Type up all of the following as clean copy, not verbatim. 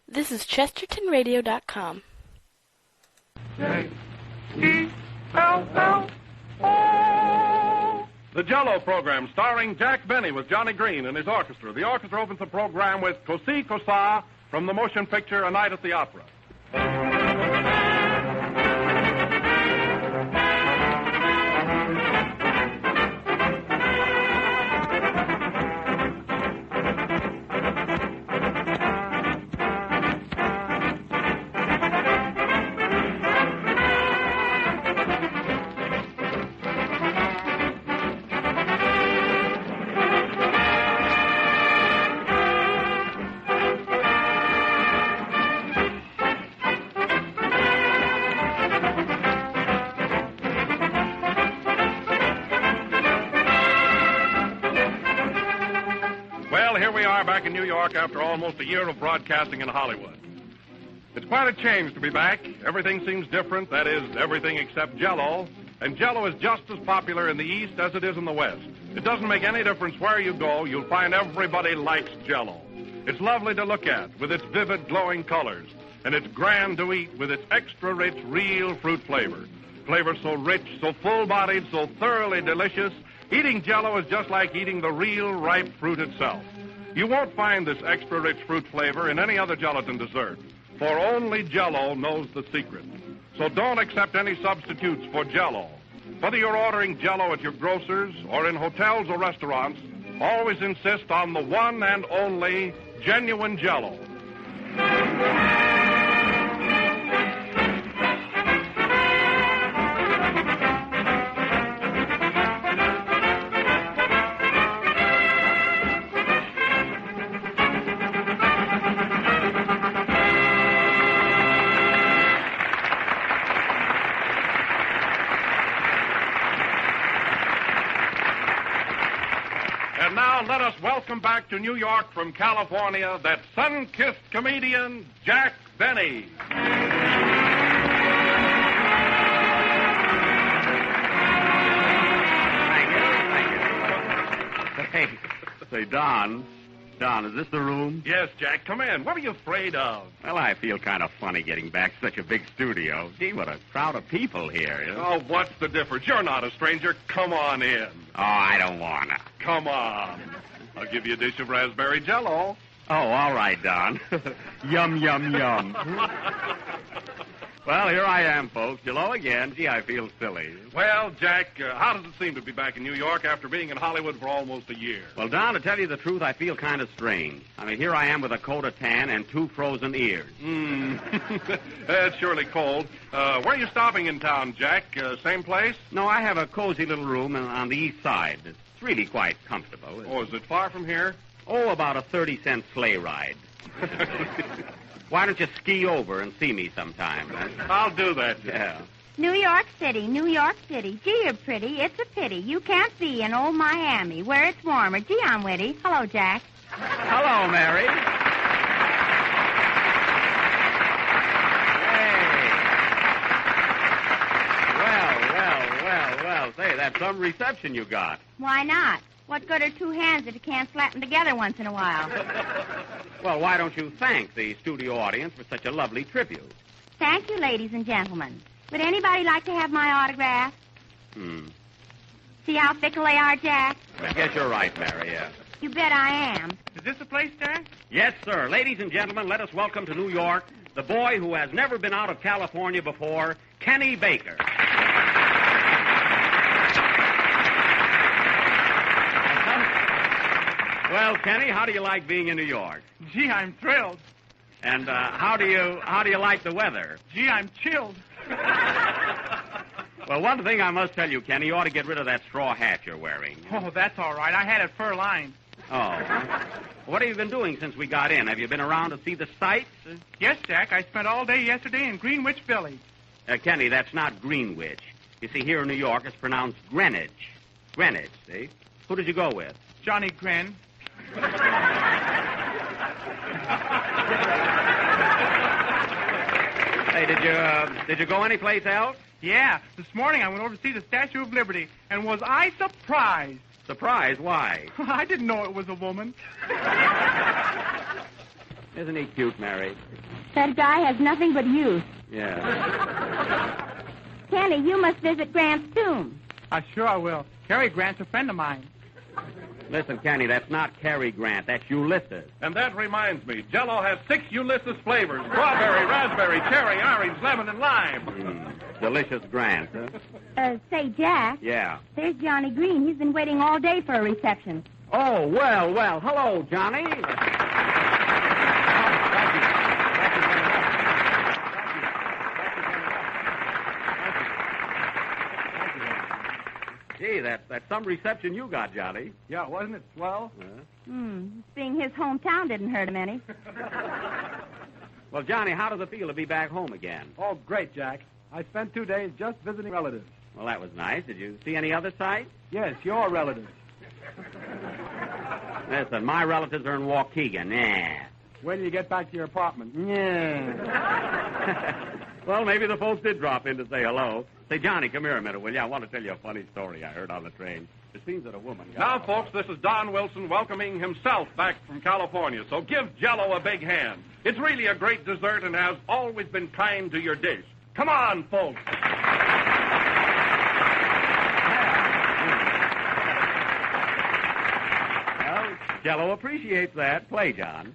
This is ChestertonRadio.com. J-E-L-L-O. The Jell-O program starring Jack Benny with Johnny Green and his orchestra. The orchestra opens the program with Cosi Cosa from the motion picture A Night at the Opera. Back in New York after almost a year of broadcasting in Hollywood. It's quite a change to be back. Everything seems different, that is, everything except Jell-O. And Jell-O is just as popular in the East as it is in the West. It doesn't make any difference where you go, you'll find everybody likes Jell-O. It's lovely to look at with its vivid, glowing colors. And it's grand to eat with its extra rich, real fruit flavor. Flavor so rich, so full-bodied, so thoroughly delicious, eating Jell-O is just like eating the real, ripe fruit itself. You won't find this extra-rich fruit flavor in any other gelatin dessert, for only Jell-O knows the secret. So don't accept any substitutes for Jell-O. Whether you're ordering Jell-O at your grocer's or in hotels or restaurants, always insist on the one and only genuine Jell-O. Let us welcome back to New York from California that sun-kissed comedian, Jack Benny. Thank you. Say, Don, is this the room? Yes, Jack, come in. What are you afraid of? Well, I feel kind of funny getting back to such a big studio. Gee, what a crowd of people here. You know? Oh, what's the difference? You're not a stranger. Come on in. Oh, I don't wanna. Come on. I'll give you a dish of raspberry Jell-O. Oh, all right, Don. Yum, yum, yum. Well, here I am, folks. Hello again. Gee, I feel silly. Well, Jack, how does it seem to be back in New York after being in Hollywood for almost a year? Well, Don, to tell you the truth, I feel kind of strange. I mean, here I am with a coat of tan and 2 frozen ears. It's surely cold. Where are you stopping in town, Jack? Same place? No, I have a cozy little room on the east side. It's really quite comfortable. Oh, is it far from here? Oh, about a 30-cent sleigh ride. Why don't you ski over and see me sometime? Huh? I'll do that, Jack. Yeah. New York City, New York City. Gee, you're pretty. It's a pity. You can't be in old Miami, where it's warmer. Gee, I'm witty. Hello, Jack. Hello, Mary. Well, say, that's some reception you got. Why not? What good are 2 hands if you can't slap them together once in a while? Well, why don't you thank the studio audience for such a lovely tribute? Thank you, ladies and gentlemen. Would anybody like to have my autograph? See how fickle they are, Jack? I guess you're right, Mary, yeah. You bet I am. Is this the place, sir? Yes, sir. Ladies and gentlemen, let us welcome to New York the boy who has never been out of California before, Kenny Baker. Well, Kenny, how do you like being in New York? Gee, I'm thrilled. And how do you like the weather? Gee, I'm chilled. Well, one thing I must tell you, Kenny, you ought to get rid of that straw hat you're wearing. Oh, that's all right. I had it fur-lined. Oh. What have you been doing since we got in? Have you been around to see the sights? Yes, Jack. I spent all day yesterday in Greenwich Village. Kenny, that's not Greenwich. You see, here in New York, it's pronounced Greenwich. Greenwich, see? Who did you go with? Johnny Gren. Hey, did you go anyplace else? Yeah. This morning I went over to see the Statue of Liberty, and was I surprised? Surprised? Why? I didn't know it was a woman. Isn't he cute, Mary? That guy has nothing but youth. Yeah. Kenny, you must visit Grant's tomb. Sure I will. Cary Grant's a friend of mine. Listen, Kenny, that's not Cary Grant. That's Ulysses. And that reminds me, Jell-O has 6 Ulysses flavors: strawberry, raspberry, cherry, orange, lemon, and lime. Delicious Grant, huh? Say, Jack. Yeah. There's Johnny Green. He's been waiting all day for a reception. Oh, well. Hello, Johnny. Gee, that's some reception you got, Johnny. Yeah, wasn't it swell? Seeing his hometown didn't hurt him any. Well, Johnny, how does it feel to be back home again? Oh, great, Jack. I spent 2 days just visiting relatives. Well, that was nice. Did you see any other sights? Yes, your relatives. Listen, my relatives are in Waukegan. Nah. When do you get back to your apartment? Yeah. Well, maybe the folks did drop in to say hello. Say, Johnny, come here a minute, will you? I want to tell you a funny story I heard on the train. It seems that a woman got... Now, folks, this is Don Wilson welcoming himself back from California, so give Jell-O a big hand. It's really a great dessert and has always been kind to your dish. Come on, folks. Well, Jell-O appreciates that. Play, John.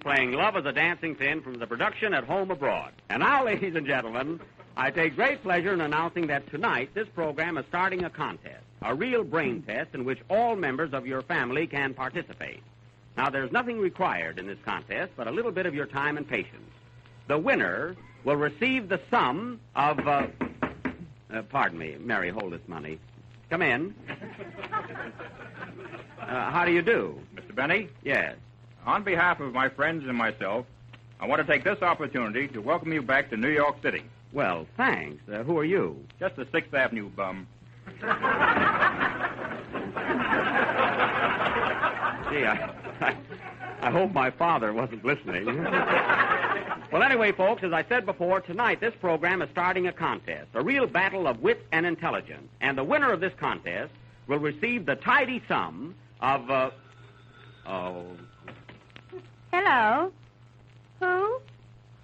Playing Love as a Dancing Sin from the production At Home Abroad. And now, ladies and gentlemen, I take great pleasure in announcing that tonight this program is starting a contest, a real brain test in which all members of your family can participate. Now, there's nothing required in this contest but a little bit of your time and patience. The winner will receive the sum of, pardon me, Mary, hold this money. Come in. How do you do? Mr. Benny? Yes. On behalf of my friends and myself, I want to take this opportunity to welcome you back to New York City. Well, thanks. Who are you? Just a 6th Avenue bum. Gee, I hope my father wasn't listening. Well, anyway, folks, as I said before, tonight this program is starting a contest, a real battle of wit and intelligence. And the winner of this contest will receive the tidy sum of, Hello? Who? Oh,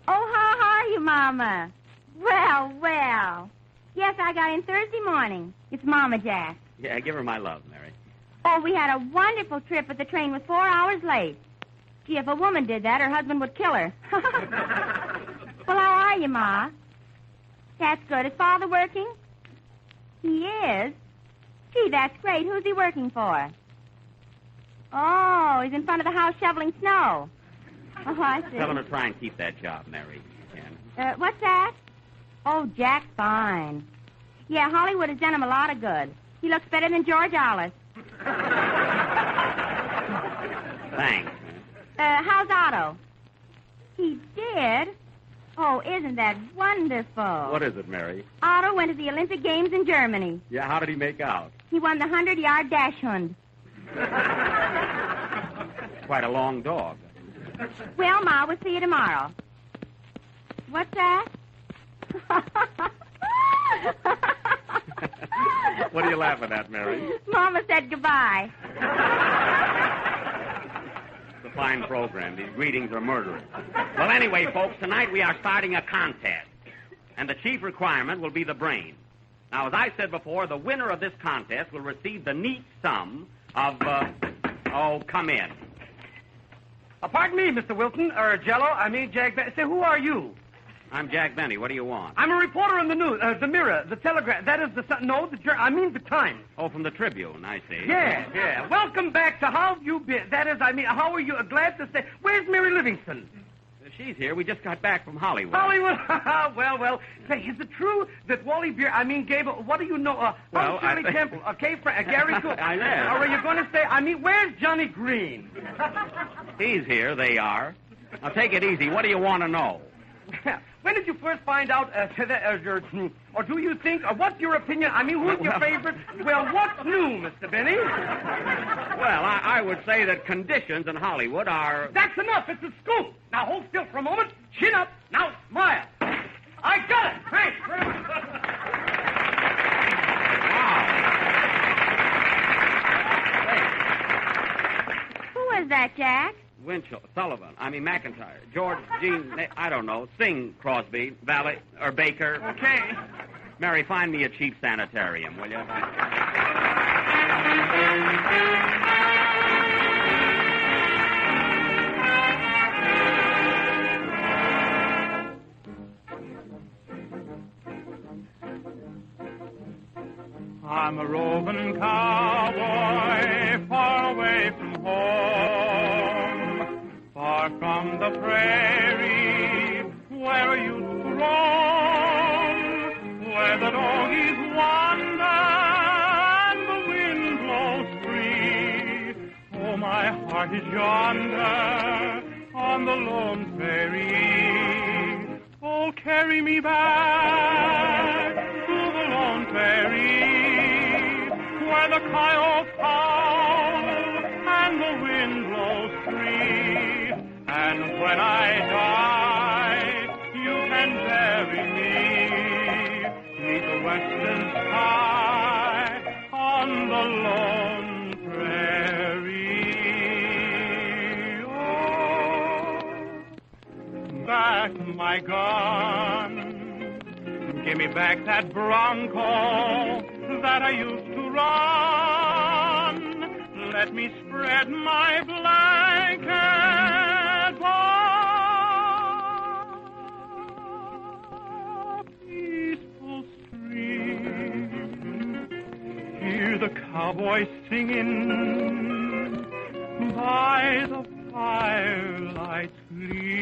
how are you, Mama? Well. Yes, I got in Thursday morning. It's Mama Jack. Yeah, give her my love, Mary. Oh, we had a wonderful trip, but the train was 4 hours late. Gee, if a woman did that, her husband would kill her. Well, how are you, Ma? That's good. Is Father working? He is? Gee, that's great. Who's he working for? Oh, he's in front of the house shoveling snow. Oh, I see. Tell him to try and keep that job, Mary. Ken. What's that? Oh, Jack's fine. Yeah, Hollywood has done him a lot of good. He looks better than George Alice. Thanks. How's Otto? He did? Oh, isn't that wonderful? What is it, Mary? Otto went to the Olympic Games in Germany. Yeah, how did he make out? He won the 100-yard dash hunt. Quite a long dog. Well, Ma, we'll see you tomorrow. What's that? What are you laughing at, Mary? Mama said goodbye. It's a fine program. These greetings are murderous. Well, anyway, folks, tonight we are starting a contest. And the chief requirement will be the brain. Now, as I said before, the winner of this contest will receive the neat sum of, come in. Pardon me, Mr. Wilson, or Jello. I mean, Jack. Say, who are you? I'm Jack Benny. What do you want? I'm a reporter in the news, the Mirror, the Telegraph. That is the the Times. Oh, from the Tribune, I see. Yeah. Welcome back to How Have You Been? That is, how are you? Glad to stay. Where's Mary Livingston? She's here. We just got back from Hollywood. Hollywood? Well. Say, is it true that Wally Beer, Gable, what do you know? Shirley Temple, Gary Cook. I know. Or are you going to say, where's Johnny Green? He's here. They are. Now, take it easy. What do you want to know? When did you first find out, or do you think, or what's your opinion? Who's your favorite? Well, what's new, Mr. Benny? Well, I would say that conditions in Hollywood are... That's enough. It's a scoop. Now, hold still for a moment. Chin up. Now, smile. I got it. Thanks. Who was that, Jack? McIntyre, George, Jean, I don't know, Sing Crosby, Valley, or Baker. Okay. Mary, find me a cheap sanitarium, will you? I'm a roving cowboy, far away from home, far from the prairie, where I used to roam, where the doggies wander and the wind blows free. Oh, my heart is yonder on the lone prairie. Oh, carry me back to the lone prairie, where the coyotes howl and the wind blows free. And when I die, you can bury me beneath the western sky on the lone prairie. Oh, back my gun. Give me back that bronco that I used to run. Let me spread my blanket by a peaceful stream. Hear the cowboys singing by the firelight's gleam.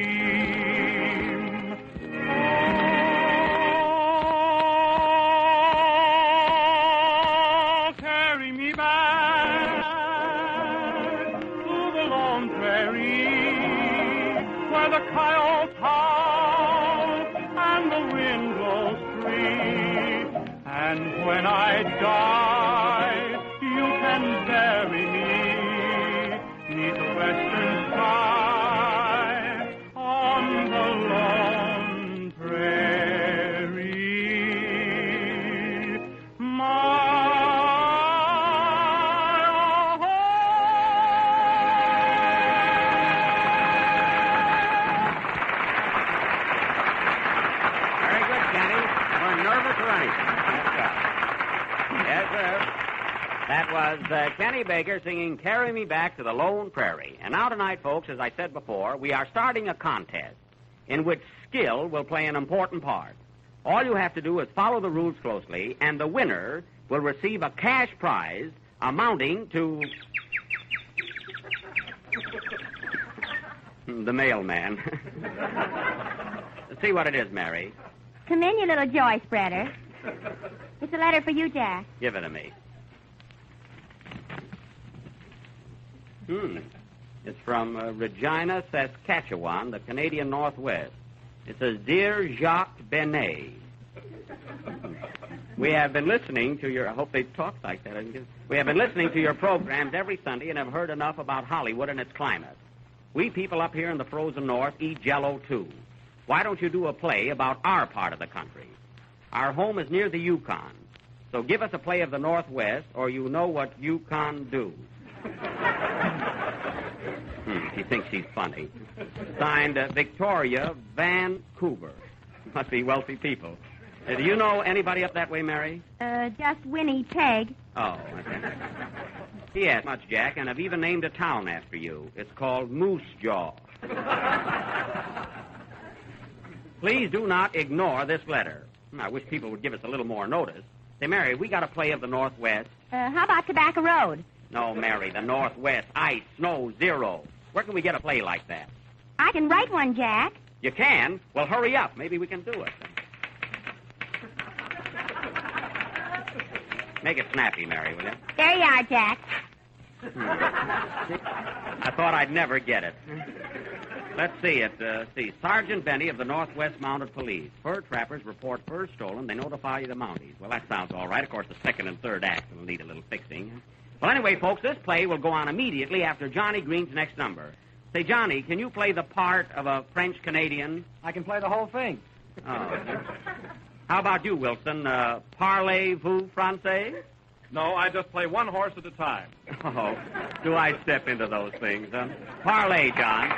Coyotes howl and the wind blows free. And when I die, you can bury me neath the western sky on the lone prairie. That was Kenny Baker singing Carry Me Back to the Lone Prairie. And now tonight, folks, as I said before, we are starting a contest in which skill will play an important part. All you have to do is follow the rules closely, and the winner will receive a cash prize amounting to... the mailman. See what it is, Mary. Come in, you little joy spreader. It's a letter for you, Jack. Give it to me. It's from Regina, Saskatchewan, the Canadian Northwest. It says, Dear Jacques Benet, we have been listening to your... I hope they talk like that. We have been listening to your programs every Sunday and have heard enough about Hollywood and its climate. We people up here in the frozen north eat Jell-O, too. Why don't you do a play about our part of the country? Our home is near the Yukon. So give us a play of the Northwest, or you know what Yukon do. She thinks she's funny. Signed, Victoria Vancouver. Must be wealthy people. Do you know anybody up that way, Mary? Just Winnie Peg. Oh, okay. Yes, much, Jack, and I've even named a town after you. It's called Moose Jaw. Please do not ignore this letter. I wish people would give us a little more notice. Say, Mary, we got a play of the Northwest. How about Tobacco Road? No, Mary, the Northwest. Ice, snow, zero. Where can we get a play like that? I can write one, Jack. You can? Well, hurry up. Maybe we can do it. Make it snappy, Mary, will you? There you are, Jack. I thought I'd never get it. Let's see it. Sergeant Benny of the Northwest Mounted Police. Fur trappers report fur stolen. They notify the Mounties. Well, that sounds all right. Of course, the second and third act will need a little fixing. Well, anyway, folks, this play will go on immediately after Johnny Green's next number. Say, Johnny, can you play the part of a French-Canadian? I can play the whole thing. Oh. How about you, Wilson? Parlez-vous français? No, I just play one horse at a time. Oh, do I step into those things, huh? Parlay, John.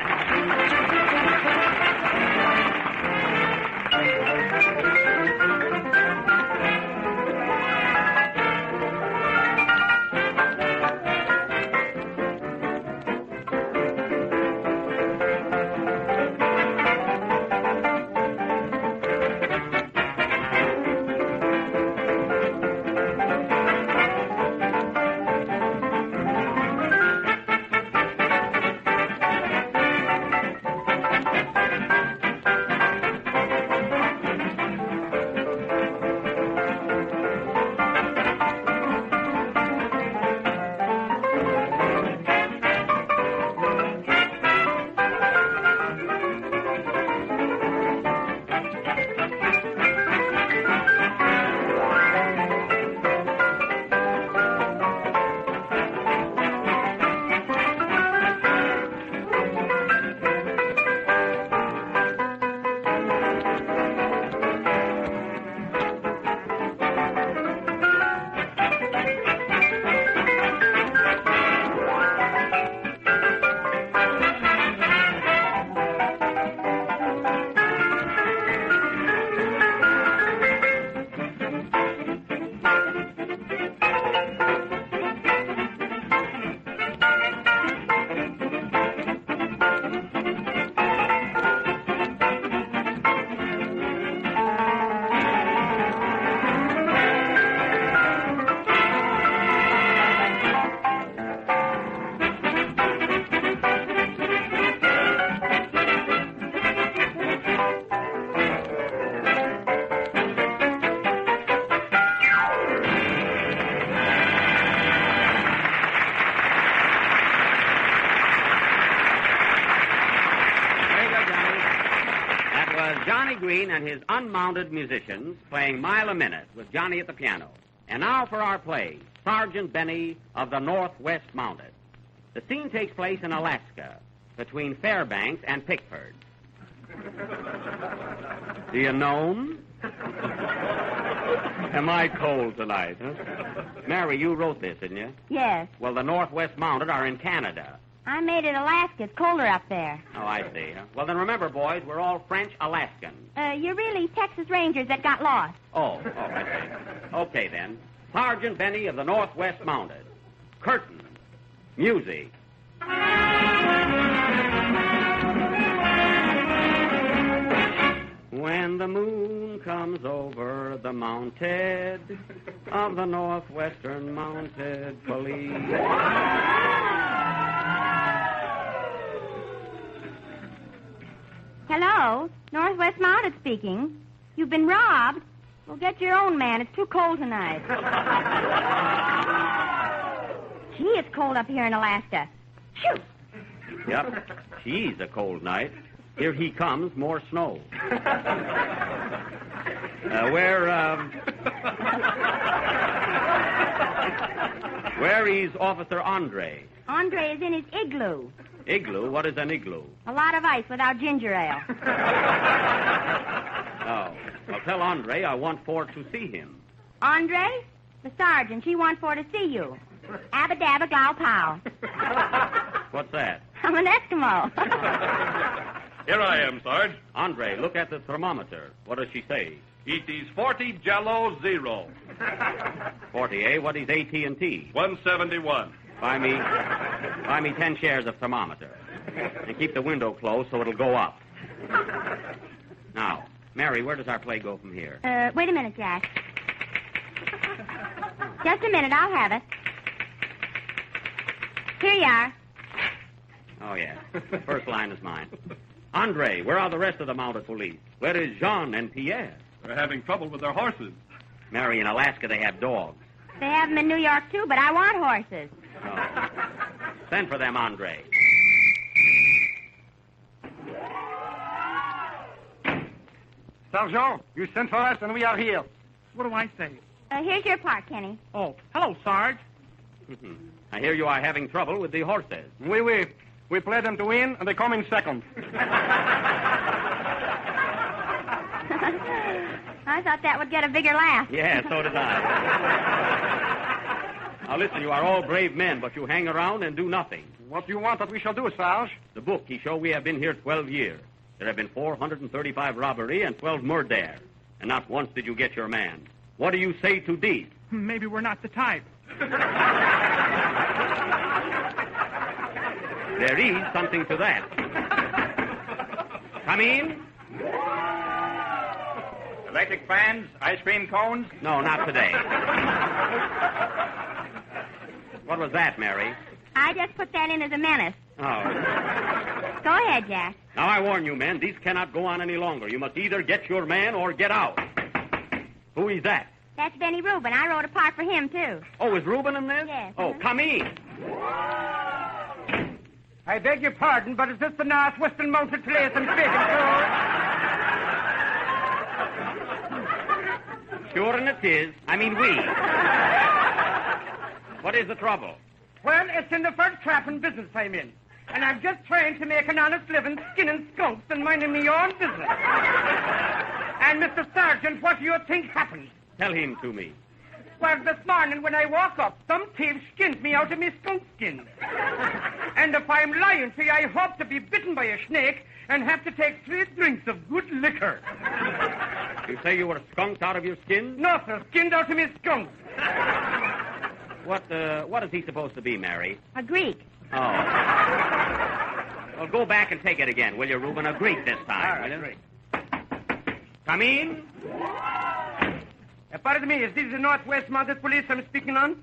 And his unmounted musicians playing Mile a Minute with Johnny at the piano. And now for our play, Sergeant Benny of the Northwest Mounted. The scene takes place in Alaska, between Fairbanks and Pickford. Do you know? Am I cold tonight, huh? Mary, you wrote this, didn't you? Yes. Well, the Northwest Mounted are in Canada. I made it Alaska. It's colder up there. Oh, I see. Well, then remember, boys, we're all French-Alaskans. You're really Texas Rangers that got lost. Oh, I see. Okay, then. Sergeant Benny of the Northwest Mounted. Curtain. Music. When the moon comes over the mounted of the Northwestern Mounted Police. Hello, Northwest Mounted speaking. You've been robbed. Well, get your own man. It's too cold tonight. Gee, it's cold up here in Alaska. Shoo! Yep. Geez, a cold night. Here he comes, more snow. Where is Officer Andre? Andre is in his igloo. Igloo? What is an igloo? A lot of ice without ginger ale. Oh. Well, tell Andre I want for to see him. Andre? The sergeant. She wants for to see you. Abba dabba glow pow. What's that? I'm an Eskimo. Here I am, Sarge. Andre, look at the thermometer. What does she say? It is 40 Jello 0. 40, eh? What is AT&T? 171. Buy me 10 shares of thermometer. And keep the window closed so it'll go up. Now, Mary, where does our play go from here? Wait a minute, Jack. Just a minute, I'll have it. Here you are. Oh, yeah. First line is mine. Andre, where are the rest of the mounted police? Where is Jean and Pierre? They're having trouble with their horses. Mary, in Alaska, they have dogs. They have them in New York, too, but I want horses. Oh. Send for them, Andre. Sergeant, you sent for us and we are here. What do I say? Here's your part, Kenny. Oh, hello, Sarge. I hear you are having trouble with the horses. Oui. We played them to win, and they come in second. I thought that would get a bigger laugh. Yeah, so did I. Now, listen, you are all brave men, but you hang around and do nothing. What do you want that we shall do, Sarge? The book, he show we have been here 12 years. There have been 435 robbery and 12 murder. And not once did you get your man. What do you say to these? Maybe we're not the type. There is something to that. Come in. Electric fans, ice cream cones? No, not today. What was that, Mary? I just put that in as a menace. Oh. Go ahead, Jack. Now, I warn you, men, these cannot go on any longer. You must either get your man or get out. Who is that? That's Benny Rubin. I wrote a part for him, too. Oh, is Reuben in this? Yes. Oh, come in. I beg your pardon, but is this the Northwestern Mounted Police and Sure, and it is. I mean, we. What is the trouble? Well, it's in the fur trapping business I'm in. And I'm just trying to make an honest living skinning skunks and minding me own business. And, Mr. Sergeant, what do you think happened? Tell him to me. Well, this morning when I woke up, some thief skinned me out of me skunk skin. And if I'm lying to you, I hope to be bitten by a snake and have to take 3 drinks of good liquor. You say you were skunked out of your skin? No, sir, skinned out of me skunk. What is he supposed to be, Mary? A Greek. Oh. Well, go back and take it again, will you, Reuben? A Greek this time, All right, will you? great. Come in. Pardon me, is this the Northwest Mounted Police I'm speaking on?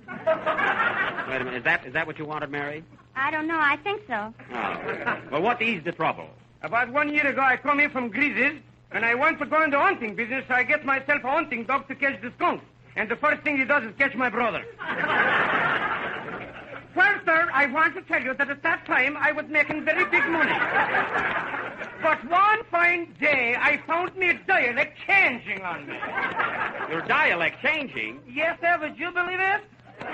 Wait a minute. Is that what you wanted, Mary? I don't know. I think so. Oh. Well, what is the trouble? About 1 year ago, I come here from Greases, and I want to go into hunting business, so I get myself a hunting dog to catch the skunks. And the first thing he does is catch my brother. Well, sir, I want to tell you that at that time, I was making very big money. But one fine day, I found me dialect changing on me. Your dialect changing? Yes, sir, would you believe it? So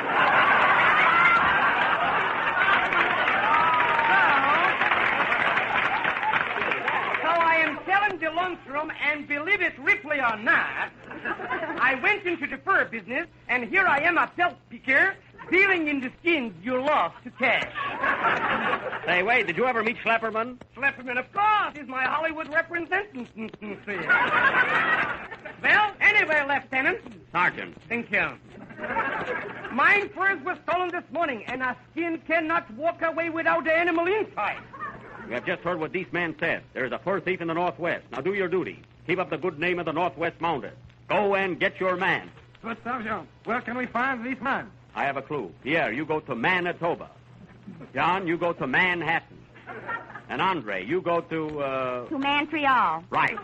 I am telling the lunchroom, and believe it, Ripley or not, I went into the fur business, and here I am a pelt picker, dealing in the skins you lost to cash. Say, wait, did you ever meet Schlepperman? Schlepperman, of course, is my Hollywood representative. Well, anyway, Lieutenant. Sergeant. Thank you. Mine furs was stolen this morning, and a skin cannot walk away without the animal inside. You have just heard what this man said. There is a fur thief in the Northwest. Now do your duty. Keep up the good name of the Northwest Mounted. Go and get your man. But, Sergeant, where can we find this man? I have a clue. Pierre, you go to Manitoba. John, you go to Manhattan. And Andre, you go to, To Montreal. Right.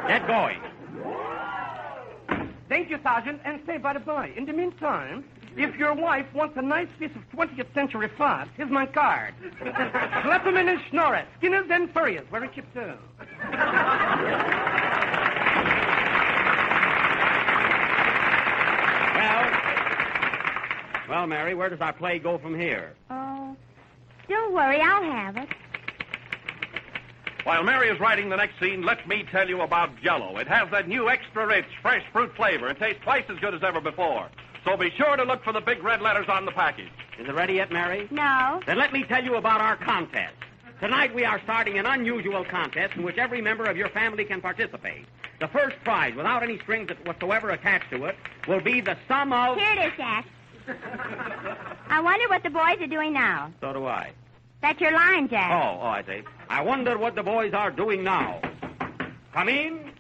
Get going. Thank you, Sergeant. And say, by the by, in the meantime, If your wife wants a nice piece of 20th century fart, here's my card. Slap 'em in and snore it. Skinners and furriers. Where it chips to. Well, Mary, where does our play go from here? Oh, don't worry, I'll have it. While Mary is writing the next scene, let me tell you about Jell-O. It has that new extra-rich, fresh fruit flavor and tastes twice as good as ever before. So be sure to look for the big red letters on the package. Is it ready yet, Mary? No. Then let me tell you about our contest. Tonight we are starting an unusual contest in which every member of your family can participate. The first prize, without any strings whatsoever attached to it, will be the sum of... Here it is, Jack. I wonder what the boys are doing now. So do I. That's your line, Jack. Oh, I see. I wonder what the boys are doing now. Come in.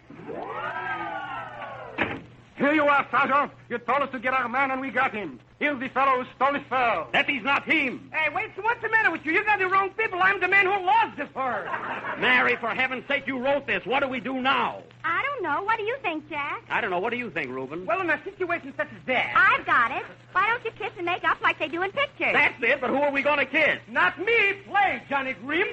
Here you are, Sergeant. You told us to get our man, and we got him. Here's the fellow who stole his fur. That is not him. Hey, wait, so what's the matter with you? You got the wrong people. I'm the man who lost this fur. Mary, for heaven's sake, you wrote this. What do we do now? I don't know. What do you think, Jack? I don't know. What do you think, Reuben? Well, in a situation such as that... I've got it. Why don't you kiss and make up like they do in pictures? That's it, but who are we going to kiss? Not me. Play, Johnny Grimm.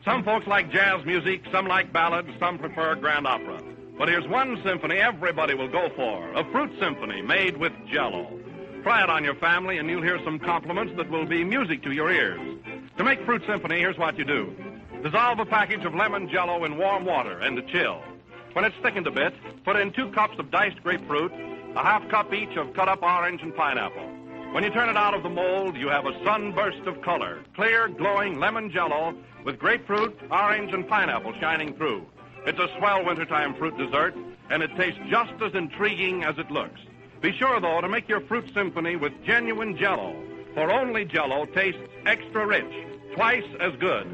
Some folks like jazz music, some like ballads, some prefer grand opera. But here's one symphony everybody will go for, a fruit symphony made with Jell-O. Try it on your family and you'll hear some compliments that will be music to your ears. To make fruit symphony, here's what you do. Dissolve a package of lemon Jell-O in warm water and to chill. When it's thickened a bit, put in 2 cups of diced grapefruit, a half cup each of cut up orange and pineapple. When you turn it out of the mold, you have a sunburst of color, clear, glowing lemon Jell-O with grapefruit, orange, and pineapple shining through. It's a swell wintertime fruit dessert, and it tastes just as intriguing as it looks. Be sure, though, to make your fruit symphony with genuine Jell-O, for only Jell-O tastes extra rich, twice as good.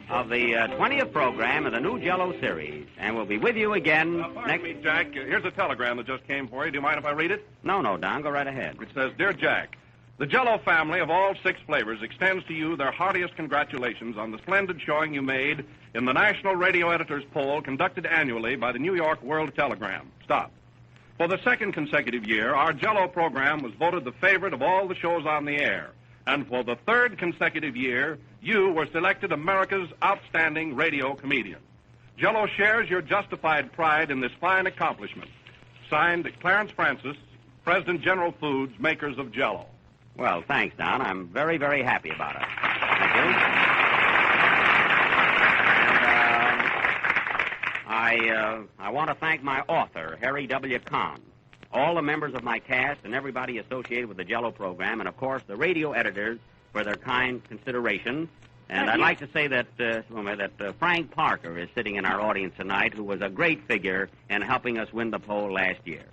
Of the 20th program of the new Jell-O series, and we'll be with you again Pardon me, Jack. Here's a telegram that just came for you. Do you mind if I read it? No, Don, go right ahead. It says, Dear Jack, the Jell-O family of all 6 flavors extends to you their heartiest congratulations on the splendid showing you made in the National Radio Editors Poll conducted annually by the New York World Telegram. Stop. For the 2nd consecutive year, our Jell-O program was voted the favorite of all the shows on the air. And for the 3rd consecutive year, you were selected America's outstanding radio comedian. Jell-O shares your justified pride in this fine accomplishment. Signed, Clarence Francis, President General Foods, makers of Jell-O. Well, thanks, Don. I'm very, very happy about it. Thank you. I want to thank my author, Harry W. Kahn, all the members of my cast and everybody associated with the Jell-O program, and, of course, the radio editors for their kind consideration. And I'd like to say that Frank Parker is sitting in our audience tonight, who was a great figure in helping us win the poll last year.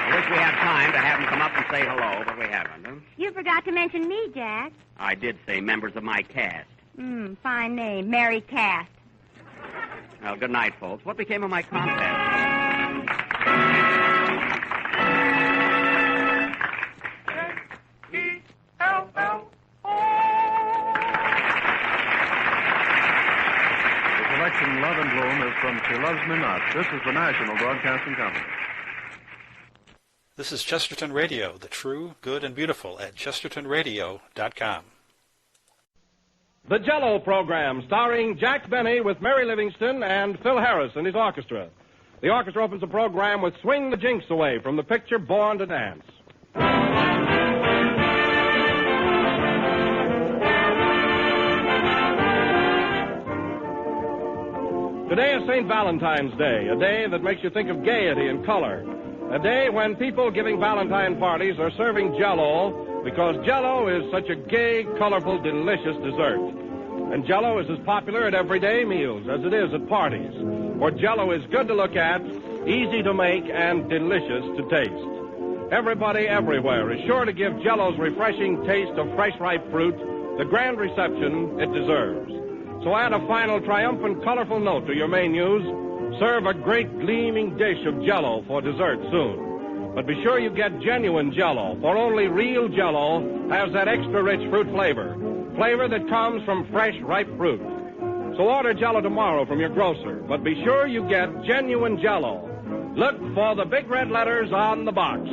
I wish we had time to have him come up and say hello, but we haven't. Huh? You forgot to mention me, Jack. I did say members of my cast. Fine name. Mary Cast. Well, good night, folks. What became of my contest? The selection Love and Bloom is from She Loves Me Not. This is the National Broadcasting Company. This is Chesterton Radio, the true, good, and beautiful at chestertonradio.com. The Jell-O program, starring Jack Benny with Mary Livingston and Phil Harris and his orchestra. The orchestra opens the program with Swing the Jinx Away from the picture Born to Dance. Today is St. Valentine's Day, a day that makes you think of gaiety and color. A day when people giving Valentine parties are serving Jell-O because Jell-O is such a gay, colorful, delicious dessert. And Jell-O is as popular at everyday meals as it is at parties. For Jell-O is good to look at, easy to make, and delicious to taste. Everybody everywhere is sure to give Jell-O's refreshing taste of fresh, ripe fruit the grand reception it deserves. So add a final triumphant, colorful note to your menus. Serve a great gleaming dish of Jell-O for dessert soon. But be sure you get genuine Jell-O, for only real Jell-O has that extra rich fruit flavor that comes from fresh, ripe fruit. So order Jell-O tomorrow from your grocer, but be sure you get genuine Jell-O. Look for the big red letters on the box.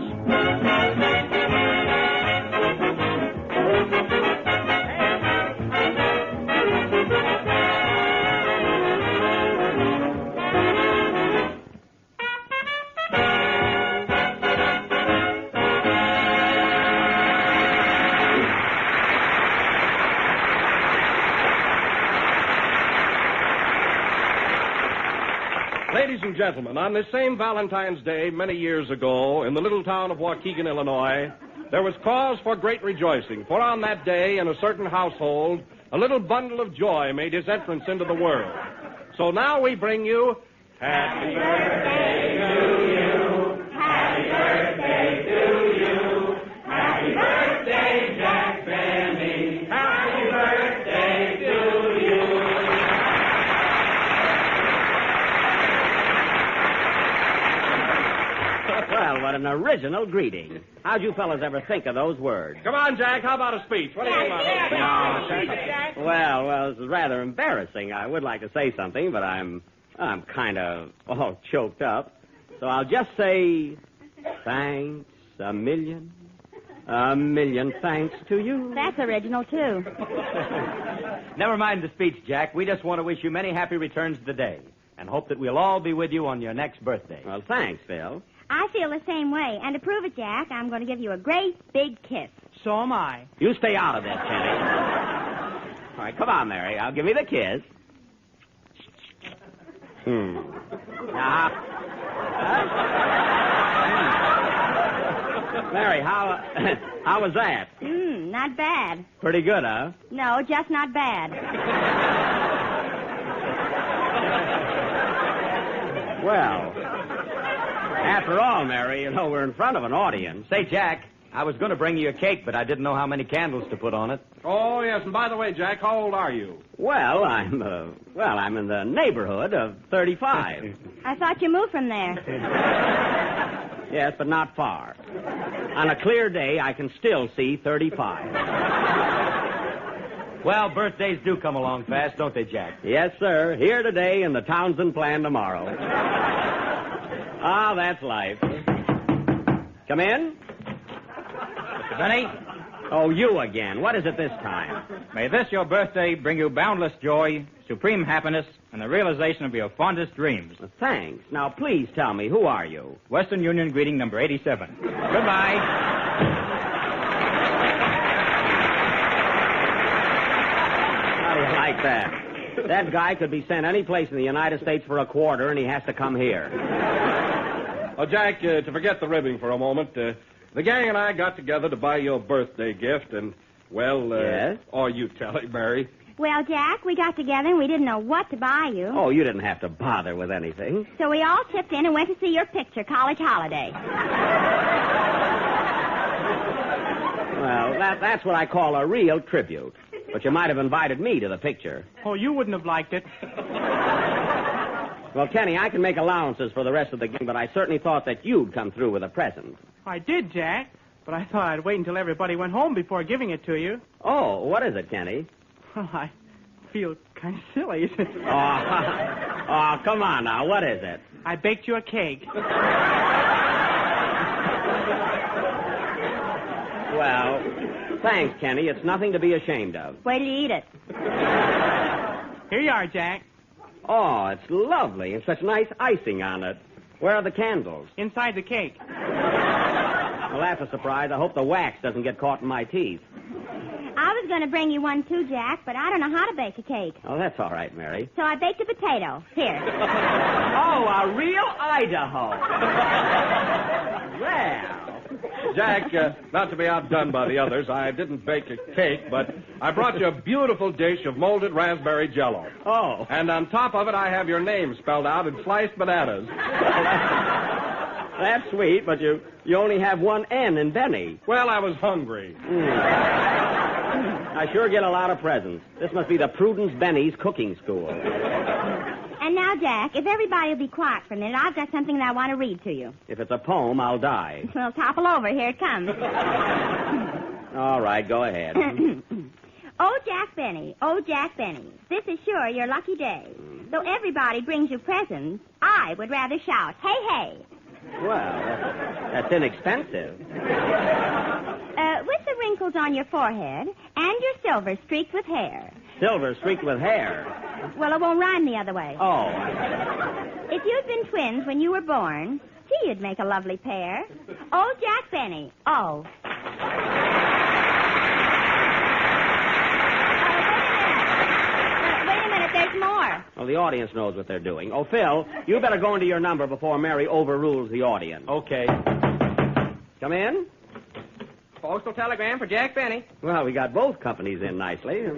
Ladies and gentlemen, on this same Valentine's Day many years ago in the little town of Waukegan, Illinois, there was cause for great rejoicing, for on that day in a certain household, a little bundle of joy made his entrance into the world. So now we bring you Happy Birthday to you, Happy Birthday to you, Happy Birthday, Jack Benny, Happy Birthday to you. Well, what an original greeting. How'd you fellas ever think of those words? Come on, Jack, how about a speech? What do you think? Well, this is rather embarrassing. I would like to say something, but I'm kind of all choked up. So I'll just say thanks a million thanks to you. That's original, too. Never mind the speech, Jack. We just want to wish you many happy returns of the day and hope that we'll all be with you on your next birthday. Well, thanks, Phil. I feel the same way. And to prove it, Jack, I'm going to give you a great big kiss. So am I. You stay out of this, Kenny. All right, come on, Mary. I'll give you the kiss. Mary, how was that? Not bad. Pretty good, huh? No, just not bad. Well, after all, Mary, you know, we're in front of an audience. Say, Jack, I was going to bring you a cake, but I didn't know how many candles to put on it. Oh, yes, and by the way, Jack, how old are you? Well, I'm in the neighborhood of 35. I thought you moved from there. Yes, but not far. On a clear day, I can still see 35. Well, birthdays do come along fast, don't they, Jack? Yes, sir. Here today and the Townsend plan tomorrow. Ah, that's life. Come in. Mr. Benny? Oh, you again. What is it this time? May this your birthday bring you boundless joy, supreme happiness, and the realization of your fondest dreams. Thanks. Now, please tell me, who are you? Western Union greeting number 87. Goodbye. How do you like that? That guy could be sent any place in the United States for a quarter, and he has to come here. Oh, Jack, to forget the ribbing for a moment, the gang and I got together to buy you a birthday gift, and, well, Yes? Oh, you tell it, Mary. Well, Jack, we got together and we didn't know what to buy you. Oh, you didn't have to bother with anything. So we all chipped in and went to see your picture, College Holiday. Well, that's what I call a real tribute. But you might have invited me to the picture. Oh, you wouldn't have liked it. Well, Kenny, I can make allowances for the rest of the game, but I certainly thought that you'd come through with a present. I did, Jack. But I thought I'd wait until everybody went home before giving it to you. Oh, what is it, Kenny? Well, I feel kind of silly. Oh, come on now. What is it? I baked you a cake. Well, thanks, Kenny. It's nothing to be ashamed of. Wait till you eat it. Here you are, Jack. Oh, it's lovely, and such nice icing on it. Where are the candles? Inside the cake. Well, that's a surprise. I hope the wax doesn't get caught in my teeth. I was was going to bring you one, too, Jack, but I don't know how to bake a cake. Oh, that's all right, Mary. So I baked a potato. Here. Oh, a real Idaho. Well. Jack, not to be outdone by the others, I didn't bake a cake, but I brought you a beautiful dish of molded raspberry jello. Oh. And on top of it, I have your name spelled out in sliced bananas. That's sweet, but you only have one N in Benny. Well, I was hungry. I sure get a lot of presents. This must be the Prudence Benny's cooking school. And now, Jack, if everybody will be quiet for a minute, I've got something that I want to read to you. If it's a poem, I'll die. Well, topple over. Here it comes. All right, go ahead. Oh, Jack Benny, oh, Jack Benny, this is sure your lucky day. Though everybody brings you presents, I would rather shout, hey, hey. Well, that's inexpensive. With the wrinkles on your forehead and your silver streaked with hair. Silver streaked with hair. Well, it won't rhyme the other way. Oh. If you'd been twins when you were born, gee, you'd make a lovely pair. Oh, Jack Benny, oh. Wait a minute, there's more. Well, the audience knows what they're doing. Oh, Phil, you better go into your number before Mary overrules the audience. Okay. Come in. Postal telegram for Jack Benny. Well, we got both companies in nicely.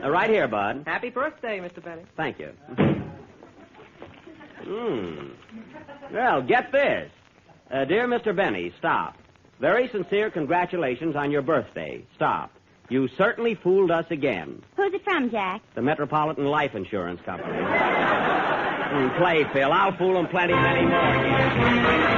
Right here, Bud. Happy birthday, Mr. Benny. Thank you. Well, get this. Dear Mr. Benny, stop. Very sincere congratulations on your birthday. Stop. You certainly fooled us again. Who's it from, Jack? The Metropolitan Life Insurance Company. Play, Phil. I'll fool them plenty, many more again.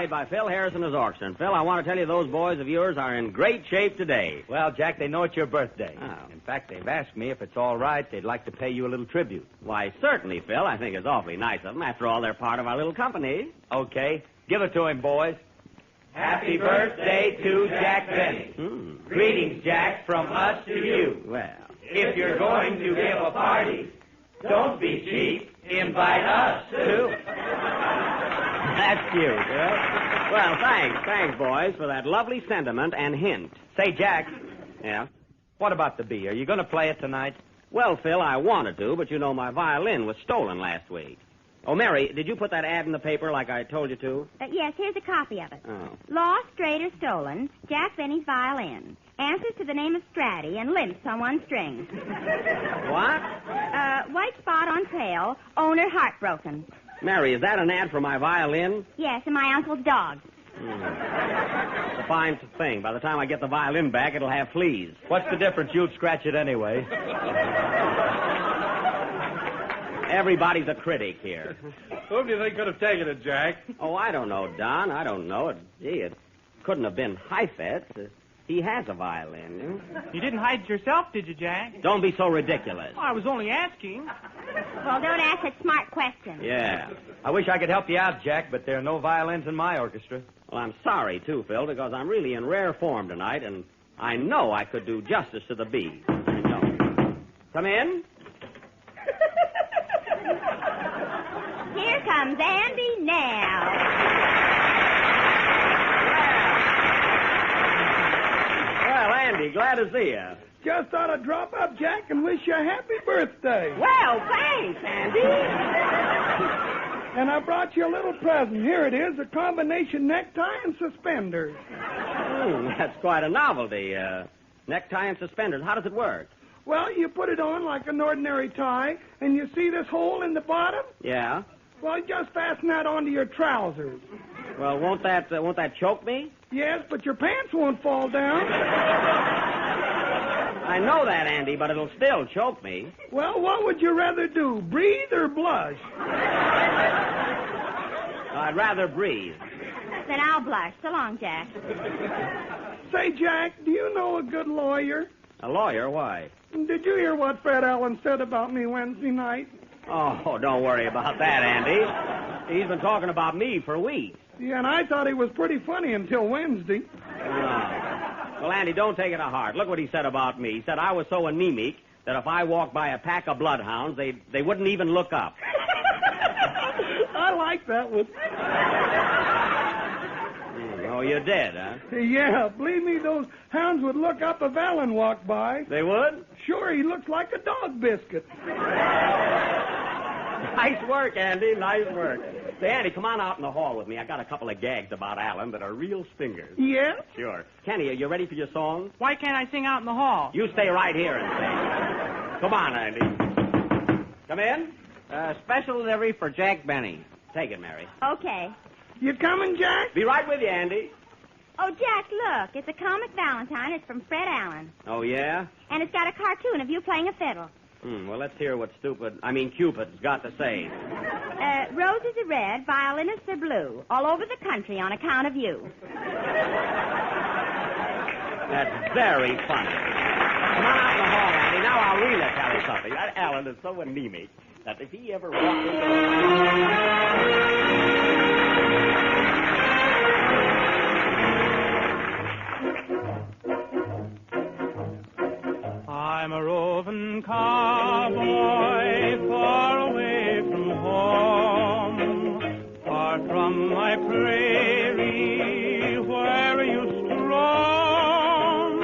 By Phil Harrison as orchestra. And, Phil, I want to tell you those boys of yours are in great shape today. Well, Jack, they know it's your birthday. Oh. In fact, they've asked me if it's all right, they'd like to pay you a little tribute. Why, certainly, Phil. I think it's awfully nice of them. After all, they're part of our little company. Okay. Give it to him, boys. Happy birthday to Jack Benny. Greetings, Jack, from us to you. Well. If you're going to give a party, don't be cheap. Invite us, too. That's cute, yeah? Well, thanks, boys, for that lovely sentiment and hint. Say, Jack. Yeah? What about the bee? Are you going to play it tonight? Well, Phil, I wanted to, but you know my violin was stolen last week. Oh, Mary, did you put that ad in the paper like I told you to? Yes, here's a copy of it. Oh. Lost, strayed, or stolen, Jack Benny's violin. Answers to the name of Stratty and limps on one string. What? White spot on tail, owner heartbroken. Mary, is that an ad for my violin? Yes, and my uncle's dog. It's a fine thing. By the time I get the violin back, it'll have fleas. What's the difference? You'd scratch it anyway. Everybody's a critic here. Who do you think could have taken it, Jack? Oh, I don't know, Don. I don't know. Gee, it couldn't have been Heifetz. He has a violin. You know? You didn't hide it yourself, did you, Jack? Don't be so ridiculous. I was only asking. Well, don't ask a smart question. Yeah. I wish I could help you out, Jack, but there are no violins in my orchestra. Well, I'm sorry, too, Phil, because I'm really in rare form tonight, and I know I could do justice to the bee. I know. Come in. Here comes Andy now. Well, Andy, glad to see you. Just thought I'd drop up, Jack, and wish you a happy birthday. Well, thanks, Andy. And I brought you a little present. Here it is, a combination necktie and suspenders. That's quite a novelty. Necktie and suspenders. How does it work? Well, you put it on like an ordinary tie, and you see this hole in the bottom? Yeah. Well, just fasten that onto your trousers. Well, won't that choke me? Yes, but your pants won't fall down. I know that, Andy, but it'll still choke me. Well, what would you rather do, breathe or blush? I'd rather breathe. Then I'll blush. So long, Jack. Say, Jack, do you know a good lawyer? A lawyer? Why? Did you hear what Fred Allen said about me Wednesday night? Oh, don't worry about that, Andy. He's been talking about me for weeks. Yeah, and I thought he was pretty funny until Wednesday. Well, Andy, don't take it to heart. Look what he said about me. He said I was so anemic that if I walked by a pack of bloodhounds, they wouldn't even look up. I like that one. Oh, you did, huh? Yeah, believe me, those hounds would look up if Allen walked by. They would? Sure, he looks like a dog biscuit. Nice work, Andy. Nice work. Say, Andy, come on out in the hall with me. I got a couple of gags about Allen that are real stingers. Yeah? Sure. Kenny, are you ready for your song? Why can't I sing out in the hall? You stay right here and sing. Come on, Andy. Come in. Special delivery for Jack Benny. Take it, Mary. Okay. You coming, Jack? Be right with you, Andy. Oh, Jack, look. It's a comic Valentine. It's from Fred Allen. Oh, yeah? And it's got a cartoon of you playing a fiddle. Well, let's hear what Cupid's got to say. Roses are red, violinists are blue, all over the country on account of you. That's very funny. Come on out in the hall, Andy. Now I'll really tell you something. That Allen is so anemic that if he ever walked I'm a roving cowboy far away from home, far from my prairie where I used to roam,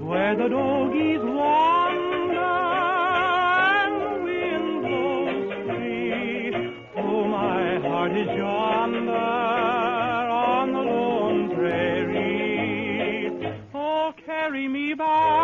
where the doggies wander and the wind blows free. Oh, my heart is yonder on the lone prairie. Oh, carry me back.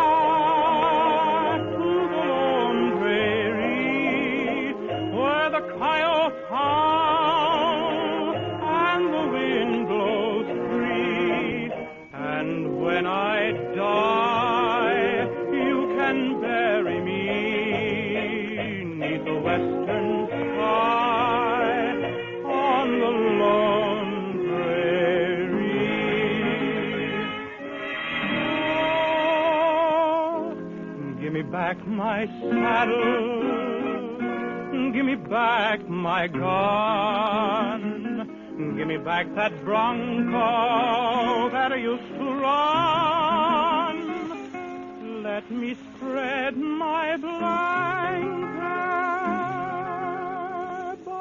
Back my saddle, give me back my gun, give me back that bronco that I used to run. Let me spread my blanket by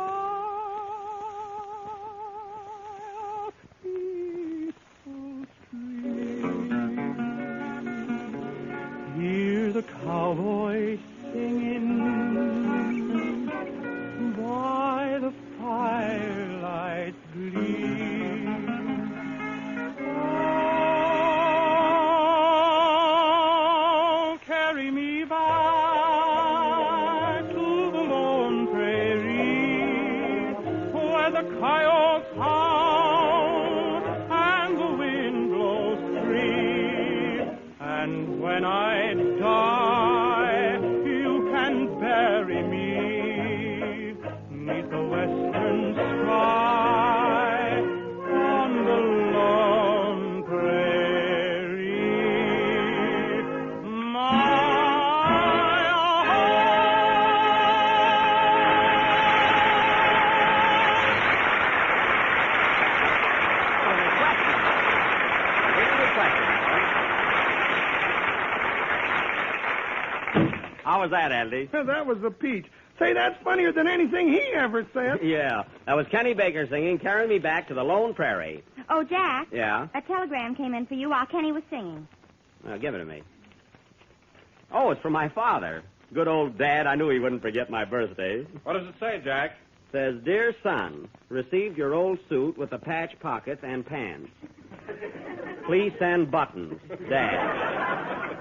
a peaceful stream. Hear the cowboy singing by the firelight's gleam. Oh, carry me back to the lone prairie where the coyotes howl and the wind blows free. And when I die, you can bury me How was that, Andy? That was a peach. Say, that's funnier than anything he ever said. Yeah, that was Kenny Baker singing Carry Me Back to the Lone Prairie. Oh, Jack. Yeah? A telegram came in for you while Kenny was singing. Give it to me. Oh, it's from my father. Good old Dad. I knew he wouldn't forget my birthday. What does it say, Jack? Says, Dear son, received your old suit with the patch pockets and pants. Please send buttons. Dad.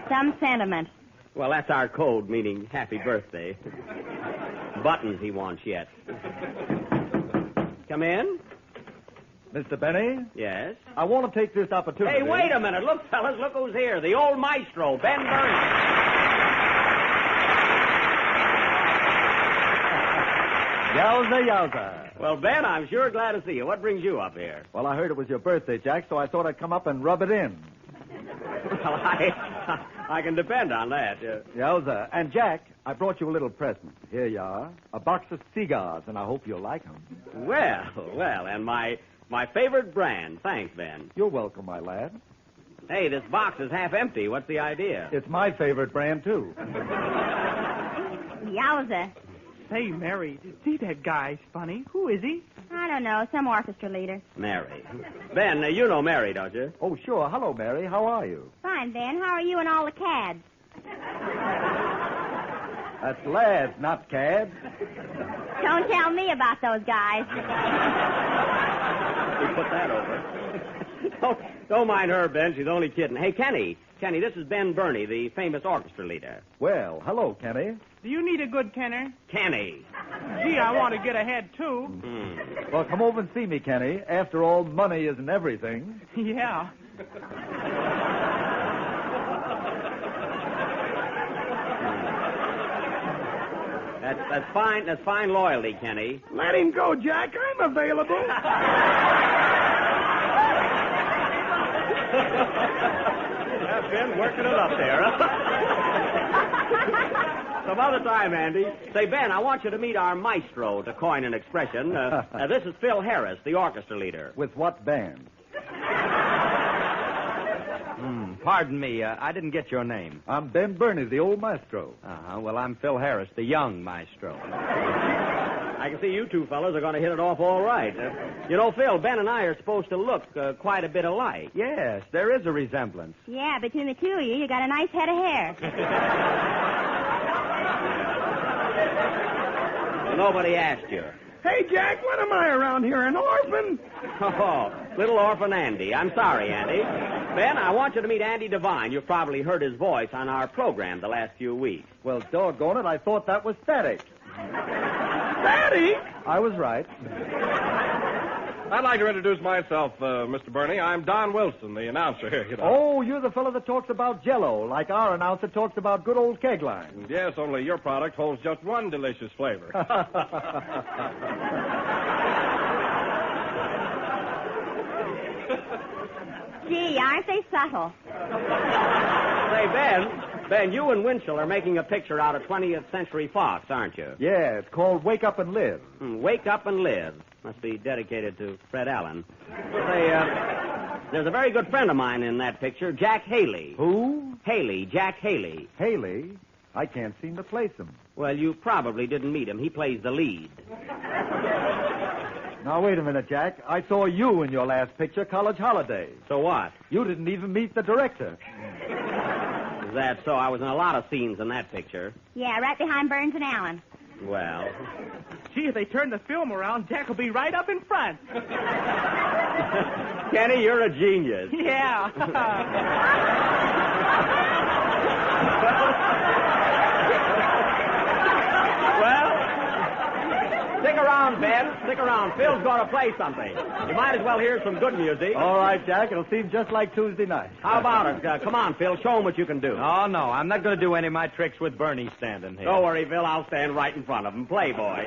Some sentiment. Well, that's our code, meaning happy birthday. Buttons he wants yet. Come in. Mr. Benny? Yes? I want to take this opportunity. Hey, wait a minute. Look, fellas, look who's here. The old maestro, Ben Burney. Yowza, yowza. Well, Ben, I'm sure glad to see you. What brings you up here? Well, I heard it was your birthday, Jack, so I thought I'd come up and rub it in. Well, I can depend on that. Yowza. And, Jack, I brought you a little present. Here you are. A box of cigars, and I hope you'll like them. Well, and my favorite brand. Thanks, Ben. You're welcome, my lad. Hey, this box is half empty. What's the idea? It's my favorite brand, too. Yowza. Say, Mary, see that guy's funny. Who is he? I don't know, some orchestra leader. Mary. Ben, you know Mary, don't you? Oh, sure. Hello, Mary. How are you? Fine, Ben. How are you and all the cads? That's lads, not cads. Don't tell me about those guys. We put that over. Don't mind her, Ben. She's only kidding. Hey, Kenny, this is Ben Burney, the famous orchestra leader. Well, hello, Kenny. Do you need a good tenor? Kenny. Gee, I want to get ahead, too. Well, come over and see me, Kenny. After all, money isn't everything. Yeah. That's fine. That's fine loyalty, Kenny. Let him go, Jack. I'm available. I've been working it up there. Some other time, Andy. Say, Ben, I want you to meet our maestro, to coin an expression. This is Phil Harris, the orchestra leader. With what band? Pardon me, I didn't get your name. I'm Ben Burney, the old maestro. Well, I'm Phil Harris, the young maestro. I can see you two fellas are going to hit it off all right. You know, Phil, Ben and I are supposed to look quite a bit alike. Yes, there is a resemblance. Yeah, between the two of you got a nice head of hair. Nobody asked you. Hey, Jack, what am I around here, an orphan? Oh, little orphan Andy. I'm sorry, Andy. Ben, I want you to meet Andy Devine. You've probably heard his voice on our program the last few weeks. Well, doggone it, I thought that was Static. Static? I was right. I'd like to introduce myself, Mr. Burney. I'm Don Wilson, the announcer here. You know. Oh, you're the fellow that talks about Jell-O, like our announcer talks about good old Kegline. Yes, only your product holds just one delicious flavor. Gee, aren't they subtle? Say, Ben, you and Winchell are making a picture out of 20th Century Fox, aren't you? Yeah, it's called Wake Up and Live. Wake Up and Live. Must be dedicated to Fred Allen. Say, there's a very good friend of mine in that picture, Jack Haley. Who? Haley, Jack Haley. Haley? I can't seem to place him. Well, you probably didn't meet him. He plays the lead. Now, wait a minute, Jack. I saw you in your last picture, College Holiday. So what? You didn't even meet the director. Is that so? I was in a lot of scenes in that picture. Yeah, right behind Burns and Allen. Well. Gee, if they turn the film around, Jack will be right up in front. Kenny, you're a genius. Yeah. Well, stick around, Ben. Stick around. Phil's going to play something. You might as well hear some good music. All right, Jack. It'll seem just like Tuesday night. How about it? Come on, Phil. Show him what you can do. Oh, no. I'm not going to do any of my tricks with Bernie standing here. Don't worry, Phil. I'll stand right in front of him. Play, boy.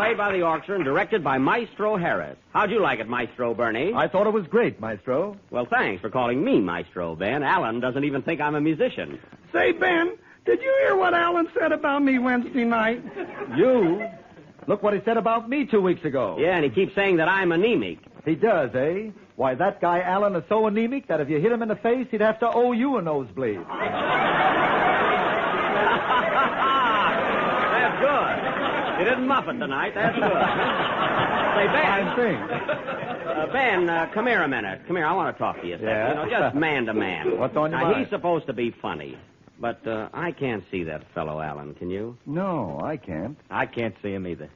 played by the orchestra and directed by Maestro Harris. How'd you like it, Maestro Bernie? I thought it was great, Maestro. Well, thanks for calling me Maestro, Ben. Alan doesn't even think I'm a musician. Say, Ben, did you hear what Alan said about me Wednesday night? You? Look what he said about me 2 weeks ago. Yeah, and he keeps saying that I'm anemic. He does, eh? Why, that guy Alan is so anemic that if you hit him in the face, he'd have to owe you a nosebleed. That's good. You didn't muff it tonight. That's good. Say, Ben. Ben, come here a minute. Come here. I want to talk to you. Yeah? You know, just man to man. What's on your mind? mind? He's supposed to be funny. But I can't see that fellow, Alan. Can you? No, I can't. I can't see him either.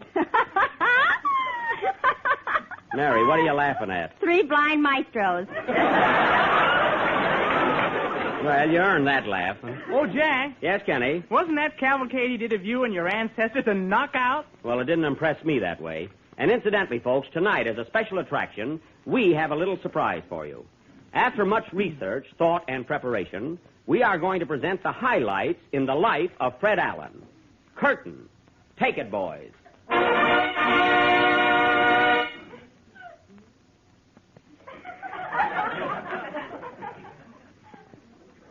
Mary, what are you laughing at? 3 blind maestros. Well, you earned that laugh. Oh, Jack, Yes, Kenny? wasn't that cavalcade he did of you and your ancestors a knockout? Well, it didn't impress me that way. And incidentally, folks, tonight, as a special attraction, we have a little surprise for you. After much research, thought, and preparation, we are going to present the highlights in the life of Fred Allen. Curtain. Take it, boys.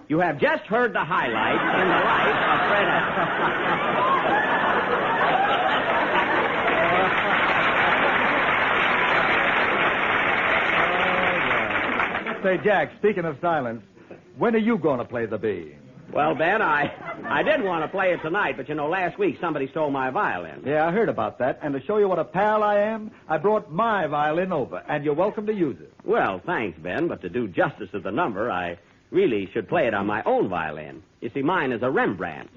You have just heard the highlights in the life of Fred Allen. Say, Jack, speaking of silence, when are you going to play the bee? Well, Ben, I did want to play it tonight, but, you know, last week somebody stole my violin. Yeah, I heard about that. And to show you what a pal I am, I brought my violin over, and you're welcome to use it. Well, thanks, Ben, but to do justice to the number, I really should play it on my own violin. You see, mine is a Rembrandt.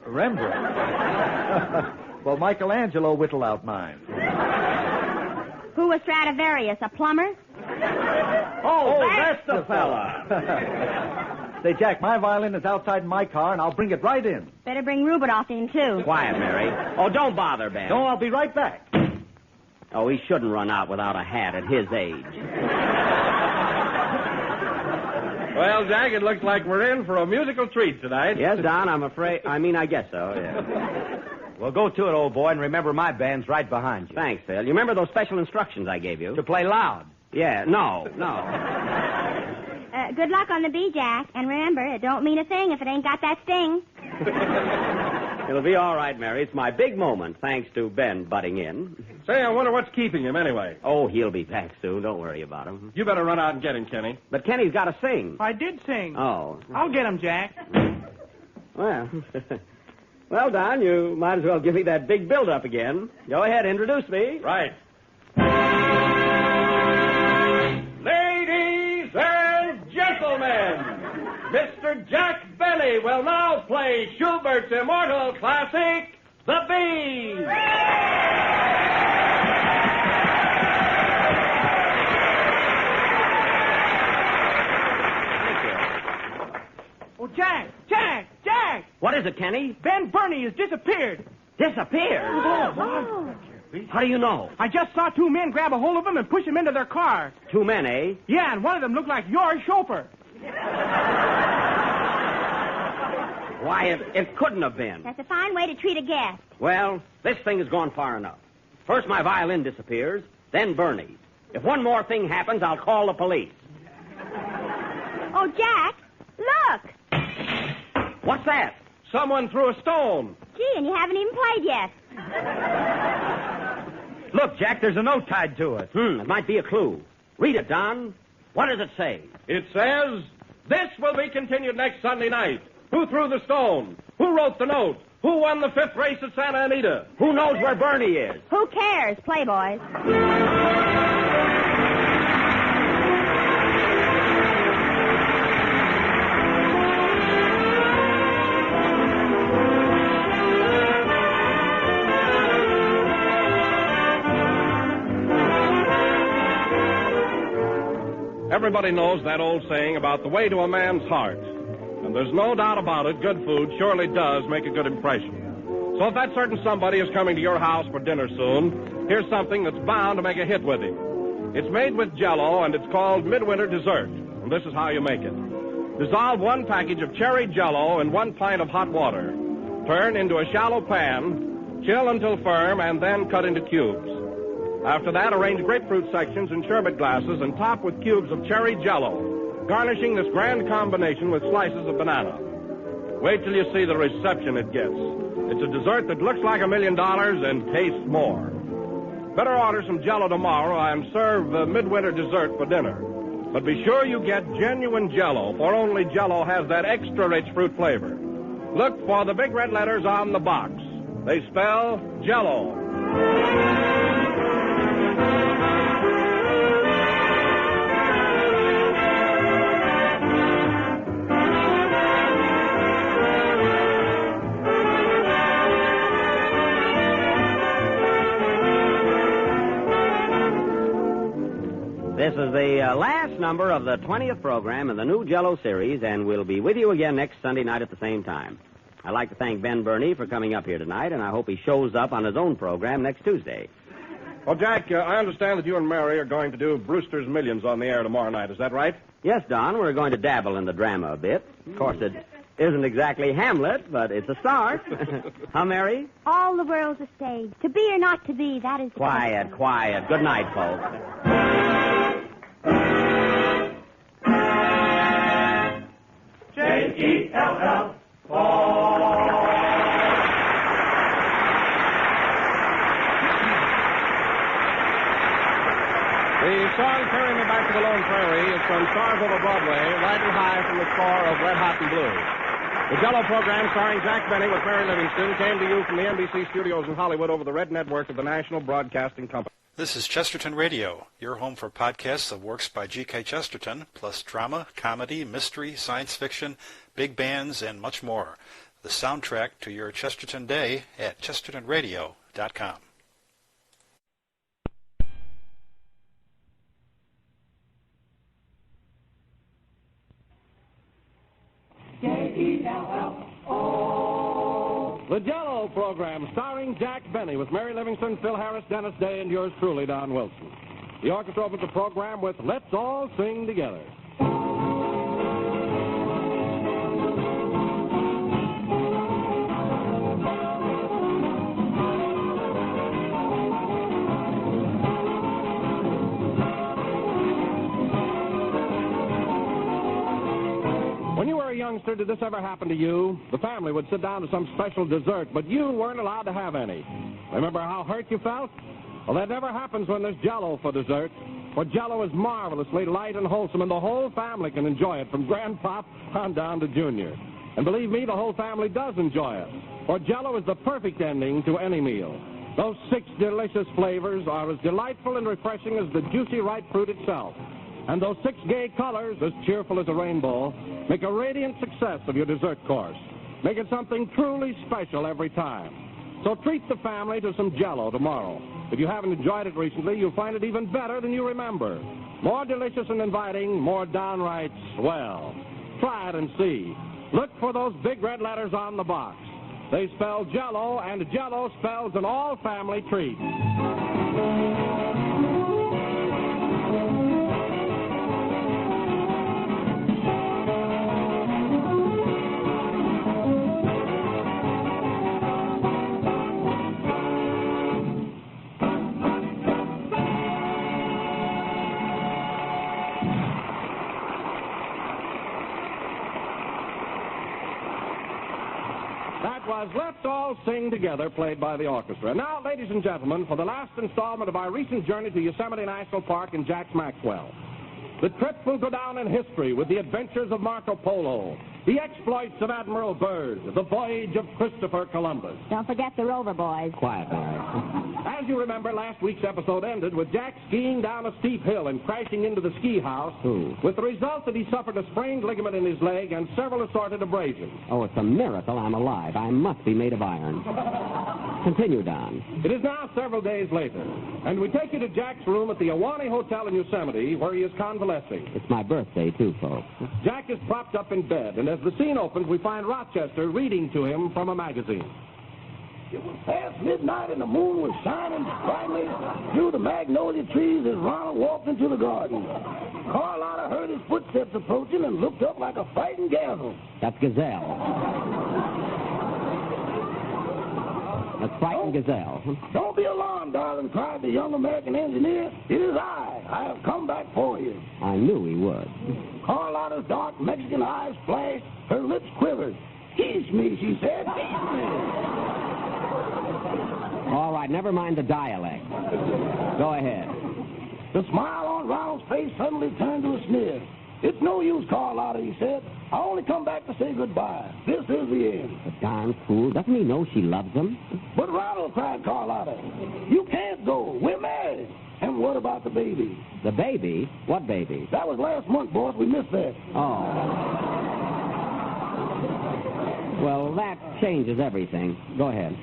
Rembrandt? Well, Michelangelo whittled out mine. Who was Stradivarius, a plumber? Oh, that's the fella. Say, Jack, my violin is outside in my car, and I'll bring it right in. Better bring Rubinoff in, too. Quiet, Mary. Oh, don't bother, Ben. No, I'll be right back. Oh, he shouldn't run out without a hat at his age. Well, Jack, it looks like we're in for a musical treat tonight. Yes, Don, I guess so, yeah. Well, go to it, old boy, and remember my band's right behind you. Thanks, Phil. You remember those special instructions I gave you? To play loud. Yeah, no. Good luck on the bee, Jack. And remember, it don't mean a thing if it ain't got that sting. It'll be all right, Mary. It's my big moment, thanks to Ben butting in. Say, I wonder what's keeping him anyway. Oh, he'll be back soon. Don't worry about him. You better run out and get him, Kenny. But Kenny's got to sing. I did sing. Oh. I'll get him, Jack. Well, well, Don, you might as well give me that big build-up again. Go ahead, introduce me. Right. Ladies and gentlemen, Mr. Jack Benny will now play Schubert's immortal classic, The Bee. Oh, Jack! What is it, Kenny? Ben Burney has disappeared. Disappeared? Oh. How do you know? I just saw 2 men grab a hold of him and push him into their car. 2 men, eh? Yeah, and one of them looked like your chauffeur. Why, it couldn't have been. That's a fine way to treat a guest. Well, this thing has gone far enough. First my violin disappears, then Bernie's. If one more thing happens, I'll call the police. Oh, Jack, look. What's that? Someone threw a stone. Gee, and you haven't even played yet. Look, Jack, there's a note tied to it. It might be a clue. Read it, Don. What does it say? It says, this will be continued next Sunday night. Who threw the stone? Who wrote the note? Who won the 5th race at Santa Anita? Who knows where Bernie is? Who cares, Playboys? Everybody knows that old saying about the way to a man's heart. And there's no doubt about it, good food surely does make a good impression. So if that certain somebody is coming to your house for dinner soon, here's something that's bound to make a hit with him. It's made with Jell-O, and it's called Midwinter Dessert. And this is how you make it. Dissolve 1 package of cherry Jell-O in 1 pint of hot water. Turn into a shallow pan, Chill until firm, and then cut into cubes. After that, arrange grapefruit sections in sherbet glasses and top with cubes of cherry Jell-O, garnishing this grand combination with slices of banana. Wait till you see the reception it gets. It's a dessert that looks like $1 million and tastes more. Better order some Jell-O tomorrow and serve midwinter dessert for dinner. But be sure you get genuine Jell-O, for only Jell-O has that extra rich fruit flavor. Look for the big red letters on the box. They spell Jell-O. This is the last number of the 20th program in the new Jell-O series, and we'll be with you again next Sunday night at the same time. I'd like to thank Ben Burney for coming up here tonight, and I hope he shows up on his own program next Tuesday. Well, Jack, I understand that you and Mary are going to do Brewster's Millions on the air tomorrow night. Is that right? Yes, Don, we're going to dabble in the drama a bit. Of course, it isn't exactly Hamlet, but it's a start. Huh, Mary? All the world's a stage. To be or not to be, that is the Quiet, quiet. Good night, folks. Jell. The song Carry Me Back to the Lone Prairie is from Stars Over Broadway, riding high from the score of Red Hot and Blue. The Jell-O program starring Jack Benny with Mary Livingston came to you from the NBC studios in Hollywood over the Red Network of the National Broadcasting Company. This is Chesterton Radio, your home for podcasts of works by G.K. Chesterton, plus drama, comedy, mystery, science fiction, big bands, and much more. The soundtrack to your Chesterton day at chestertonradio.com. J-E-L-L-O. The Jell-O program starring Jack Benny with Mary Livingston, Phil Harris, Dennis Day, and yours truly, Don Wilson. The orchestra opens the program with Let's All Sing Together. When you were a youngster, did this ever happen to you? The family would sit down to some special dessert, but you weren't allowed to have any. Remember how hurt you felt? Well, that never happens when there's Jell-O for dessert. For Jell-O is marvelously light and wholesome, and the whole family can enjoy it, from Grandpop on down to Junior. And believe me, the whole family does enjoy it. For Jell-O is the perfect ending to any meal. Those 6 delicious flavors are as delightful and refreshing as the juicy ripe fruit itself. And those 6 gay colors, as cheerful as a rainbow, make a radiant success of your dessert course. Make it something truly special every time. So treat the family to some Jell-O tomorrow. If you haven't enjoyed it recently, you'll find it even better than you remember. More delicious and inviting, more downright swell. Try it and see. Look for those big red letters on the box. They spell Jell-O, and Jell-O spells an all-family treat. Was Let's All Sing Together, played by the orchestra. Now, ladies and gentlemen, for the last installment of our recent journey to Yosemite National Park and Jack Maxwell. The trip will go down in history with the adventures of Marco Polo, the exploits of Admiral Byrd, the voyage of Christopher Columbus. Don't forget the Rover Boys. Quiet, Mary. As you remember, last week's episode ended with Jack skiing down a steep hill and crashing into the ski house, with the result that he suffered a sprained ligament in his leg and several assorted abrasions. Oh, it's a miracle I'm alive. I must be made of iron. Continue, Don. It is now several days later, and we take you to Jack's room at the Ahwahnee Hotel in Yosemite, where he is convalescing. It's my birthday, too, folks. Jack is propped up in bed, and as the scene opens, we find Rochester reading to him from a magazine. It was past midnight and the moon was shining brightly through the magnolia trees as Ronald walked into the garden. Carlotta heard his footsteps approaching and looked up like a frightened gazelle. That's Gazelle. A frightened gazelle. Don't be alarmed, darling, cried the young American engineer. It is I. I have come back for you. I knew he would. Carlotta's dark Mexican eyes flashed. Her lips quivered. Tease me, she said. Tease me. All right, never mind the dialect. Go ahead. The smile on Ronald's face suddenly turned to a sneer. It's no use, Carlotta, he said. I only come back to say goodbye. This is the end. The darn fool. Doesn't he know she loves him? But Ronald, cried Carlotta, you can't go. We're married. And what about the baby? The baby? What baby? That was last month, boss. We missed that. Oh. Well, that changes everything. Go ahead.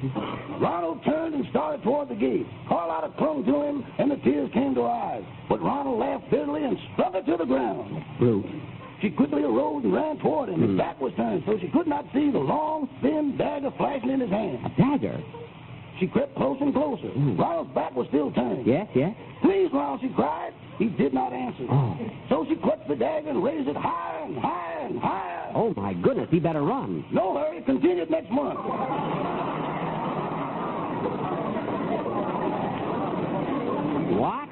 Ronald turned and started toward the gate. Carlotta clung to him, and the tears came to her eyes. But Ronald laughed bitterly and struck her to the ground. Brute. She quickly arose and ran toward him. His back was turned, so she could not see the long, thin dagger flashing in his hand. A dagger? She crept closer and closer. Ronald's back was still turned. Yes, yes. Please, Ronald, she cried. He did not answer. Oh. So she clutched the dagger and raised it higher and higher and higher. Oh, my goodness, he better run. No hurry. Continued next month. What?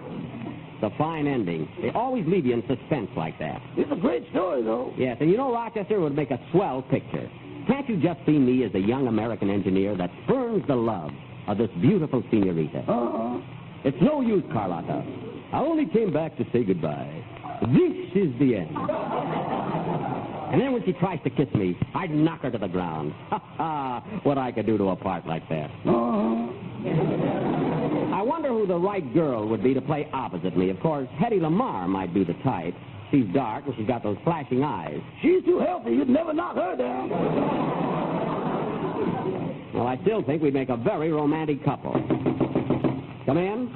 It's a fine ending. They always leave you in suspense like that. It's a great story, though. Yes, and you know, Rochester would make a swell picture. Can't you just see me as a young American engineer that spurns the love of this beautiful senorita? Uh-huh. It's no use, Carlotta. I only came back to say goodbye. This is the end. And then when she tries to kiss me, I'd knock her to the ground. Ha ha! What I could do to a part like that. Uh-huh. I wonder who the right girl would be to play opposite me. Of course, Hedy Lamarr might be the type. She's dark, and she's got those flashing eyes. She's too healthy. You'd never knock her down. Well, I still think we'd make a very romantic couple. Come in.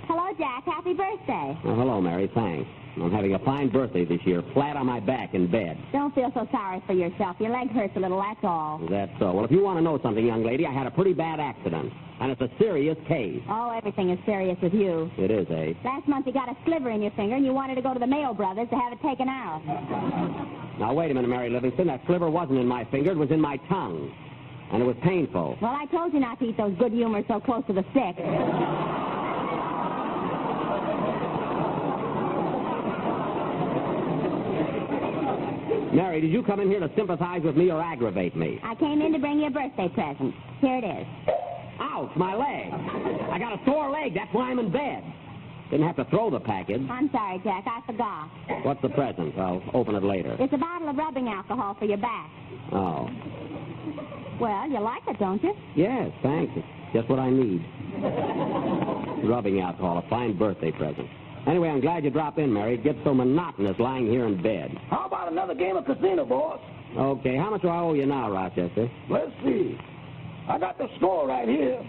Hello, Jack. Happy birthday. Oh, hello, Mary. Thanks. I'm having a fine birthday this year, flat on my back in bed. Don't feel so sorry for yourself. Your leg hurts a little, that's all. Is that so? Well, if you want to know something, young lady, I had a pretty bad accident. And it's a serious case. Oh, everything is serious with you. It is, eh? Last month you got a sliver in your finger and you wanted to go to the Mayo Brothers to have it taken out. Now, wait a minute, Mary Livingston. That sliver wasn't in my finger. It was in my tongue. And it was painful. Well, I told you not to eat those good humors so close to the stick. Mary, did you come in here to sympathize with me or aggravate me? I came in to bring you a birthday present. Here it is. Ouch, my leg. I got a sore leg. That's why I'm in bed. Didn't have to throw the package. I'm sorry, Jack. I forgot. What's the present? I'll open it later. It's a bottle of rubbing alcohol for your back. Oh. Well, you like it, don't you? Yes, thanks. It's just what I need. Rubbing alcohol, a fine birthday present. Anyway, I'm glad you dropped in, Mary. It gets so monotonous lying here in bed. How about another game of casino, boss? Okay, how much do I owe you now, Rochester? Let's see. I got the score right here.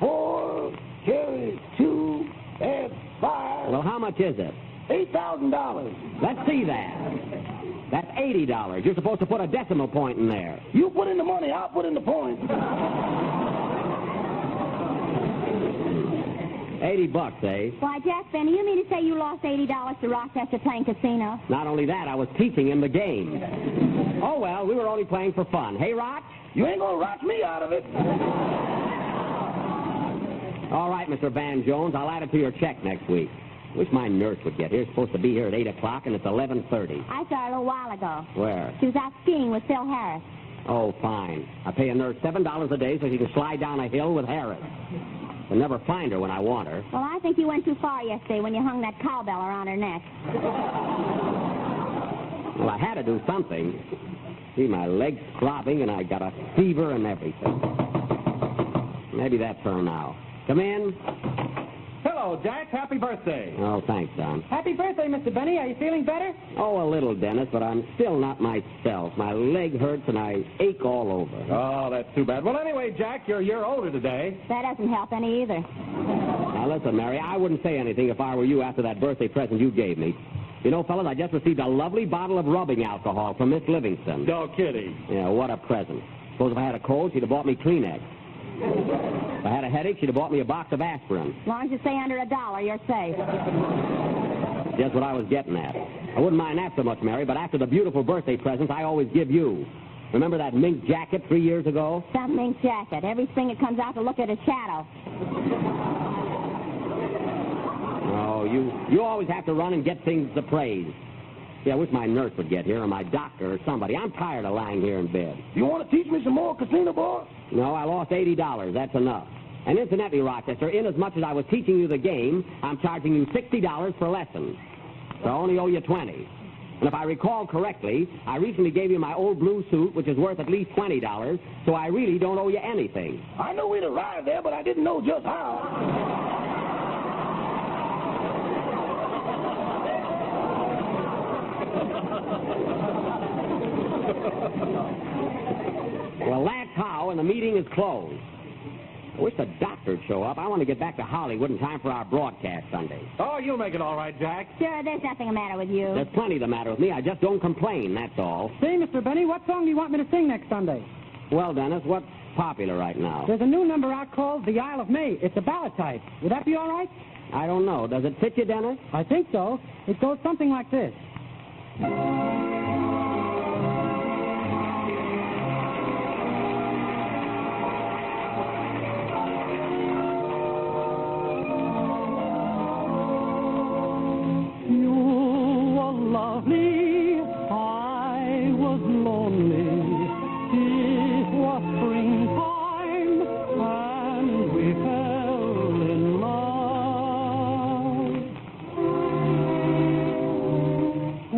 4, carry 2, add 5. Well, how much is it? $8,000. Let's see that. That's $80. You're supposed to put a decimal point in there. You put in the money, I'll put in the points. $80, eh? Why, Jack Benny, you mean to say you lost $80 to Rochester playing casino? Not only that, I was teaching him the game. Oh, well, we were only playing for fun. Hey, Roch? You ain't gonna rock me out of it. All right, Mr. Van Jones, I'll add it to your check next week. Wish my nurse would get here. It's supposed to be here at 8 o'clock, and it's 11:30. I saw her a little while ago. Where? She was out skiing with Phil Harris. Oh, fine. I pay a nurse $7 a day so she can slide down a hill with Harris. I'll never find her when I want her. Well, I think you went too far yesterday when you hung that cowbell around her neck. Well, I had to do something. See, my leg's throbbing, and I got a fever and everything. Maybe that's her now. Come in. Hello, Jack. Happy birthday. Oh, thanks, Don. Happy birthday, Mr. Benny. Are you feeling better? Oh, a little, Dennis, but I'm still not myself. My leg hurts, and I ache all over. Oh, that's too bad. Well, anyway, Jack, you're a year older today. That doesn't help any either. Now, listen, Mary, I wouldn't say anything if I were you after that birthday present you gave me. You know, fellas, I just received a lovely bottle of rubbing alcohol from Miss Livingston. No kidding. Yeah, what a present. Suppose if I had a cold, she'd have bought me Kleenex. If I had a headache, she'd have bought me a box of aspirin. As long as you stay under $1, you're safe. Just what I was getting at. I wouldn't mind that so much, Mary, but after the beautiful birthday presents I always give you, Remember that mink jacket 3 years ago? That mink jacket. Every spring it comes out to look at a shadow. Oh, you always have to run and get things to praise. Yeah, I wish my nurse would get here, or my doctor, or somebody. I'm tired of lying here in bed. You want to teach me some more casino, boy? No, I lost $80. That's enough. And incidentally, Rochester, inasmuch as I was teaching you the game, I'm charging you $60 per lesson. So I only owe you $20. And if I recall correctly, I recently gave you my old blue suit, which is worth at least $20, so I really don't owe you anything. I know we'd arrive there, but I didn't know just how. Well, that's how, and the meeting is closed. I wish the doctor'd show up. I want to get back to Hollywood in time for our broadcast Sunday. Oh, you'll make it all right, Jack. Sure, there's nothing the matter with you. There's plenty the matter with me. I just don't complain, that's all. Say, Mr. Benny, what song do you want me to sing next Sunday? Well, Dennis, what's popular right now? There's a new number out called The Isle of May. It's a ballad type. Would that be all right? I don't know. Does it fit you, Dennis? I think so. It goes something like this. Lovely, I was lonely. It was springtime, and we fell in love.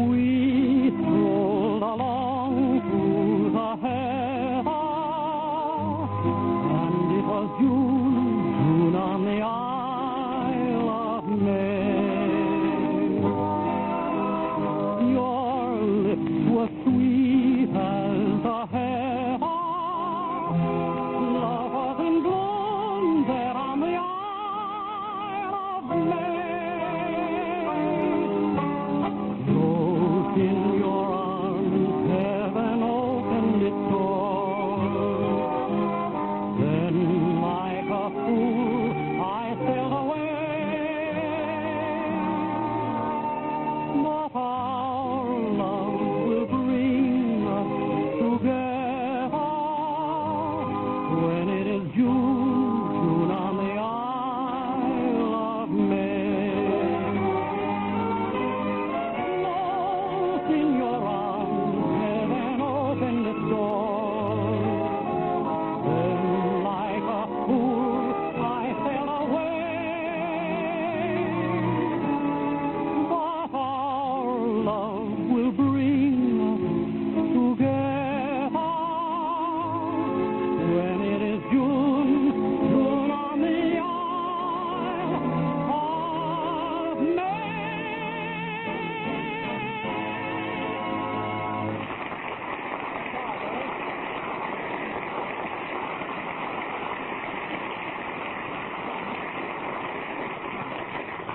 We strolled along through the heather, and it was June on the Isle of May. Was sweet as the heather. Love was in bloom there on the Isle of May. Close in your arms, heaven opened its doors. Then, like a fool, I sailed away. But our love will bring us together when it is June on the Isle of May. Close in your arms, heaven opened its doors. Then, like a fool, I sailed away. But our love will bring us together when it is June on the Isle of May.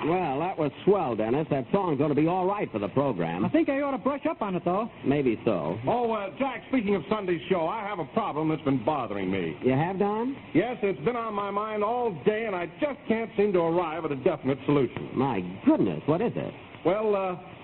Well, that was swell, Dennis. That song's going to be all right for the program. I think I ought to brush up on it, though. Maybe so. Oh, Jack, speaking of Sunday's show, I have a problem that's been bothering me. You have, Don? Yes, it's been on my mind all day, and I just can't seem to arrive at a definite solution. My goodness, what is it? Well,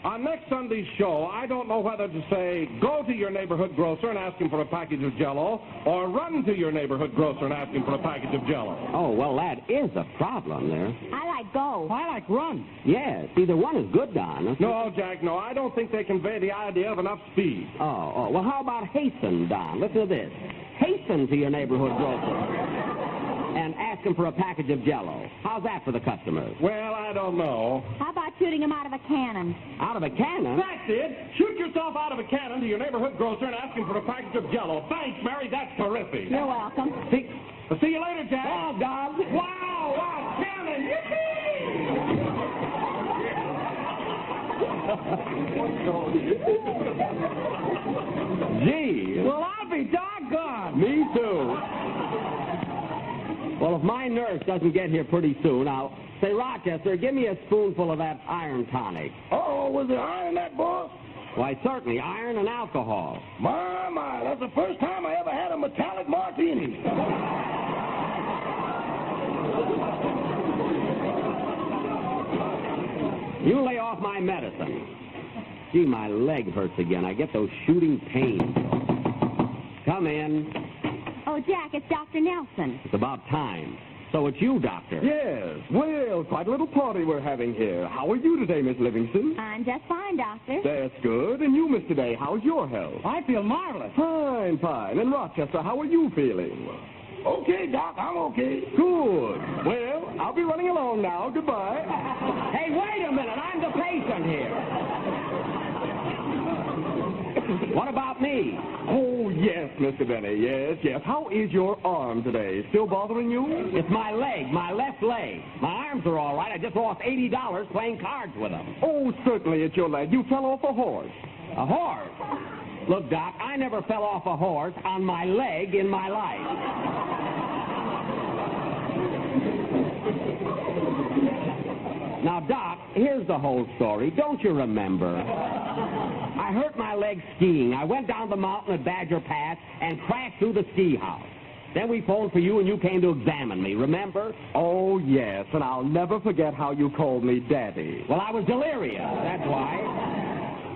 on next Sunday's show, I don't know whether to say, go to your neighborhood grocer and ask him for a package of Jell-O, or run to your neighborhood grocer and ask him for a package of Jell-O. Oh, well, that is a problem there. I like go. I like run. Yes, either one is good, Don. No, Jack, no, I don't think they convey the idea of enough speed. Oh, well, how about hasten, Don? Listen to this. Hasten to your neighborhood grocer and ask him for a package of Jell-O. How's that for the customers? Well, I don't know. How about shooting him out of a cannon? Out of a cannon? That's it. Shoot yourself out of a cannon to your neighborhood grocer and ask him for a package of Jell-O. Thanks, Mary. That's terrific. You're welcome. See you later, Jack. Oh, Don. Wow, cannon. Gee. Well, I'll be doggone. Me too. Well, if my nurse doesn't get here pretty soon, I'll say, Rochester, give me a spoonful of that iron tonic. Oh, was there iron in that, boy? Why, certainly, iron and alcohol. My, that's the first time I ever had a metallic martini. You lay off my medicine. Gee, my leg hurts again. I get those shooting pains. Come in. Oh, Jack, it's Dr. Nelson. It's about time. So it's you, Doctor. Yes. Well, quite a little party we're having here. How are you today, Miss Livingston? I'm just fine, Doctor. That's good. And you, Mr. Day, how's your health? I feel marvelous. Fine, fine. And Rochester, how are you feeling? Okay, Doc, I'm okay. Good. Well, I'll be running along now. Goodbye. Hey, wait a minute. I'm the patient here. What about me? Oh, yes, Mr. Benny. Yes, yes. How is your arm today? Still bothering you? It's my leg, my left leg. My arms are all right. I just lost $80 playing cards with them. Oh, certainly it's your leg. You fell off a horse. A horse? Look, Doc, I never fell off a horse on my leg in my life. Now, Doc, here's the whole story. Don't you remember? I hurt my leg skiing. I went down the mountain at Badger Pass and crashed through the ski house. Then we phoned for you and you came to examine me, remember? Oh, yes, and I'll never forget how you called me Daddy. Well, I was delirious, that's why.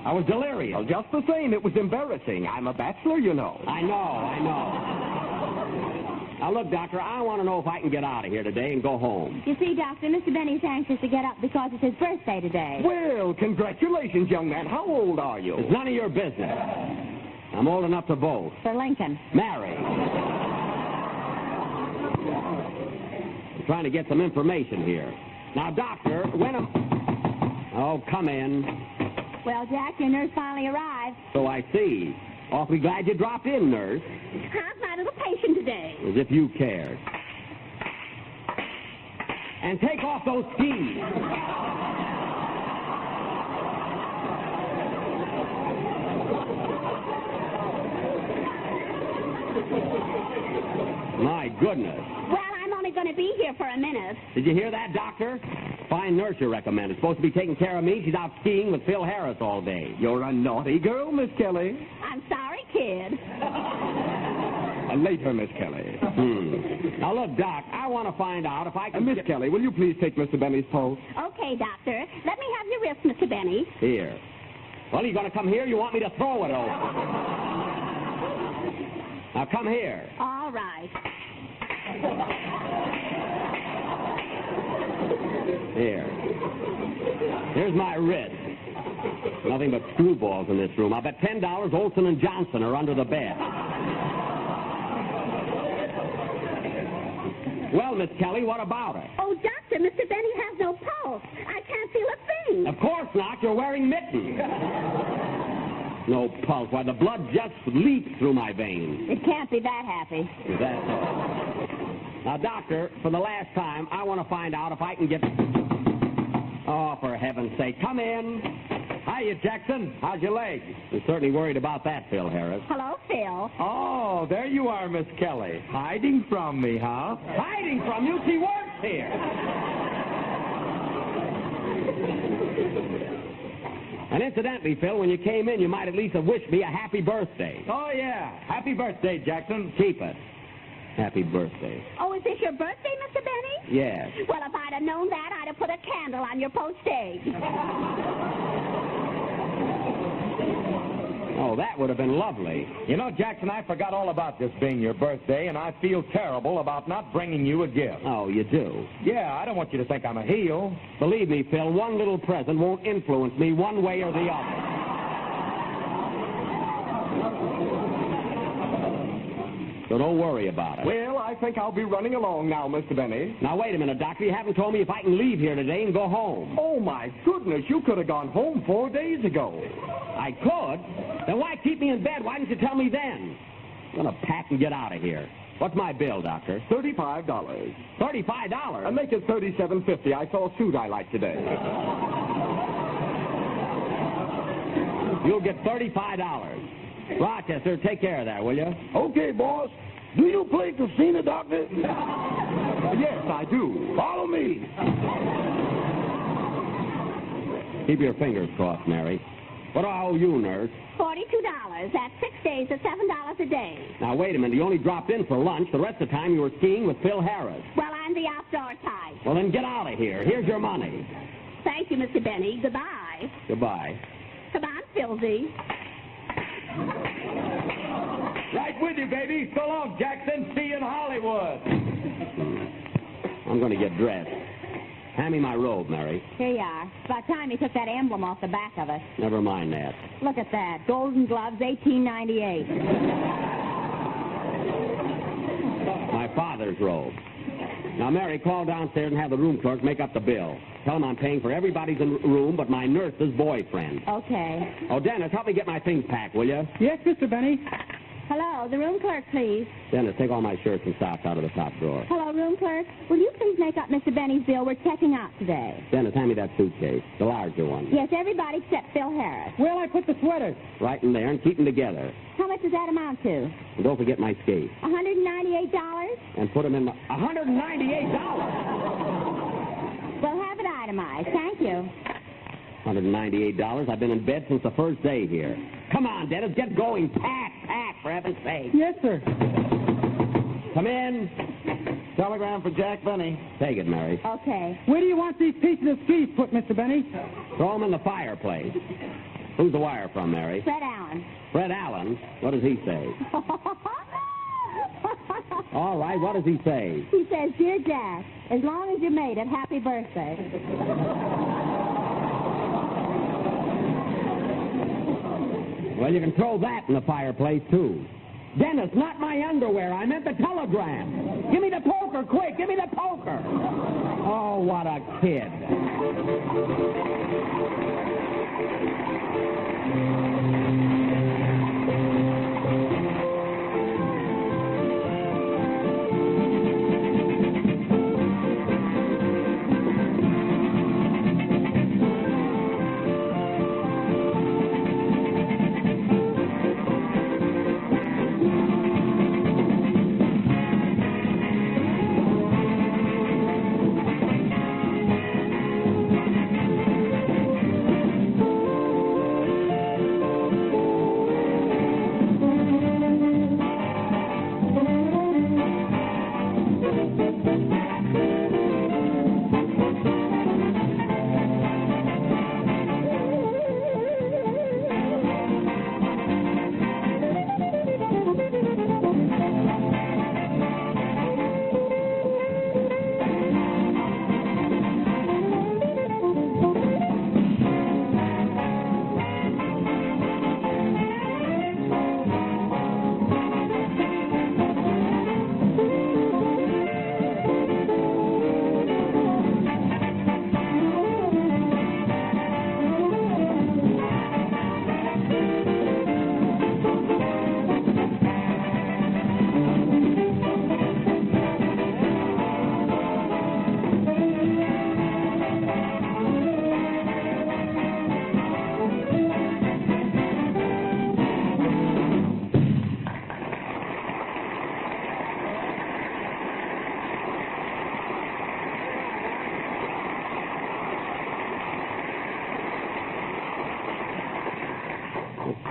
I was delirious. Well, just the same, it was embarrassing. I'm a bachelor, you know. I know. Now, look, Doctor, I want to know if I can get out of here today and go home. You see, Doctor, Mr. Benny's anxious to get up because it's his birthday today. Well, congratulations, young man. How old are you? It's none of your business. I'm old enough to vote. For Lincoln. Mary. I'm trying to get some information here. Now, Doctor, when am... Oh, come in. Well, Jack, your nurse finally arrived. So I see. Awfully glad you dropped in, nurse. How's my little patient today? As if you cared. And take off those skis. My goodness. Well, I'm only going to be here for a minute. Did you hear that, Doctor? Fine nurse you recommended. Supposed to be taking care of me. She's out skiing with Phil Harris all day. You're a naughty girl, Miss Kelly. I'm sorry, kid. Later, Miss Kelly. Now, look, Doc, I want to find out if I can... Miss Kelly, will you please take Mr. Benny's pulse? Okay, Doctor. Let me have your wrist, Mr. Benny. Here. Well, you going to come here? You want me to throw it over? Now, come here. All right. Here. Here's my wrist. Nothing but screwballs in this room. I'll bet $10 Olson and Johnson are under the bed. Well, Miss Kelly, what about it? Oh, Doctor, Mr. Benny has no pulse. I can't feel a thing. Of course not. You're wearing mittens. No pulse. Why, the blood just leaps through my veins. It can't be that happy. That's all. Now, Doctor, for the last time, I want to find out if I can get... Oh, for heaven's sake, come in. Hiya, Jackson. How's your leg? You're certainly worried about that, Phil Harris. Hello, Phil. Oh, there you are, Miss Kelly. Hiding from me, huh? Hiding from you? She works here. And incidentally, Phil, when you came in, you might at least have wished me a happy birthday. Oh, yeah. Happy birthday, Jackson. Keep it. Happy birthday. Oh, is this your birthday, Mr. Benny? Yes. Well, if I'd have known that, I'd have put a candle on your post egg. Oh, that would have been lovely. You know, Jackson, I forgot all about this being your birthday, and I feel terrible about not bringing you a gift. Oh, you do? Yeah, I don't want you to think I'm a heel. Believe me, Phil, one little present won't influence me one way or the other. So don't worry about it. Well, I think I'll be running along now, Mr. Benny. Now, wait a minute, Doctor. You haven't told me if I can leave here today and go home. Oh, my goodness. You could have gone home 4 days ago. I could? Then why keep me in bed? Why didn't you tell me then? I'm going to pack and get out of here. What's my bill, Doctor? $35. $35? I'll make it $37.50. I saw a suit I like today. You'll get $35. Rochester, take care of that, will you? Okay, boss. Do you play casino, Doctor? Yes, I do. Follow me. Keep your fingers crossed, Mary. What do I owe you, nurse? $42. That's 6 days at $7 a day. Now, wait a minute. You only dropped in for lunch. The rest of the time you were skiing with Phil Harris. Well, I'm the outdoor type. Well, then get out of here. Here's your money. Thank you, Mr. Benny. Goodbye. Goodbye. Come on, Philzy. Right with you, baby. So long, Jackson. See you in Hollywood. I'm going to get dressed. Hand me my robe, Mary. Here you are. It's about time you took that emblem off the back of it. Never mind that. Look at that. Golden Gloves, 1898. My father's robe. Now, Mary, call downstairs and have the room clerk make up the bill. Tell him I'm paying for everybody's room but my nurse's boyfriend. Okay. Oh, Dennis, help me get my things packed, will you? Yes, Mr. Benny. Hello, the room clerk, please. Dennis, take all my shirts and socks out of the top drawer. Hello, room clerk. Will you please make up Mr. Benny's bill? We're checking out today. Dennis, hand me that suitcase, the larger one. Yes, everybody except Phil Harris. Where'll I put the sweaters? Right in there and keep them together. How much does that amount to? And don't forget my skates. $198? And put them in my... $198? Well, have it itemized. Thank you. $198. I've been in bed since the first day here. Come on, Dennis, get going. Pack, for heaven's sake. Yes, sir. Come in. Telegram for Jack Benny. Take it, Mary. Okay. Where do you want these pieces of skis put, Mr. Benny? Throw them in the fireplace. Who's the wire from, Mary? Fred Allen. Fred Allen? What does he say? All right, what does he say? He says, Dear Jack, as long as you made it, happy birthday. Well, you can throw that in the fireplace, too. Dennis, not my underwear. I meant the telegram. Give me the poker, quick. Give me the poker. Oh, what a kid.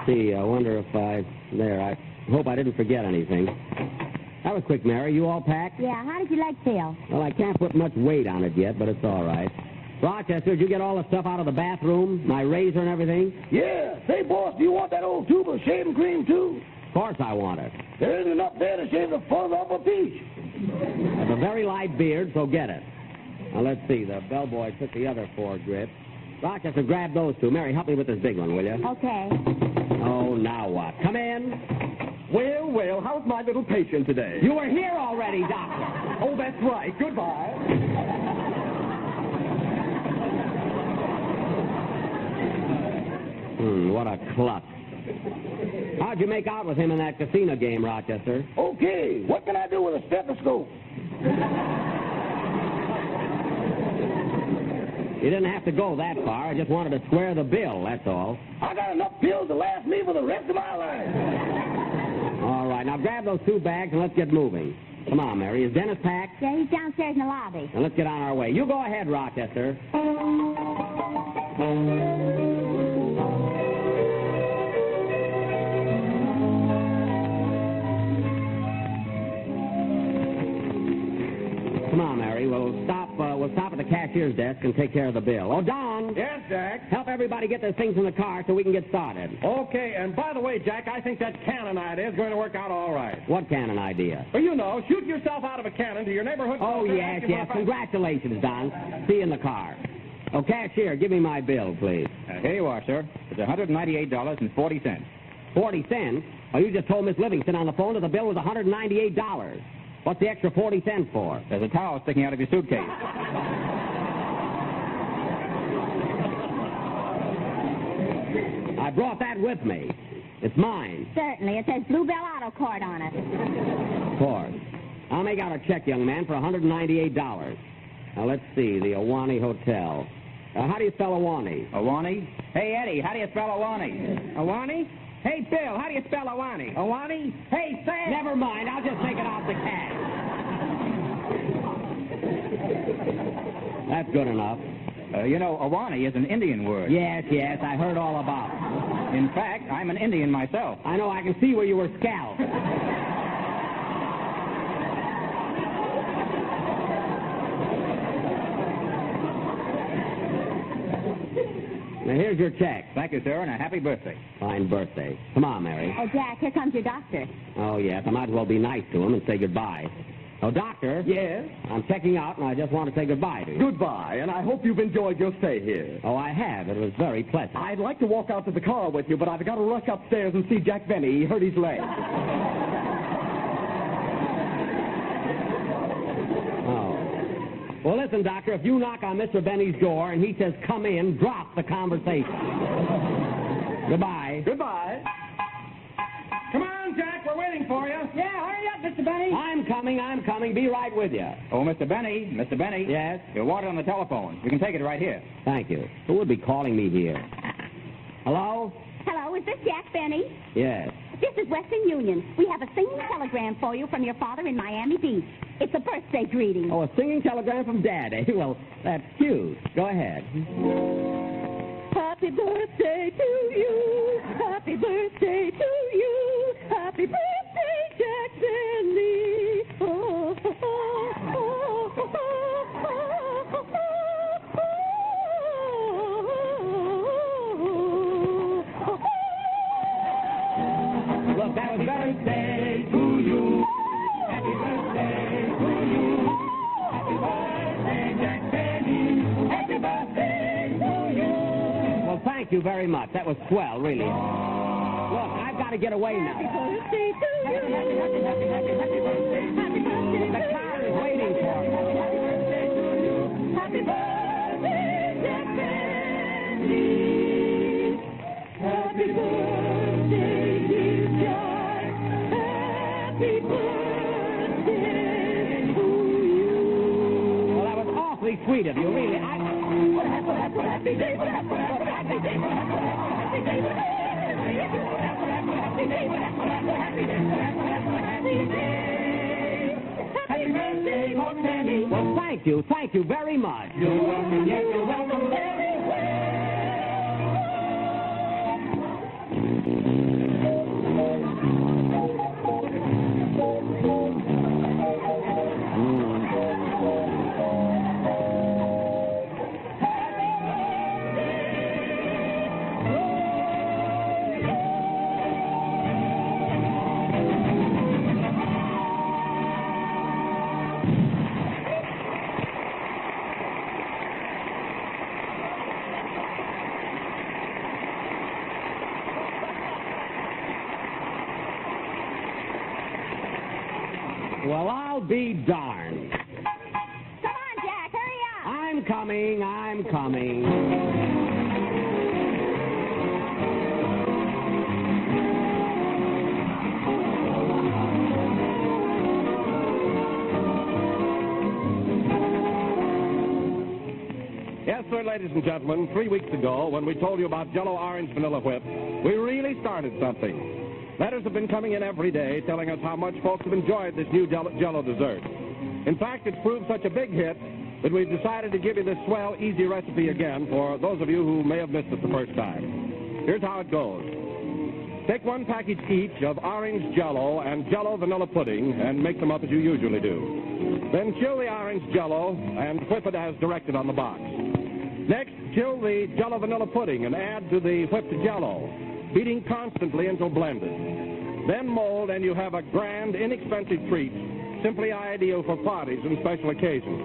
See, I wonder if There, I hope I didn't forget anything. That was quick, Mary. You all packed? Yeah, how did your leg feel? Well, I can't put much weight on it yet, but it's all right. Rochester, did you get all the stuff out of the bathroom? My razor and everything? Yeah. Say, boss, do you want that old tube of shaving cream, too? Of course I want it. There isn't enough there to shave the fuzz off a peach. I have a very light beard, so get it. Now, let's see. The bellboy took the other 4 grips. Rochester, grab those 2. Mary, help me with this big one, will you? Okay. Oh, now what? Come in. Well, how's my little patient today? You were here already, Doctor. Oh, that's right. Goodbye. What a klutz. How'd you make out with him in that casino game, Rochester? Okay. What can I do with a stethoscope? You didn't have to go that far. I just wanted to square the bill, that's all. I got enough pills to last me for the rest of my life. All right, now grab those 2 bags and let's get moving. Come on, Mary. Is Dennis packed? Yeah, he's downstairs in the lobby. Now let's get on our way. You go ahead, Rochester. Come on, Mary. We'll stop at the cashier's desk and take care of the bill. Oh, Don! Long. Yes, Jack? Help everybody get their things in the car so we can get started. Okay, and by the way, Jack, I think that cannon idea is going to work out all right. What cannon idea? Well, you know, shoot yourself out of a cannon to your neighborhood. Oh, yes. Congratulations, Don. See you in the car. Oh, cashier, give me my bill, please. Here you are, sir. It's $198.40. 40 cents? Oh, you just told Miss Livingston on the phone that the bill was $198. What's the extra 40 cents for? There's a towel sticking out of your suitcase. I brought that with me. It's mine. Certainly. It says Bluebell Auto Court on it. Of course. I'll make out a check, young man, for $198. Now, let's see. The Awani Hotel. How do you spell Awani? Awani? Hey, Eddie, how do you spell Awani? Awani? Hey, Bill, how do you spell Awani? Awani? Hey, Sam! Never mind. I'll just take it off the cash. That's good enough. You know, Awani is an Indian word. Yes, I heard all about it. In fact, I'm an Indian myself. I know. I can see where you were scalped. Now, here's your check. Thank you, sir, and a happy birthday. Fine birthday. Come on, Mary. Oh, Jack, here comes your doctor. Oh, yes. I might as well be nice to him and say goodbye. Oh, doctor. Yes? I'm checking out, and I just want to say goodbye to you. Goodbye, and I hope you've enjoyed your stay here. Oh, I have. It was very pleasant. I'd like to walk out to the car with you, but I've got to rush upstairs and see Jack Benny. He hurt his leg. Well, listen, Doctor, if you knock on Mr. Benny's door and he says, come in, drop the conversation. Goodbye. Goodbye. Come on, Jack, we're waiting for you. Yeah, hurry up, Mr. Benny. I'm coming. Be right with you. Oh, Mr. Benny. Yes? You're wanted on the telephone. You can take it right here. Thank you. Who would be calling me here? Hello? Hello, is this Jack Benny? Yes. This is Western Union. We have a singing telegram for you from your father in Miami Beach. It's a birthday greeting. Oh, a singing telegram from Dad, eh? Well, that's cute. Go ahead. Happy birthday to you. Happy birthday to you. Happy birthday, Jack Benny. Oh, oh, oh, oh, oh, Look, that was birthday to you. Happy birthday to you. Happy birthday, Jack Benny. Happy birthday to you. Well, thank you very much. That was swell, really. Look, I've got to get away now. Happy birthday to you. Happy birthday. Happy birthday. The car is waiting for me. Happy birthday to you. Happy birthday, Jack Benny. Happy birthday, dear Jack. Happy birthday to you. Well, that was awfully sweet of you, really. Happy day, happy day, happy day. Happy birthday, Lord Benny. Well, thank you very much. You're welcome, yes, you're welcome very well. Well, I'll be darned. Come on, Jack, hurry up. I'm coming. Yes, sir, ladies and gentlemen, 3 weeks ago, when we told you about Jell-O Orange Vanilla Whip, we really started something. Letters have been coming in every day telling us how much folks have enjoyed this new Jell-O dessert. In fact, it's proved such a big hit that we've decided to give you this swell, easy recipe again for those of you who may have missed it the first time. Here's how it goes. Take 1 package each of orange Jell-O and Jell-O vanilla pudding and make them up as you usually do. Then chill the orange Jell-O and whip it as directed on the box. Next, chill the Jell-O vanilla pudding and add to the whipped Jell-O, beating constantly until blended. Then mold, and you have a grand, inexpensive treat, simply ideal for parties and special occasions.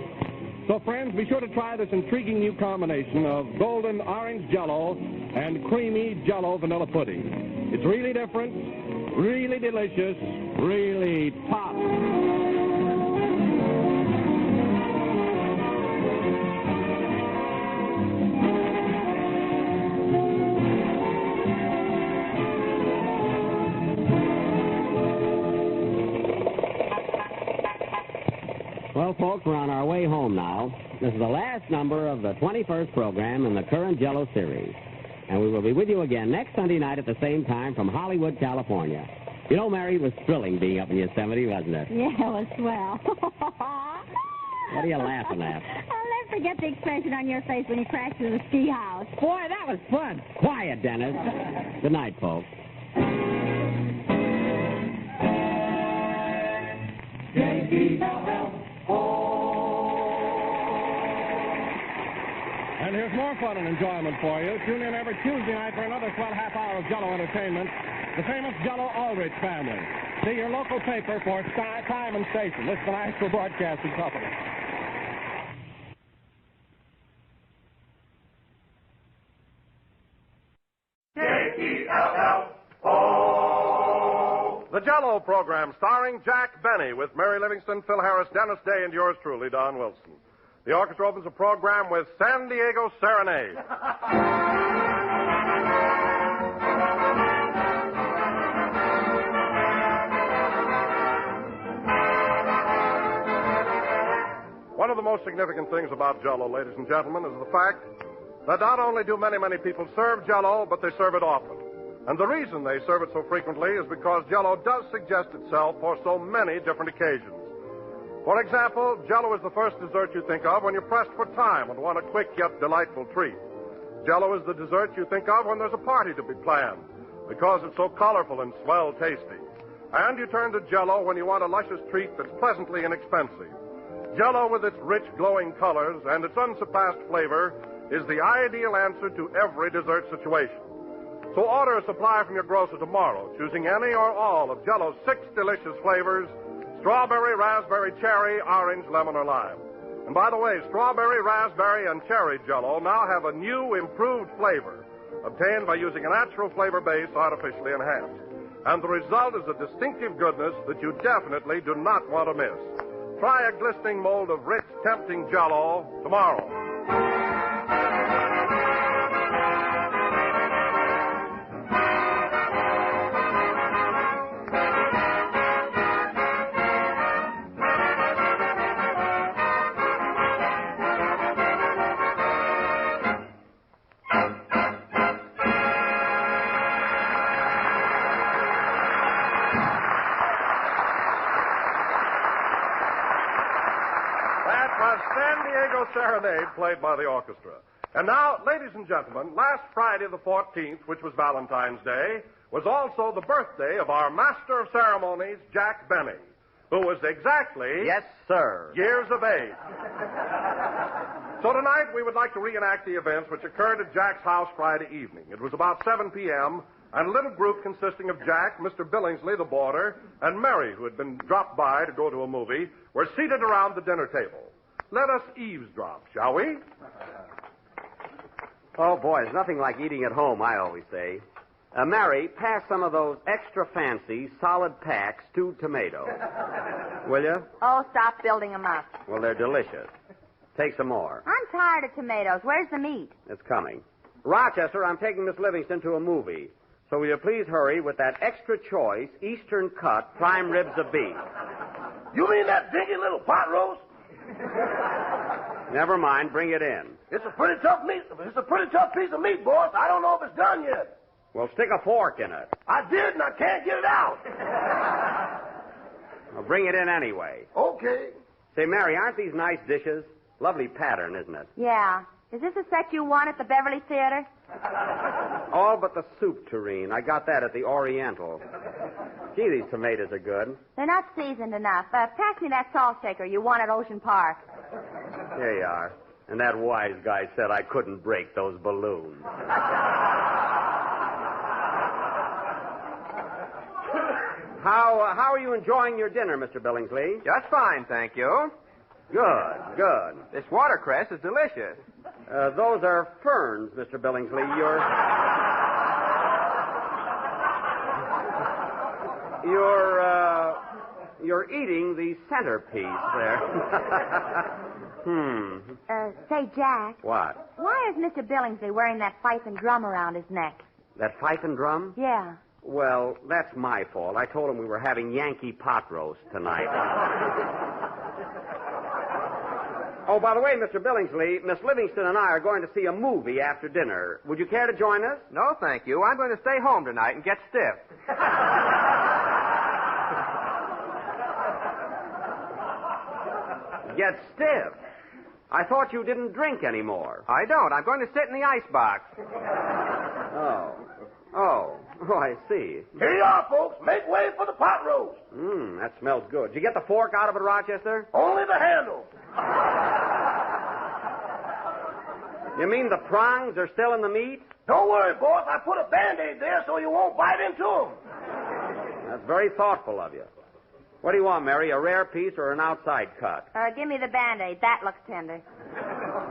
So, friends, be sure to try this intriguing new combination of golden orange Jell-O and creamy Jell-O vanilla pudding. It's really different, really delicious, really top. Well, folks, we're on our way home now. This is the last number of the 21st program in the current Jell-O series. And we will be with you again next Sunday night at the same time from Hollywood, California. You know, Mary, it was thrilling being up in Yosemite, wasn't it? Yeah, it was swell. What are you laughing at? I'll never forget the expression on your face when you crashed into the ski house. Boy, that was fun. Quiet, Dennis. Good night, folks. And here's more fun and enjoyment for you. Tune in every Tuesday night for another swell half hour of Jell-O entertainment. The famous Jell-O Ulrich family. See your local paper for time and station. This is the National Broadcasting Company. J-E-L-L-O. The Jell-O program starring Jack Benny with Mary Livingston, Phil Harris, Dennis Day, and yours truly, Don Wilson. The orchestra opens the program with San Diego Serenade. One of the most significant things about Jell-O, ladies and gentlemen, is the fact that not only do many, many people serve Jell-O, but they serve it often. And the reason they serve it so frequently is because Jell-O does suggest itself for so many different occasions. For example, Jell-O is the first dessert you think of when you're pressed for time and want a quick yet delightful treat. Jell-O is the dessert you think of when there's a party to be planned, because it's so colorful and swell tasty. And you turn to Jell-O when you want a luscious treat that's pleasantly inexpensive. Jell-O, with its rich, glowing colors and its unsurpassed flavor, is the ideal answer to every dessert situation. So order a supply from your grocer tomorrow, choosing any or all of Jell-O's 6 delicious flavors: strawberry, raspberry, cherry, orange, lemon, or lime. And by the way, strawberry, raspberry, and cherry Jell-O now have a new, improved flavor, obtained by using a natural flavor base artificially enhanced. And the result is a distinctive goodness that you definitely do not want to miss. Try a glistening mold of rich, tempting Jell-O tomorrow. Serenade played by the orchestra. And now, ladies and gentlemen, last Friday the 14th, which was Valentine's Day, was also the birthday of our master of ceremonies, Jack Benny, who was exactly... Yes, sir. ...years of age. So tonight we would like to reenact the events which occurred at Jack's house Friday evening. It was about 7 p.m., and a little group consisting of Jack, Mr. Billingsley, the boarder, and Mary, who had been dropped by to go to a movie, were seated around the dinner table. Let us eavesdrop, shall we? Oh, boy, there's nothing like eating at home, I always say. Mary, pass some of those extra fancy, solid pack stewed tomatoes. Will you? Oh, stop building them up. Well, they're delicious. Take some more. I'm tired of tomatoes. Where's the meat? It's coming. Rochester, I'm taking Miss Livingston to a movie. So will you please hurry with that extra choice, Eastern cut, prime ribs of beef? You mean that dinky little pot roast? Never mind, bring it in. It's a pretty tough meat. It's a pretty tough piece of meat, boss. I don't know if it's done yet. Well, stick a fork in it. I did, and I can't get it out. Well, bring it in anyway. Okay. Say, Mary, aren't these nice dishes? Lovely pattern, isn't it? Yeah. Is this a set you won at the Beverly Theater? All but the soup tureen. I got that at the Oriental. Gee, these tomatoes are good. They're not seasoned enough. Pass me that salt shaker you won at Ocean Park. Here you are. And that wise guy said I couldn't break those balloons. How are you enjoying your dinner, Mr. Billingsley? Just fine, thank you. Good. This watercress is delicious. Those are ferns, Mr. Billingsley. You're eating the centerpiece there. Say, Jack. What? Why is Mr. Billingsley wearing that fife and drum around his neck? That fife and drum? Yeah. Well, that's my fault. I told him we were having Yankee pot roast tonight. Oh, by the way, Mr. Billingsley, Miss Livingston and I are going to see a movie after dinner. Would you care to join us? No, thank you. I'm going to stay home tonight and get stiff. Get stiff? I thought you didn't drink anymore. I don't. I'm going to sit in the icebox. Oh, I see. Here you are, folks. Make way for the pot roast. That smells good. Did you get the fork out of it, Rochester? Only the handle. You mean the prongs are still in the meat? Don't worry, boss. I put a Band-Aid there so you won't bite into them. That's very thoughtful of you. What do you want, Mary, a rare piece or an outside cut? Give me the Band-Aid. That looks tender.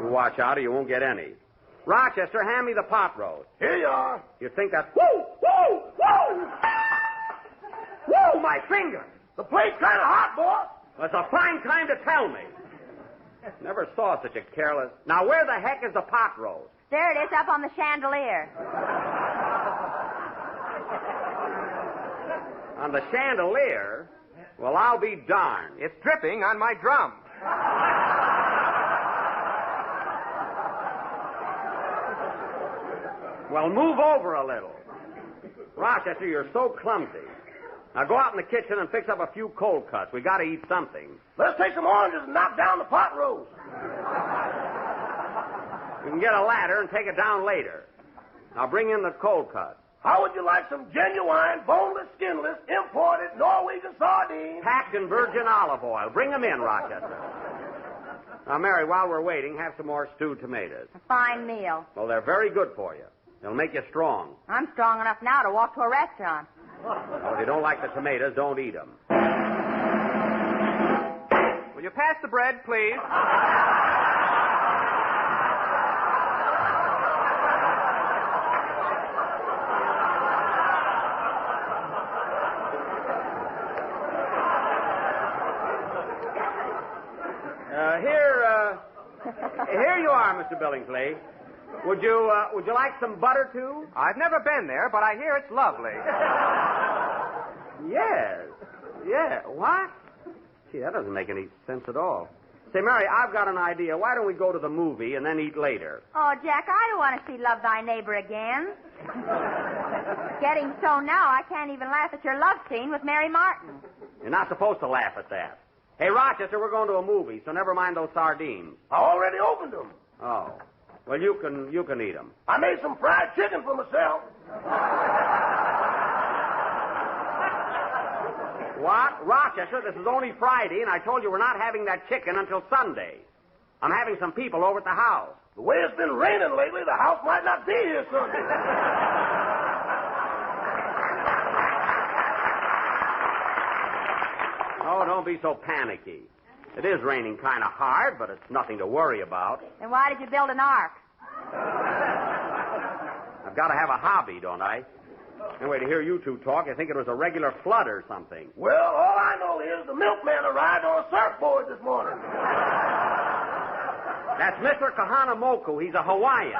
You watch out or you won't get any. Rochester, hand me the pot roast. Here you are. You think that's... Whoa! Whoa, my finger! The plate's kind of hot, boss. That's a fine time to tell me. Never saw such a careless... Now, where the heck is the pot roast? There it is, up on the chandelier. On the chandelier? Well, I'll be darned. It's dripping on my drum. Well, move over a little. Rochester, you're so clumsy. Now go out in the kitchen and fix up a few cold cuts. We got to eat something. Let's take some oranges and knock down the pot roast. You can get a ladder and take it down later. Now bring in the cold cuts. How would you like some genuine, boneless, skinless, imported Norwegian sardines? Packed in virgin olive oil. Bring them in, Rochester. Now, Mary, while we're waiting, have some more stewed tomatoes. A fine meal. Well, they're very good for you. They'll make you strong. I'm strong enough now to walk to a restaurant. Well, if you don't like the tomatoes, don't eat them. Will you pass the bread, please? Here you are, Mr. Billingsley. Would you like some butter, too? I've never been there, but I hear it's lovely. Yes. Yeah. What? Gee, that doesn't make any sense at all. Say, Mary, I've got an idea. Why don't we go to the movie and then eat later? Oh, Jack, I don't want to see Love Thy Neighbor again. Getting so now, I can't even laugh at your love scene with Mary Martin. You're not supposed to laugh at that. Hey, Rochester, we're going to a movie, so never mind those sardines. I already opened them. Oh. Well, you can eat them. I made some fried chicken for myself. What? Rochester, this is only Friday, and I told you we're not having that chicken until Sunday. I'm having some people over at the house. The way it's been raining lately, the house might not be here Sunday. Oh, don't be so panicky. It is raining kind of hard, but it's nothing to worry about. Then why did you build an ark? I've got to have a hobby, don't I? Anyway, to hear you two talk, I think it was a regular flood or something. Well, all I know is the milkman arrived on a surfboard this morning. That's Mr. Kahanamoku. He's a Hawaiian.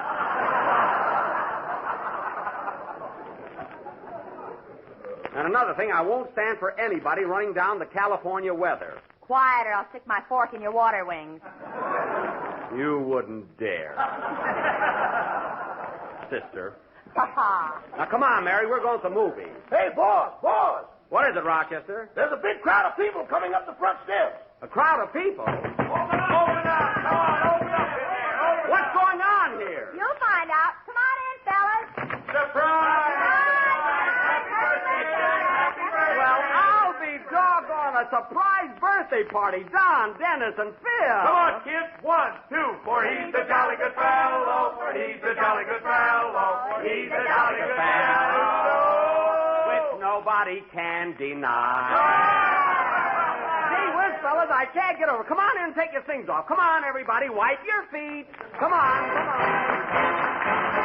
And another thing, I won't stand for anybody running down the California weather. Quiet, or I'll stick my fork in your water wings. You wouldn't dare. Sister. Now, come on, Mary. We're going to the movie. Hey, boss. What is it, Rochester? There's a big crowd of people coming up the front steps. A crowd of people? Open up. Come on, open up in there. What's going on here? You'll find out. Come on in, fellas. Surprise! Well, I'll be doggone. A a surprise birthday party. Don, Dennis, and Phil. Come on, kids. 1, 2, for he's a jolly good fellow. For he's a jolly good fellow. For he's a jolly good fellow. Which nobody can deny. Gee whiz, fellas, I can't get over. Come on in and take your things off. Come on, everybody. Wipe your feet. Come on, come on.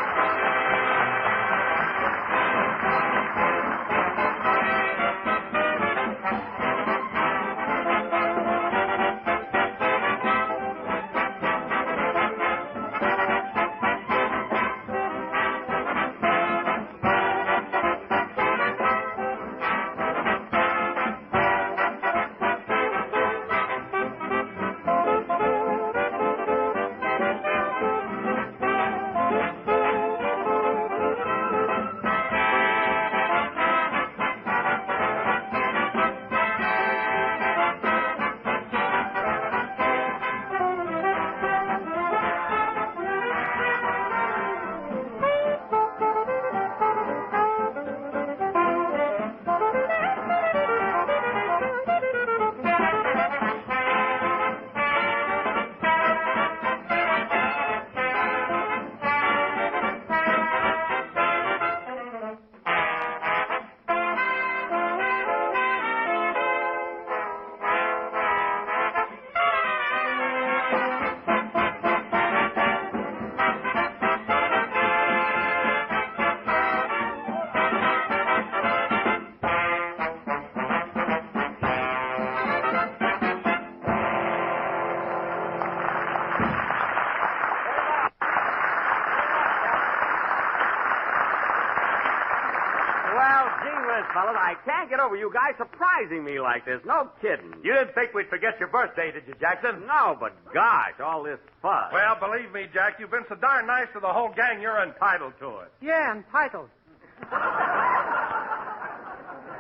Fellas, I can't get over you guys surprising me like this. No kidding. You didn't think we'd forget your birthday, did you, Jackson? No, but gosh, all this fuss. Well, believe me, Jack, you've been so darn nice to the whole gang, you're entitled to it. Yeah, entitled.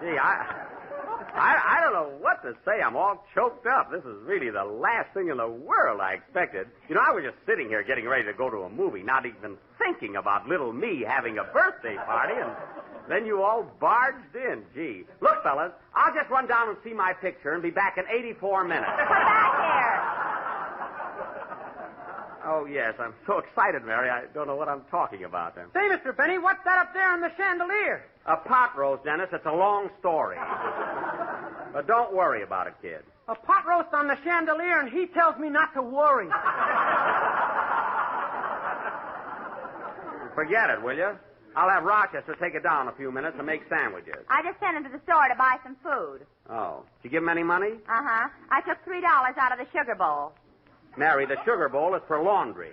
Gee, I don't know what to say. I'm all choked up. This is really the last thing in the world I expected. You know, I was just sitting here getting ready to go to a movie, not even thinking about little me having a birthday party, and then you all barged in. Gee. Look, fellas, I'll just run down and see my picture and be back in 84 minutes. Come back here. Oh, yes, I'm so excited, Mary, I don't know what I'm talking about then. Say, Mr. Benny, what's that up there on the chandelier? A pot roast, Dennis. It's a long story. But don't worry about it, kid. A pot roast on the chandelier, and he tells me not to worry. Forget it, will you? I'll have Rochester take it down a few minutes and make sandwiches. I just sent him to the store to buy some food. Oh. Did you give him any money? Uh-huh. I took $3 out of the sugar bowl. Mary, the sugar bowl is for laundry.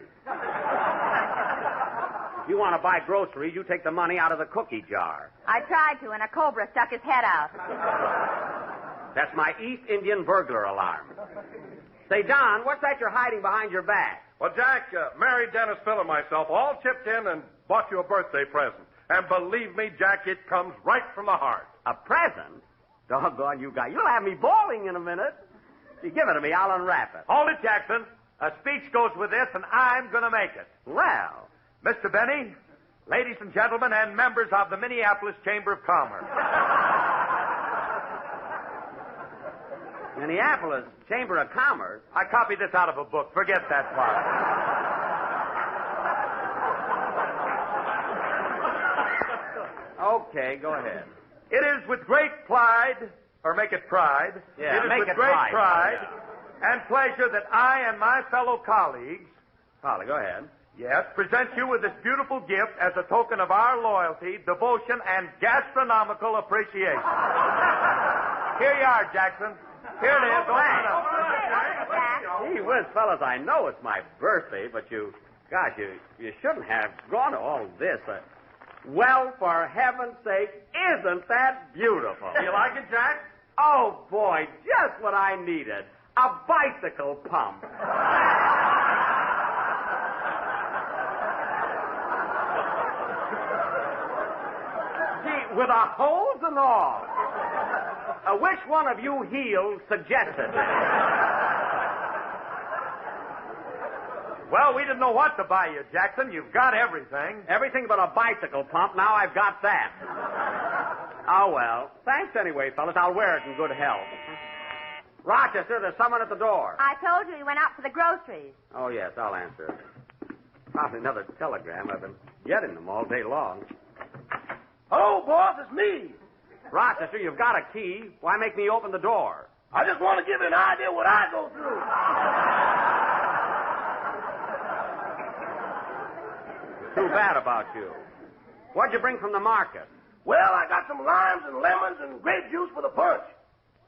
If you want to buy groceries, you take the money out of the cookie jar. I tried to, and a cobra stuck his head out. That's my East Indian burglar alarm. Say, Don, what's that you're hiding behind your back? Well, Jack, Mary, Dennis, Phil, and myself all chipped in and bought you a birthday present. And believe me, Jack, it comes right from the heart. A present? Doggone you guys. You'll have me bawling in a minute. You give it to me, I'll unwrap it. Hold it, Jackson. A speech goes with this, and I'm going to make it. Well, Mr. Benny, ladies and gentlemen, and members of the Minneapolis Chamber of Commerce. Minneapolis Chamber of Commerce? I copied this out of a book. Forget that part. Okay, go ahead. It is with great pride, or make it pride. Yeah, it is make with it great pride. and pleasure that I and my fellow colleagues, Polly, go ahead. yes, present you with this beautiful gift as a token of our loyalty, devotion, and gastronomical appreciation. Here you are, Jackson. Here it is. Open it up. Gee whiz, fellas, I know it's my birthday, but you shouldn't have gone to all this. Well, for heaven's sake, isn't that beautiful? You like it, Jack? Oh, boy, just what I needed. A bicycle pump. Gee, with a hose and all. Which one of you heels suggested this? Well, we didn't know what to buy you, Jackson. You've got everything. Everything but a bicycle pump. Now I've got that. Oh, well. Thanks anyway, fellas. I'll wear it in good health. Rochester, there's someone at the door. I told you he went out for the groceries. Oh, yes, I'll answer it. Probably another telegram. I've been getting them all day long. Hello, boss, it's me. Rochester, you've got a key. Why make me open the door? I just want to give you an idea what I go through. Too bad about you. What'd you bring from the market? Well, I got some limes and lemons and grape juice for the punch.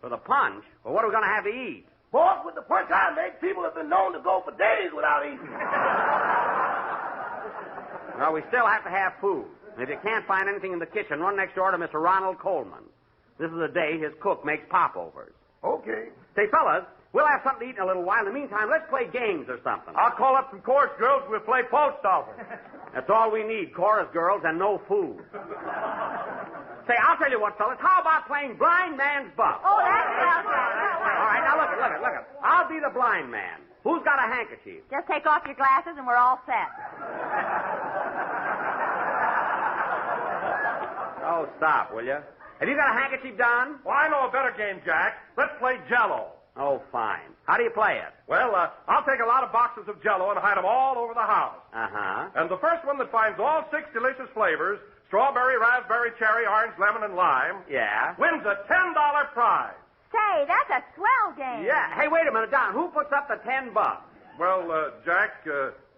For the punch? Well, what are we going to have to eat? Boss, with the punch I make, people have been known to go for days without eating. Well, we still have to have food. And if you can't find anything in the kitchen, run next door to Mr. Ronald Coleman. This is the day his cook makes popovers. Okay. Say, fellas, we'll have something to eat in a little while. In the meantime, let's play games or something. I'll call up some chorus girls and we'll play post office. That's all we need, chorus girls and no food. Say, I'll tell you what, fellas. How about playing blind man's buff? Oh, that sounds good. All right, now look it. I'll be the blind man. Who's got a handkerchief? Just take off your glasses and we're all set. Oh, stop, will you? Have you got a handkerchief, Don? Well, I know a better game, Jack. Let's play Jell-O. Oh, fine. How do you play it? Well, I'll take a lot of boxes of Jell-O and hide them all over the house. Uh-huh. And the first one that finds all 6 delicious flavors, strawberry, raspberry, cherry, orange, lemon, and lime, Yeah? wins a $10 prize. Say, that's a swell game. Yeah. Hey, wait a minute, Don. Who puts up the $10? Well, Jack,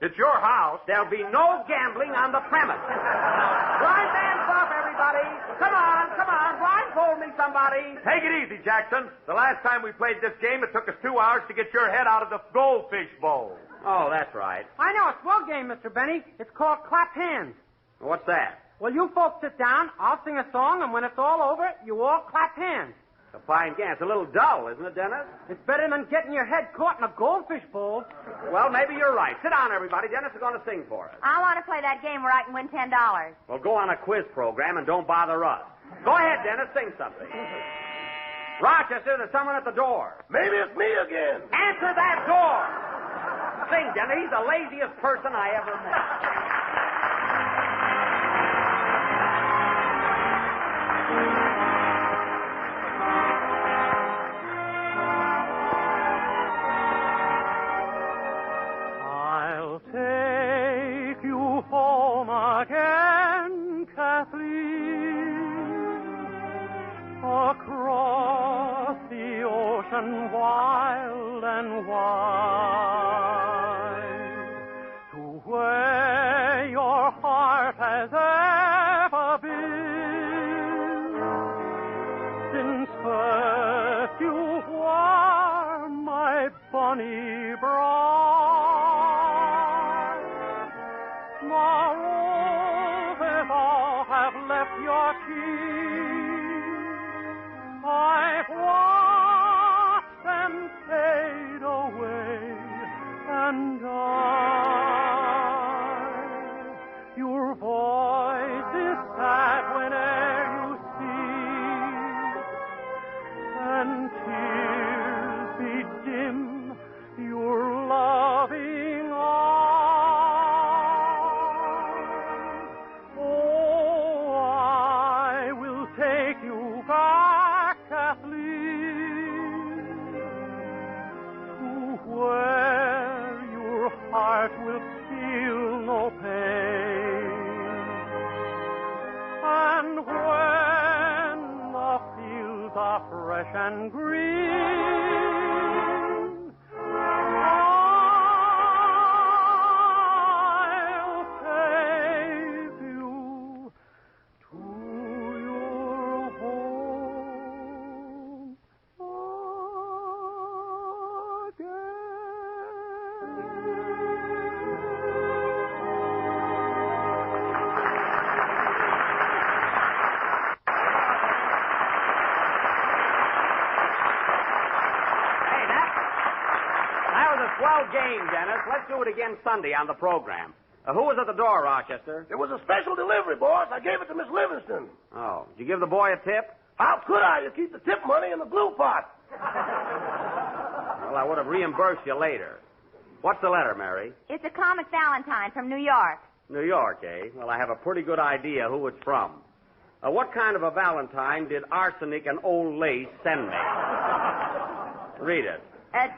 it's your house. There'll be no gambling on the premise. Blind man's buff, everybody. Come on. Blindfold me, somebody. Take it easy, Jackson. The last time we played this game, it took us 2 hours to get your head out of the goldfish bowl. Oh, that's right. I know a swell game, Mr. Benny. It's called Clap Hands. What's that? Well, you folks sit down, I'll sing a song, and when it's all over, you all clap hands. A fine game. It's a little dull, isn't it, Dennis? It's better than getting your head caught in a goldfish bowl. Well, maybe you're right. Sit down, everybody. Dennis is going to sing for us. I want to play that game where I can win $10. Well, go on a quiz program and don't bother us. Go ahead, Dennis. Sing something. Rochester, there's someone at the door. Maybe it's me again. Answer that door. Sing, Dennis. He's the laziest person I ever met. Across the ocean wild and wide, to where your heart has ever been, since first you were my bonnie bride. My roses all have left your cheek. I've watched them fade away, and your voice is sad whene'er you speak, and tears bedim your loving eyes. Oh, I will take you back, Kathleen, to where your heart will feel no pain, and when the fields are fresh and green, I'll take you to your home Swell game, Dennis. Let's do it again Sunday on the program. Who was at the door, Rochester? It was a special delivery, boss. I gave it to Miss Livingston. Oh. Did you give the boy a tip? How could I? You keep the tip money in the glue pot. Well, I would have reimbursed you later. What's the letter, Mary? It's a comic Valentine from New York. New York, eh? Well, I have a pretty good idea who it's from. What kind of a Valentine did Arsenic and Old Lace send me? Read it.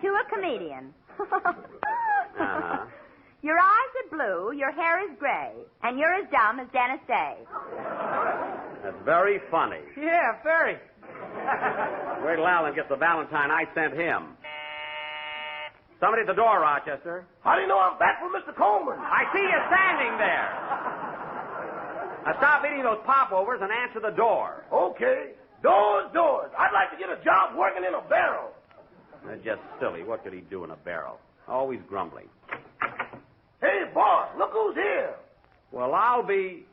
To a comedian. Uh-huh. Your eyes are blue, your hair is gray, and you're as dumb as Dennis Day. That's very funny. Yeah, very. Wait till Alan gets the Valentine I sent him. Somebody at the door, Rochester. How do you know I'm back from Mr. Coleman? I see you standing there. Now stop eating those popovers and answer the door. Okay. Doors. I'd like to get a job working in a barrel. That's just silly. What could he do in a barrel? Always grumbling. Hey, boss, look who's here. Well, I'll be...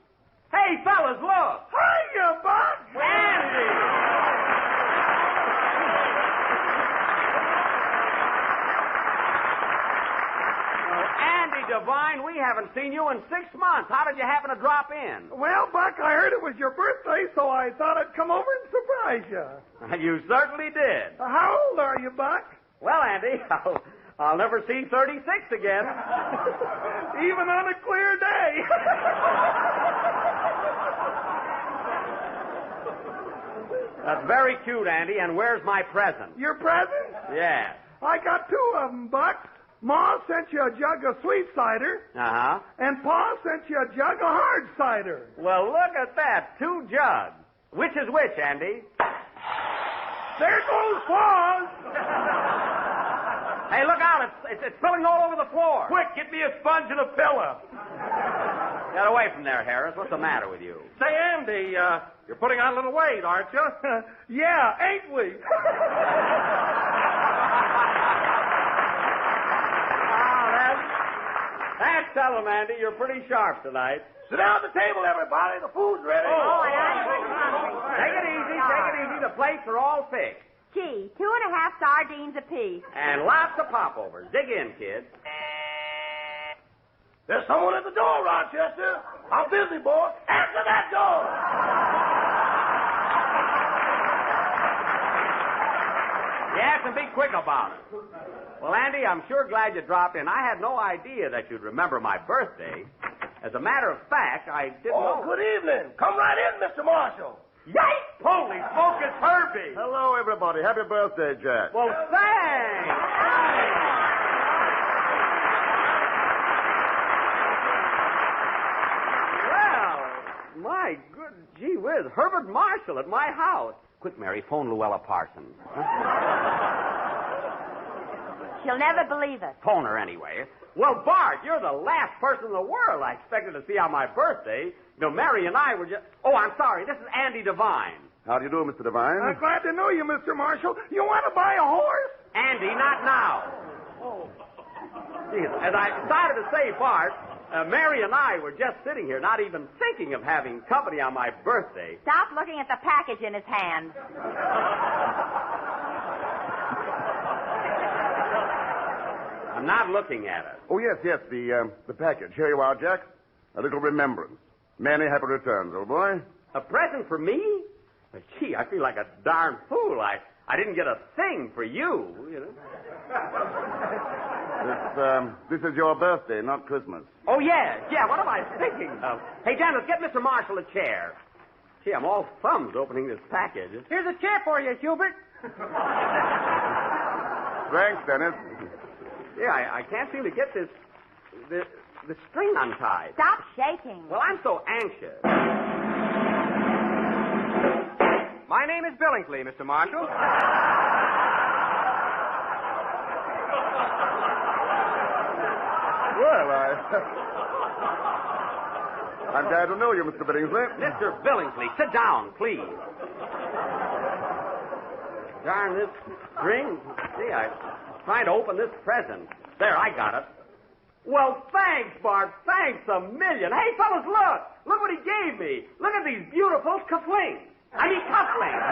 Hey, fellas, look. Hiya, Buck. Andy. Well, Andy Devine, we haven't seen you in 6 months. How did you happen to drop in? Well, Buck, I heard it was your birthday, so I thought I'd come over and surprise you. And you certainly did. How old are you, Buck? Well, Andy, I'll never see 36 again. Even on a clear day. That's very cute, Andy. And where's my present? Your present? Yeah. I got 2 of them, Buck. Ma sent you a jug of sweet cider, Uh-huh. and Pa sent you a jug of hard cider. Well, look at that. 2 jugs. Which is which, Andy? There goes Pa's. Hey, look out. It's spilling all over the floor. Quick, get me a sponge and a pillow. Get away from there, Harris. What's the matter with you? Say, Andy, you're putting on a little weight, aren't you? Yeah, ain't we? That's telling, Andy. You're pretty sharp tonight. Sit down at the table, everybody. The food's ready. Take it easy. The plates are all fixed. Gee, 2.5 sardines apiece. And lots of popovers. Dig in, kids. There's someone at the door, Rochester. I'm busy, boy. Answer that door. Yes, and be quick about it. Well, Andy, I'm sure glad you dropped in. I had no idea that you'd remember my birthday. As a matter of fact, I didn't know. Good evening. Come right in, Mr. Marshall. Yikes! Holy smoke, it's Herbie. Hello, everybody. Happy birthday, Jack. Well, thanks. Well, my good gee whiz, Herbert Marshall at my house. Quick, Mary, phone Luella Parsons. She'll never believe it. Phone her anyway. Well, Bart, you're the last person in the world I expected to see on my birthday. You know, Mary and I were just... Oh, I'm sorry. This is Andy Devine. How do you do, Mr. Devine? I'm glad to know you, Mr. Marshall. You want to buy a horse? Andy, not now. Oh. Jeez, as I started to say, Bart, Mary and I were just sitting here, not even thinking of having company on my birthday. Stop looking at the package in his hand. I'm not looking at it. Oh, yes, the package. Here you are, Jack. A little remembrance. Many happy returns, old boy. A present for me? Gee, I feel like a darn fool. I didn't get a thing for you, you know. This is your birthday, not Christmas. Oh, yeah, what am I thinking of? Hey, Dennis, get Mr. Marshall a chair. Gee, I'm all thumbs opening this package. Here's a chair for you, Hubert. Thanks, Dennis. Yeah, I can't seem to get the string untied. Stop shaking. Well, I'm so anxious. My name is Billingsley, Mr. Marshall. Well, I'm glad to know you, Mr. Billingsley. Mr. Billingsley, sit down, please. Darn this string. See, I'm trying to open this present. There, I got it. Well, thanks, Bart. Thanks a million. Hey, fellas, look. Look what he gave me. Look at these beautiful cufflinks. Cufflinks.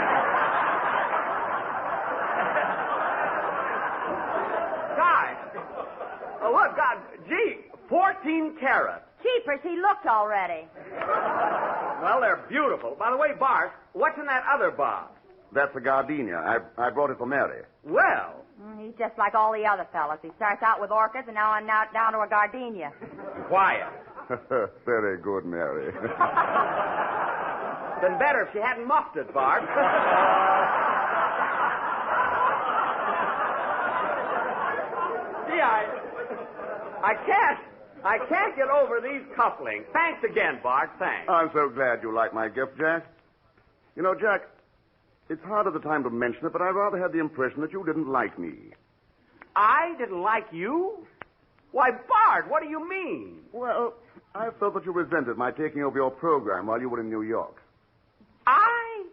Guys. Oh, look, God, gee, 14 carats. Cheapers, he looked already. Well, they're beautiful. By the way, Bart, what's in that other box? That's a gardenia. I brought it for Mary. Well. He's just like all the other fellas. He starts out with orchids, and now I'm down to a gardenia. Quiet. Very good, Mary. Been better if she hadn't muffed it, Bart. I can't get over these couplings. Thanks again, Bart. Thanks. I'm so glad you like my gift, Jack. You know, Jack, it's hard at the time to mention it, but I rather had the impression that you didn't like me. I didn't like you? Why, Bart, what do you mean? Well, I felt that you resented my taking over your program while you were in New York. I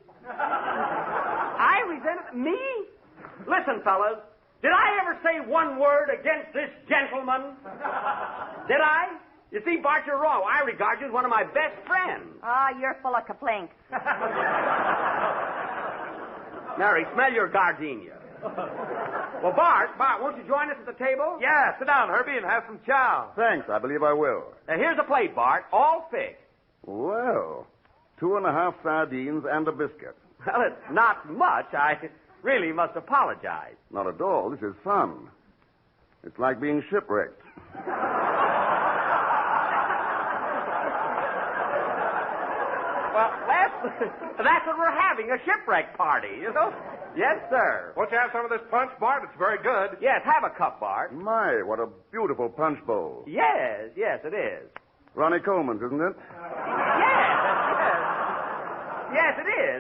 resented me? Listen, fellas, did I ever say one word against this gentleman? Did I? You see, Bart, you're wrong. I regard you as one of my best friends. Oh, you're full of complaints. Mary, smell your gardenia. Well, Bart, won't you join us at the table? Yeah, sit down, Herbie, and have some chow. Thanks, I believe I will. Here's a plate, Bart, all fish. Well, 2.5 sardines and a biscuit. Well, it's not much. I really must apologize. Not at all. This is fun. It's like being shipwrecked. Well, that's what we're having, a shipwreck party, you know? Yes, sir. Won't you have some of this punch, Bart? It's very good. Yes, have a cup, Bart. My, what a beautiful punch bowl. Yes, it is. Ronnie Coleman's, isn't it? Yes,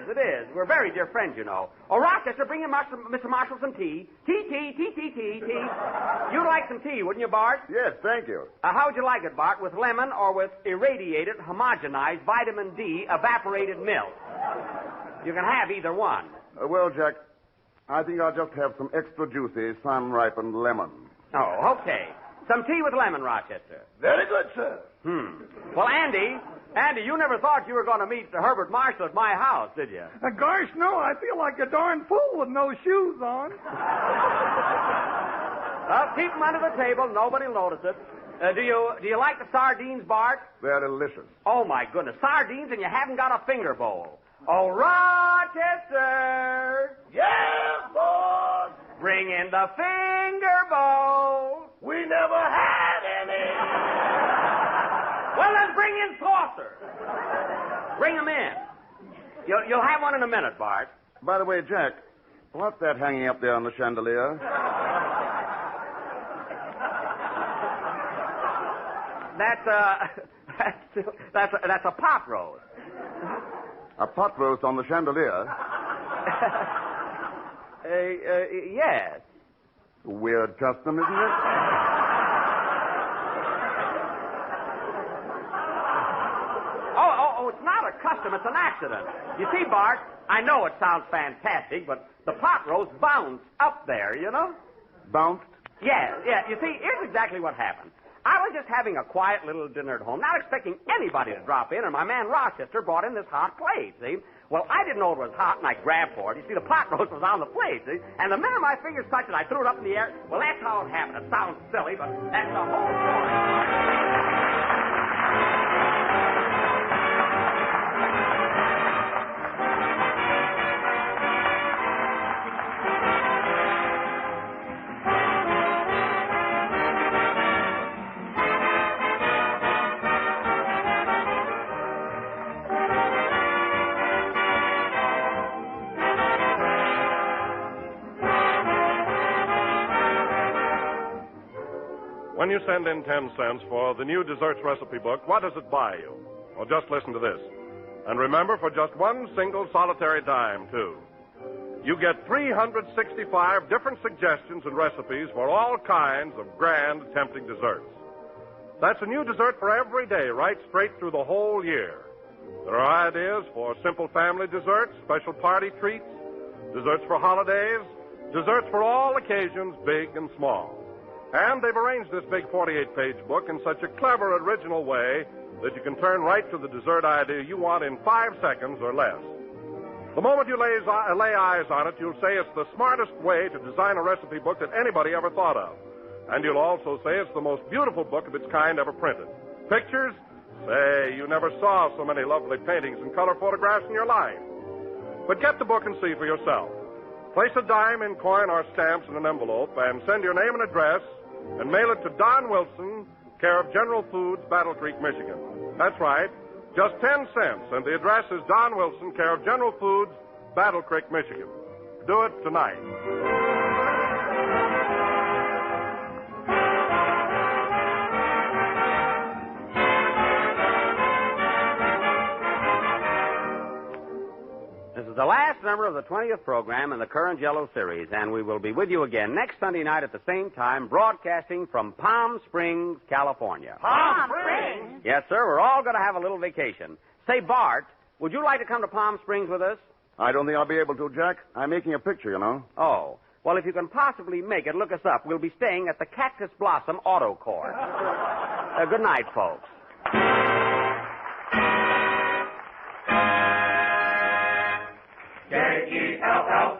it is. We're very dear friends, you know. Oh, Rochester, bring in Mr. Marshall some tea. Tea. You'd like some tea, wouldn't you, Bart? Yes, thank you. How would you like it, Bart? With lemon or with irradiated, homogenized vitamin D evaporated milk? You can have either one. Well, Jack, I think I'll just have some extra juicy, sun-ripened lemon. Oh, okay. Some tea with lemon, Rochester. Very good, sir. Well, Andy, you never thought you were going to meet Herbert Marshall at my house, did you? Gosh, no. I feel like a darn fool with no shoes on. Well, keep them under the table. Nobody will notice it. Do you like the sardines, Bart? They're delicious. Oh, my goodness. Sardines and you haven't got a finger bowl. Oh, Rochester! Yes, boss! Bring in the finger bowl. We never had any. Well, then bring in saucer. Bring them in. You'll have one in a minute, Bart. By the way, Jack, what's that hanging up there on the chandelier? That's a pot roast. A pot roast on the chandelier? Yes. Weird custom, isn't it? Oh, it's not a custom, it's an accident. You see, Bart, I know it sounds fantastic, but the pot roast bounced up there, you know? Bounced? Yeah. You see, here's exactly what happened. I was just having a quiet little dinner at home, not expecting anybody to drop in, and my man Rochester brought in this hot plate, see? Well, I didn't know it was hot, and I grabbed for it. You see, the pot roast was on the plate, see? And the minute my fingers touched it, I threw it up in the air. Well, that's how it happened. It sounds silly, but that's the whole story. When you send in 10 cents for the new desserts recipe book, what does it buy you? Well, just listen to this. And remember, for just one single solitary dime, too, you get 365 different suggestions and recipes for all kinds of grand, tempting desserts. That's a new dessert for every day, right straight through the whole year. There are ideas for simple family desserts, special party treats, desserts for holidays, desserts for all occasions, big and small. And they've arranged this big 48-page book in such a clever, original way that you can turn right to the dessert idea you want in 5 seconds or less. The moment you lay eyes on it, you'll say it's the smartest way to design a recipe book that anybody ever thought of. And you'll also say it's the most beautiful book of its kind ever printed. Pictures? Say, you never saw so many lovely paintings and color photographs in your life. But get the book and see for yourself. Place a dime in coin or stamps in an envelope and send your name and address and mail it to Don Wilson, care of General Foods, Battle Creek, Michigan. That's right, just 10 cents, and the address is Don Wilson, care of General Foods, Battle Creek, Michigan. Do it tonight. this is the last number of the 20th program in the current Jello series, and we will be with you again next Sunday night at the same time, broadcasting from Palm Springs, California. Palm Springs? Yes, sir. We're all going to have a little vacation. Say, Bart, would you like to come to Palm Springs with us? I don't think I'll be able to, Jack. I'm making a picture, you know. Oh. Well, if you can possibly make it, look us up. We'll be staying at the Cactus Blossom Auto Court. Good night, folks. K-E-L-L-O.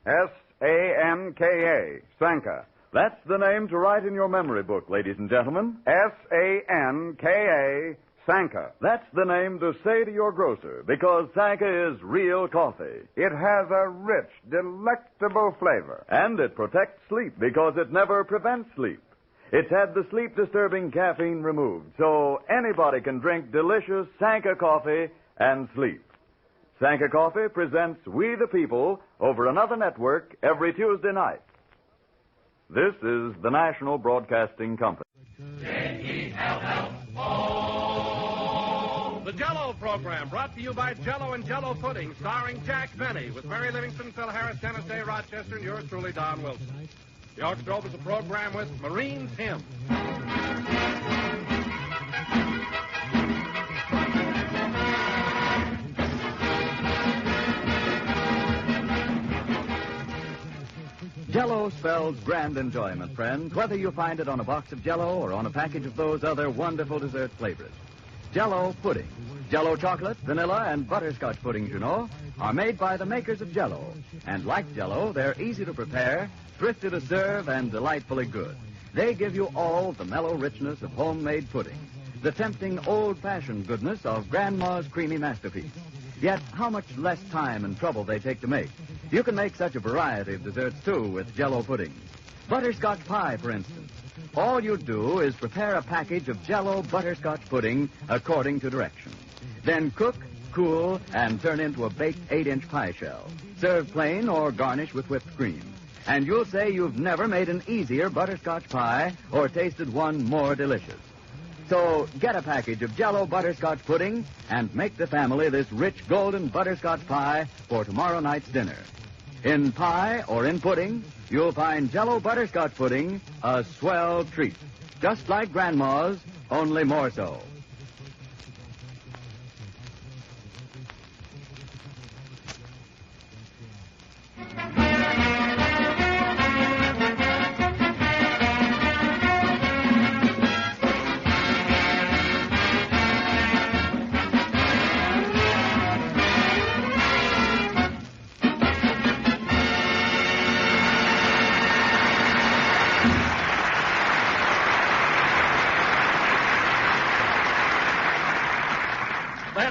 S-A-N-K-A, Sanka. That's the name to write in your memory book, ladies and gentlemen. S-A-N-K-A, Sanka. That's the name to say to your grocer, because Sanka is real coffee. It has a rich, delectable flavor. And it protects sleep, because it never prevents sleep. It's had the sleep-disturbing caffeine removed, so anybody can drink delicious Sanka coffee and sleep. Sanka Coffee presents We the People over another network every Tuesday night. This is the National Broadcasting Company. K-E-L-L-O. The Jell-O program, brought to you by Jell-O and Jell-O Pudding, starring Jack Benny, with Mary Livingston, Phil Harris, Dennis A. Rochester, and yours truly, Don Wilson. The orchestra opens the program with Marine's Hymn. Jell-O spells grand enjoyment, friends, whether you find it on a box of Jell-O or on a package of those other wonderful dessert flavors. Jell-O pudding. Jell-O chocolate, vanilla, and butterscotch puddings, you know, are made by the makers of Jell-O. And like Jell-O, they're easy to prepare, thrifty to serve, and delightfully good. They give you all the mellow richness of homemade pudding, the tempting old-fashioned goodness of Grandma's creamy masterpiece. Yet how much less time and trouble they take to make. You can make such a variety of desserts, too, with Jell-O puddings. Butterscotch pie, for instance. All you do is prepare a package of Jell-O butterscotch pudding according to directions. Then cook, cool, and turn into a baked 8-inch pie shell. Serve plain or garnish with whipped cream. And you'll say you've never made an easier butterscotch pie or tasted one more delicious. So get a package of Jell-O butterscotch pudding and make the family this rich golden butterscotch pie for tomorrow night's dinner. In pie or in pudding, you'll find Jell-O butterscotch pudding a swell treat. Just like Grandma's, only more so.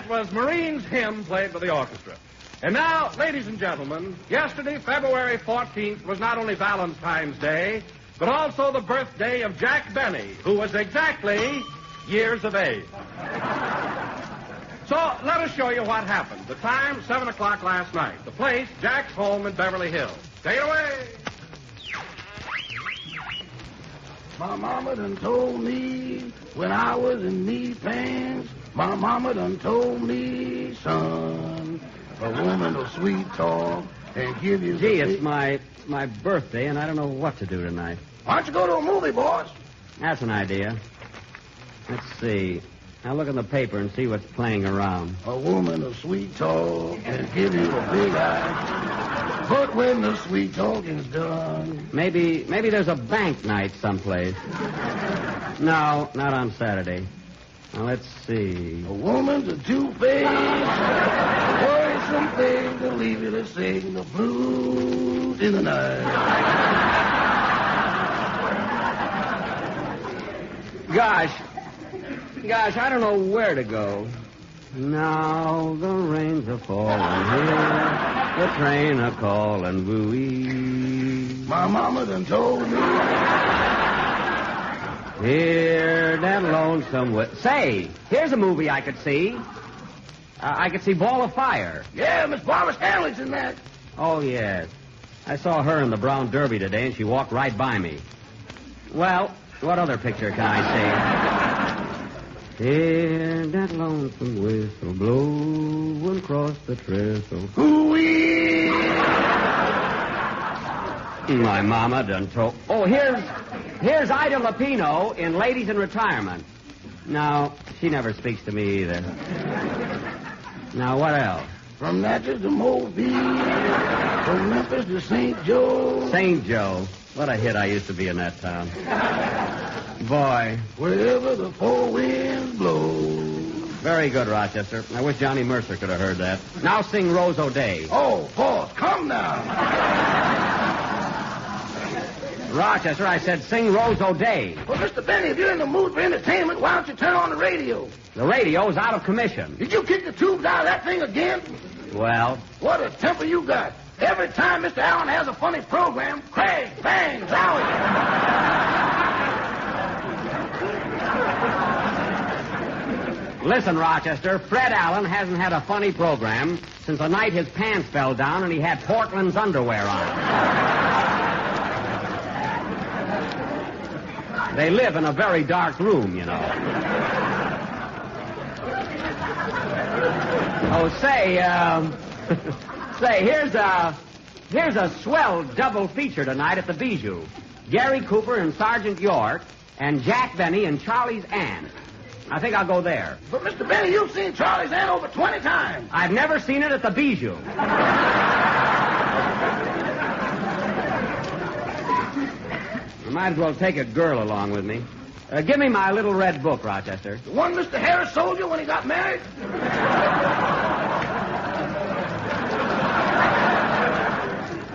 Was Marine's Hymn played by the orchestra. And now, ladies and gentlemen, yesterday, February 14th, was not only Valentine's Day, but also the birthday of Jack Benny, who was exactly years of age. So, let us show you what happened. The time, 7 o'clock last night. The place, Jack's home in Beverly Hills. Take it away. My mama done told me when I was in knee pants, my mama done told me, son, a woman will sweet talk and give you... Gee, it's my birthday, and I don't know what to do tonight. Why don't you go to a movie, boss? That's an idea. Let's see. I'll look in the paper and see what's playing around. A woman will sweet talk and give you a big eye. But when the sweet talking's done... Maybe there's a bank night someplace. No, not on Saturday. Now, let's see. A woman's a two-faced, worrisome thing to leave you to sing the blues in the night. Gosh, I don't know where to go. Now the rains are falling here, the train a calling, woo-wee. My mama done told me. Here, that lonesome... Say, here's a movie I could see. I could see Ball of Fire. Yeah, Miss Barbara Stanley's in that. Oh, yes. I saw her in the Brown Derby today, and she walked right by me. Well, what other picture can I see? Hear that lonesome whistle blowing across the trestle. Hoo-wee! My mama done told... Oh, here's Ida Lupino in Ladies in Retirement. No, she never speaks to me either. Now, what else? From Natchez to Mobile, from Memphis to St. Joe. St. Joe. What a hit I used to be in that town. Boy. Wherever the four winds blow. Very good, Rochester. I wish Johnny Mercer could have heard that. Now sing Rose O'Day. Oh, boss, come now. Rochester, I said sing Rose O'Day. Well, Mr. Benny, if you're in the mood for entertainment, why don't you turn on the radio? The radio's out of commission. Did you kick the tubes out of that thing again? Well? What a temper you got. Every time Mr. Allen has a funny program, crash, bang, zowie. Listen, Rochester, Fred Allen hasn't had a funny program since the night his pants fell down and he had Portland's underwear on. They live in a very dark room, you know. Oh, say, here's a swell double feature tonight at the Bijou. Gary Cooper and Sergeant York and Jack Benny and Charlie's Aunt. I think I'll go there. But, Mr. Benny, you've seen Charlie's Aunt over 20 times. I've never seen it at the Bijou. I might as well take a girl along with me. Give me my little red book, Rochester. The one Mr. Harris sold you when he got married?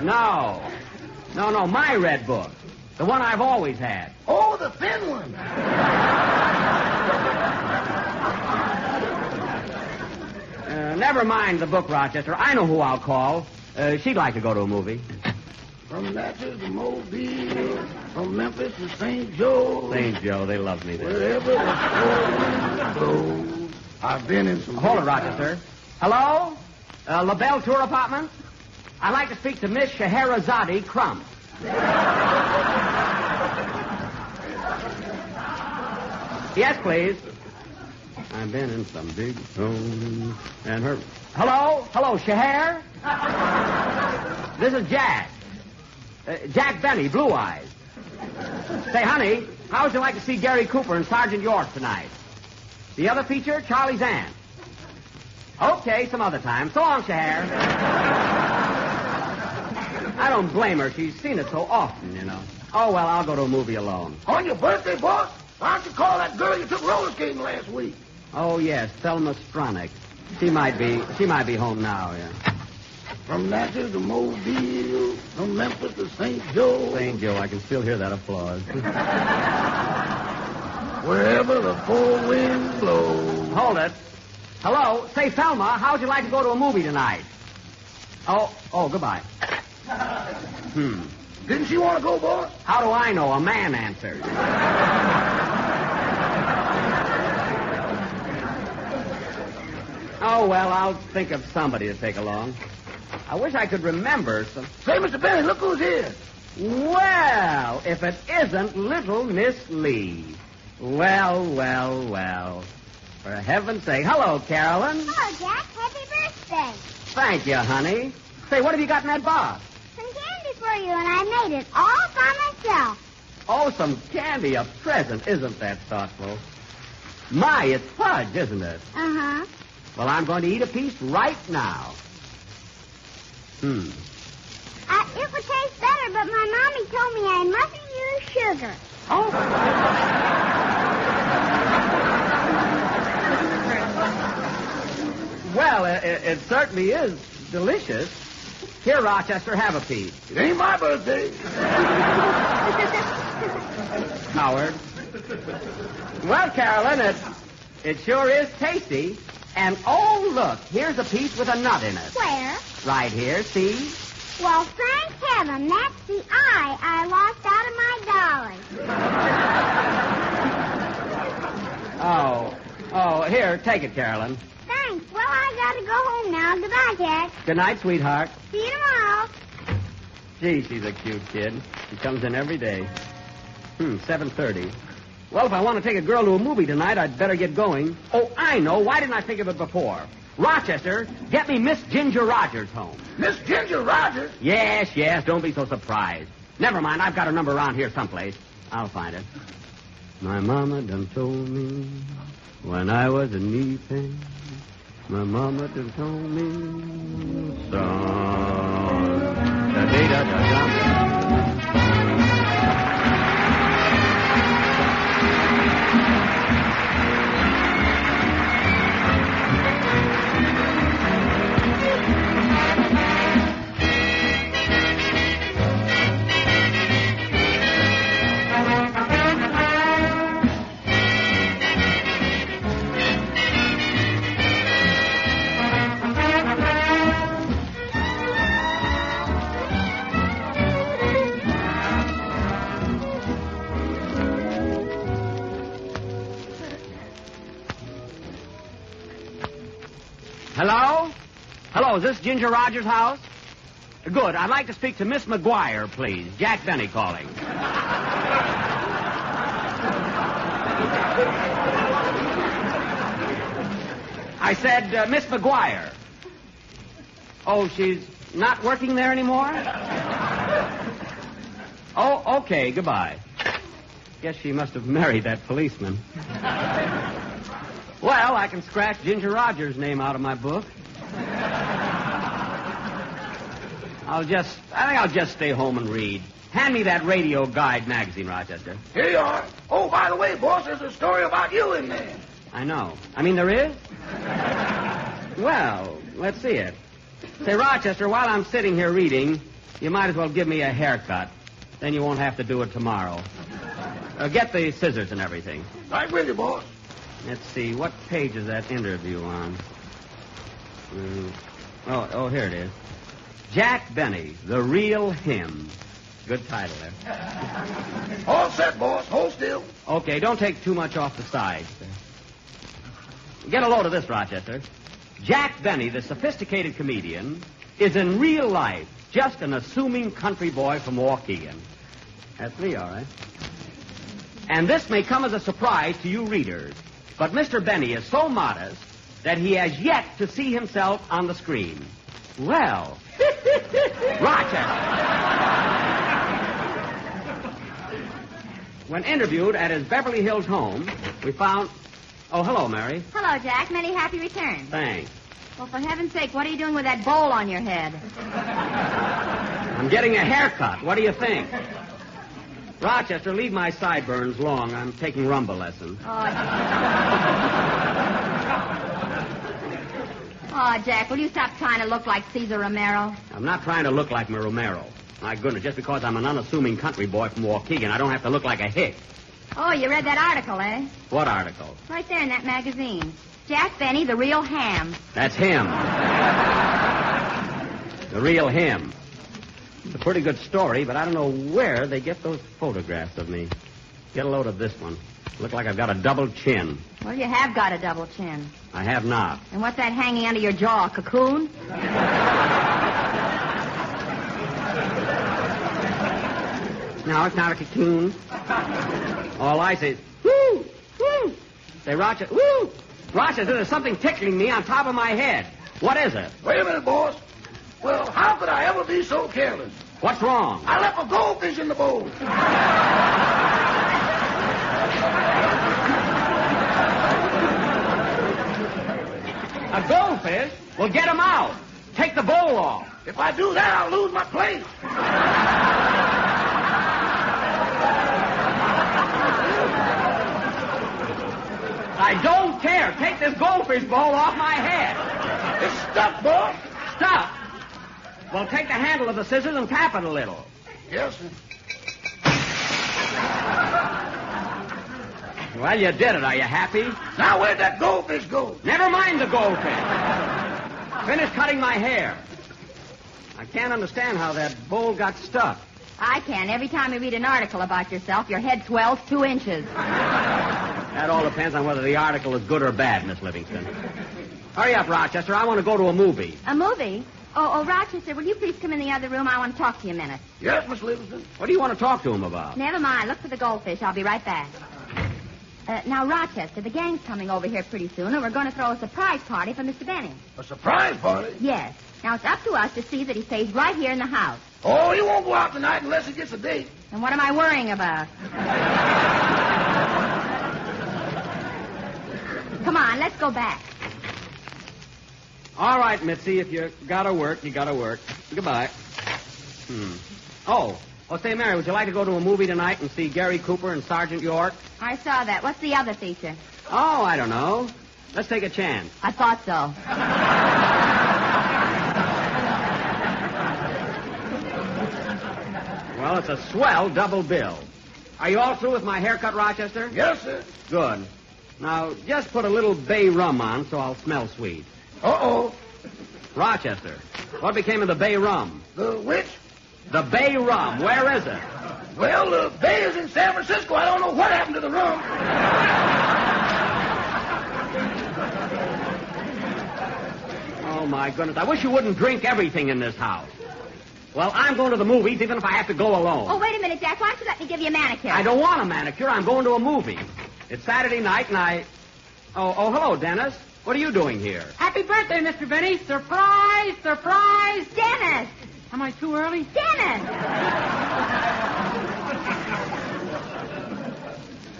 No, my red book. The one I've always had. Oh, the thin one. Never mind the book, Rochester. I know who I'll call. She'd like to go to a movie. From Natchez to Mobile, from Memphis to St. Joe. St. Joe, they love me there. Wherever the wind blows. I've been in some... Hold it, Rochester. Hello? LaBelle Tour Apartments? I'd like to speak to Miss Scheherazade Crump. Yes, please. I've been in some big rooms and her... Hello? Hello, Scheher? This is Jack. Jack Benny, Blue Eyes. Say, honey, how would you like to see Gary Cooper and Sergeant York tonight? The other feature, Charlie's Aunt. Okay, some other time. So long, Scheher. I don't blame her. She's seen it so often, you know. Oh, well, I'll go to a movie alone. On your birthday, boss? Why don't you call that girl you took roller skating last week? Oh, yes, Thelma Stronick. She might be home now, yeah. From Natchez to Mobile, from Memphis to St. Joe. St. Joe, I can still hear that applause. Wherever the four winds blow. Hold it. Hello? Say, Thelma, how'd you like to go to a movie tonight? Oh, goodbye. Didn't she want to go, boss? How do I know? A man answered. Oh, well, I'll think of somebody to take along. I wish I could remember some... Say, Mr. Benny, look who's here. Well, if it isn't little Miss Lee. Well. For heaven's sake. Hello, Carolyn. Hello, Jack. Happy birthday. Thank you, honey. Say, what have you got in that box? Some candy for you, and I made it all by myself. Oh, some candy, a present. Isn't that thoughtful? My, it's fudge, isn't it? Uh-huh. Well, I'm going to eat a piece right now. It would taste better, but my mommy told me I mustn't use sugar. Oh. Well, it certainly is delicious. Here, Rochester, have a piece. It ain't my birthday. Howard. Well, Carolyn, it sure is tasty. And, oh, look, here's a piece with a nut in it. Where? Right here, see? Well, thank heaven, that's the eye I lost out of my dollar. Oh, here, take it, Carolyn. Thanks. Well, I got to go home now. Goodbye, Jack. Good night, sweetheart. See you tomorrow. Gee, she's a cute kid. She comes in every day. 7:30. Well, if I want to take a girl to a movie tonight, I'd better get going. Oh, I know. Why didn't I think of it before? Rochester, get me Miss Ginger Rogers home. Miss Ginger Rogers? Yes. Don't be so surprised. Never mind. I've got her number around here someplace. I'll find it. My mama done told me when I was in knee pain. My mama done told me, son, da-da-da-da-da. Hello? Hello, is this Ginger Rogers' house? Good. I'd like to speak to Miss McGuire, please. Jack Benny calling. I said, Miss McGuire. Oh, she's not working there anymore? Oh, okay. Goodbye. Guess she must have married that policeman. Well, I can scratch Ginger Rogers' name out of my book. I think I'll just stay home and read. Hand me that Radio Guide magazine, Rochester. Here you are. Oh, by the way, boss, there's a story about you in there. I know. I mean, there is? Well, let's see it. Say, Rochester, while I'm sitting here reading, you might as well give me a haircut. Then you won't have to do it tomorrow. Get the scissors and everything. Right with you, boss. Let's see, what page is that interview on? Oh, here it is. Jack Benny, The Real Him. Good title there. All set, boss. Hold still. Okay, don't take too much off the sides. Get a load of this, Rochester. Jack Benny, the sophisticated comedian, is in real life just an assuming country boy from Waukegan. That's me, all right. And this may come as a surprise to you readers. But Mr. Benny is so modest that he has yet to see himself on the screen. Well, Rochester. When interviewed at his Beverly Hills home, we found... Oh, hello, Mary. Hello, Jack. Many happy returns. Thanks. Well, for heaven's sake, what are you doing with that bowl on your head? I'm getting a haircut. What do you think? Rochester, leave my sideburns long. I'm taking rumba lessons. Oh, Jack, will you stop trying to look like Cesar Romero? I'm not trying to look like Romero. My goodness, just because I'm an unassuming country boy from Waukegan, I don't have to look like a hick. Oh, you read that article, eh? What article? Right there in that magazine. Jack Benny, The Real Ham. That's him. The Real Him. It's a pretty good story, but I don't know where they get those photographs of me. Get a load of this one. Look like I've got a double chin. Well, you have got a double chin. I have not. And what's that hanging under your jaw, a cocoon? No, it's not a cocoon. All I say is, woo, woo. Say, Rochester, woo. Rochester, there's something tickling me on top of my head. What is it? Wait a minute, boss. Well, how could I ever be so careless? What's wrong? I left a goldfish in the bowl. A goldfish? Well, get him out. Take the bowl off. If I do that, I'll lose my place. I don't care. Take this goldfish bowl off my head. It's stuck, boss. Stuck? Well, take the handle of the scissors and tap it a little. Yes, sir. Well, you did it. Are you happy? Now, where'd that goldfish go? Never mind the goldfish. Finish cutting my hair. I can't understand how that bowl got stuck. I can. Every time you read an article about yourself, your head swells 2 inches. That all depends on whether the article is good or bad, Miss Livingston. Hurry up, Rochester. I want to go to a movie. A movie? Oh, Rochester, will you please come in the other room? I want to talk to you a minute. Yes, Miss Livingston. What do you want to talk to him about? Never mind. Look for the goldfish. I'll be right back. Now, Rochester, the gang's coming over here pretty soon, and we're going to throw a surprise party for Mr. Benny. A surprise party? Yes. Now, it's up to us to see that he stays right here in the house. Oh, he won't go out tonight unless he gets a date. And what am I worrying about? Come on, let's go back. All right, Mitzi, if you gotta work, you gotta work. Goodbye. Oh, say, Mary, would you like to go to a movie tonight and see Gary Cooper and Sergeant York? I saw that. What's the other feature? Oh, I don't know. Let's take a chance. I thought so. Well, it's a swell double bill. Are you all through with my haircut, Rochester? Yes, sir. Good. Now, just put a little bay rum on so I'll smell sweet. Uh-oh. Rochester, what became of the bay rum? The which? The bay rum. Where is it? Well, the bay is in San Francisco. I don't know what happened to the rum. Oh, my goodness. I wish you wouldn't drink everything in this house. Well, I'm going to the movies even if I have to go alone. Oh, wait a minute, Jack. Why don't you let me give you a manicure? I don't want a manicure. I'm going to a movie. It's Saturday night, and Oh, hello, Dennis. What are you doing here? Happy birthday, Mr. Benny. Surprise, surprise. Dennis! Am I too early? Dennis!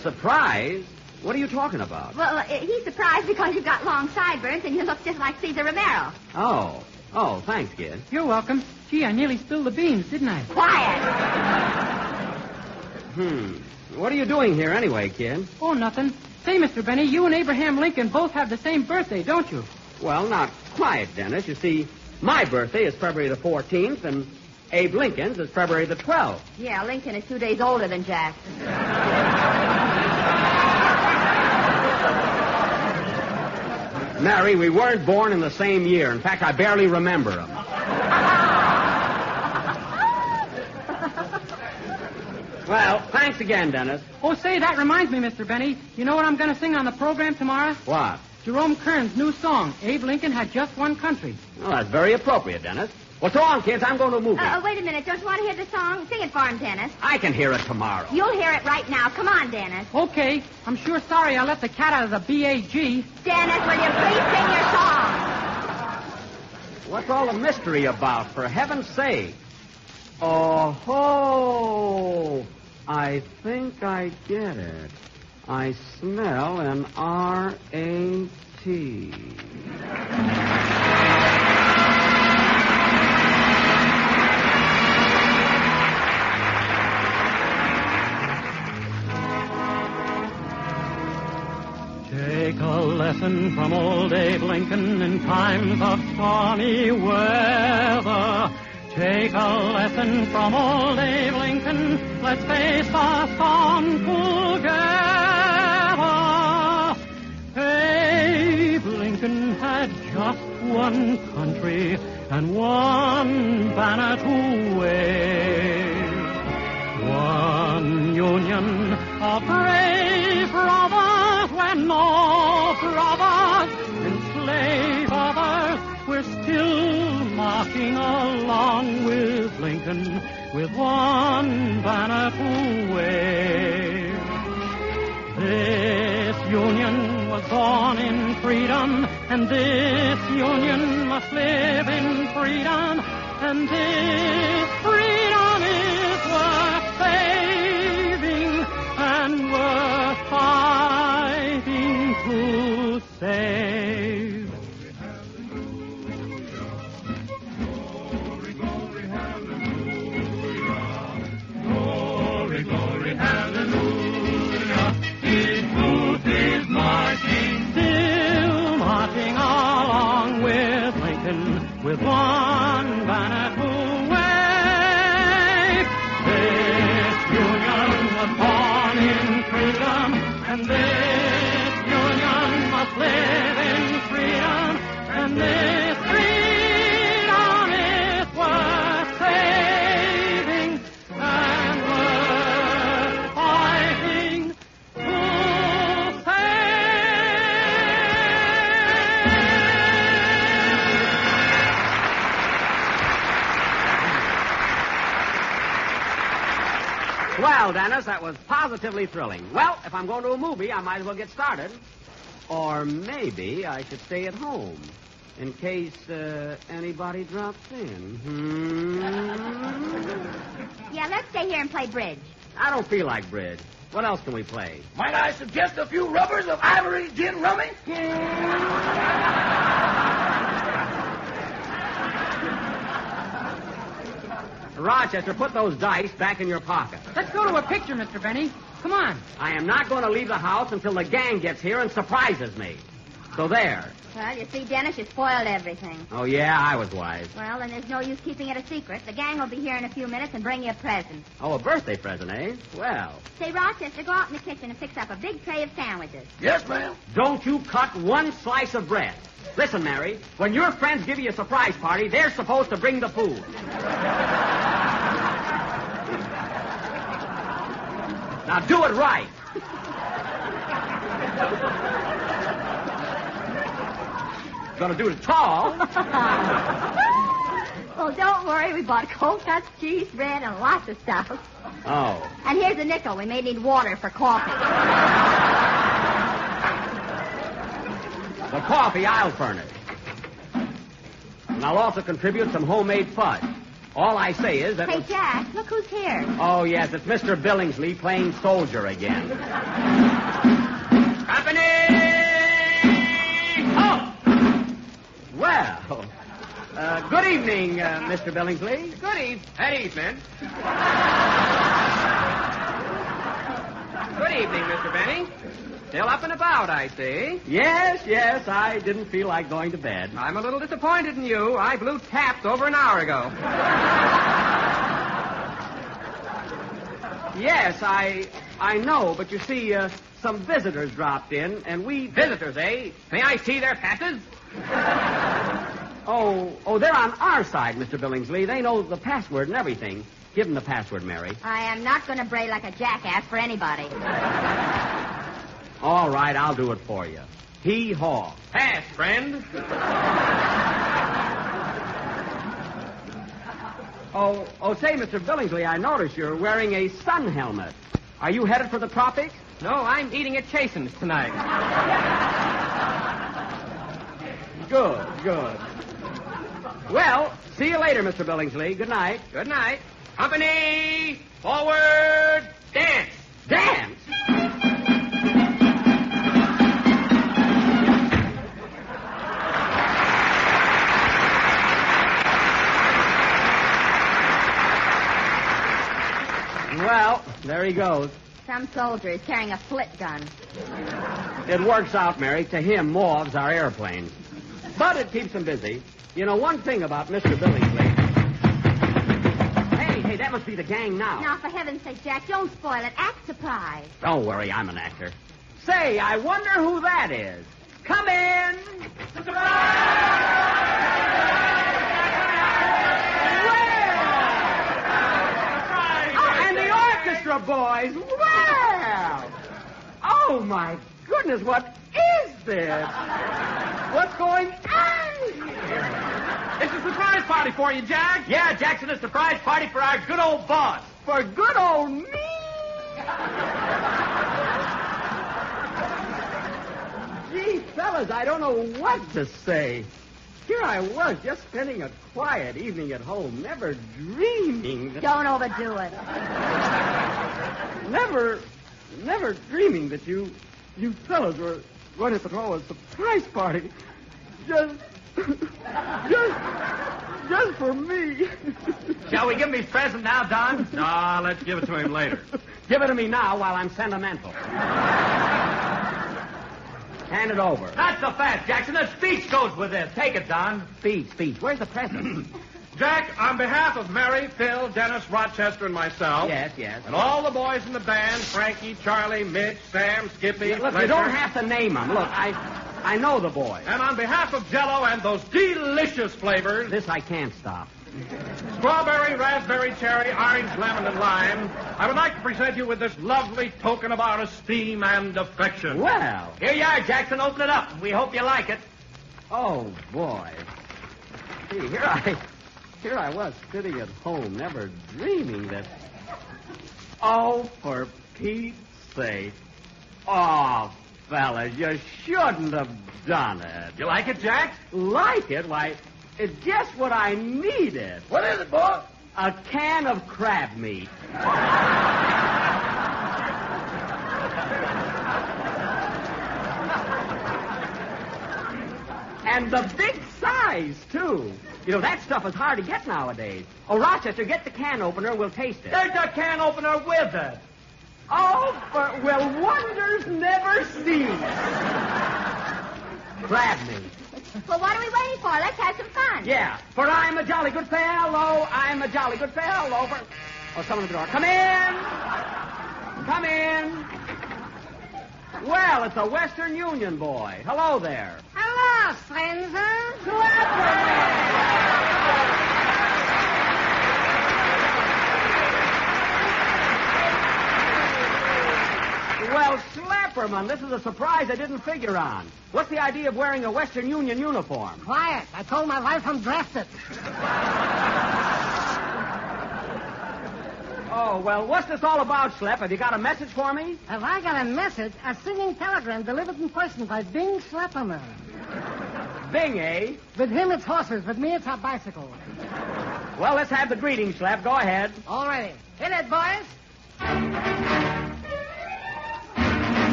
Surprise? What are you talking about? Well, he's surprised because you've got long sideburns and you look just like Cesar Romero. Oh, thanks, kid. You're welcome. Gee, I nearly spilled the beans, didn't I? Quiet! What are you doing here anyway, kid? Oh, nothing. Say, Mr. Benny, you and Abraham Lincoln both have the same birthday, don't you? Well, not quite, Dennis. You see, my birthday is February the 14th, and Abe Lincoln's is February the 12th. Yeah, Lincoln is 2 days older than Jack. Mary, we weren't born in the same year. In fact, I barely remember him. Well, thanks again, Dennis. Oh, say, that reminds me, Mr. Benny. You know what I'm going to sing on the program tomorrow? What? Jerome Kern's new song, Abe Lincoln Had Just One Country. Well, that's very appropriate, Dennis. Well, so on, kids. I'm going to a movie. Wait a minute. Don't you want to hear the song? Sing it for him, Dennis. I can hear it tomorrow. You'll hear it right now. Come on, Dennis. Okay. I'm sure sorry I let the cat out of the B.A.G. Dennis, will you please sing your song? What's all the mystery about, for heaven's sake? Oh-ho! I think I get it. I smell an R-A-T. Take a lesson from old Abe Lincoln in times of stormy weather. Take a lesson from old Abe Lincoln. Let's face the storm together. Abe Lincoln had just one country and one banner to wave. One union of brave brothers when no brothers enslave others. We're still marching along with Lincoln with one banner to wave. This union was born in freedom, and this union must live in freedom, and this freedom is worth saving and worth fighting to save. Glory, hallelujah. His truth is marching, still marching along with Lincoln, with one banner to wave. This union was born in freedom, and this union must live in freedom, and this freedom is worth saving and worth fighting to save. Well, Dennis, that was positively thrilling. Well, if I'm going to a movie, I might as well get started. Or maybe I should stay at home in case anybody drops in. Yeah, let's stay here and play bridge. I don't feel like bridge. What else can we play? Might I suggest a few rubbers of ivory gin rummy? Rochester, put those dice back in your pocket. Let's go to a picture, Mr. Benny. Come on. I am not going to leave the house until the gang gets here and surprises me. So there. Well, you see, Dennis, you spoiled everything. Oh, yeah, I was wise. Well, then there's no use keeping it a secret. The gang will be here in a few minutes and bring you a present. Oh, a birthday present, eh? Well. Say, Rochester, go out in the kitchen and fix up a big tray of sandwiches. Yes, ma'am. Don't you cut one slice of bread. Listen, Mary, when your friends give you a surprise party, they're supposed to bring the food. Now, do it right. Gonna do it tall. Well, don't worry. We bought cold cuts, cheese, bread, and lots of stuff. Oh. And here's a nickel. We may need water for coffee. The coffee I'll furnish. And I'll also contribute some homemade fudge. All I say is that... Hey, Jack, look who's here. Oh, yes, it's Mr. Billingsley playing soldier again. Company! Oh! Well, good evening, Mr. Billingsley. Good evening. Good evening, Mr. Benny. Still up and about, I see. Yes, I didn't feel like going to bed. I'm a little disappointed in you. I blew taps over an hour ago. Yes, I know, but you see, some visitors dropped in, and we... Visitors, eh? May I see their passes? Oh, they're on our side, Mr. Billingsley. They know the password and everything. Give them the password, Mary. I am not going to bray like a jackass for anybody. All right, I'll do it for you. Hee-haw. Pass, friend. Say, Mr. Billingsley, I notice you're wearing a sun helmet. Are you headed for the tropics? No, I'm eating at Chasen's tonight. Good. Well, see you later, Mr. Billingsley. Good night. Good night. Company, forward, dance. Dance? Well, there he goes. Some soldier is carrying a flit gun. It works out, Mary. To him, Mauves are airplanes. But it keeps him busy. You know, one thing about Mr. Billingsley... Hey, that must be the gang now. Now, for heaven's sake, Jack, don't spoil it. Act surprised. Don't worry, I'm an actor. Say, I wonder who that is. Come in! And the orchestra boys! Well! Oh, my goodness, what is this? What's going on here? It's a surprise party for you, Jack. Yeah, Jackson, a surprise party for our good old boss. For good old me? Gee, fellas, I don't know what to say. Here I was, just spending a quiet evening at home, never dreaming that... Don't overdo it. Never dreaming that you fellas were going to throw a surprise party. Just for me. Shall we give him his present now, Don? No, let's give it to him later. Give it to me now while I'm sentimental. Hand it over. Not so fast, Jackson. The speech goes with this. Take it, Don. Speech. Where's the present? Jack, on behalf of Mary, Phil, Dennis, Rochester, and myself... Yes. And all the boys in the band, Frankie, Charlie, Mitch, Sam, Skippy... Yeah, look, you don't have to name them. Look, I know the boys. And on behalf of Jell-O and those delicious flavors... This I can't stop. Strawberry, raspberry, cherry, orange, lemon, and lime, I would like to present you with this lovely token of our esteem and affection. Well. Here you are, Jackson. Open it up. We hope you like it. Oh, boy. See, here I was sitting at home, never dreaming that... Oh, for Pete's sake. Oh, fellas, you shouldn't have done it. You like it, Jack? Like it? Why, it's just what I needed. What is it, boy? A can of crab meat. And the big size, too. You know, that stuff is hard to get nowadays. Oh, Rochester, get the can opener and we'll taste it. There's a can opener with it. Oh, well, wonders never cease. Crab meat. Well, what are we waiting for? Let's have some fun. Yeah, for I'm a jolly good fellow, I'm a jolly good fellow. Oh, someone at the door. Come in. Come in. Well, it's a Western Union boy. Hello there. Hello, stranger. Well, Slapperman, this is a surprise I didn't figure on. What's the idea of wearing a Western Union uniform? Quiet. I told my wife I'm drafted. Oh, well, what's this all about, Slap? Have you got a message for me? Have I got a message? A singing telegram delivered in person by Bing Slapperman. Bing, eh? With him, it's horses. With me, it's a bicycle. Well, let's have the greeting, Slap. Go ahead. All righty. Hit it, boys.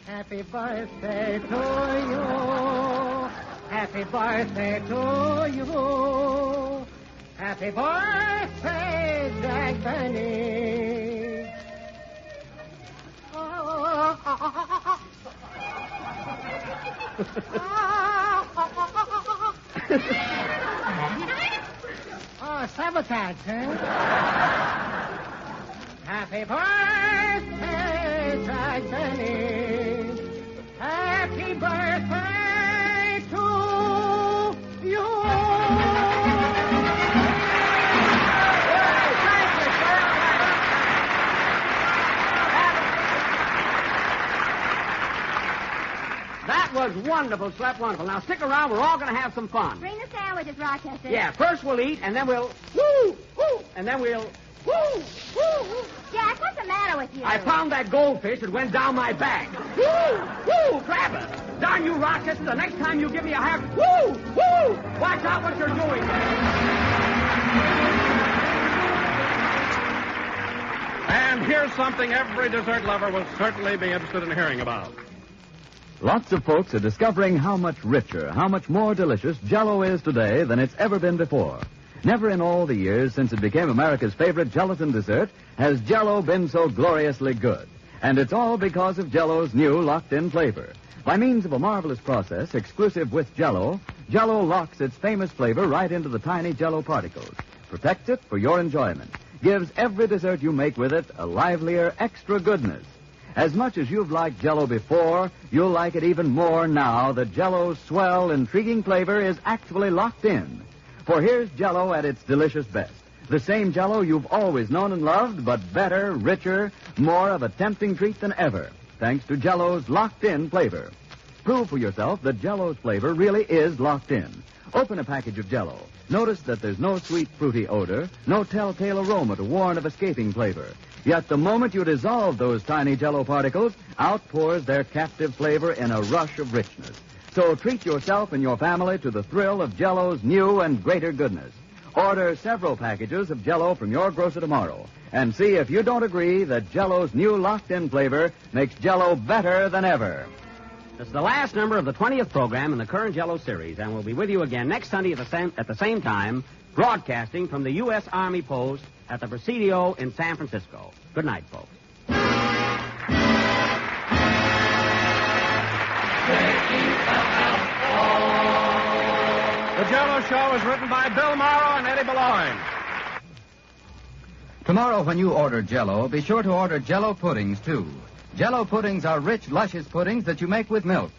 Happy birthday to you. Happy birthday to you. Happy birthday, Jack Benny. Oh, sabotage, huh? Happy birthday, Jack Benny. Happy birthday to you. That was wonderful, Slap, wonderful. Now, stick around. We're all going to have some fun. Bring the sandwiches, Rochester. Yeah, first we'll eat, and then we'll woo, woo, and then we'll woo, woo, woo. Jack, what's the matter with you? I found that goldfish that went down my back. Woo, woo, grab it. Darn you, Rochester, the next time you give me a half, woo, woo. Watch out what you're doing. And here's something every dessert lover will certainly be interested in hearing about. Lots of folks are discovering how much richer, how much more delicious Jell-O is today than it's ever been before. Never in all the years since it became America's favorite gelatin dessert has Jell-O been so gloriously good. And it's all because of Jell-O's new locked-in flavor. By means of a marvelous process exclusive with Jell-O, Jell-O locks its famous flavor right into the tiny Jell-O particles, protects it for your enjoyment, gives every dessert you make with it a livelier, extra goodness. As much as you've liked Jell-O before, you'll like it even more now that Jell-O's swell, intriguing flavor is actually locked in. For here's Jell-O at its delicious best. The same Jell-O you've always known and loved, but better, richer, more of a tempting treat than ever, thanks to Jell-O's locked-in flavor. Prove for yourself that Jell-O's flavor really is locked in. Open a package of Jell-O. Notice that there's no sweet, fruity odor, no telltale aroma to warn of escaping flavor. Yet the moment you dissolve those tiny Jell-O particles, out pours their captive flavor in a rush of richness. So treat yourself and your family to the thrill of Jell-O's new and greater goodness. Order several packages of Jell-O from your grocer tomorrow and see if you don't agree that Jell-O's new locked-in flavor makes Jell-O better than ever. This is the last number of the 20th program in the current Jell-O series, and we'll be with you again next Sunday at the same time, broadcasting from the U.S. Army Post at the Presidio in San Francisco. Good night, folks. The Jell-O Show is written by Bill Morrow and Eddie Boulogne. Tomorrow when you order Jell-O, be sure to order Jell-O puddings, too. Jell-O puddings are rich, luscious puddings that you make with milk.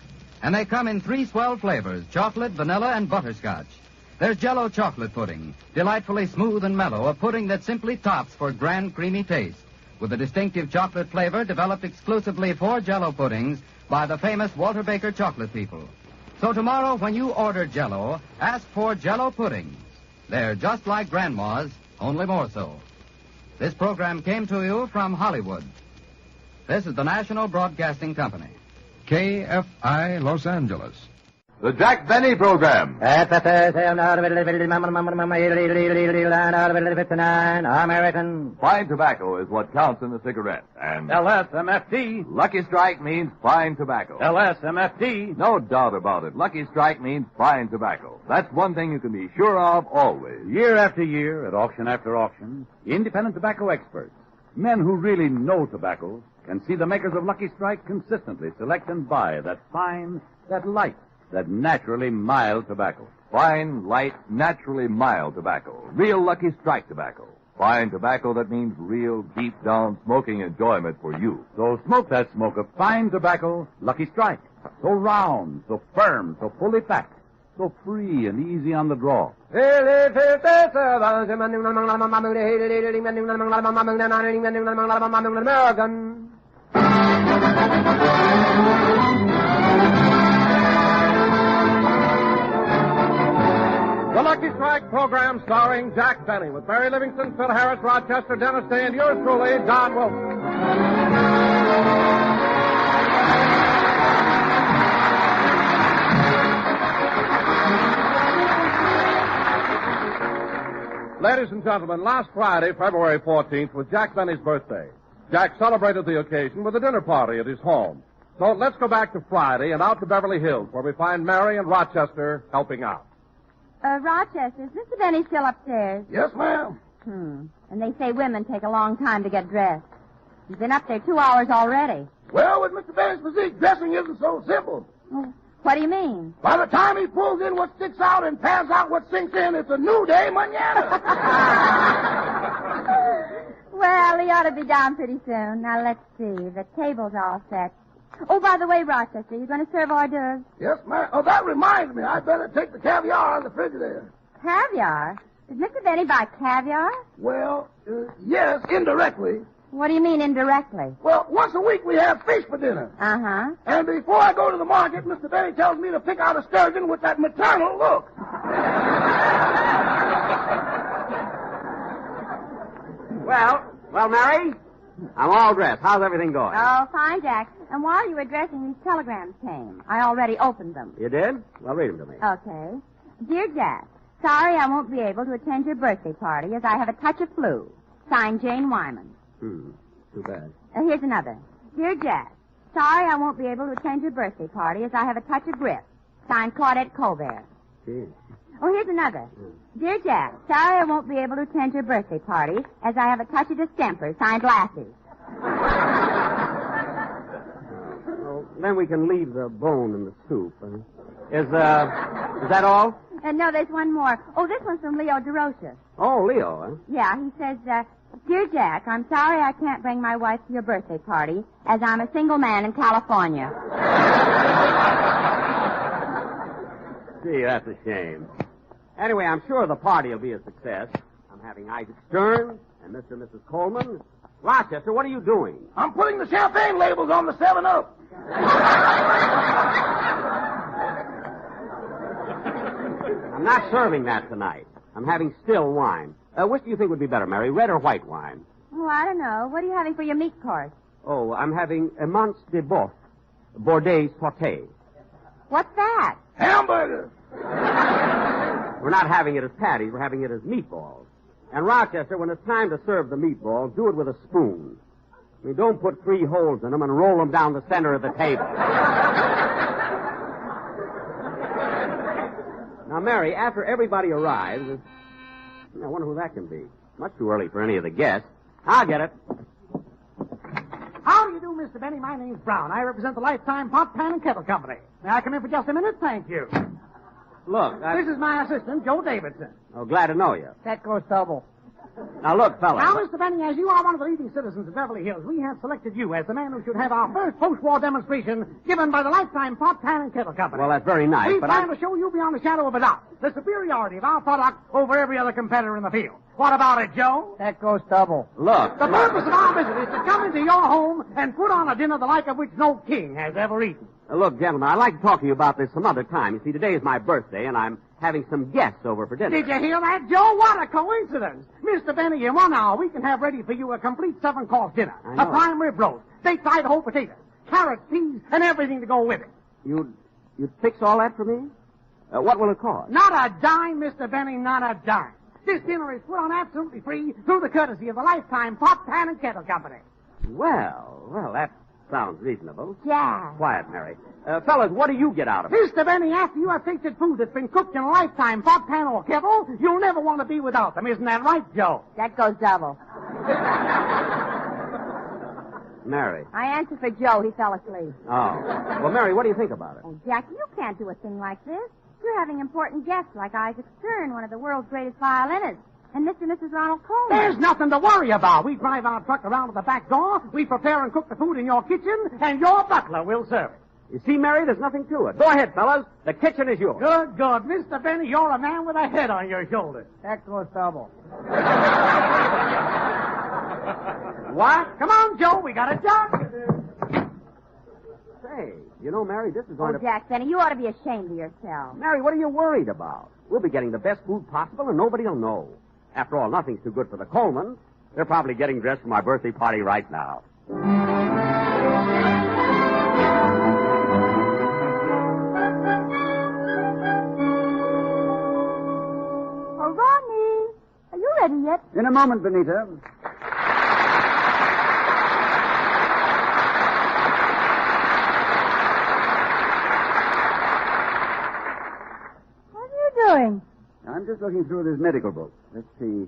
And they come in 3 swell flavors, chocolate, vanilla, and butterscotch. There's Jell-O chocolate pudding, delightfully smooth and mellow, a pudding that simply tops for grand creamy taste, with a distinctive chocolate flavor developed exclusively for Jell-O puddings by the famous Walter Baker chocolate people. So tomorrow when you order Jell-O, ask for Jell-O puddings. They're just like Grandma's, only more so. This program came to you from Hollywood. This is the National Broadcasting Company. KFI Los Angeles. The Jack Benny Program. American. Fine tobacco is what counts in a cigarette. And LSMFT. Lucky Strike means fine tobacco. LSMFT. No doubt about it. Lucky Strike means fine tobacco. That's one thing you can be sure of always. Year after year, at auction after auction, independent tobacco experts, men who really know tobacco, can see the makers of Lucky Strike consistently select and buy that fine, that light, that naturally mild tobacco. Fine, light, naturally mild tobacco. Real Lucky Strike tobacco. Fine tobacco that means real deep down smoking enjoyment for you. So smoke that smoke of fine tobacco, Lucky Strike. So round, so firm, so fully packed, so free and easy on the draw. American. The Lucky Strike program starring Jack Benny with Barry Livingston, Phil Harris, Rochester, Dennis Day, and yours truly, Don Wilson. Ladies and gentlemen, last Friday, February 14th, was Jack Benny's birthday. Jack celebrated the occasion with a dinner party at his home. So let's go back to Friday and out to Beverly Hills, where we find Mary and Rochester helping out. Rochester, is Mr. Benny still upstairs? Yes, ma'am. And they say women take a long time to get dressed. He's been up there 2 hours already. Well, with Mr. Benny's physique, dressing isn't so simple. What do you mean? By the time he pulls in what sticks out and pans out what sinks in, it's a new day mañana. Well, he ought to be down pretty soon. Now, let's see. The table's all set. Oh, by the way, Rochester, you going to serve hors d'oeuvres? Yes, ma'am. Oh, that reminds me. I'd better take the caviar on the refrigerator. Caviar? Did Mr. Benny buy caviar? Well, yes, indirectly. What do you mean indirectly? Well, once a week we have fish for dinner. Uh-huh. And before I go to the market, Mr. Benny tells me to pick out a sturgeon with that maternal look. Well, Mary, I'm all dressed. How's everything going? Oh, fine, Jack. And while you were dressing, these telegrams came. I already opened them. You did? Well, read them to me. Okay. Dear Jack, sorry I won't be able to attend your birthday party as I have a touch of flu. Signed, Jane Wyman. Too bad. Here's another. Dear Jack, sorry I won't be able to attend your birthday party as I have a touch of grip. Signed, Claudette Colbert. Gee. Oh, here's another. Dear Jack, sorry I won't be able to attend your birthday party as I have a touch of distemper. Signed, Lassie. Well, then we can leave the bone in the soup. Is that all? No, there's one more. Oh, this one's from Leo DeRocha. Oh, Leo, huh? Yeah, he says, Dear Jack, I'm sorry I can't bring my wife to your birthday party as I'm a single man in California. Gee, that's a shame. Anyway, I'm sure the party will be a success. I'm having Isaac Stern and Mr. and Mrs. Coleman. Rochester, what are you doing? I'm putting the champagne labels on the 7-Up. I'm not serving that tonight. I'm having still wine. Which do you think would be better, Mary, red or white wine? Oh, I don't know. What are you having for your meat course? Oh, I'm having a Mance de Boeuf, Bordeaux sauté. What's that? Hamburger. We're not having it as patties. We're having it as meatballs. And, Rochester, when it's time to serve the meatballs, do it with a spoon. I mean, don't put 3 holes in them and roll them down the center of the table. Now, Mary, after everybody arrives, I wonder who that can be. Much too early for any of the guests. I'll get it. How do you do, Mr. Benny? My name's Brown. I represent the Lifetime Pot, Pan, and Kettle Company. May I come in for just a minute? Thank you. Look, This is my assistant, Joe Davidson. Oh, glad to know you. That goes double. Now, look, fella. Now, Mr. Benny, as you are one of the leading citizens of Beverly Hills, we have selected you as the man who should have our first post-war demonstration given by the Lifetime Pot, Pan, and Kettle Company. Well, that's very nice, We but plan to show you beyond a shadow of a doubt the superiority of our product over every other competitor in the field. What about it, Joe? That goes double. Look. The purpose of our visit is to come into your home and put on a dinner the like of which no king has ever eaten. Look, gentlemen, I'd like to talk to you about this some other time. You see, today is my birthday, and I'm having some guests over for dinner. Did you hear that, Joe? What a coincidence. Mr. Benny, in 1 hour, we can have ready for you a complete 7-course dinner. A prime rib roast, baked Idaho potatoes, carrots, peas, and everything to go with it. You'd fix all that for me? What will it cost? Not a dime, Mr. Benny, not a dime. This dinner is put on absolutely free through the courtesy of the Lifetime Pot, Pan, and Kettle Company. Well, that sounds reasonable. Yeah. Quiet, Mary. Fellas, what do you get out of it? Mr. Benny, after you have tasted food that's been cooked in a Lifetime Pot, Pan, or Kettle, you'll never want to be without them. Isn't that right, Joe? That goes double. Mary. I answered for Joe. He fell asleep. Oh. Well, Mary, what do you think about it? Oh, Jackie, you can't do a thing like this. You're having important guests like Isaac Stern, one of the world's greatest violinists, and Mr. and Mrs. Ronald Coleman. There's nothing to worry about. We drive our truck around to the back door, we prepare and cook the food in your kitchen, and your butler will serve it. You see, Mary, there's nothing to it. Go ahead, fellas. The kitchen is yours. Good. Mr. Benny, you're a man with a head on your shoulders. That goes double. What? Come on, Joe. We got a job to do. Say, you know, Mary, this is going to... Jack Benny, you ought to be ashamed of yourself. Mary, what are you worried about? We'll be getting the best food possible, and nobody will know. After all, nothing's too good for the Colemans. They're probably getting dressed for my birthday party right now. Oh, Ronnie, are you ready yet? In a moment, Benita. Doing? I'm just looking through this medical book. Let's see.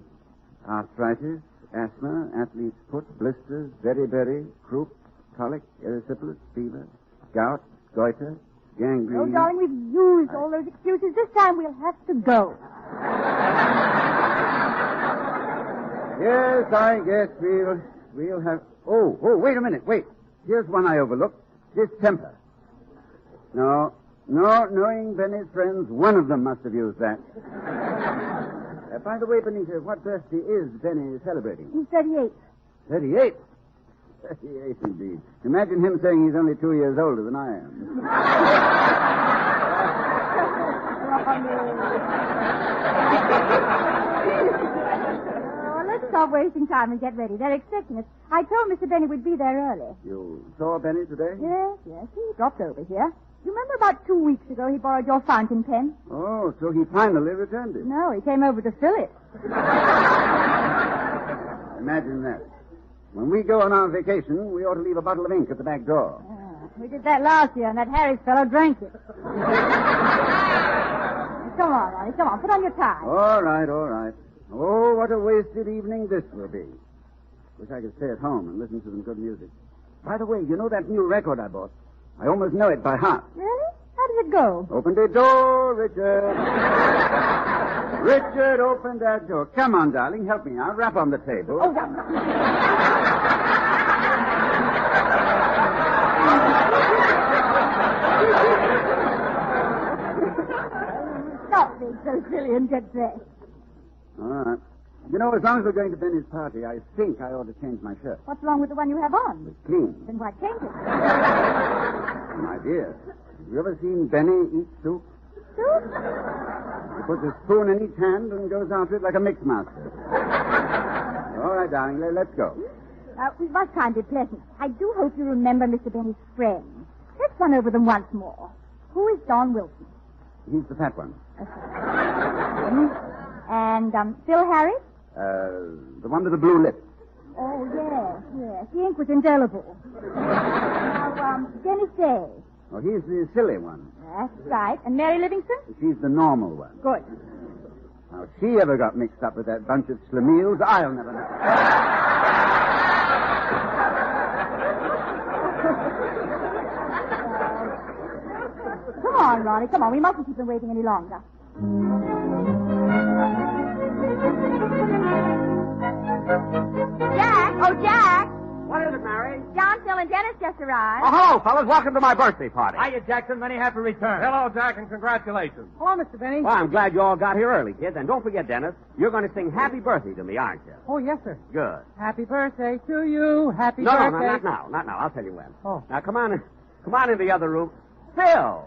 Arthritis, asthma, athlete's foot, blisters, beriberi, croup, colic, erysipelas, fever, gout, goiter, gangrene. Oh, darling, we've used all those excuses. This time we'll have to go. Yes, I guess we'll have... Oh, wait a minute, wait. Here's one I overlooked. Distemper. No, knowing Benny's friends, one of them must have used that. By the way, Benita, what birthday is Benny celebrating? He's 38. 38? 38, indeed. Imagine him saying he's only 2 years older than I am. Oh, let's stop wasting time and get ready. They're expecting us. I told Mr. Benny we'd be there early. You saw Benny today? Yes. He dropped over here. You remember about 2 weeks ago he borrowed your fountain pen? Oh, so he finally returned it. No, he came over to fill it. Imagine that. When we go on our vacation, we ought to leave a bottle of ink at the back door. We did that last year, and that Harris fellow drank it. Come on, Ronnie, come on. Put on your tie. All right. Oh, what a wasted evening this will be. Wish I could stay at home and listen to some good music. By the way, you know that new record I bought? I almost know it by heart. Really? How does it go? Open the door, Richard. Richard, open that door. Come on, darling, help me out. Rap on the table. Oh, Stop being so silly and get dressed. All right. You know, as long as we're going to Benny's party, I think I ought to change my shirt. What's wrong with the one you have on? It's clean. Then why change it? My dear, have you ever seen Benny eat soup? Soup? He puts a spoon in each hand and goes after it like a mixmaster. All right, darling, let's go. We must try and be pleasant. I do hope you remember Mr. Benny's friends. Let's run over them once more. Who is Don Wilson? He's the fat one. And Phil Harris? The one with the blue lips. Oh, yes. The ink was indelible. Now, Dennis Day. Oh, he's the silly one. That's right. And Mary Livingston? She's the normal one. Good. How she ever got mixed up with that bunch of Schlemiels, I'll never know. Come on, Ronnie. Come on. We mustn't keep them waiting any longer. Jack! Oh, Jack! What is it, Mary? John, Phil, and Dennis just arrived. Oh, hello, fellas. Welcome to my birthday party. Hiya, Jackson. Many happy returns. Hello, Jack, and congratulations. Hello, Mr. Benny. Well, I'm glad you all got here early, kids. And don't forget, Dennis, you're going to sing happy birthday to me, aren't you? Oh, yes, sir. Good. Happy birthday to you. Happy No, birthday. not now. Not now. I'll tell you when. Oh. Now, come on in the other room. Phil!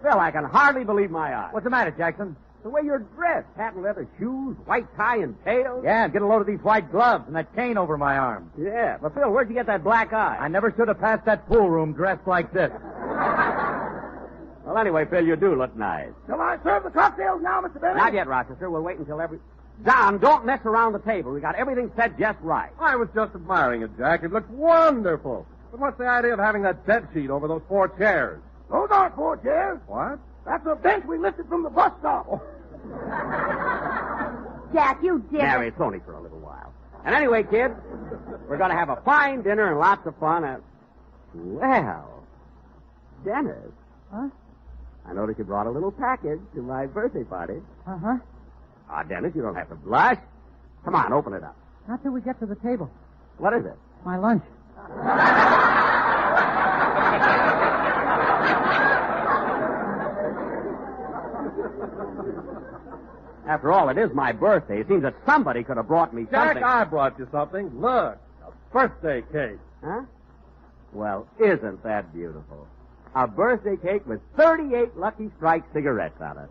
Phil, I can hardly believe my eyes. What's the matter, Jackson? The way you're dressed. Hat and leather shoes, white tie and tails. Yeah, get a load of these white gloves and that cane over my arm. Yeah, but Phil, where'd you get that black eye? I never should have passed that pool room dressed like this. Well, anyway, Phil, you do look nice. Shall I serve the cocktails now, Mr. Benny? Not yet, Rochester. We'll wait until Don, don't mess around the table. We got everything set just right. I was just admiring it, Jack. It looks wonderful. But what's the idea of having that bed sheet over those 4 chairs? Those aren't 4 chairs. What? That's a bench we lifted from the bus stop. Oh. Jack, you did. Mary, it's only for a little while. And anyway, kids, we're going to have a fine dinner and lots of fun. Well, Dennis. Huh? I noticed you brought a little package to my birthday party. Uh-huh. Ah, Dennis, you don't have to blush. Come on, open it up. Not till we get to the table. What is it? My lunch. After all, it is my birthday. It seems that somebody could have brought me something. Jack, I brought you something. Look, a birthday cake. Huh? Well, isn't that beautiful? A birthday cake with 38 Lucky Strike cigarettes on it.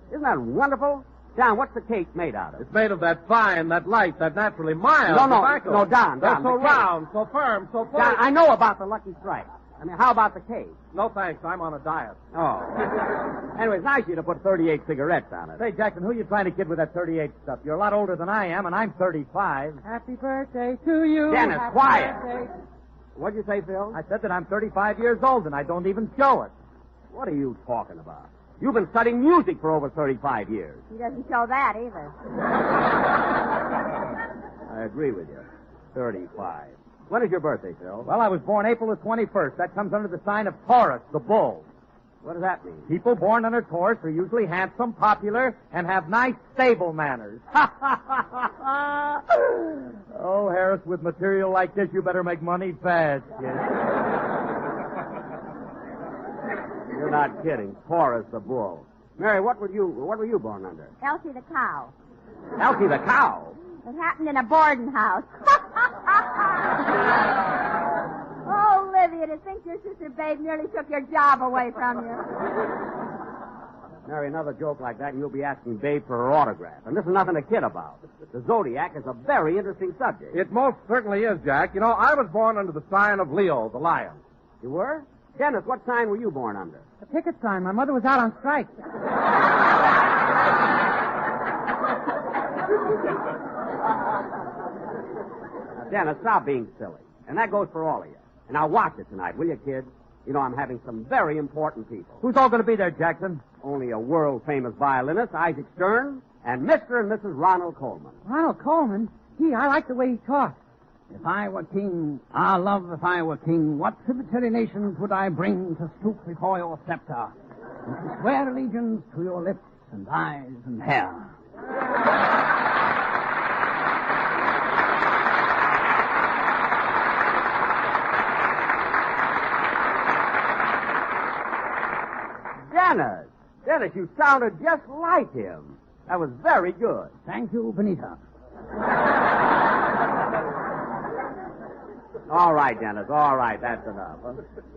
Isn't that wonderful? Don, what's the cake made out of? It's made of that fine, that light, that naturally mild tobacco. No, Don. They're so the round, so firm, so full. Don, I know about the Lucky Strike. I mean, how about the cake? No, thanks. I'm on a diet. Oh. Anyway, it's nice of you to put 38 cigarettes on it. Say, Jackson, who are you trying to kid with that 38 stuff? You're a lot older than I am, and I'm 35. Happy birthday to you. Dennis, Happy quiet. birthday. What'd you say, Phil? I said that I'm 35 years old, and I don't even show it. What are you talking about? You've been studying music for over 35 years. He doesn't show that either. I agree with you. 35. When is your birthday, Phil? Well, I was born April the 21st. That comes under the sign of Taurus, the bull. What does that mean? People born under Taurus are usually handsome, popular, and have nice, stable manners. Oh, Harris, with material like this, you better make money fast, kid. You're not kidding. Taurus the bull. Mary, what were you born under? Elsie the cow. Elsie the cow? It happened in a boarding house. Oh, Livia, to think your sister Babe nearly took your job away from you. Mary, another joke like that, and you'll be asking Babe for her autograph. And this is nothing to kid about. The Zodiac is a very interesting subject. It most certainly is, Jack. You know, I was born under the sign of Leo, the lion. You were? Dennis, what sign were you born under? The picket sign. My mother was out on strike. Now, Dennis, stop being silly. And that goes for all of you. And now watch it tonight, will you, kids? You know I'm having some very important people. Who's all going to be there, Jackson? Only a world-famous violinist, Isaac Stern, and Mr. and Mrs. Ronald Coleman. Ronald Coleman? Gee, I like the way he talks. If I were king, love, if I were king, what tributary nations would I bring to stoop before your scepter, and to swear allegiance to your lips and eyes and hair? Dennis, you sounded just like him. That was very good. Thank you, Benita. All right, Dennis. All right, that's enough.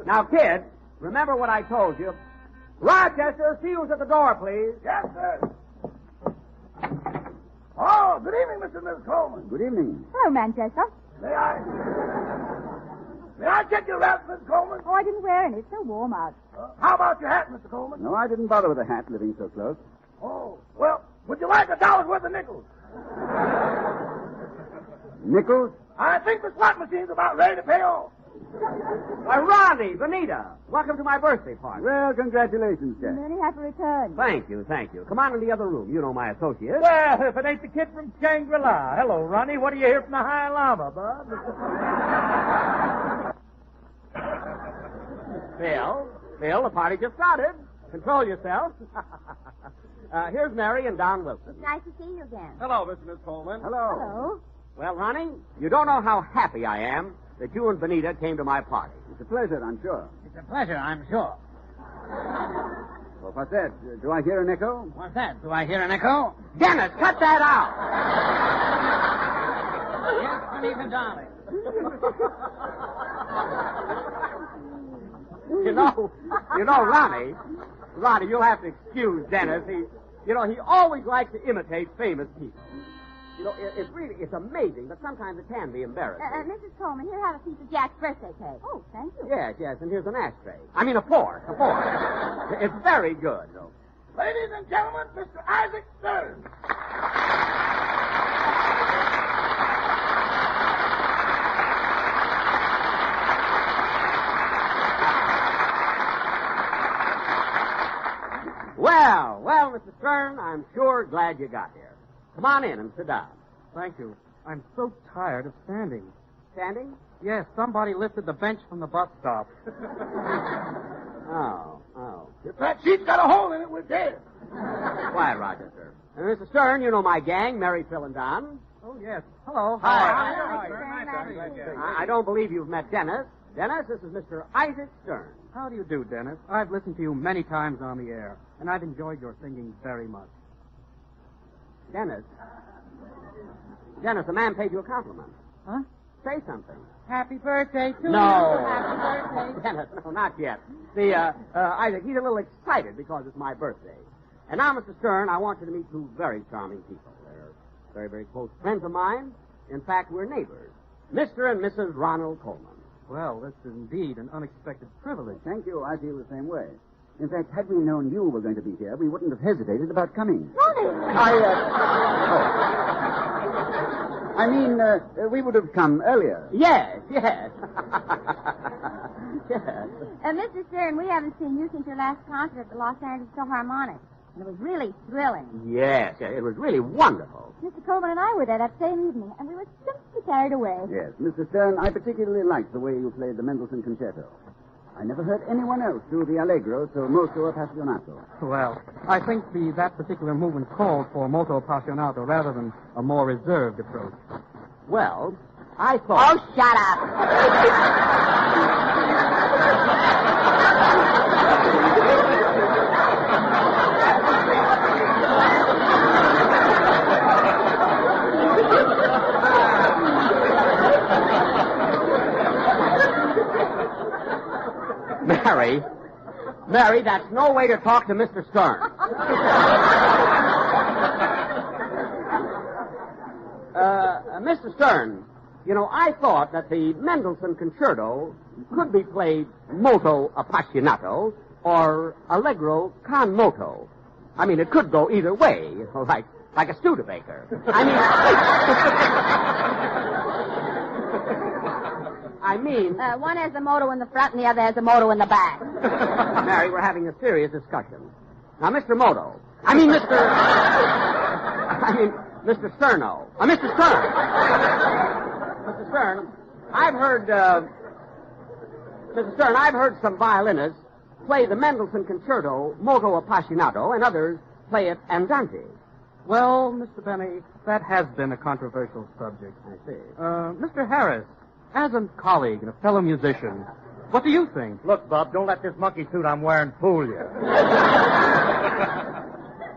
Now, kids, remember what I told you. Rochester, see who's at the door, please. Yes, sir. Oh, good evening, Mr. and Mrs. Coleman. Good evening. Hello, Manchester. May I check your wrap, Mrs. Coleman? Oh, I didn't wear any. It's so warm out. How about your hat, Mr. Coleman? No, I didn't bother with a hat living so close. Oh, well, would you like $1 worth of nickels? Nickels? I think the slot machine's about ready to pay off. Why, Ronnie, Benita, welcome to my birthday party. Well, congratulations, Jack. Many happy returns. Thank you. Come on in the other room. You know my associate. Well, if it ain't the kid from Shangri-La. Hello, Ronnie. What do you hear from the High Lama, bud? Phil, the party just started. Control yourself. Here's Mary and Don Wilson. It's nice to see you again. Hello, Mr. and Miss Coleman. Hello. Hello. Well, Ronnie, you don't know how happy I am that you and Benita came to my party. It's a pleasure, I'm sure. It's a pleasure, I'm sure. Well, what's that? Do I hear an echo? What's that? Do I hear an echo? Dennis, cut that out! Yes, Benita, darling. You know, Ronnie, you'll have to excuse Dennis. He always likes to imitate famous people. You know, it's amazing, but sometimes it can be embarrassing. Mrs. Coleman, here, have a piece of Jack's birthday cake. Oh, thank you. Yes, and here's an ashtray. I mean, a fork. It's very good, though. Ladies and gentlemen, Mr. Isaac Stern. Well, Mr. Stern, I'm sure glad you got here. Come on in and sit down. Thank you. I'm so tired of standing. Standing? Yes, somebody lifted the bench from the bus stop. Oh. If that seat's got a hole in it, we're dead. Quiet, Rochester. And Mr. Stern, you know my gang, Mary, Phil, and Don. Oh, yes. Hello. Hi. I don't believe you've met Dennis. Dennis, this is Mr. Isaac Stern. How do you do, Dennis? I've listened to you many times on the air, and I've enjoyed your singing very much. Dennis, the man paid you a compliment. Huh? Say something. Happy birthday to you. No. Happy birthday. Dennis, no, not yet. Isaac, he's a little excited because it's my birthday. And now, Mr. Stern, I want you to meet two very charming people. They're very, very close friends of mine. In fact, we're neighbors. Mr. and Mrs. Ronald Coleman. Well, this is indeed an unexpected privilege. Thank you. I feel the same way. In fact, had we known you were going to be here, we wouldn't have hesitated about coming. We would have come earlier. Yes. Yes. Mr. Stern, we haven't seen you since your last concert at the Los Angeles Philharmonic. And it was really thrilling. Yes, it was really wonderful. Mr. Coleman and I were there that same evening, and we were simply carried away. Yes, Mr. Stern, I particularly liked the way you played the Mendelssohn Concerto. I never heard anyone else do the Allegro so molto appassionato. Well, I think that particular movement called for molto appassionato rather than a more reserved approach. Well, I thought... Oh, shut Mary, that's no way to talk to Mr. Stern. Mr. Stern, you know, I thought that the Mendelssohn Concerto could be played molto appassionato or allegro con moto. I mean, it could go either way, you know, like a Studebaker. one has a moto in the front and the other has a moto in the back. Mary, we're having a serious discussion. Now, Mr. Sterno. Mr. Stern. Mr. Stern, I've heard some violinists play the Mendelssohn Concerto molto appassionato and others play it andante. Well, Mr. Benny, that has been a controversial subject. I see. Mr. Harris, as a colleague and a fellow musician, what do you think? Look, Bub, don't let this monkey suit I'm wearing fool you.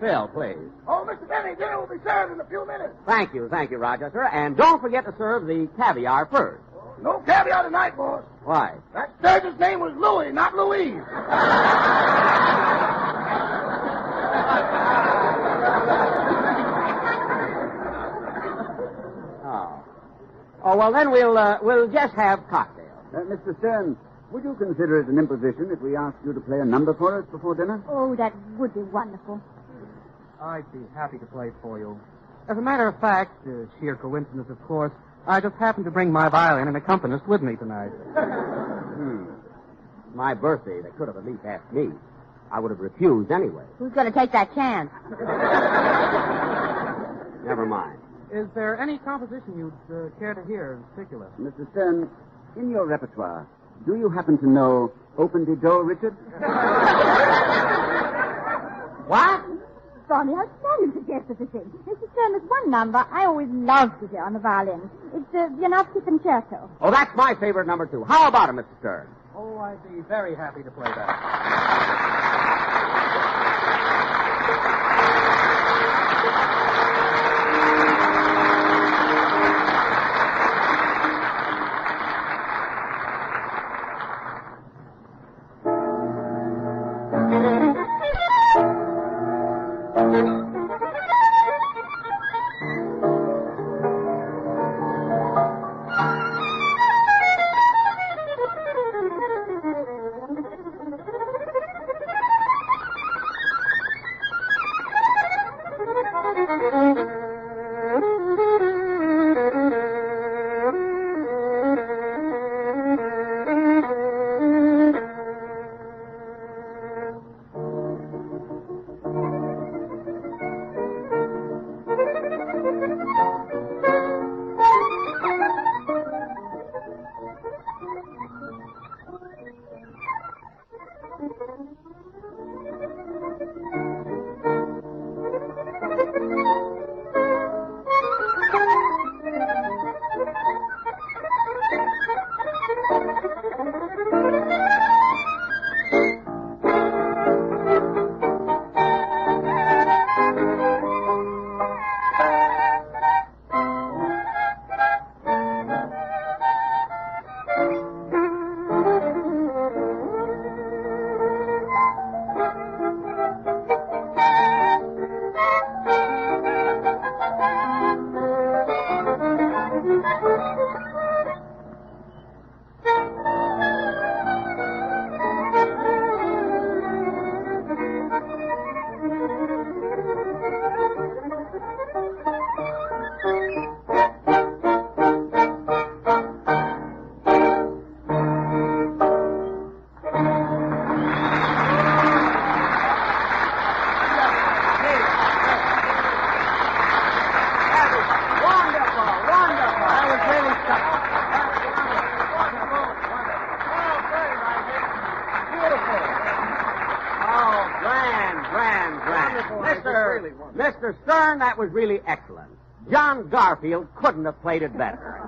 Phil, please. Oh, Mr. Benny, dinner will be served in a few minutes. Thank you, Rochester. And don't forget to serve the caviar first. No caviar tonight, boss. Why? That Sturgis name was Louis, not Louise. Oh, well, then we'll just have cocktails. Mr. Stern, would you consider it an imposition if we asked you to play a number for us before dinner? Oh, that would be wonderful. I'd be happy to play for you. As a matter of fact, sheer coincidence, of course, I just happened to bring my violin and accompanist with me tonight. My birthday, they could have at least asked me. I would have refused anyway. Who's going to take that chance? Never mind. Is there any composition you'd care to hear in particular? Mr. Stern, in your repertoire, do you happen to know Open the Door, Richard? What? Bonnie, how standing suggested to sing. Mr. Stern, there's one number I always love to hear on the violin. It's the Wieniawski Concerto. Oh, that's my favorite number, too. How about it, Mr. Stern? Oh, I'd be very happy to play that. Mr. Stern, that was really excellent. John Garfield couldn't have played it better.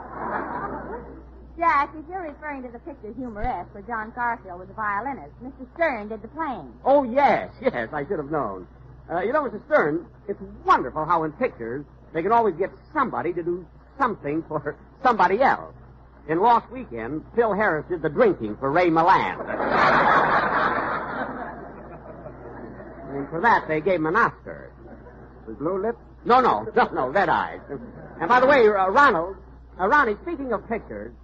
Jack, if you're referring to the picture Humorous, where John Garfield was a violinist, Mr. Stern did the playing. Oh, yes, I should have known. Mr. Stern, it's wonderful how in pictures they can always get somebody to do something for somebody else. In Lost Weekend, Phil Harris did the drinking for Ray Milland. And for that, they gave him an Oscar. With blue lips? No, red eyes. And by the way, Ronnie, speaking of pictures,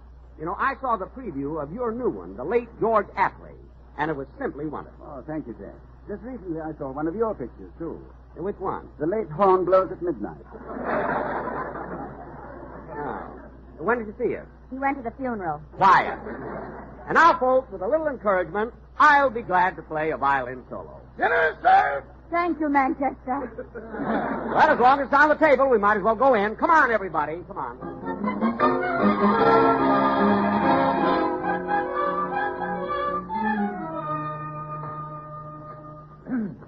I saw the preview of your new one, the late George Apley, and it was simply wonderful. Oh, thank you, Jack. Just recently I saw one of your pictures, too. Which one? The late horn blows at midnight. Oh. When did you see it? He went to the funeral. Quiet. And now, folks, with a little encouragement, I'll be glad to play a violin solo. Dinner served. Thank you, Manchester. Well, as long as it's on the table, we might as well go in. Come on, everybody. Come on.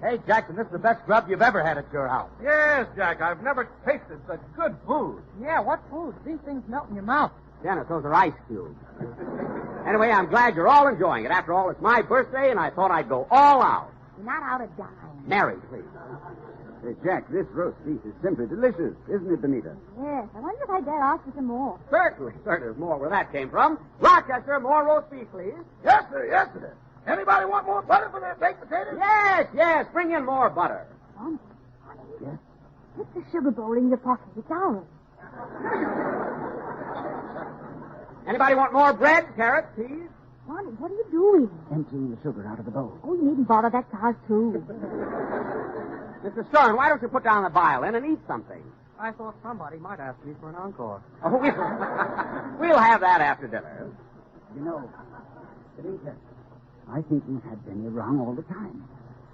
Hey, Jackson, this is the best grub you've ever had at your house. Yes, Jack, I've never tasted such good food. Yeah, what food? These things melt in your mouth. Dennis, those are ice cubes. Anyway, I'm glad you're all enjoying it. After all, it's my birthday, and I thought I'd go all out. You're not out of dime. Mary, please. Hey, Jack, this roast beef is simply delicious, isn't it, Benita? Yes, I wonder if I'd dare ask for some more. Certainly, there's more where that came from. Rochester, more roast beef, please. Yes, sir. Anybody want more butter for their baked potatoes? Yes, bring in more butter. Yes? Put the sugar bowl in your pocket. It's ours. Anybody want more bread, carrots, peas? Ronnie, what are you doing? Emptying the sugar out of the bowl. Oh, you needn't bother that card, too. Mr. Stern, why don't you put down the violin and eat something? I thought somebody might ask me for an encore. Oh, we'll have that after dinner. Benita, I think we've had Benny wrong all the time.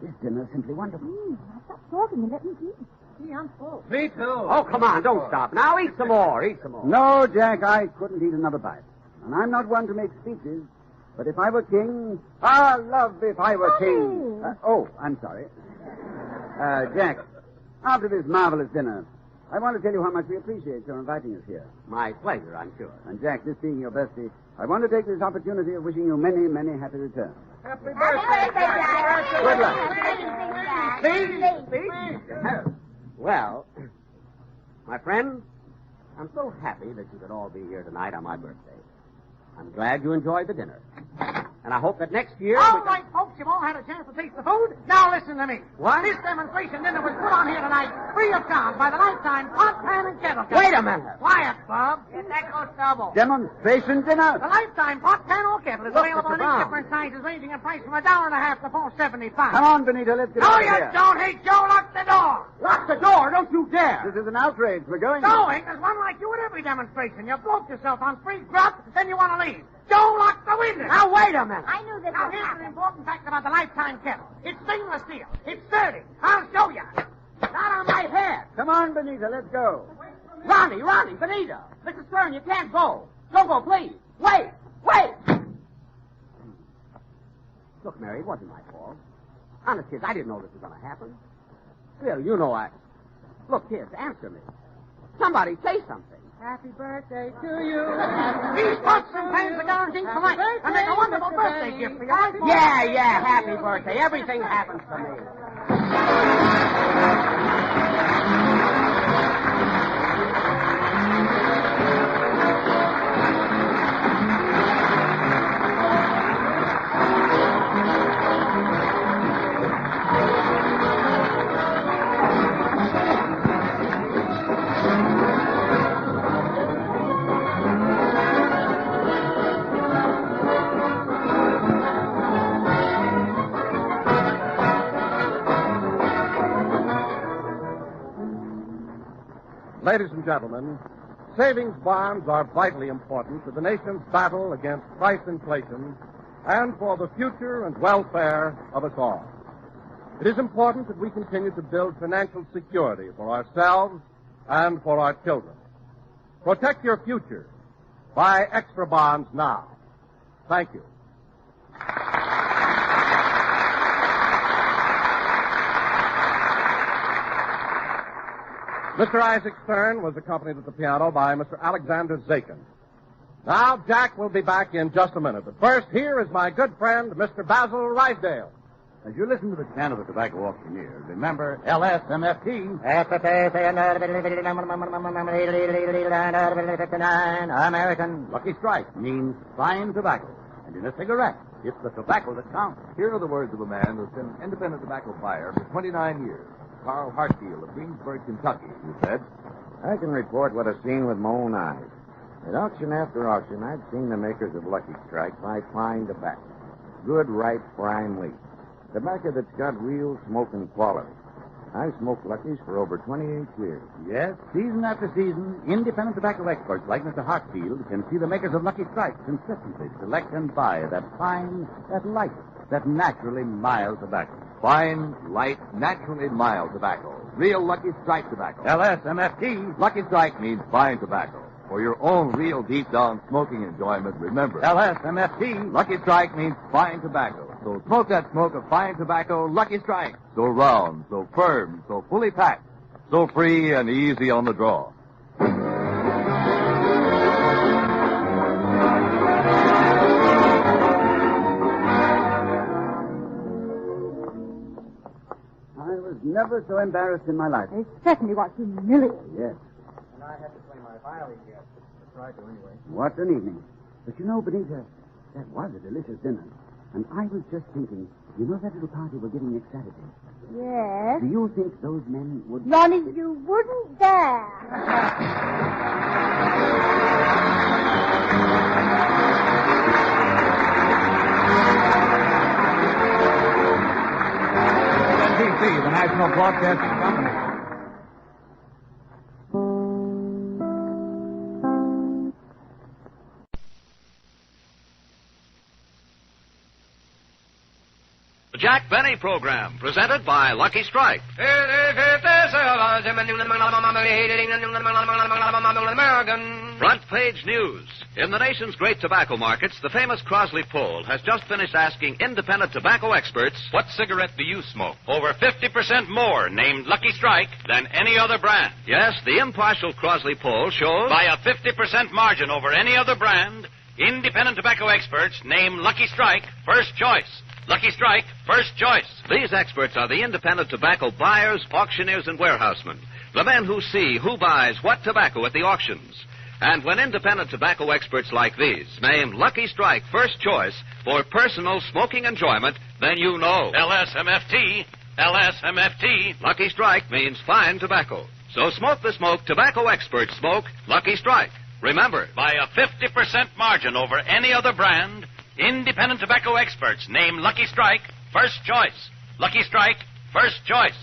This dinner's simply wonderful. Now stop talking and let me eat. Gee, I'm full. Me too. Oh, come on, don't stop. Now eat some more. No, Jack, I couldn't eat another bite. And I'm not one to make speeches, but if I were king, love if I were king. I'm sorry. Jack, after this marvelous dinner, I want to tell you how much we appreciate your inviting us here. My pleasure, I'm sure. And Jack, this being your birthday, I want to take this opportunity of wishing you many, many happy returns. Happy birthday, Jack. Good luck. Please. Well, my friends, I'm so happy that you could all be here tonight on my birthday. I'm glad you enjoyed the dinner. And I hope that next year... All right, folks, you've all had a chance to taste the food. Now listen to me. What? This demonstration dinner was put on here tonight free of charge by the Lifetime Pot, Pan, and Kettle Company. Wait a minute. Quiet, Bob. That goes double. Demonstration dinner? The Lifetime Pot, Pan, or Kettle is Look, available Mr. in Brown. different sizes, ranging in price from $1.50 to $4.75. Come on, Benita, let's get No, out of you here. don't. Hey, Joe, lock the door. Lock the door. Don't you dare. This is an outrage. We're going. Going? There's one like you at every demonstration. You broke yourself on free grub, then you want to leave. Don't lock the window. Now, wait a minute. I knew this Now, would here's an happen. important fact about the Lifetime Kettle. It's stainless steel. It's sturdy. I'll show you. Not on my head. Come on, Benita, let's go. Ronnie, Benita. Mr. Stern, you can't go. Don't go, please. Wait. Look, Mary, it wasn't my fault. Honest, kids, I didn't know this was going to happen. Still, you know I... Look, kids, answer me. Somebody say something. Happy birthday to you. These pots and pans are guaranteed for life. And make a wonderful birthday gift for you. Yeah, happy birthday. Everything happens to me. Ladies and gentlemen, savings bonds are vitally important to the nation's battle against price inflation and for the future and welfare of us all. It is important that we continue to build financial security for ourselves and for our children. Protect your future. Buy extra bonds now. Thank you. Mr. Isaac Stern was accompanied at the piano by Mr. Alexander Zakin. Now, Jack will be back in just a minute. But first, here is my good friend, Mr. Basil Rydale. As you listen to the sound of the tobacco auctioneer, remember LSMFT. American Lucky Strike means fine tobacco. And in a cigarette, it's the tobacco that counts. Here are the words of a man who's been an independent tobacco buyer for 29 years. Carl Hartfield of Greensburg, Kentucky, who said, I can report what I've seen with my own eyes. At auction after auction, I've seen the makers of Lucky Strike buy fine tobacco. Good, ripe, prime leaf. Tobacco that's got real smoking quality. I've smoked Luckies for over 28 years. Yes, season after season, independent tobacco experts like Mr. Hartfield can see the makers of Lucky Strike consistently select and buy that fine, that light, that naturally mild tobacco. Fine, light, naturally mild tobacco. Real Lucky Strike tobacco. LSMFT. Lucky Strike means fine tobacco. For your own real deep-down smoking enjoyment, remember. LSMFT. Lucky Strike means fine tobacco. So smoke that smoke of fine tobacco, Lucky Strike. So round, so firm, so fully packed, so free and easy on the draw. I was never so embarrassed in my life. It certainly was humiliating. Yes. And I had to play my violin yet. I tried to anyway. What an evening. But you know, Benita, that was a delicious dinner. And I was just thinking, you know that little party we're giving next Saturday? Yes. Do you think those men would... Ronnie, you wouldn't dare. NBC, the National Broadcasting Company. The Jack Benny Program, presented by Lucky Strike. Front page news. In the nation's great tobacco markets, the famous Crosley poll has just finished asking independent tobacco experts, what cigarette do you smoke? Over 50% more named Lucky Strike than any other brand. Yes, the impartial Crosley poll shows... By a 50% margin over any other brand, independent tobacco experts name Lucky Strike first choice. Lucky Strike, first choice. These experts are the independent tobacco buyers, auctioneers, and warehousemen. The men who see who buys what tobacco at the auctions. And when independent tobacco experts like these name Lucky Strike first choice for personal smoking enjoyment, then you know. LSMFT, LSMFT. Lucky Strike means fine tobacco. So smoke the smoke tobacco experts smoke Lucky Strike. Remember, by a 50% margin over any other brand, independent tobacco experts name Lucky Strike first choice. Lucky Strike, first choice.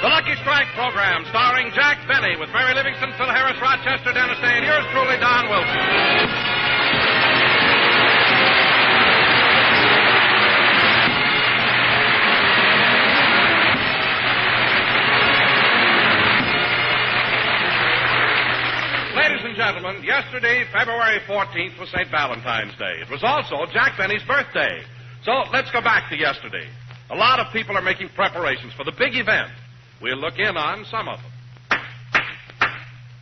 The Lucky Strike program, starring Jack Benny, with Mary Livingston, Phil Harris, Rochester, Dennis Day, and yours truly, Don Wilson. Ladies and gentlemen, yesterday, February 14th, was St. Valentine's Day. It was also Jack Benny's birthday. So let's go back to yesterday. A lot of people are making preparations for the big event. We'll look in on some of them.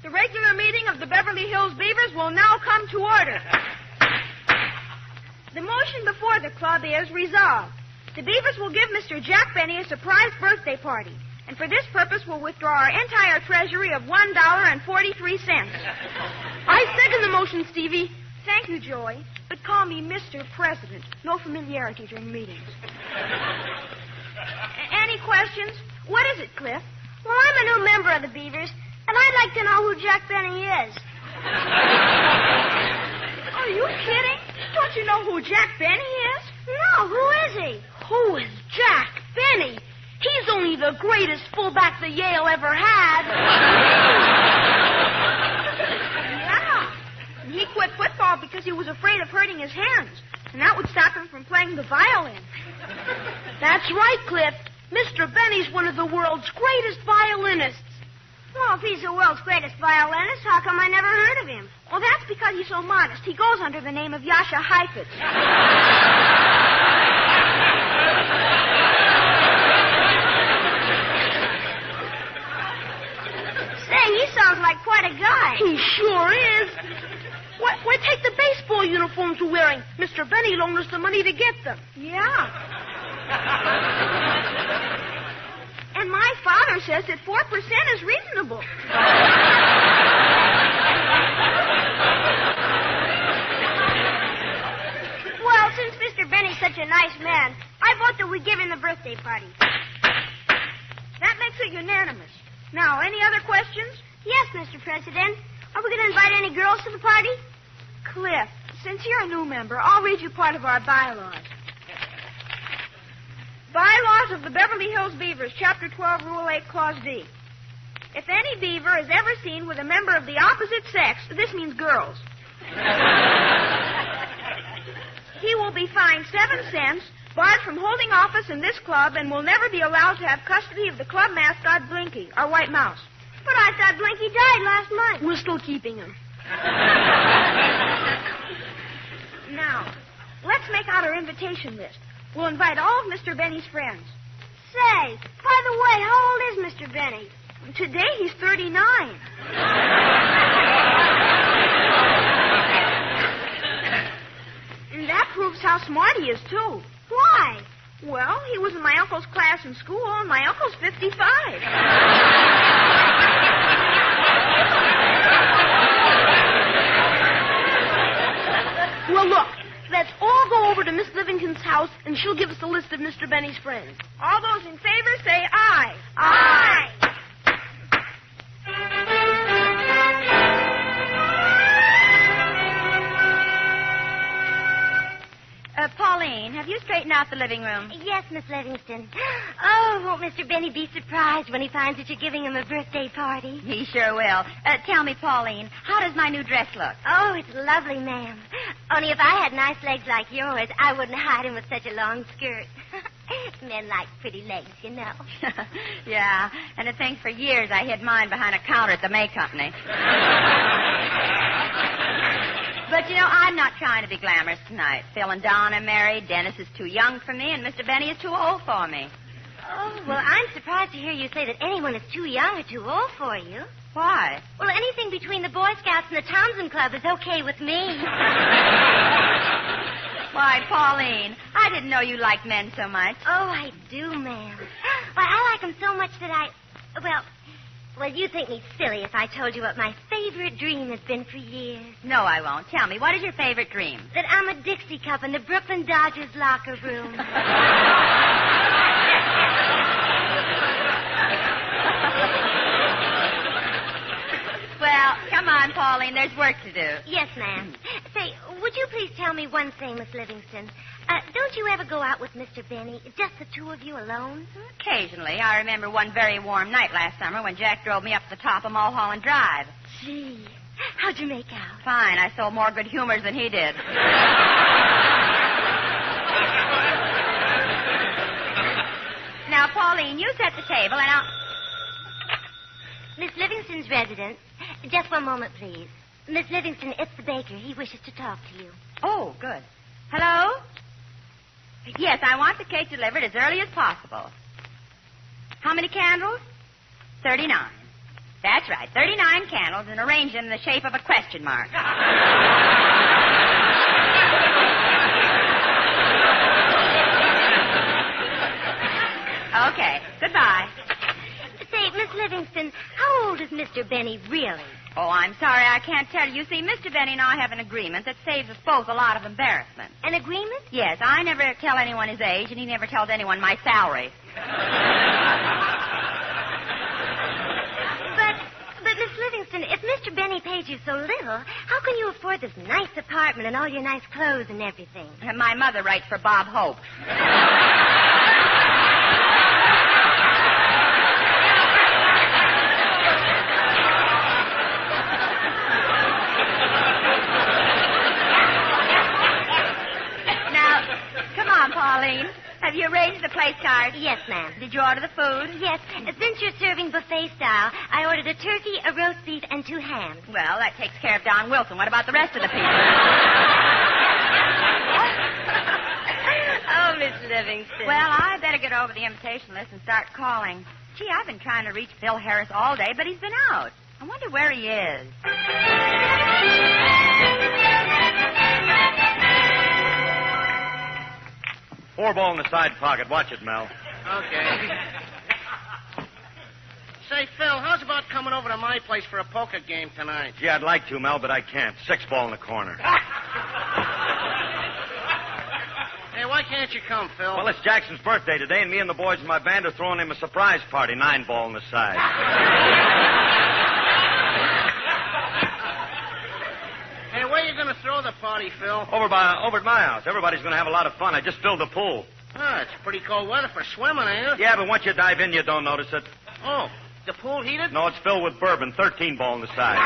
The regular meeting of the Beverly Hills Beavers will now come to order. The motion before the club is resolved. The Beavers will give Mr. Jack Benny a surprise birthday party. And for this purpose, we'll withdraw our entire treasury of $1.43. I second the motion, Stevie. Thank you, Joey. But call me Mr. President. No familiarity during meetings. Any questions? What is it, Cliff? Well, I'm a new member of the Beavers, and I'd like to know who Jack Benny is. Are you kidding? Don't you know who Jack Benny is? No, who is he? Who is Jack Benny? He's only the greatest fullback the Yale ever had. Yeah. And he quit football because he was afraid of hurting his hands. And that would stop him from playing the violin. That's right, Cliff. Mr. Benny's one of the world's greatest violinists. Well, if he's the world's greatest violinist, how come I never heard of him? Well, that's because he's so modest. He goes under the name of Yasha Heifetz. Say, he sounds like quite a guy. He sure is. Why, take the baseball uniforms we're wearing. Mr. Benny loaned us the money to get them. Yeah. And my father says that 4% is reasonable. Well, since Mr. Benny's such a nice man, I vote that we give him the birthday party. That makes it unanimous. Now, any other questions? Yes, Mr. President. Are we going to invite any girls to the party? Cliff, since you're a new member, I'll read you part of our bylaws. Bylaws of the Beverly Hills Beavers, Chapter 12, Rule 8, Clause D. If any beaver is ever seen with a member of the opposite sex, this means girls, he will be fined 7 cents, barred from holding office in this club, and will never be allowed to have custody of the club mascot, Blinky, our white mouse. But I thought Blinky died last month. We're still keeping him. Now, let's make out our invitation list. We'll invite all of Mr. Benny's friends. Say, by the way, how old is Mr. Benny? Today he's 39. And that proves how smart he is, too. Why? Well, he was in my uncle's class in school, and my uncle's 55. Well, look, let's all go over to Miss Livingston's house, and she'll give us a list of Mr. Benny's friends. All those in favor say aye. Aye. Pauline, have you straightened out the living room? Yes, Miss Livingston. Oh, won't Mr. Benny be surprised when he finds that you're giving him a birthday party? He sure will. Tell me, Pauline, how does my new dress look? Oh, it's lovely, ma'am. Only if I had nice legs like yours, I wouldn't hide him with such a long skirt. Men like pretty legs, you know. Yeah, and to think for years I hid mine behind a counter at the May Company. But, you know, I'm not trying to be glamorous tonight. Phil and Don are married, Dennis is too young for me, and Mr. Benny is too old for me. Oh, well, I'm surprised to hear you say that anyone is too young or too old for you. Why? Well, anything between the Boy Scouts and the Townsend Club is okay with me. Why, Pauline, I didn't know you liked men so much. Oh, I do, ma'am. Why, I like them so much that Well, you'd think me silly if I told you what my favorite dream has been for years. No, I won't. Tell me, what is your favorite dream? That I'm a Dixie Cup in the Brooklyn Dodgers locker room. Well, come on, Pauline. There's work to do. Yes, ma'am. Say, would you please tell me one thing, Miss Livingston? Don't you ever go out with Mr. Benny, just the two of you alone? Occasionally. I remember one very warm night last summer when Jack drove me up the top of Mulholland Drive. Gee, how'd you make out? Fine. I sold more good humors than he did. Now, Pauline, you set the table, and I'll... Miss Livingston's residence. Just one moment, please. Miss Livingston, it's the baker. He wishes to talk to you. Oh, good. Hello? Yes, I want the cake delivered as early as possible. How many candles? 39. That's right, 39 candles, and arrange them in the shape of a question mark. Okay, goodbye. Say, Miss Livingston, how old is Mr. Benny really? Oh, I'm sorry, I can't tell you. See, Mr. Benny and I have an agreement that saves us both a lot of embarrassment. An agreement? Yes, I never tell anyone his age, and he never tells anyone my salary. But Miss Livingston, if Mr. Benny pays you so little, how can you afford this nice apartment and all your nice clothes and everything? My mother writes for Bob Hope. Pauline, Have you arranged the place card? Yes, ma'am. Did you order the food? Yes. Since you're serving buffet style, I ordered a turkey, a roast beef, and 2 hams. Well, that takes care of Don Wilson. What about the rest of the people? Oh, Miss Livingston. Well, I better get over the invitation list and start calling. Gee, I've been trying to reach Phil Harris all day, but he's been out. I wonder where he is. 4 ball in the side pocket. Watch it, Mel. Okay. Say, Phil, how's about coming over to my place for a poker game tonight? Gee, I'd like to, Mel, but I can't. 6 ball in the corner. Hey, why can't you come, Phil? Well, it's Jackson's birthday today, and me and the boys in my band are throwing him a surprise party. 9 ball in the side. Hey, where you going to throw the party, Phil? Over at my house. Everybody's going to have a lot of fun. I just filled the pool. Ah, it's pretty cold weather for swimming, ain't it? Yeah, but once you dive in, you don't notice it. Oh, the pool heated? No, it's filled with bourbon. 13 ball in the side.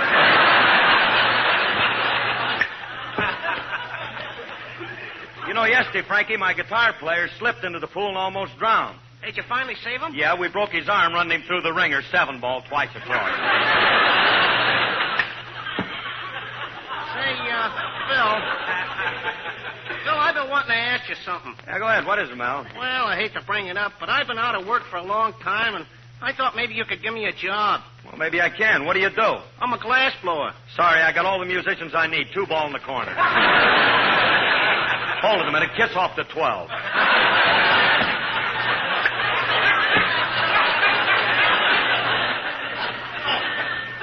You know, yesterday, Frankie, my guitar player slipped into the pool and almost drowned. Did you finally save him? Yeah, we broke his arm running him through the ringer. 7 ball, twice across. Say, Phil, I've been wanting to ask you something. Yeah, go ahead. What is it, Mel? Well, I hate to bring it up, but I've been out of work for a long time, and I thought maybe you could give me a job. Well, maybe I can. What do you do? I'm a glass blower. Sorry, I got all the musicians I need. 2 ball in the corner. Hold it a minute. Kiss off the 12.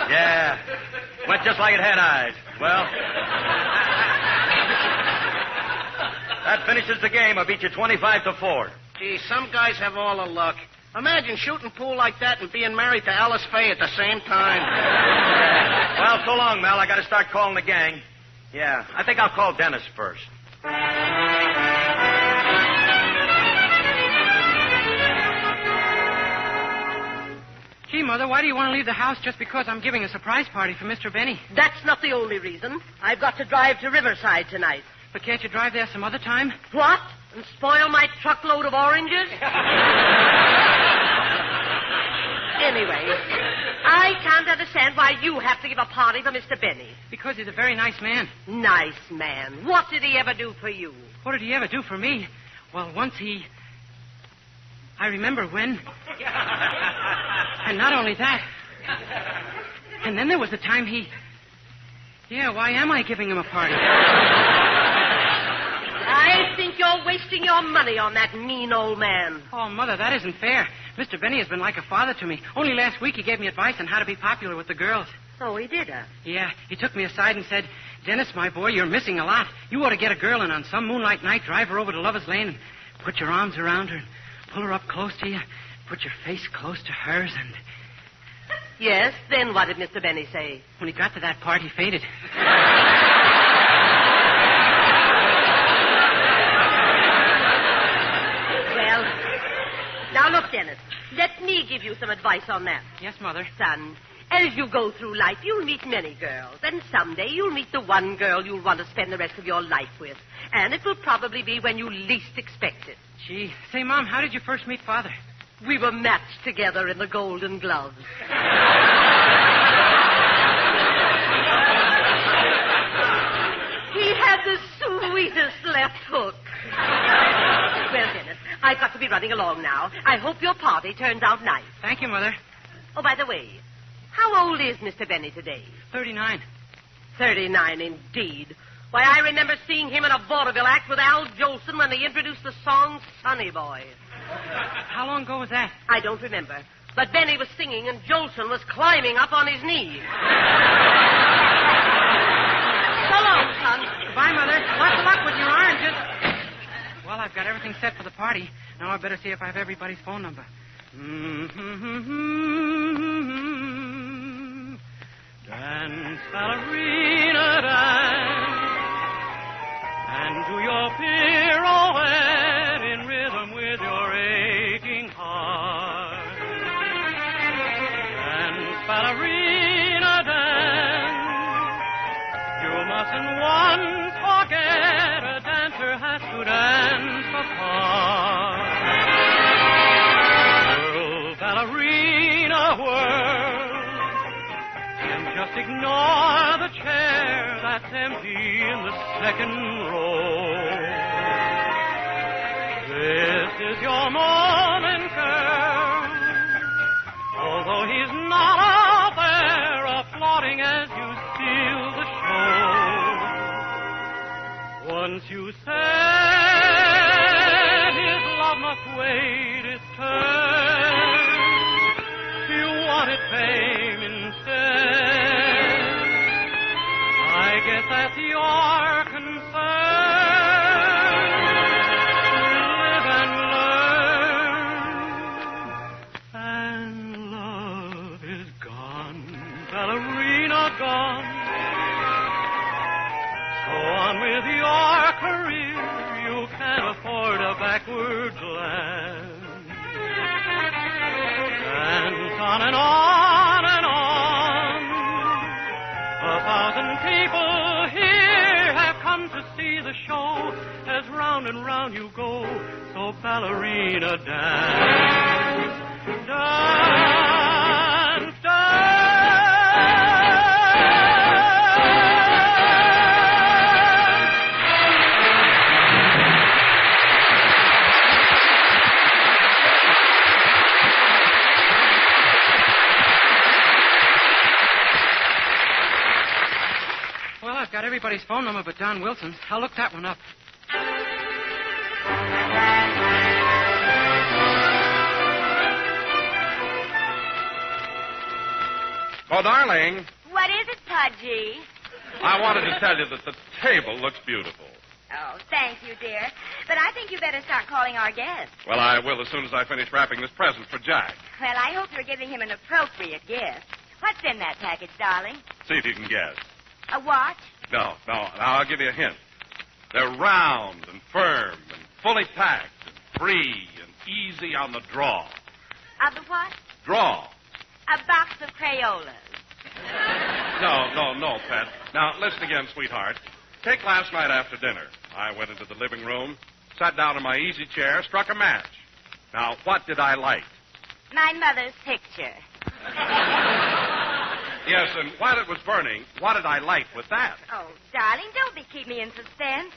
Yeah. Went just like it had eyes. Well, that finishes the game. I beat you 25-4. Gee, some guys have all the luck. Imagine shooting pool like that and being married to Alice Faye at the same time. Well, so long, Mel. I got to start calling the gang. Yeah, I think I'll call Dennis first. Gee, Mother, why do you want to leave the house just because I'm giving a surprise party for Mr. Benny? That's not the only reason. I've got to drive to Riverside tonight. But can't you drive there some other time? What? And spoil my truckload of oranges? Anyway, I can't understand why you have to give a party for Mr. Benny. Because he's a very nice man. Nice man. What did he ever do for you? What did he ever do for me? Well, once I remember when. And not only that. And then there was the time Yeah, why am I giving him a party? I think you're wasting your money on that mean old man. Oh, Mother, that isn't fair. Mr. Benny has been like a father to me. Only last week he gave me advice on how to be popular with the girls. So he did, huh? Yeah, he took me aside and said, Dennis, my boy, you're missing a lot. You ought to get a girl and on some moonlight night drive her over to Lover's Lane and put your arms around her and pull her up close to you, put your face close to hers and... Yes, then what did Mr. Benny say? When he got to that part, he fainted. Well, now look, Dennis, let me give you some advice on that. Yes, Mother. Son, as you go through life, you'll meet many girls, and someday you'll meet the one girl you'll want to spend the rest of your life with. And it will probably be when you least expect it. Gee, say, Mom, how did you first meet Father? We were matched together in the Golden Gloves. He had the sweetest left hook. Well, Dennis, I've got to be running along now. I hope your party turns out nice. Thank you, Mother. Oh, by the way, how old is Mr. Benny today? 39. 39, indeed. Why, I remember seeing him in a vaudeville act with Al Jolson when they introduced the song Sonny Boy. How long ago was that? I don't remember. But Benny was singing and Jolson was climbing up on his knee. So long, son. Goodbye, Mother. Lots of luck with your oranges. Well, I've got everything set for the party. Now I better see if I have everybody's phone number. Dance, ballerina, dance, and do your pirouette in rhythm with your aching heart. Dance, ballerina, dance, you mustn't once forget a dancer has to dance apart. nor the chair that's empty in the second row. This is your moment, girl. Although he's not out there applauding as you steal the show. Once you said his love must wait its turn, you wanted fame instead. I guess that's your concern. Live and learn. And love is gone, ballerina gone. Go on with your career. You can't afford a backward glance. And on and on and on. 1,000 people here have come to see the show. As round and round you go, so ballerina dance. Dance, dance. Well, I've got everybody's phone number but Don Wilson's. I'll look that one up. Oh, darling, What is it, Pudgy? I wanted to tell you that the table looks beautiful. Oh, thank you, dear. But I think you better start calling our guests. Well, I will as soon as I finish wrapping this present for Jack. Well, I hope you're giving him an appropriate gift. What's in that package, darling? See if you can guess. A watch? No. Now, I'll give you a hint. They're round and firm and fully packed and free and easy on the draw. Of the what? Draw. A box of Crayolas. No, Pet. Now, listen again, sweetheart. Take last night after dinner. I went into the living room, sat down in my easy chair, struck a match. Now, what did I light? My mother's picture. Yes, and while it was burning, what did I light with that? Oh, darling, don't keep me in suspense.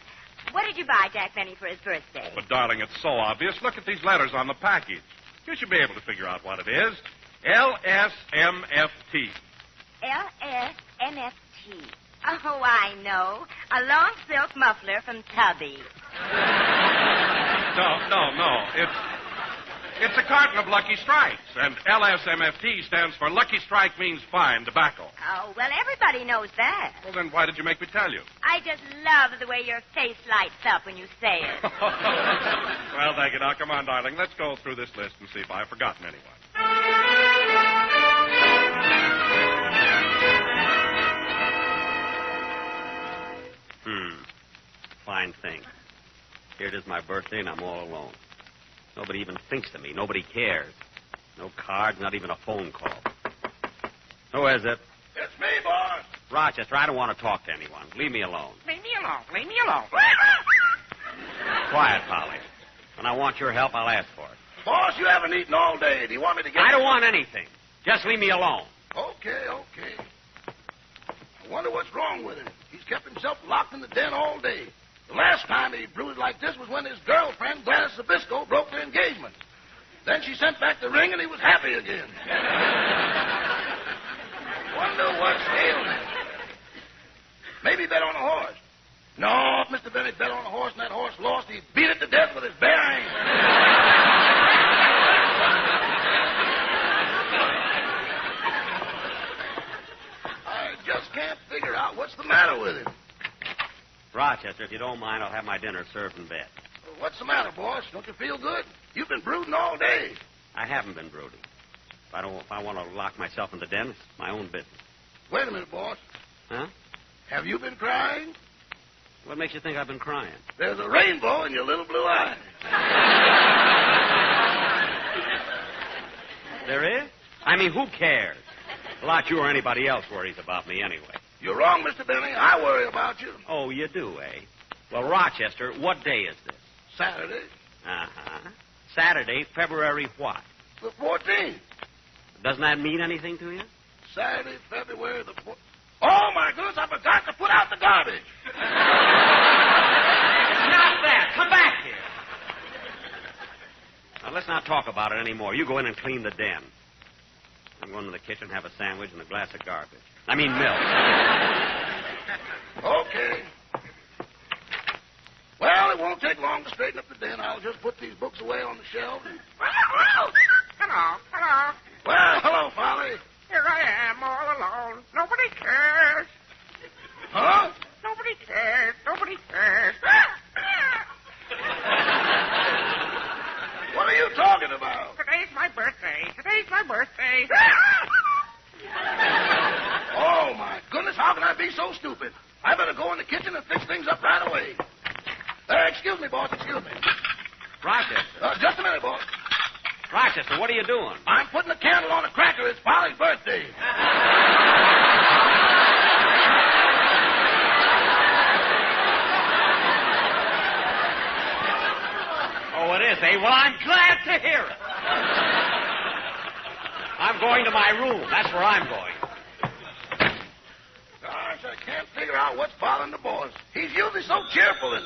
What did you buy Jack Benny for his birthday? But, darling, it's so obvious. Look at these letters on the package. You should be able to figure out what it is. LSMFT. LSMFT. Oh, I know. A long silk muffler from Tubby. No. It's a carton of Lucky Strikes, and LSMFT stands for Lucky Strike means fine tobacco. Oh, well, everybody knows that. Well, then why did you make me tell you? I just love the way your face lights up when you say it. Well, thank you. Now, come on, darling. Let's go through this list and see if I've forgotten anyone. Fine thing. Here it is, my birthday, and I'm all alone. Nobody even thinks of me. Nobody cares. No cards, not even a phone call. Who is it? It's me, boss. Rochester, I don't want to talk to anyone. Leave me alone. Leave me alone. Leave me alone. Quiet, Polly. When I want your help, I'll ask for it. Boss, you haven't eaten all day. Do you want me to get... I don't want anything. Just leave me alone. Okay. I wonder what's wrong with him. He's kept himself locked in the den all day. The last time he brooded like this was when his girlfriend, Gladys Zabisco, broke their engagement. Then she sent back the ring and he was happy again. Wonder what's ailing him. Maybe bet on a horse. No, if Mr. Benny bet on a horse and that horse lost, he'd beat it to death with his bare hands. I just can't figure out what's the matter with him. Rochester, if you don't mind, I'll have my dinner served in bed. What's the matter, boss? Don't you feel good? You've been brooding all day. I haven't been brooding. If I want to lock myself in the den, it's my own business. Wait a minute, boss. Huh? Have you been crying? What makes you think I've been crying? There's a rainbow in your little blue eyes. There is? I mean, who cares? A lot you or anybody else worries about me anyway. You're wrong, Mr. Benny. I worry about you. Oh, you do, eh? Well, Rochester, what day is this? Saturday. Uh-huh. Saturday, February what? The 14th. Doesn't that mean anything to you? Saturday, February the 14th. Oh, my goodness, I forgot to put out the garbage. Not that. Come back here. Now, let's not talk about it anymore. You go in and clean the den. I'm going to the kitchen, have a sandwich and a glass of garbage. I mean milk. Okay. Well, it won't take long to straighten up the den. I'll just put these books away on the shelf. And... Hello. Well, hello, Polly. Here I am, all alone. Nobody cares. Huh? Nobody cares. Nobody cares. What are you talking about? Today's my birthday. Oh, my goodness, how can I be so stupid? I better go in the kitchen and fix things up right away. Excuse me, boss, excuse me. Rochester. Just a minute, boss. Rochester, what are you doing? I'm putting a candle on a cracker. It's Polly's birthday. Oh, it is, eh? Well, I'm glad to hear it. I'm going to my room. That's where I'm going. Gosh, I can't figure out what's bothering the boss. He's usually so cheerful and...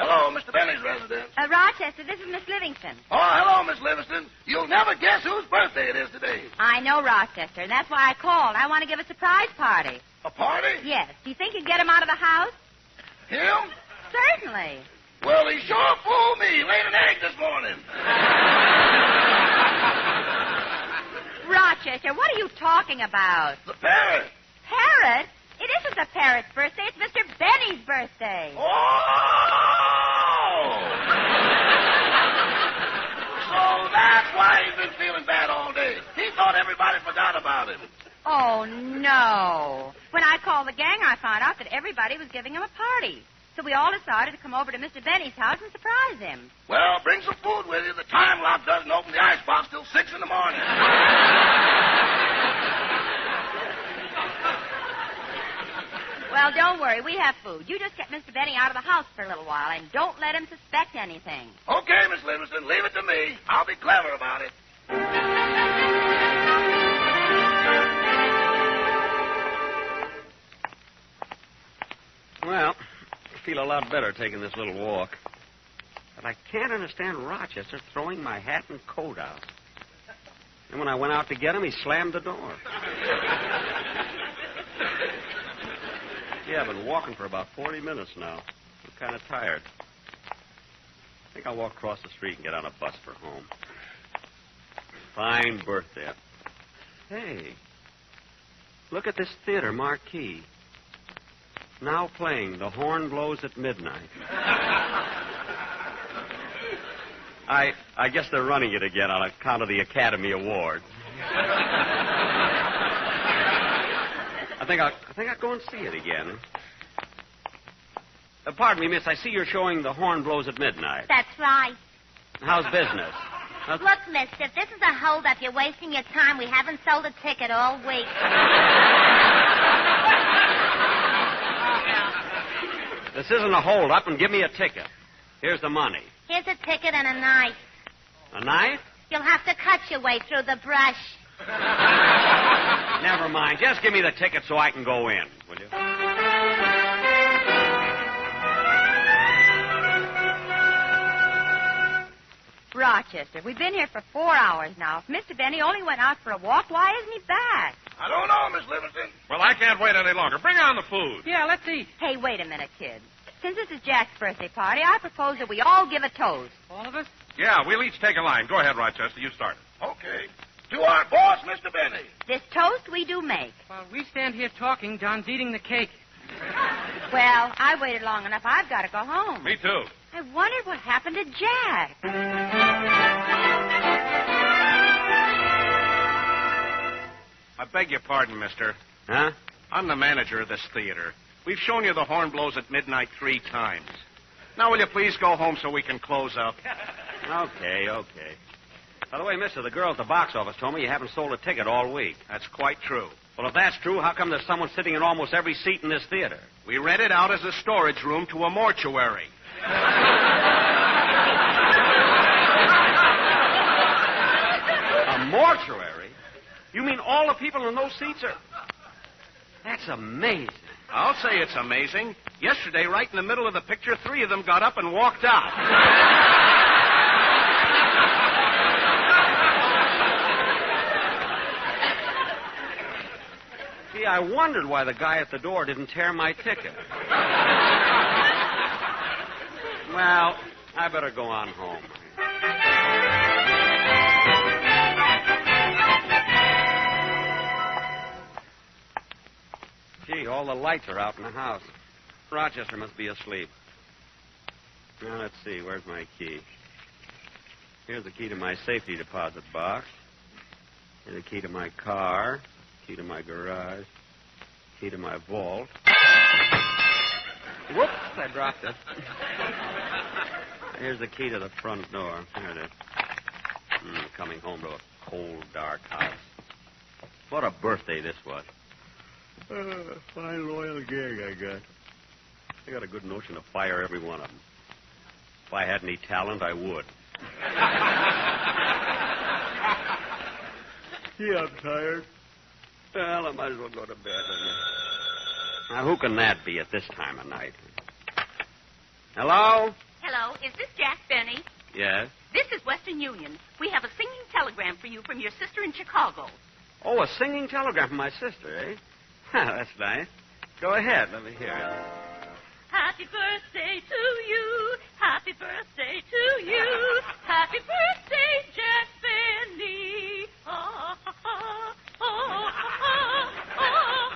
Hello, Mr. Benny's residence. Rochester, this is Miss Livingston. Oh, hello, Miss Livingston. You'll never guess whose birthday it is today. I know, Rochester, and that's why I called. I want to give a surprise party. A party? Yes. Do you think you'd get him out of the house? Him? Certainly. Well, he sure fooled me. Laid an egg this morning. Rochester, what are you talking about? The parrot. Parrot? It isn't the parrot's birthday. It's Mr. Benny's birthday. Oh! So that's why he's been feeling bad all day. He thought everybody forgot about him. Oh, no. When I called the gang, I found out that everybody was giving him a party. So we all decided to come over to Mr. Benny's house and surprise him. Well, bring some food with you. The time lock doesn't open the icebox till 6 in the morning. Well, don't worry. We have food. You just get Mr. Benny out of the house for a little while and don't let him suspect anything. Okay, Miss Livingston. Leave it to me. I'll be clever about it. Well, I feel a lot better taking this little walk. But I can't understand Rochester throwing my hat and coat out. And when I went out to get him, he slammed the door. Yeah, I've been walking for about 40 minutes now. I'm kind of tired. I think I'll walk across the street and get on a bus for home. Fine birthday. Hey, look at this theater marquee. Now playing The Horn Blows at Midnight. I guess they're running it again on account of the Academy Awards. I think I'll go and see it again. Pardon me, miss. I see you're showing The Horn Blows at Midnight. That's right. How's business? Look, mister, if this is a hold-up, you're wasting your time. We haven't sold a ticket all week. This isn't a hold-up, and give me a ticket. Here's the money. Here's a ticket and a knife. A knife? You'll have to cut your way through the brush. Never mind. Just give me the ticket so I can go in, will you? Rochester, we've been here for 4 hours now. If Mr. Benny only went out for a walk, why isn't he back? I don't know, Miss Livingston. Well, I can't wait any longer. Bring on the food. Yeah, let's eat. Hey, wait a minute, kid. Since this is Jack's birthday party, I propose that we all give a toast. All of us? Yeah, we'll each take a line. Go ahead, Rochester. You start it. Okay. To our boss, Mr. Benny. This toast we do make. While we stand here talking, John's eating the cake. Well, I waited long enough. I've got to go home. Me too. I wondered what happened to Jack. I beg your pardon, mister. Huh? I'm the manager of this theater. We've shown you The Horn Blows at Midnight 3 times. Now, will you please go home so we can close up? Okay. By the way, mister, the girl at the box office told me you haven't sold a ticket all week. That's quite true. Well, if that's true, how come there's someone sitting in almost every seat in this theater? We rent it out as a storage room to a mortuary. A mortuary? You mean all the people in those seats are... That's amazing. I'll say it's amazing. Yesterday, right in the middle of the picture, 3 of them got up and walked out. Gee, I wondered why the guy at the door didn't tear my ticket. Well, I better go on home. Gee, all the lights are out in the house. Rochester must be asleep. Now, let's see. Where's my key? Here's the key to my safety deposit box. Here's the key to my car. Key to my garage. Key to my vault. Whoops, I dropped it. Here's the key to the front door. There it is. Coming home to a cold, dark house. What a birthday this was. Fine, loyal gig I got. I got a good notion to fire every one of them. If I had any talent, I would. Gee, I'm tired. Well, I might as well go to bed. Now, who can that be at this time of night? Hello? Hello, is this Jack Benny? Yes? This is Western Union. We have a singing telegram for you from your sister in Chicago. Oh, a singing telegram from my sister, eh? That's nice. Go ahead. Let me hear it. Happy birthday to you. Happy birthday to you. Happy birthday, Jack Benny. Oh, oh, oh, oh, oh,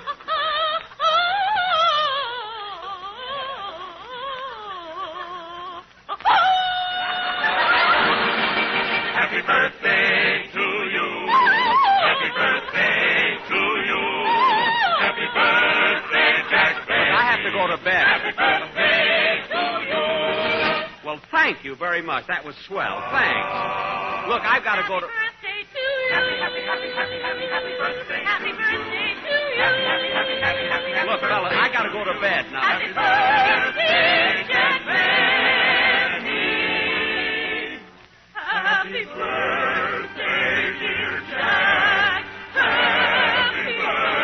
Happy birthday to you. Happy birthday to you. Happy birthday, Jack Benny. I have to go to bed. Happy birthday to you. Well, thank you very much. That was swell. Thanks. Look, I've got to go to... Happy birthday. Look, fella, I got to go to bed now. Happy birthday, Jack Benny. Happy birthday, dear Jack. Happy birthday.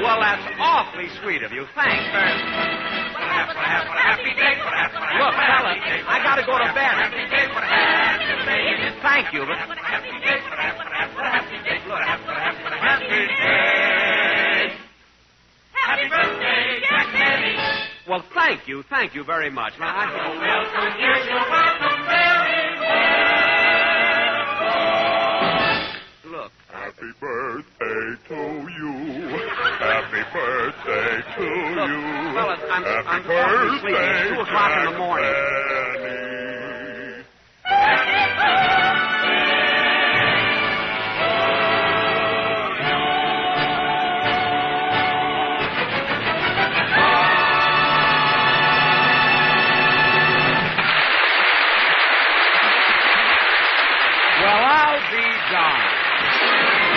Well, that's awfully sweet of you. Thanks very much. Happy day. Look, fella, I got to go to bed. Happy day. Thank you, but... Happy day. Happy birthday, Jack Benny. Well, thank you very much. Now, Welcome, yes, you're welcome very Look. Happy birthday to you. Happy birthday to you. Fellas, I'm Happy awfully sleepy. birthday, It's 2 o'clock in the morning. Well, I'll be darned.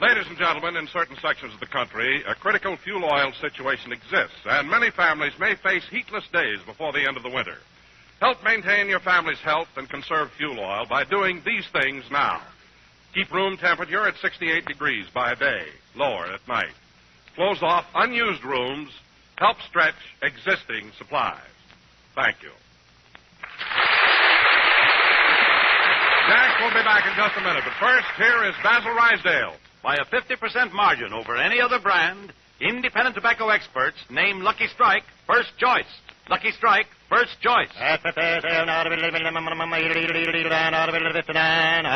Ladies and gentlemen, in certain sections of the country, a critical fuel oil situation exists, and many families may face heatless days before the end of the winter. Help maintain your family's health and conserve fuel oil by doing these things now. Keep room temperature at 68 degrees by day, lower at night. Close off unused rooms. Help stretch existing supplies. Thank you. Jack will be back in just a minute, but first, here is Basil Rysdale. By a 50% margin over any other brand, independent tobacco experts name Lucky Strike first choice. Lucky Strike, first choice.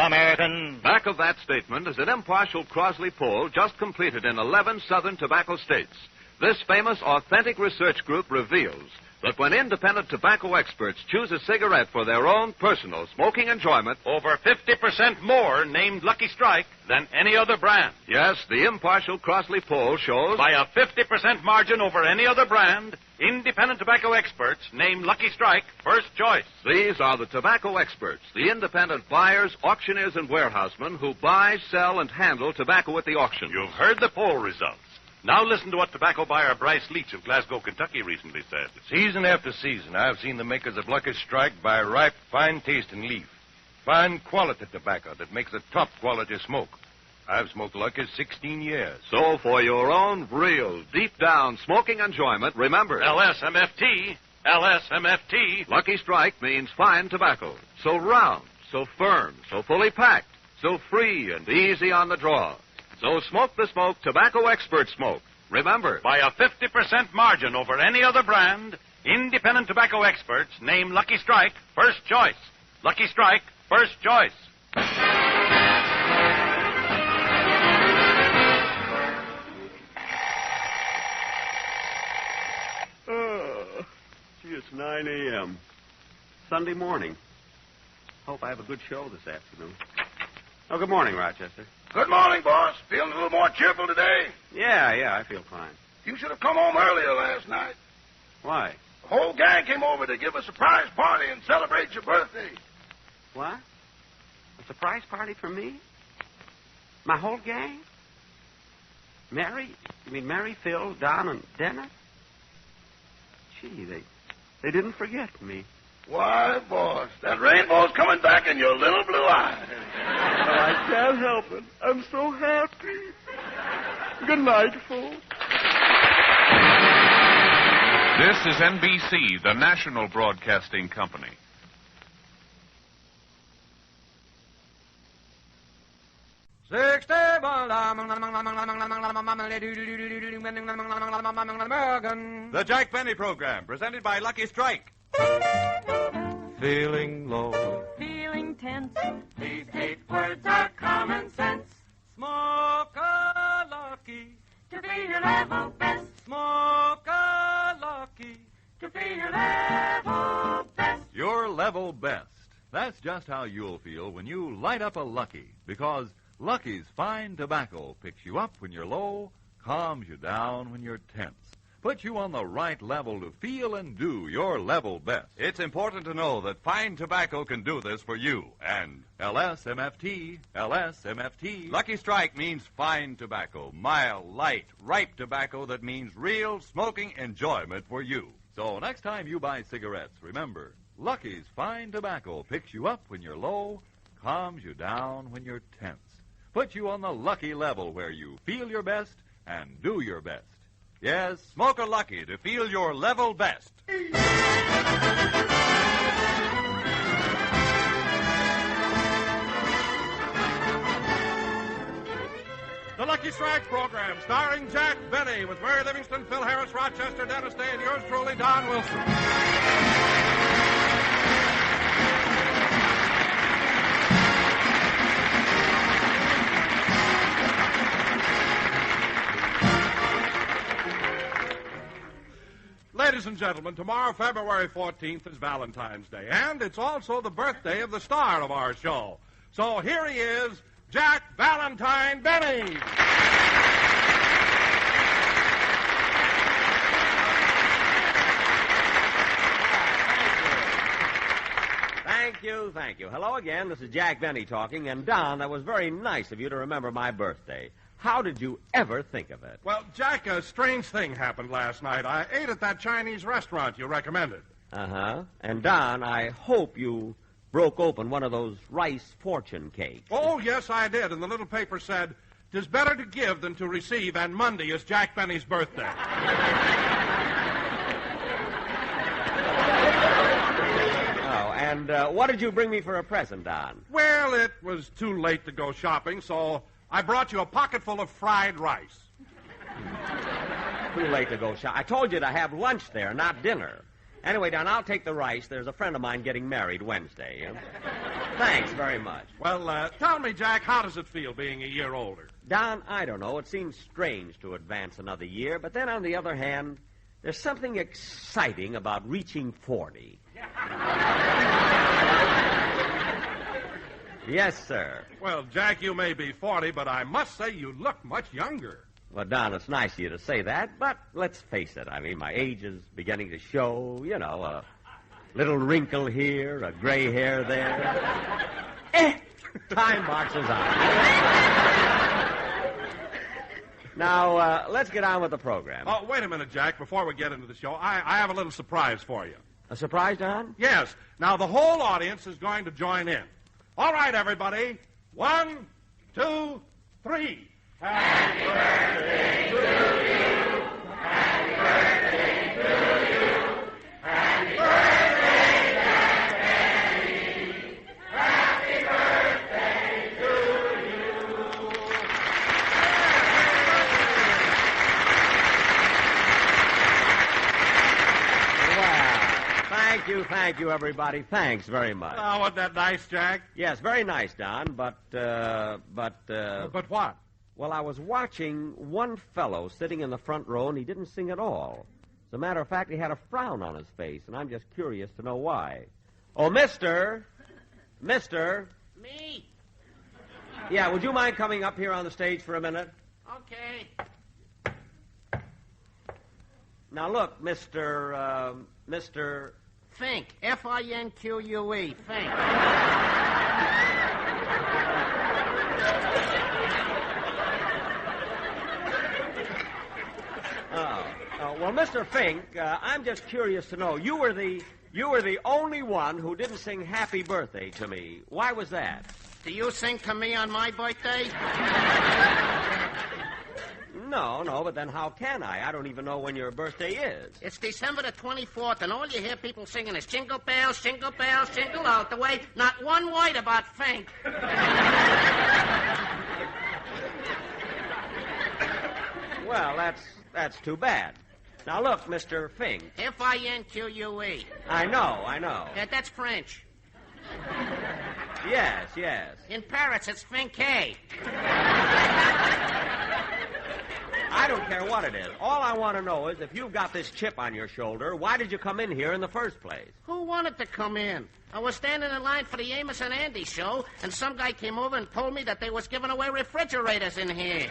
American. Back of that statement is an impartial Crosley poll just completed in 11 southern tobacco states. This famous, authentic research group reveals that when independent tobacco experts choose a cigarette for their own personal smoking enjoyment, Over 50% more named Lucky Strike than any other brand. yes, the impartial Crosley poll shows By a 50% margin over any other brand, independent tobacco experts name Lucky Strike first choice. these are the tobacco experts, the independent buyers, auctioneers, and warehousemen who buy, sell, and handle tobacco at the auction. You've heard the poll results. Now listen to what tobacco buyer Bryce Leach of Glasgow, Kentucky recently said. Season after season, I've seen the makers of Lucky Strike buy ripe, fine-tasting leaf. Fine quality tobacco that makes a top-quality smoke. I've smoked Lucky 16 years. So for your own real, deep-down smoking enjoyment, remember... LSMFT. LSMFT. Lucky Strike means fine tobacco. So round, so firm, so fully packed, so free and easy on the draw. So smoke the smoke tobacco expert smoke. Remember, by a 50% margin over any other brand, independent tobacco experts name Lucky Strike first choice. Lucky Strike, first choice. Oh, gee, it's 9 a.m. Sunday morning. Hope I have a good show this afternoon. Oh, good morning, Rochester. Good morning, boss. Feeling a little more cheerful today? Yeah, I feel fine. You should have come home earlier last night. Why? The whole gang came over to give a surprise party and celebrate your birthday. What? A surprise party for me? My whole gang? Mary? You mean Mary, Phil, Don, and Dennis? Gee, they didn't forget me. Why, boss, that rainbow's coming back in your little blue eye. I can't help it. I'm so happy. Good night, folks. This is NBC, the national broadcasting company. The Jack Benny Program, presented by Lucky Strike. Feeling low. Feeling tense. These 8 words are common sense. Smoke a Lucky To be your level best. Smoke a Lucky To be your level best. Your level best. That's just how you'll feel when you light up a Lucky, because Lucky's fine tobacco picks you up when you're low, calms you down when you're tense, puts you on the right level to feel and do your level best. It's important to know that fine tobacco can do this for you. And LSMFT. Lucky Strike means fine tobacco, mild, light, ripe tobacco that means real smoking enjoyment for you. So next time you buy cigarettes, remember, Lucky's fine tobacco picks you up when you're low, calms you down when you're tense, puts you on the Lucky level where you feel your best and do your best. Yes, smoke a Lucky to feel your level best. The Lucky Strike program, starring Jack Benny, with Mary Livingston, Phil Harris, Rochester, Dennis Day, and yours truly, Don Wilson. Ladies and gentlemen, tomorrow, February 14th, is Valentine's Day, and it's also the birthday of the star of our show. So here he is, Jack Valentine Benny. Thank you. Hello again. This is Jack Benny talking. And, Don, that was very nice of you to remember my birthday. How did you ever think of it? Well, Jack, a strange thing happened last night. I ate at that Chinese restaurant you recommended. Uh-huh. And, Don, I hope you broke open one of those rice fortune cakes. Oh, yes, I did. And the little paper said, "'Tis better to give than to receive, and Monday is Jack Benny's birthday." And what did you bring me for a present, Don? Well, it was too late to go shopping, so I brought you a pocket full of fried rice. Too late to go shopping. I told you to have lunch there, not dinner. Anyway, Don, I'll take the rice. There's a friend of mine getting married Wednesday. Thanks very much. Well, tell me, Jack, how does it feel being a year older? Don, I don't know. It seems strange to advance another year, but then on the other hand, there's something exciting about reaching 40. Yes, sir. Well, Jack, you may be 40, but I must say you look much younger. Well, Don, it's nice of you to say that, but let's face it. I mean, my age is beginning to show, you know, a little wrinkle here, a gray hair there. Time marches on. Now, let's get on with the program. Oh, wait a minute, Jack. Before we get into the show, I have a little surprise for you. A surprise, Don? Yes. Now, the whole audience is going to join in. All right, everybody. 1, 2, 3. Happy birthday to you. Happy birthday to you. Happy birthday, Jack Benny. Happy birthday to you. Well, thank you, everybody. Thanks very much. Oh, wasn't that nice, Jack? Yes, very nice, Don, but But what? Well, I was watching one fellow sitting in the front row, and he didn't sing at all. As a matter of fact, he had a frown on his face, and I'm just curious to know why. Oh, Mister. Me? Yeah, would you mind coming up here on the stage for a minute? Okay. Now, look, Mr. Fink. F-I-N-Q-U-E. Fink. Well, Mr. Fink, I'm just curious to know, you were the only one who didn't sing Happy Birthday to me. Why was that? Do you sing to me on my birthday? No, but then how can I? I don't even know when your birthday is. It's December the 24th, and all you hear people singing is jingle bells, jingle out the way. Not one word about Fink. Well, that's too bad. Now, look, Mr. Fink. F-I-N-Q-U-E. I know. Yeah, that's French. Yes. In Paris, it's Finke. I don't care what it is. All I want to know is if you've got this chip on your shoulder, why did you come in here in the first place? Who wanted to come in? I was standing in line for the Amos and Andy show, and some guy came over and told me that they was giving away refrigerators in here.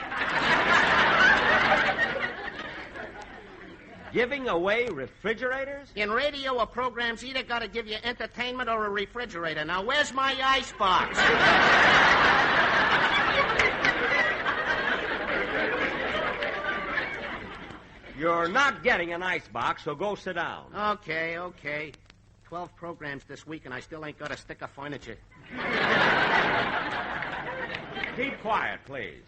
Giving away refrigerators? In radio, a program's either got to give you entertainment or a refrigerator. Now, where's my icebox? You're not getting an icebox, so go sit down. Okay. 12 programs this week, and I still ain't got a stick of furniture. Keep quiet, please.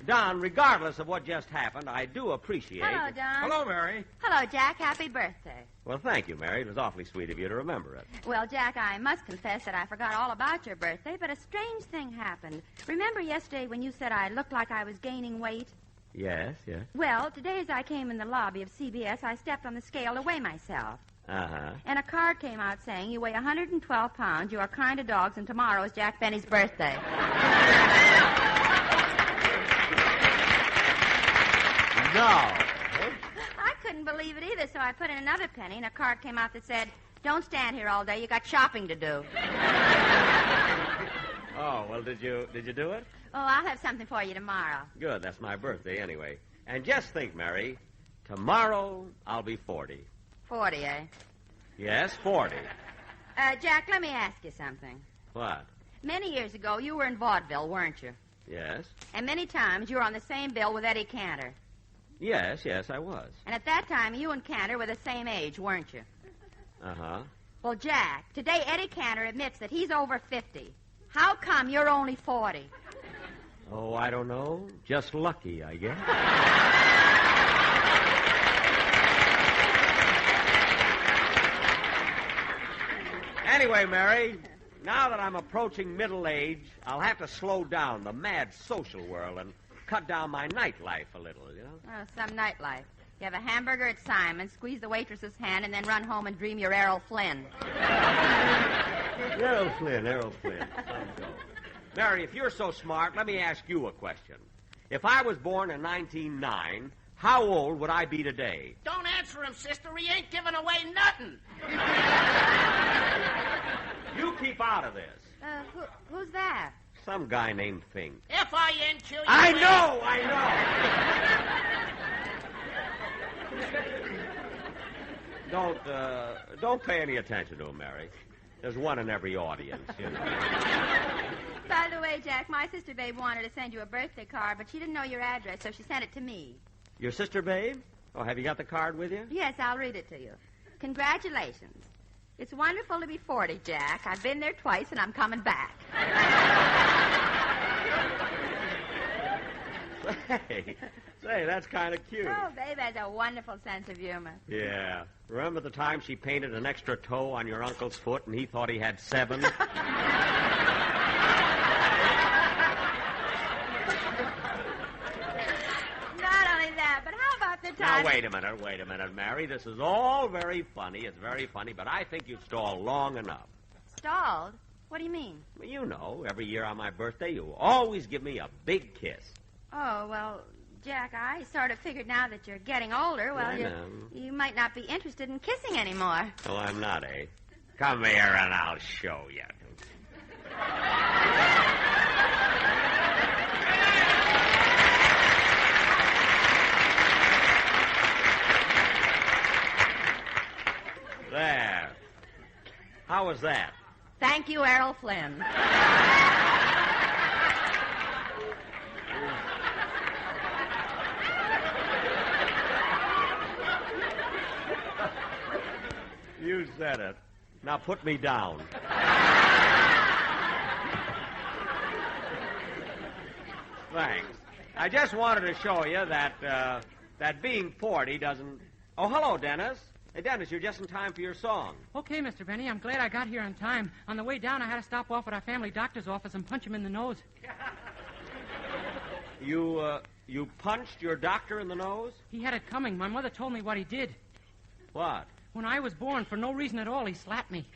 Don, regardless of what just happened, I do appreciate... Hello, Don. Hello, Mary. Hello, Jack. Happy birthday. Well, thank you, Mary. It was awfully sweet of you to remember it. Well, Jack, I must confess that I forgot all about your birthday, but a strange thing happened. Remember yesterday when you said I looked like I was gaining weight? Yes. Well, today as I came in the lobby of CBS, I stepped on the scale to weigh myself. Uh-huh. And a card came out saying, you weigh 112 pounds, you are kind to dogs, and tomorrow is Jack Benny's birthday. No. I couldn't believe it either, so I put in another penny, and a card came out that said, don't stand here all day, you got shopping to do. Oh, well, did you do it? Oh, I'll have something for you tomorrow. Good, that's my birthday anyway. And just think, Mary, tomorrow I'll be 40. 40, eh? Yes, 40. Jack, let me ask you something. What? Many years ago, you were in vaudeville, weren't you? Yes. And many times you were on the same bill with Eddie Cantor. Yes, I was. And at that time, you and Cantor were the same age, weren't you? Uh-huh. Well, Jack, today Eddie Cantor admits that he's over 50. How come you're only 40? Oh, I don't know. Just lucky, I guess. Anyway, Mary, now that I'm approaching middle age, I'll have to slow down the mad social world and cut down my nightlife a little, you know? Oh, some nightlife. You have a hamburger at Simon's, squeeze the waitress's hand, and then run home and dream you're Errol Flynn. Errol Flynn. Mary, if you're so smart, let me ask you a question. If I was born in 1909, how old would I be today? Don't answer him, sister. He ain't giving away nothing. You keep out of this. Who's that? Some guy named Fink. F-I-N-Q-U-E. I know. Don't pay any attention to him, Mary. There's one in every audience, you know. By the way, Jack, Jack, my sister Babe wanted to send you a birthday card, but she didn't know your address, so she sent it to me. Your sister, Babe? Oh, have you got the card with you? Yes, I'll read it to you. Congratulations. It's wonderful to be 40, Jack. I've been there twice, and I'm coming back. Say, that's kind of cute. Oh, Babe has a wonderful sense of humor. Yeah. Remember the time she painted an extra toe on your uncle's foot, and he thought he had 7? Not only that, but how about the time... Now, wait a minute, Mary. This is all very funny. It's very funny, but I think you've stalled long enough. Stalled? What do you mean? Well, you know, every year on my birthday, you always give me a big kiss. Oh, well, Jack, I sort of figured now that you're getting older, well, you might not be interested in kissing anymore. Oh, I'm not, eh? Come here and I'll show you. There. How was that? Thank you, Errol Flynn. You said it. Now put me down. Thanks. I just wanted to show you that being 40 doesn't... Oh, hello, Dennis. Hey, Dennis, you're just in time for your song. Okay, Mr. Benny, I'm glad I got here on time. On the way down, I had to stop off at our family doctor's office and punch him in the nose. You punched your doctor in the nose? He had it coming. My mother told me what he did. What? When I was born, for no reason at all, he slapped me.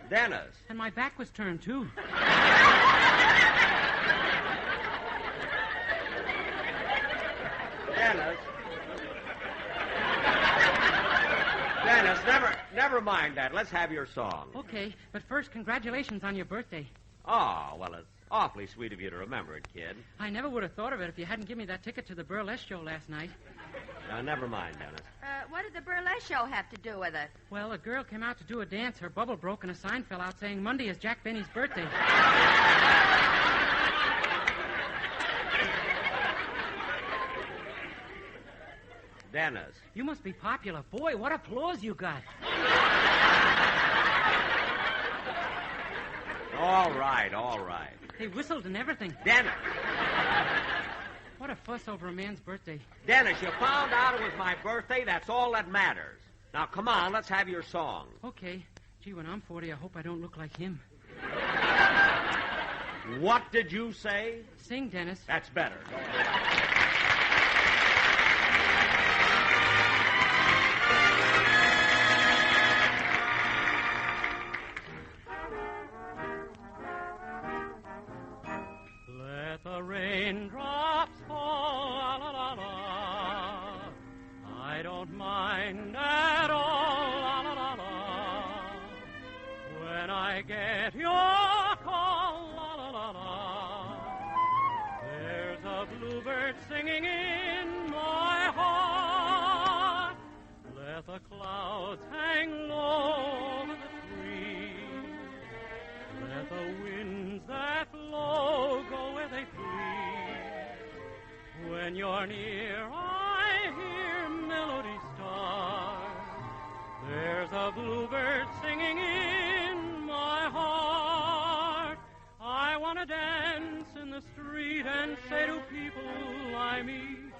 Dennis. And my back was turned, too. Dennis, never mind that. Let's have your song. Okay, but first, congratulations on your birthday. Oh, well, it's awfully sweet of you to remember it, kid. I never would have thought of it if you hadn't given me that ticket to the burlesque show last night. Now, never mind, Dennis. What did the burlesque show have to do with it? Well, a girl came out to do a dance. Her bubble broke, and a sign fell out saying Monday is Jack Benny's birthday. Dennis. You must be popular. Boy, what applause you got. All right. They whistled and everything. Dennis. What a fuss over a man's birthday. Dennis, you found out it was my birthday. That's all that matters. Now, come on, let's have your song. Okay. Gee, when I'm 40, I hope I don't look like him. What did you say? Sing, Dennis. That's better. Let the raindrops fall, la la la la. I don't mind at all, la la la la. When I get your call, la la la la. There's a bluebird singing in my heart. Let the clouds hang low over the trees. Let the winds that blow go where they please. When you're near, I hear melody start. There's a bluebird singing in my heart. I want to dance in the street and say to people I meet,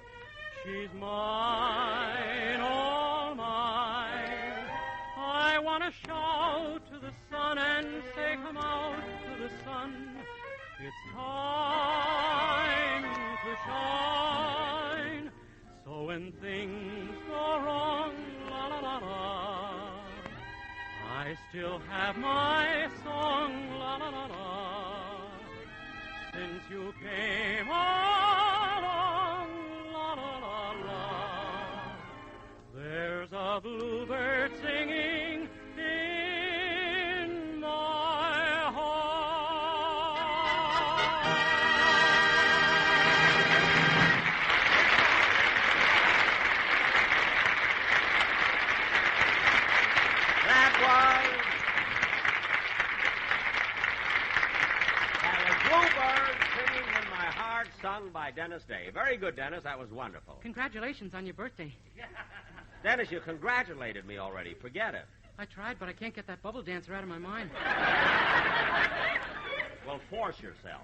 she's mine, all mine. I want to shout to the sun and say, come out to the sun. It's time to shine. So when things go wrong, la la la la, I still have my song, la la la la. Since you came along, la la la la, there's a bluebird singing in my heart. sung by Dennis Day. Very good, Dennis. That was wonderful. Congratulations on your birthday. Dennis, you congratulated me already. Forget it. I tried, but I can't get that bubble dancer out of my mind. Well, force yourself.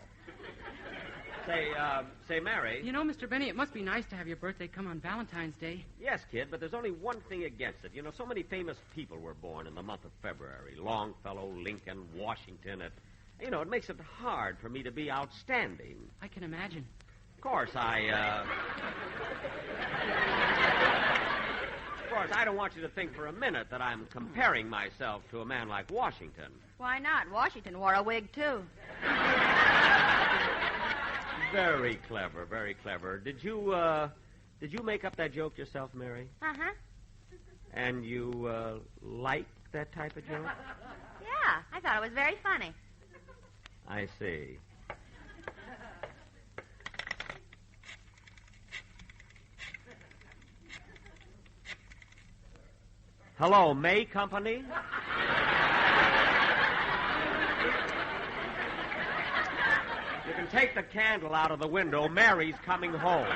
Say, Mary. You know, Mr. Benny, it must be nice to have your birthday come on Valentine's Day. Yes, kid, but there's only one thing against it. You know, so many famous people were born in the month of February. Longfellow, Lincoln, Washington. It makes it hard for me to be outstanding. I can imagine. Of course, I don't want you to think for a minute that I'm comparing myself to a man like Washington. Why not? Washington wore a wig, too. Very clever, very clever. Did you make up that joke yourself, Mary? Uh-huh. And you, like that type of joke? Yeah, I thought it was very funny. I see. Hello, May Company? You can take the candle out of the window. Mary's coming home.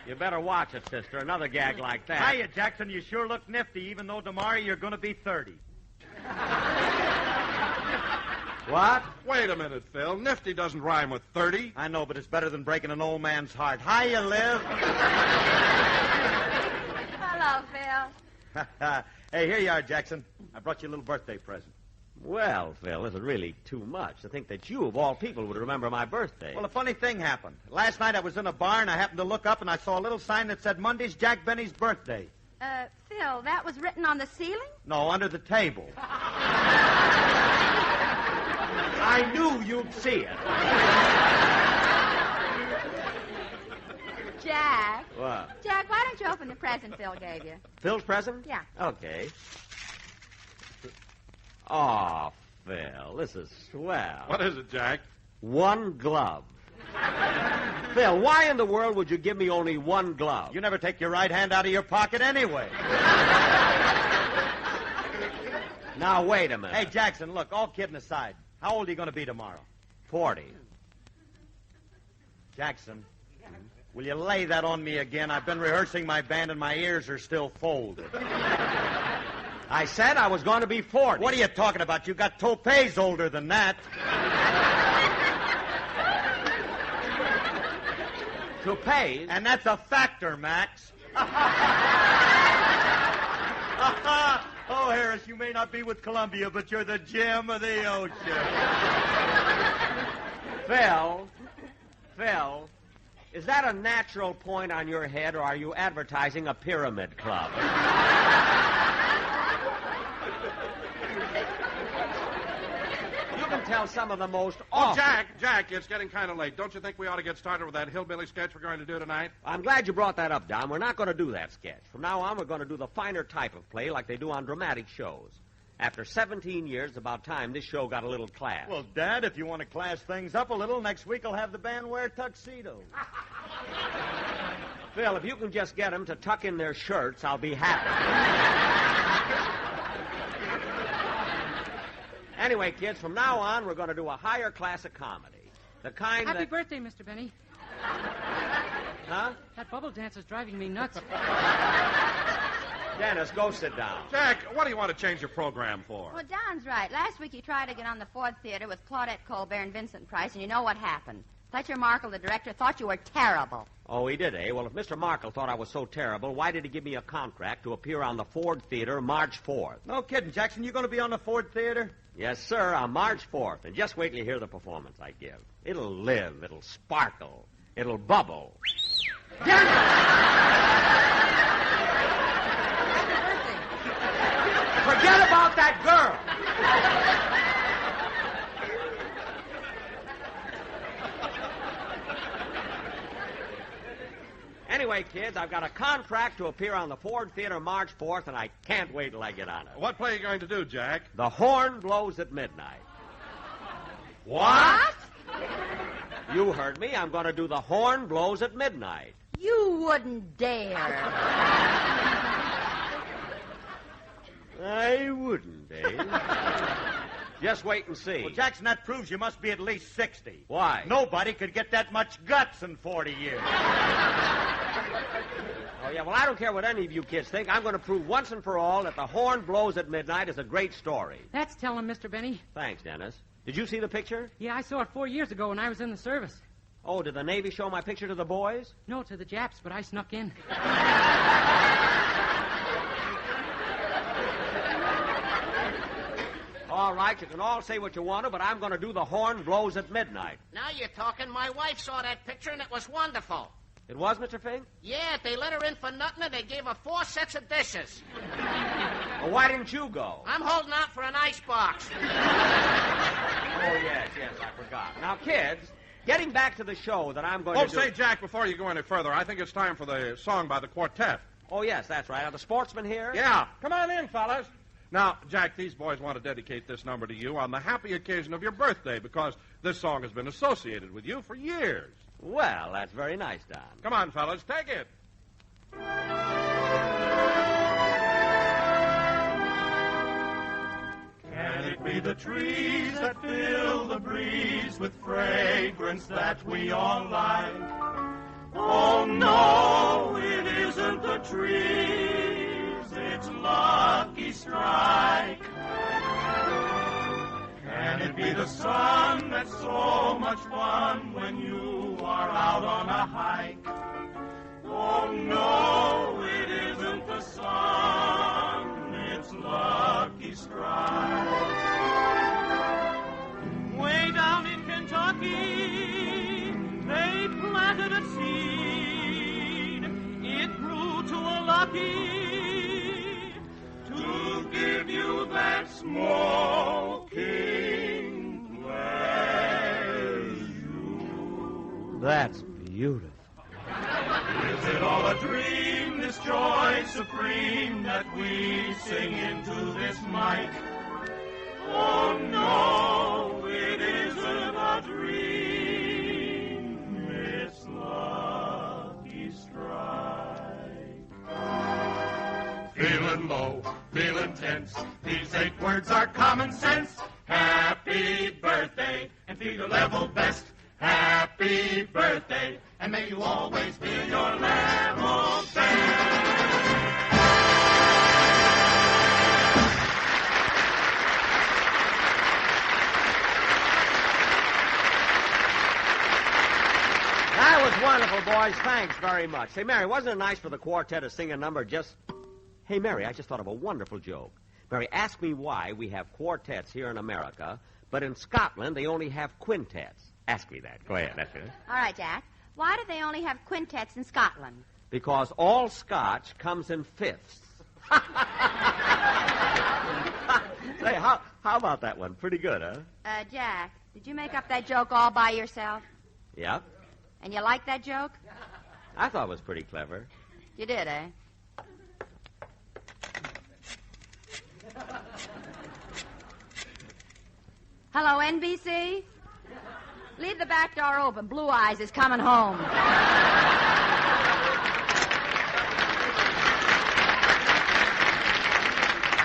You better watch it, sister. Another gag like that. Hiya, Jackson. You sure look nifty, even though tomorrow you're going to be 30. What? Wait a minute, Phil. Nifty doesn't rhyme with 30. I know, but it's better than breaking an old man's heart. Hiya, Liv. Hello, Phil. Hey, here you are, Jackson. I brought you a little birthday present. Well, Phil, this is really too much to think that you, of all people, would remember my birthday. Well, a funny thing happened. Last night I was in a bar, and I happened to look up, and I saw a little sign that said, Monday's Jack Benny's birthday. Phil, that was written on the ceiling? No, under the table. I knew you'd see it. Jack. What? Jack, why don't you open the present Phil gave you? Phil's present? Yeah. Okay. Oh, Phil, this is swell. What is it, Jack? One glove. Phil, why in the world would you give me only one glove? You never take your right hand out of your pocket anyway. Now, wait a minute. Hey, Jackson, look, all kidding aside, how old are you going to be tomorrow? 40. Jackson, will you lay that on me again? I've been rehearsing my band and my ears are still folded. I said I was going to be 40. What are you talking about? You got toupees older than that. Toupees? And that's a factor, Max. Oh, Harris, you may not be with Columbia, but you're the gem of the ocean. Phil, is that a natural point on your head, or are you advertising a pyramid club? You can tell some of the most awful... Oh, Jack, it's getting kind of late. Don't you think we ought to get started with that hillbilly sketch we're going to do tonight? I'm glad you brought that up, Don. We're not going to do that sketch. From now on, we're going to do the finer type of play like they do on dramatic shows. After 17 years, it's about time this show got a little class. Well, Dad, if you want to class things up a little, next week I'll have the band wear tuxedos. Phil, if you can just get them to tuck in their shirts, I'll be happy. Anyway, kids, from now on, we're going to do a higher class of comedy. The kind Happy birthday, Mr. Benny. Huh? That bubble dance is driving me nuts. Dennis, go sit down. Jack, what do you want to change your program for? Well, Don's right. Last week you tried to get on the Ford Theater with Claudette Colbert and Vincent Price, and you know what happened. Fletcher Markle, the director, thought you were terrible. Oh, he did, eh? Well, if Mr. Markle thought I was so terrible, why did he give me a contract to appear on the Ford Theater March 4th? No kidding, Jackson. You going to be on the Ford Theater? Yes, sir, on March 4th. And just wait till you hear the performance I give. It'll live. It'll sparkle. It'll bubble. Forget about that girl. Anyway, kids, I've got a contract to appear on the Ford Theater March 4th, and I can't wait till I get on it. What play are you going to do, Jack? The Horn Blows at Midnight. What? You heard me. I'm going to do The Horn Blows at Midnight. You wouldn't dare. I wouldn't, eh? Just wait and see. Well, Jackson, that proves you must be at least 60. Why? Nobody could get that much guts in 40 years. Oh, yeah, well, I don't care what any of you kids think. I'm going to prove once and for all that The Horn Blows at Midnight is a great story. That's telling, Mr. Benny. Thanks, Dennis. Did you see the picture? Yeah, I saw it 4 years ago when I was in the service. Oh, did the Navy show my picture to the boys? No, to the Japs, but I snuck in. All right, you can all say what you want to, but I'm going to do The Horn Blows at Midnight. Now you're talking. My wife saw that picture, and it was wonderful. It was, Mr. Fink? Yeah, they let her in for nothing, and they gave her 4 sets of dishes. Well, why didn't you go? I'm holding out for an icebox. Oh, yes, I forgot. Now, kids, getting back to the show that I'm going to do... say, Jack, before you go any further, I think it's time for the song by the quartet. Oh, yes, that's right. Are the sportsmen here? Yeah. Come on in, fellas. Now, Jack, these boys want to dedicate this number to you on the happy occasion of your birthday because this song has been associated with you for years. Well, that's very nice, Don. Come on, fellas, take it. Can it be the trees that fill the breeze with fragrance that we all like? Oh, no, it isn't the trees, it's Lucky Strike. Can it be the sun that's so much fun when you are out on a hike? Oh, no, it isn't the sun, it's Lucky Strike. Way down in Kentucky, they planted a seed. It grew to a lucky to give you that smoking pleasure. That's beautiful. Is it all a dream, this joy supreme that we sing into this mic? Oh, no, it isn't a dream, it's Lucky Strike. Feeling low, feeling tense, these 8 words are common sense. Happy birthday, and feel your level best. Happy birthday, and may you always feel your level best. That was wonderful, boys. Thanks very much. Say, Mary, wasn't it nice for the quartet to sing a number just... Hey, Mary, I just thought of a wonderful joke. Mary, ask me why we have quartets here in America, but in Scotland they only have quintets. Ask me that. Go ahead. That's it. All right, Jack. Why do they only have quintets in Scotland? Because all Scotch comes in fifths. Say, how about that one? Pretty good, huh? Jack, did you make up that joke all by yourself? Yep. And you like that joke? I thought it was pretty clever. You did, eh? Hello, NBC? Leave the back door open. Blue Eyes is coming home.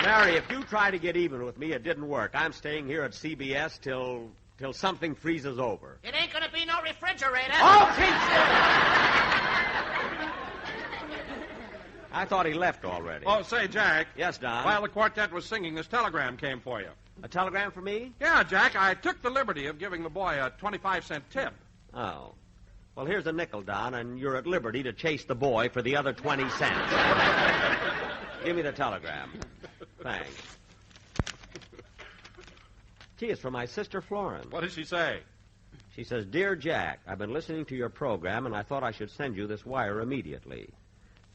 Mary, if you try to get even with me, it didn't work. I'm staying here at CBS till something freezes over. It ain't gonna be no refrigerator. Oh, I thought he left already. Oh, say, Jack. Yes, Don? While the quartet was singing, this telegram came for you. A telegram for me? Yeah, Jack. I took the liberty of giving the boy a 25-cent tip. Oh. Well, here's a nickel, Don, and you're at liberty to chase the boy for the other 20 cents. Give me the telegram. Thanks. Gee, it's from my sister Florence. What does she say? She says, Dear Jack, I've been listening to your program, and I thought I should send you this wire immediately.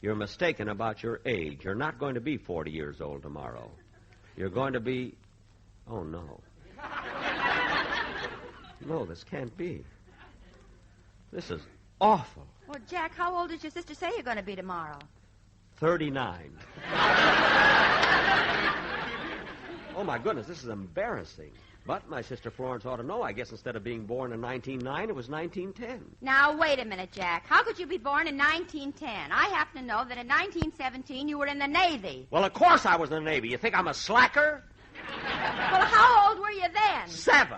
You're mistaken about your age. You're not going to be 40 years old tomorrow. You're going to be... Oh, no. No, this can't be. This is awful. Well, Jack, how old does your sister say you're going to be tomorrow? 39. Oh, my goodness, this is embarrassing. But my sister Florence ought to know. I guess instead of being born in 1909, it was 1910. Now, wait a minute, Jack. How could you be born in 1910? I happen to know that in 1917 you were in the Navy. Well, of course I was in the Navy. You think I'm a slacker? Well, how old were you then? 7.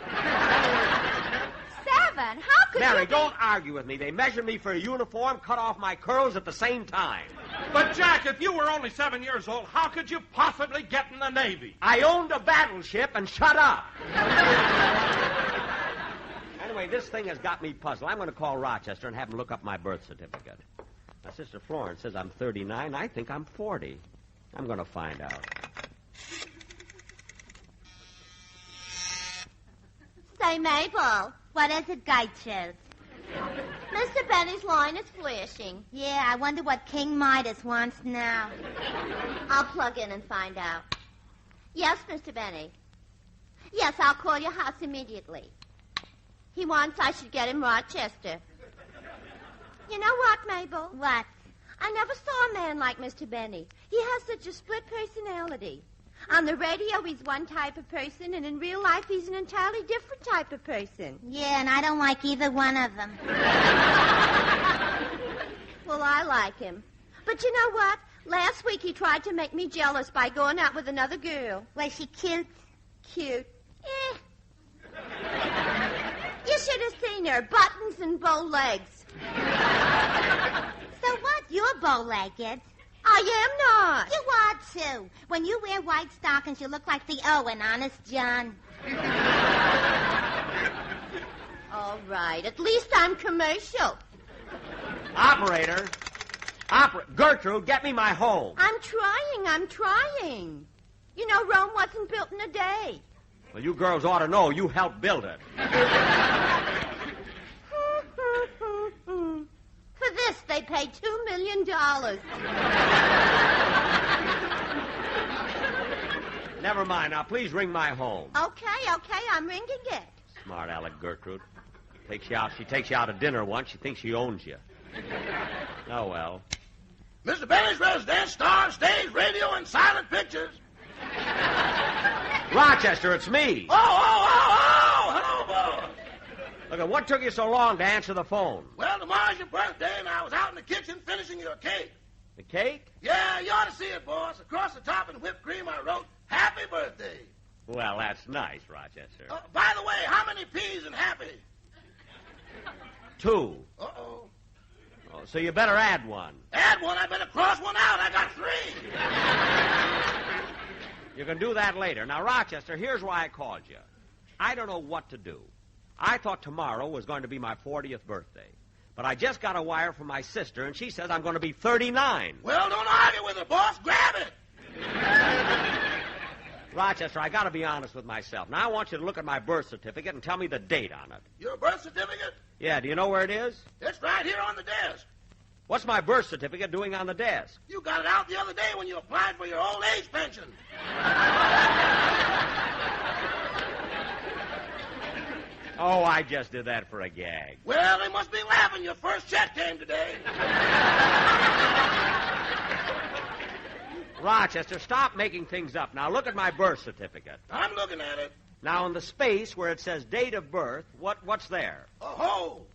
7? How could Mary, you be... don't argue with me. They measured me for a uniform, cut off my curls at the same time. But, Jack, if you were only 7 years old, how could you possibly get in the Navy? I owned a battleship, and shut up. Anyway, this thing has got me puzzled. I'm going to call Rochester and have him look up my birth certificate. My sister Florence says I'm 39. I think I'm 40. I'm going to find out. Say, Mabel, what is it, Gertrude? Mr. Benny's line is flashing. Yeah, I wonder what King Midas wants now. I'll plug in and find out. Yes, Mr. Benny. Yes, I'll call your house immediately. He wants I should get him Rochester. You know what, Mabel? What? I never saw a man like Mr. Benny. He has such a split personality. On the radio, he's one type of person, and in real life, he's an entirely different type of person. Yeah, and I don't like either one of them. Well, I like him. But you know what? Last week he tried to make me jealous by going out with another girl. Was she cute? Cute. You should have seen her. Buttons and bow legs. So what? You're bow-legged. I am not. You are, too. When you wear white stockings, you look like the O in Honest John. All right. At least I'm commercial. Operator. Gertrude, get me my home. I'm trying. You know, Rome wasn't built in a day. Well, you girls ought to know you helped build it. For this, they paid $2 million. Never mind. Now, please ring my home. Okay, I'm ringing it. Smart aleck Gertrude. She takes you out to dinner once. She thinks she owns you. Oh, well. Mr. Benny's residence, star, stage, radio, and silent pictures. Rochester, it's me. Oh, hello, boy. Look, what took you so long to answer the phone? Well, tomorrow's your birthday, and I was out in the kitchen finishing your cake. The cake? Yeah, you ought to see it, boss. Across the top in whipped cream, I wrote, Happy Birthday. Well, that's nice, Rochester. By the way, how many P's in happy? 2. Uh-oh. Oh, so you better add 1. Add 1? I better cross 1 out. I got 3. You can do that later. Now, Rochester, here's why I called you. I don't know what to do. I thought tomorrow was going to be my 40th birthday. But I just got a wire from my sister, and she says I'm going to be 39. Well, don't argue with her, boss. Grab it. Rochester, I got to be honest with myself. Now, I want you to look at my birth certificate and tell me the date on it. Your birth certificate? Yeah, do you know where it is? It's right here on the desk. What's my birth certificate doing on the desk? You got it out the other day when you applied for your old age pension. Oh, I just did that for a gag. Well, they must be laughing. Your first check came today. Rochester, stop making things up. Now, look at my birth certificate. I'm looking at it. Now, in the space where it says date of birth, what's there? A hole.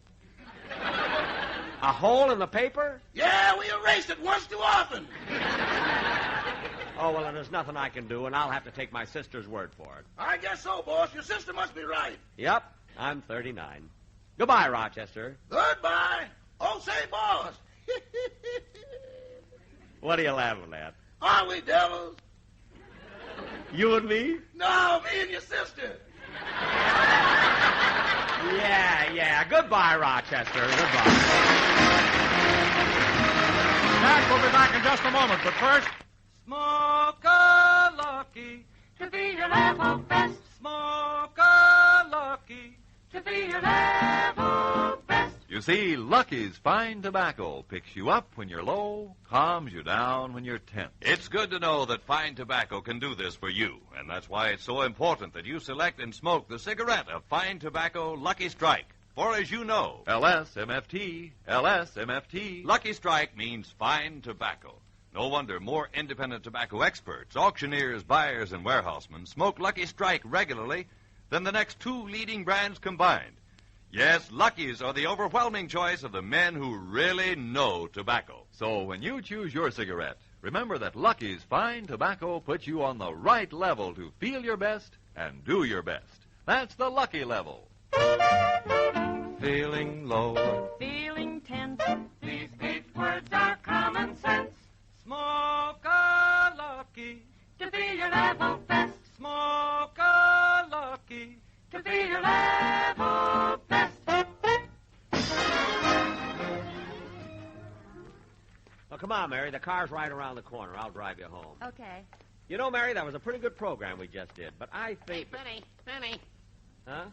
A hole in the paper? Yeah, we erased it once too often. Oh, well, then there's nothing I can do, and I'll have to take my sister's word for it. I guess so, boss. Your sister must be right. Yep, I'm 39. Goodbye, Rochester. Goodbye. Oh, say, boss. What are you laughing at? Aren't we devils? You and me? No, me and your sister. Yeah. Goodbye, Rochester. Goodbye. Jack, we'll be back in just a moment, but first... Smoke a lucky to be your level best. Smoke a lucky to be your level best. You see, Lucky's fine tobacco picks you up when you're low, calms you down when you're tense. It's good to know that fine tobacco can do this for you, and that's why it's so important that you select and smoke the cigarette of fine tobacco Lucky Strike. For as you know, LSMFT, LSMFT. Lucky Strike means fine tobacco. No wonder more independent tobacco experts, auctioneers, buyers, and warehousemen smoke Lucky Strike regularly than the next 2 leading brands combined. Yes, Luckies are the overwhelming choice of the men who really know tobacco. So when you choose your cigarette, Remember that Lucky's fine tobacco puts you on the right level to feel your best and do your best. That's the Lucky level. Feeling low. Feeling tense. These 8 words are common sense. Smoke a Lucky to feel your level best. Smoke a Lucky to feel your level best. Well, come on, Mary. The car's right around the corner. I'll drive you home. Okay. You know, Mary, that was a pretty good program we just did, but I think... Hey, Benny. Huh?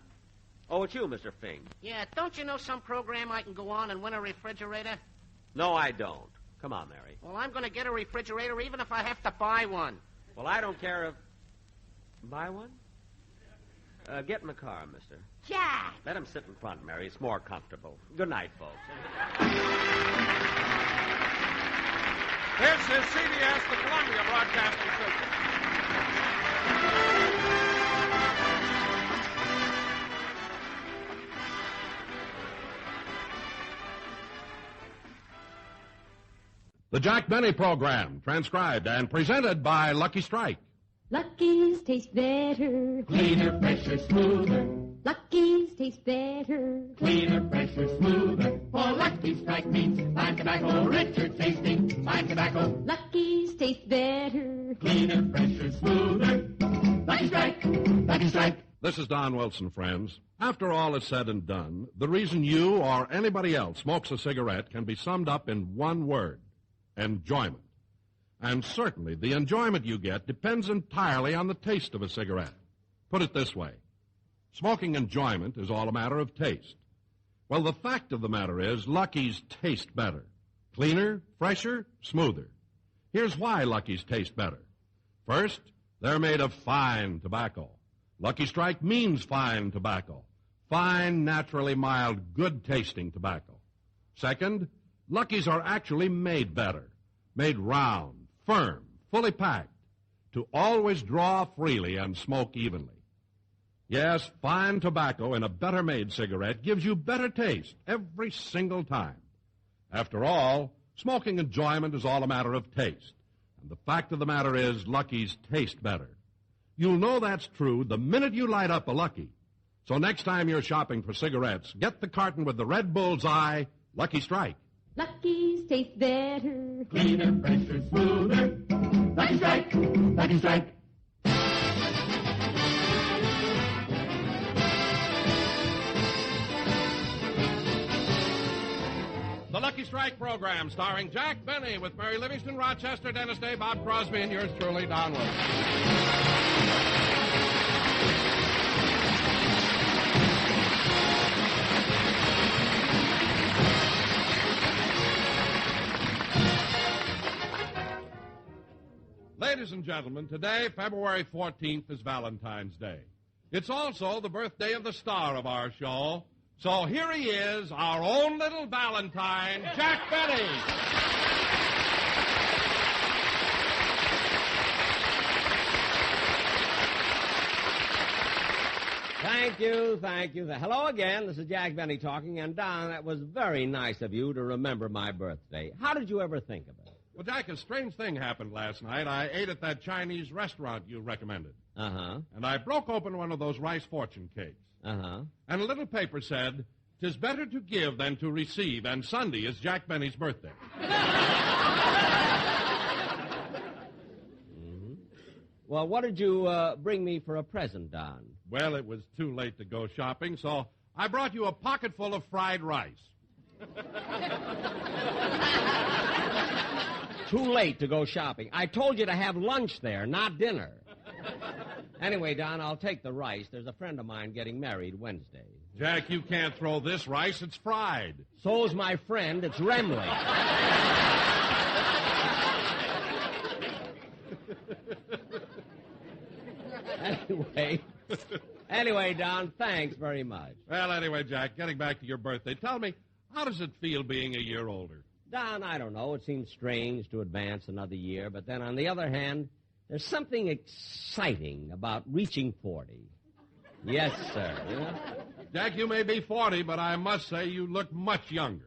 Oh, it's you, Mr. Fink. Yeah, don't you know some program I can go on and win a refrigerator? No, I don't. Come on, Mary. Well, I'm going to get a refrigerator even if I have to buy one. Well, I don't care if... Buy one? Get in the car, mister. Jack! Let him sit in front, Mary. It's more comfortable. Good night, folks. This is CBS, the Columbia Broadcasting System. The Jack Benny Program, transcribed and presented by Lucky Strike. Lucky's taste better. Cleaner, fresher, smoother. Lucky's taste better. Cleaner, fresher, smoother. For Lucky Strike means fine tobacco, richer tasting, fine tobacco. Lucky's taste better. Cleaner, fresher, smoother. Lucky Strike, Lucky Strike. This is Don Wilson, friends. After all is said and done, the reason you or anybody else smokes a cigarette can be summed up in one word: enjoyment. And certainly the enjoyment you get depends entirely on the taste of a cigarette. Put it this way: smoking enjoyment is all a matter of taste. Well, the fact of the matter is Lucky's taste better. Cleaner, fresher, smoother. Here's why Lucky's taste better. First, they're made of fine tobacco. Lucky Strike means fine tobacco. Fine, naturally mild, good-tasting tobacco. Second, Lucky's are actually made better. Made round, firm, fully packed, to always draw freely and smoke evenly. Yes, fine tobacco in a better-made cigarette gives you better taste every single time. After all, smoking enjoyment is all a matter of taste. And the fact of the matter is, Lucky's taste better. You'll know that's true the minute you light up a Lucky. So next time you're shopping for cigarettes, get the carton with the red bullseye, Lucky Strike. Lucky's taste better. Cleaner, fresher, smoother. Lucky Strike, Lucky Strike. The Lucky Strike program, starring Jack Benny with Mary Livingston, Rochester, Dennis Day, Bob Crosby, and yours truly, Don Wilson. Ladies and gentlemen, today, February 14th, is Valentine's Day. It's also the birthday of the star of our show. So here he is, our own little Valentine, Jack Benny. Thank you. Hello again. This is Jack Benny talking. And, Don, that was very nice of you to remember my birthday. How did you ever think of it? Well, Jack, a strange thing happened last night. I ate at that Chinese restaurant you recommended. Uh-huh. And I broke open one of those rice fortune cakes. Uh-huh. a little paper said, "'Tis better to give than to receive, and Sunday is Jack Benny's birthday." Mm-hmm. Well, what did you bring me for a present, Don? Well, it was too late to go shopping, so I brought you a pocket full of fried rice. Too late to go shopping. I told you to have lunch there, not dinner. Anyway, Don, I'll take the rice. There's a friend of mine getting married Wednesday. Jack, you can't throw this rice. It's fried. So's my friend. It's Remley. Anyway, Don, thanks very much. Well, anyway, Jack, getting back to your birthday, tell me, how does it feel being a year older? Don, I don't know. It seems strange to advance another year, but then on the other hand, there's something exciting about reaching 40. Yes, sir. Yeah? Jack, you may be 40, but I must say you look much younger.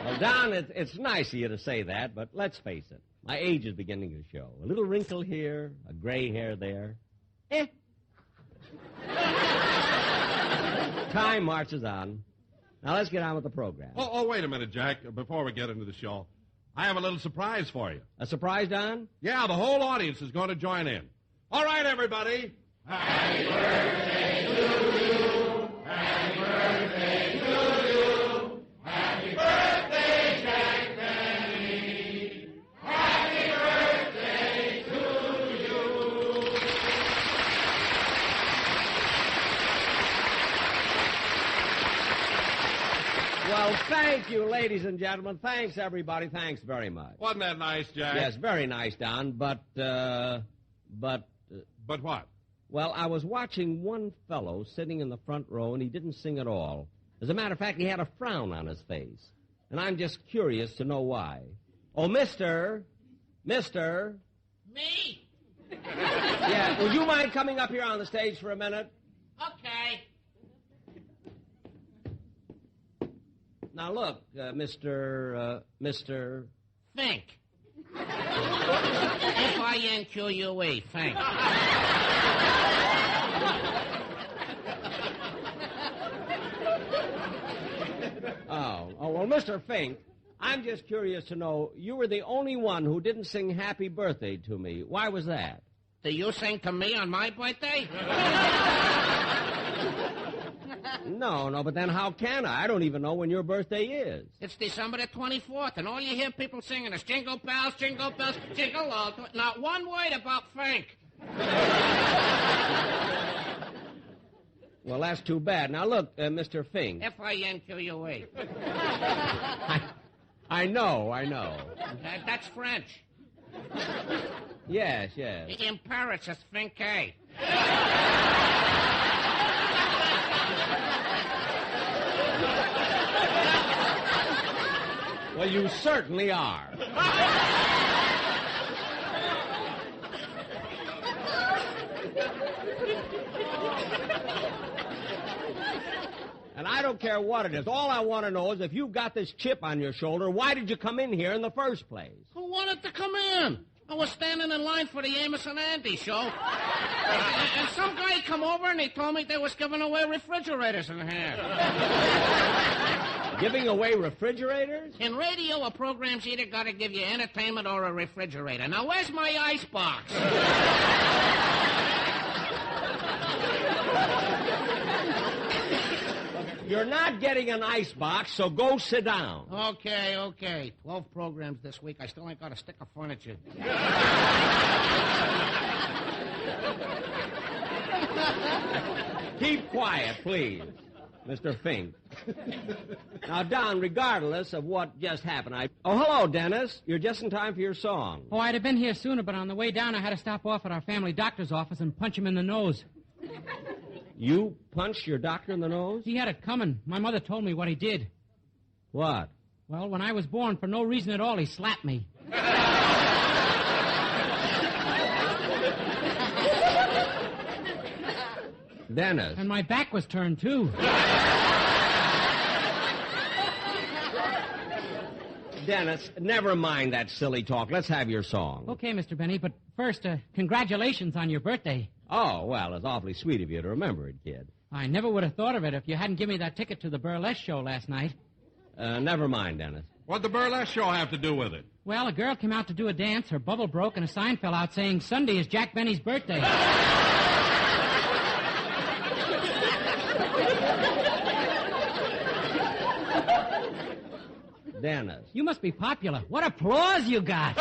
Well, Don, it's nice of you to say that, but let's face it. My age is beginning to show. A little wrinkle here, a gray hair there. Time marches on. Now, let's get on with the program. Oh, wait a minute, Jack. Before we get into the show, I have a little surprise for you. A surprise, Don? Yeah, the whole audience is going to join in. All right, everybody. Happy birthday to you. Happy birthday to you. Happy birthday, Jack Benny. Happy birthday to you. Well, thank you, ladies and gentlemen. Thanks, everybody. Thanks very much. Wasn't that nice, Jack? Yes, very nice, Don, but But what? Well, I was watching one fellow sitting in the front row, and he didn't sing at all. As a matter of fact, he had a frown on his face. And I'm just curious to know why. Oh, Mister. Me? Yeah, would you mind coming up here on the stage for a minute? Okay. Now, look, Mr. Fink. F-I-N-Q-U-E. Fink. Oh, well, Mr. Fink, I'm just curious to know, you were the only one who didn't sing Happy Birthday to me. Why was that? Do you sing to me on my birthday? No, but then how can I? I don't even know when your birthday is. It's December the 24th, and all you hear people singing is Jingle Bells, Jingle Bells, Jingle All. Not one word about Fink. Well, that's too bad. Now, look, Mr. Fink. F-I-N-Q-U-E. I know. That's French. Yes. In Paris, it's Finke. Well, you certainly are. And I don't care what it is. All I want to know is if you've got this chip on your shoulder, why did you come in here in the first place? Who wanted to come in? I was standing in line for the Amos and Andy show. And some guy come over and he told me they was giving away refrigerators in here. Giving away refrigerators? In radio, a program's either got to give you entertainment or a refrigerator. Now, where's my icebox? You're not getting an icebox, so go sit down. Okay. 12 programs this week. I still ain't got a stick of furniture. Keep quiet, please, Mr. Fink. Now, Don, regardless of what just happened, Oh, hello, Dennis. You're just in time for your song. Oh, I'd have been here sooner, but on the way down, I had to stop off at our family doctor's office and punch him in the nose. You punched your doctor in the nose? He had it coming. My mother told me what he did. What? Well, when I was born, for no reason at all, he slapped me. Dennis. And my back was turned, too. Dennis, never mind that silly talk. Let's have your song. Okay, Mr. Benny, but first, congratulations on your birthday. Oh, well, it's awfully sweet of you to remember it, kid. I never would have thought of it if you hadn't given me that ticket to the burlesque show last night. Never mind, Dennis. What'd the burlesque show have to do with it? Well, a girl came out to do a dance, her bubble broke, and a sign fell out saying, Sunday is Jack Benny's birthday. Dennis. You must be popular. What applause you got.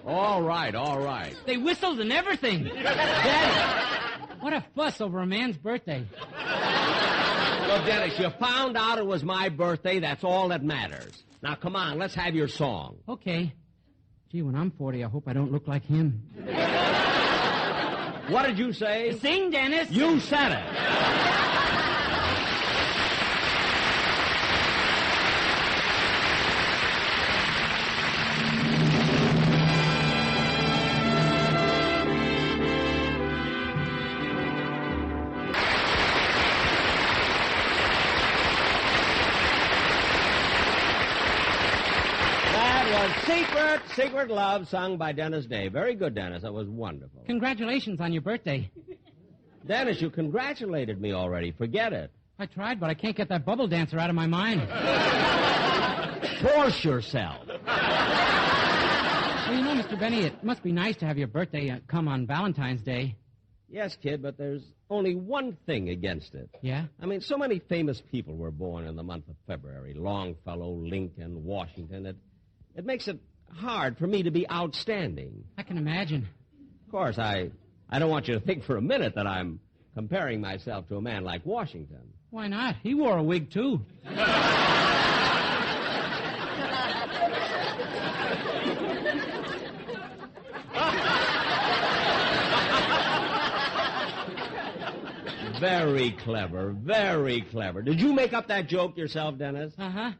All right. They whistled and everything. Dennis, what a fuss over a man's birthday. Well, Dennis, you found out it was my birthday. That's all that matters. Now, come on, let's have your song. Okay. Gee, when I'm 40, I hope I don't look like him. What did you say? Sing, Dennis. You said it. Secret Love, sung by Dennis Day. Very good, Dennis. That was wonderful. Congratulations on your birthday. Dennis, you congratulated me already. Forget it. I tried, but I can't get that bubble dancer out of my mind. Force yourself. Well, you know, Mr. Benny, it must be nice to have your birthday come on Valentine's Day. Yes, kid, but there's only one thing against it. Yeah? I mean, so many famous people were born in the month of February. Longfellow, Lincoln, Washington. It makes it hard for me to be outstanding. I can imagine. Of course, I don't want you to think for a minute that I'm comparing myself to a man like Washington. Why not? He wore a wig, too. Very clever, very clever. Did you make up that joke yourself, Dennis? Uh-huh.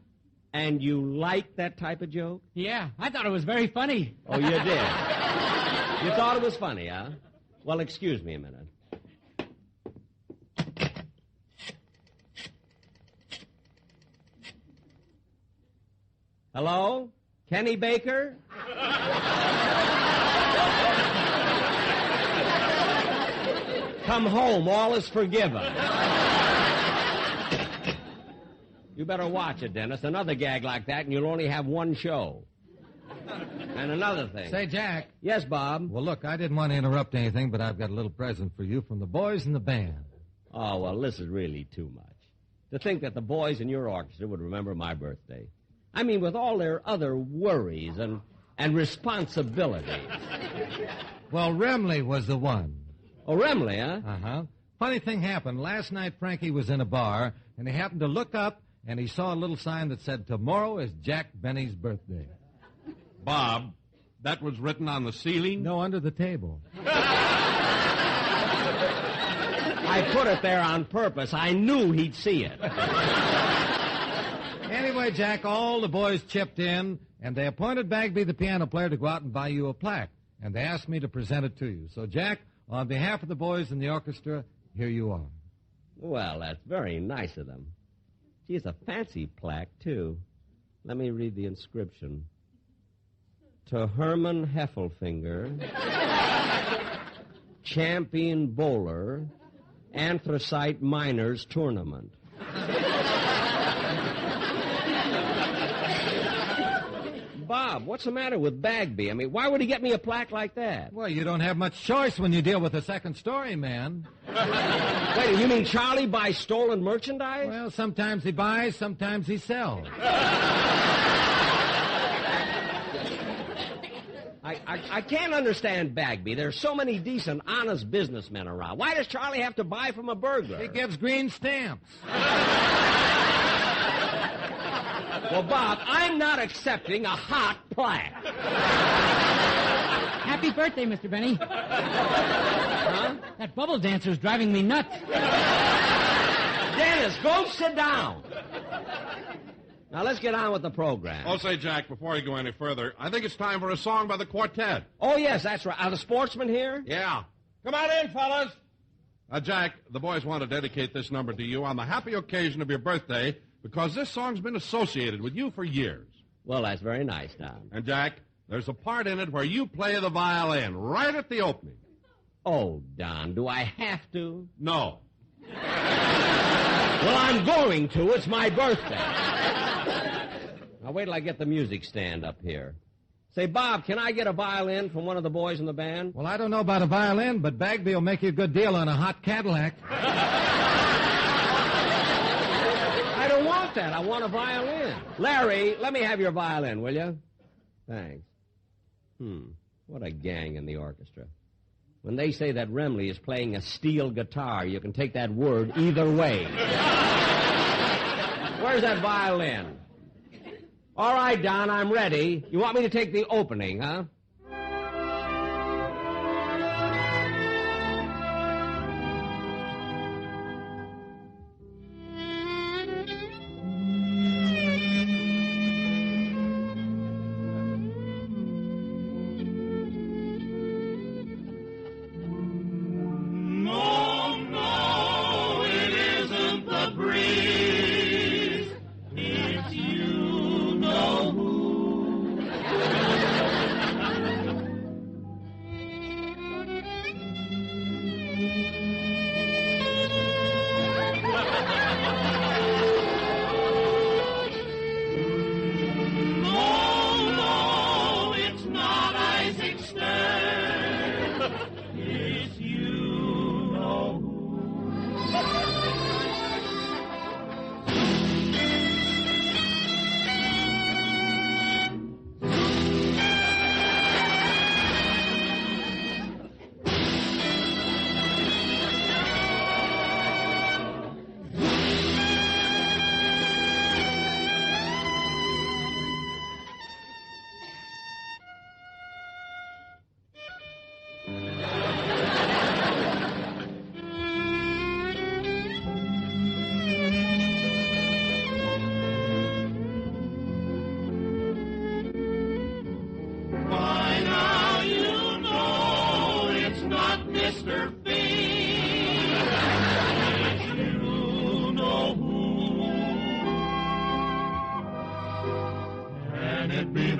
And you like that type of joke? Yeah, I thought it was very funny. Oh, you did? You thought it was funny, huh? Well, excuse me a minute. Hello? Kenny Baker? Come home, all is forgiven. You better watch it, Dennis. Another gag like that, and you'll only have one show. And another thing. Say, Jack. Yes, Bob? Well, look, I didn't want to interrupt anything, but I've got a little present for you from the boys in the band. Oh, well, this is really too much. To think that the boys in your orchestra would remember my birthday. I mean, with all their other worries and responsibilities. Well, Remley was the one. Oh, Remley, huh? Uh-huh. Funny thing happened. Last night, Frankie was in a bar, and he happened to look up, and he saw a little sign that said, "Tomorrow is Jack Benny's birthday." Bob, that was written on the ceiling? No, under the table. I put it there on purpose. I knew he'd see it. Anyway, Jack, all the boys chipped in, and they appointed Bagby, the piano player, to go out and buy you a plaque. And they asked me to present it to you. So, Jack, on behalf of the boys in the orchestra, here you are. Well, that's very nice of them. Gee, it's a fancy plaque, too. Let me read the inscription. To Herman Heffelfinger, champion bowler, Anthracite Miners Tournament. Bob, what's the matter with Bagby? I mean, why would he get me a plaque like that? Well, you don't have much choice when you deal with the second story, man. Wait, you mean Charlie buys stolen merchandise? Well, sometimes he buys, sometimes he sells. I can't understand Bagby. There's so many decent, honest businessmen around. Why does Charlie have to buy from a burglar? He gives green stamps. Well, Bob, I'm not accepting a hot plaque. Happy birthday, Mr. Benny. Huh? That bubble dancer's driving me nuts. Dennis, go sit down. Now, let's get on with the program. Oh, say, Jack, before you go any further, I think it's time for a song by the quartet. Oh, yes, that's right. Are the sportsmen here? Yeah. Come on in, fellas. Jack, the boys want to dedicate this number to you on the happy occasion of your birthday because this song's been associated with you for years. Well, that's very nice, Don. And, Jack, there's a part in it where you play the violin right at the opening. Oh, Don, do I have to? No. Well, I'm going to. It's my birthday. Now, wait till I get the music stand up here. Say, Bob, can I get a violin from one of the boys in the band? Well, I don't know about a violin, but Bagby will make you a good deal on a hot Cadillac. I don't want that. I want a violin. Larry, let me have your violin, will you? Thanks. What a gang in the orchestra. When they say that Remley is playing a steel guitar, you can take that word either way. Where's that violin? All right, Don, I'm ready. You want me to take the opening, huh?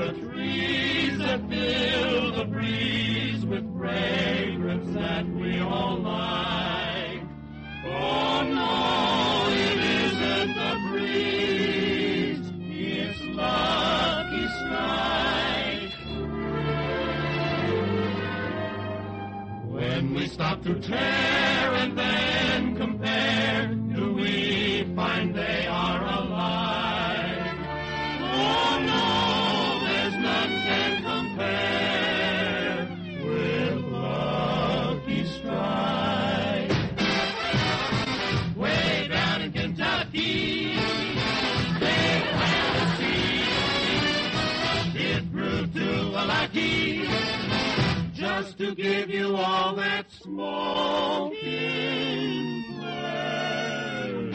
the trees that fill the breeze with fragrance that we all like. Oh, no, it isn't the breeze. It's Lucky Strike. When we stop to tear and then compare, do we find they are alike? Oh, no, there's none can compare with Lucky Strike. Way down in Kentucky, they plant a seed. It grew to a lucky, just to give you all that smoking pleasure.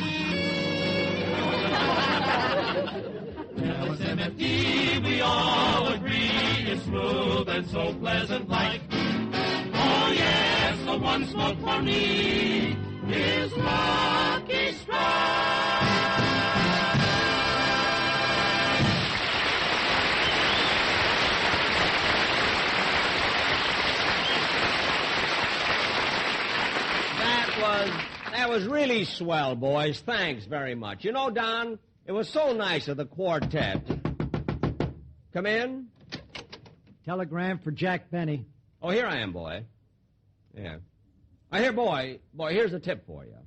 LSMFD, we all agree, is smooth and so pleasant like. Oh yes, the one smoke for me is Lucky Strike. That was really swell, boys. Thanks very much. You know, Don, it was so nice of the quartet. Come in. Telegram for Jack Benny. Oh, here I am, boy. Yeah. Boy, here's a tip for you.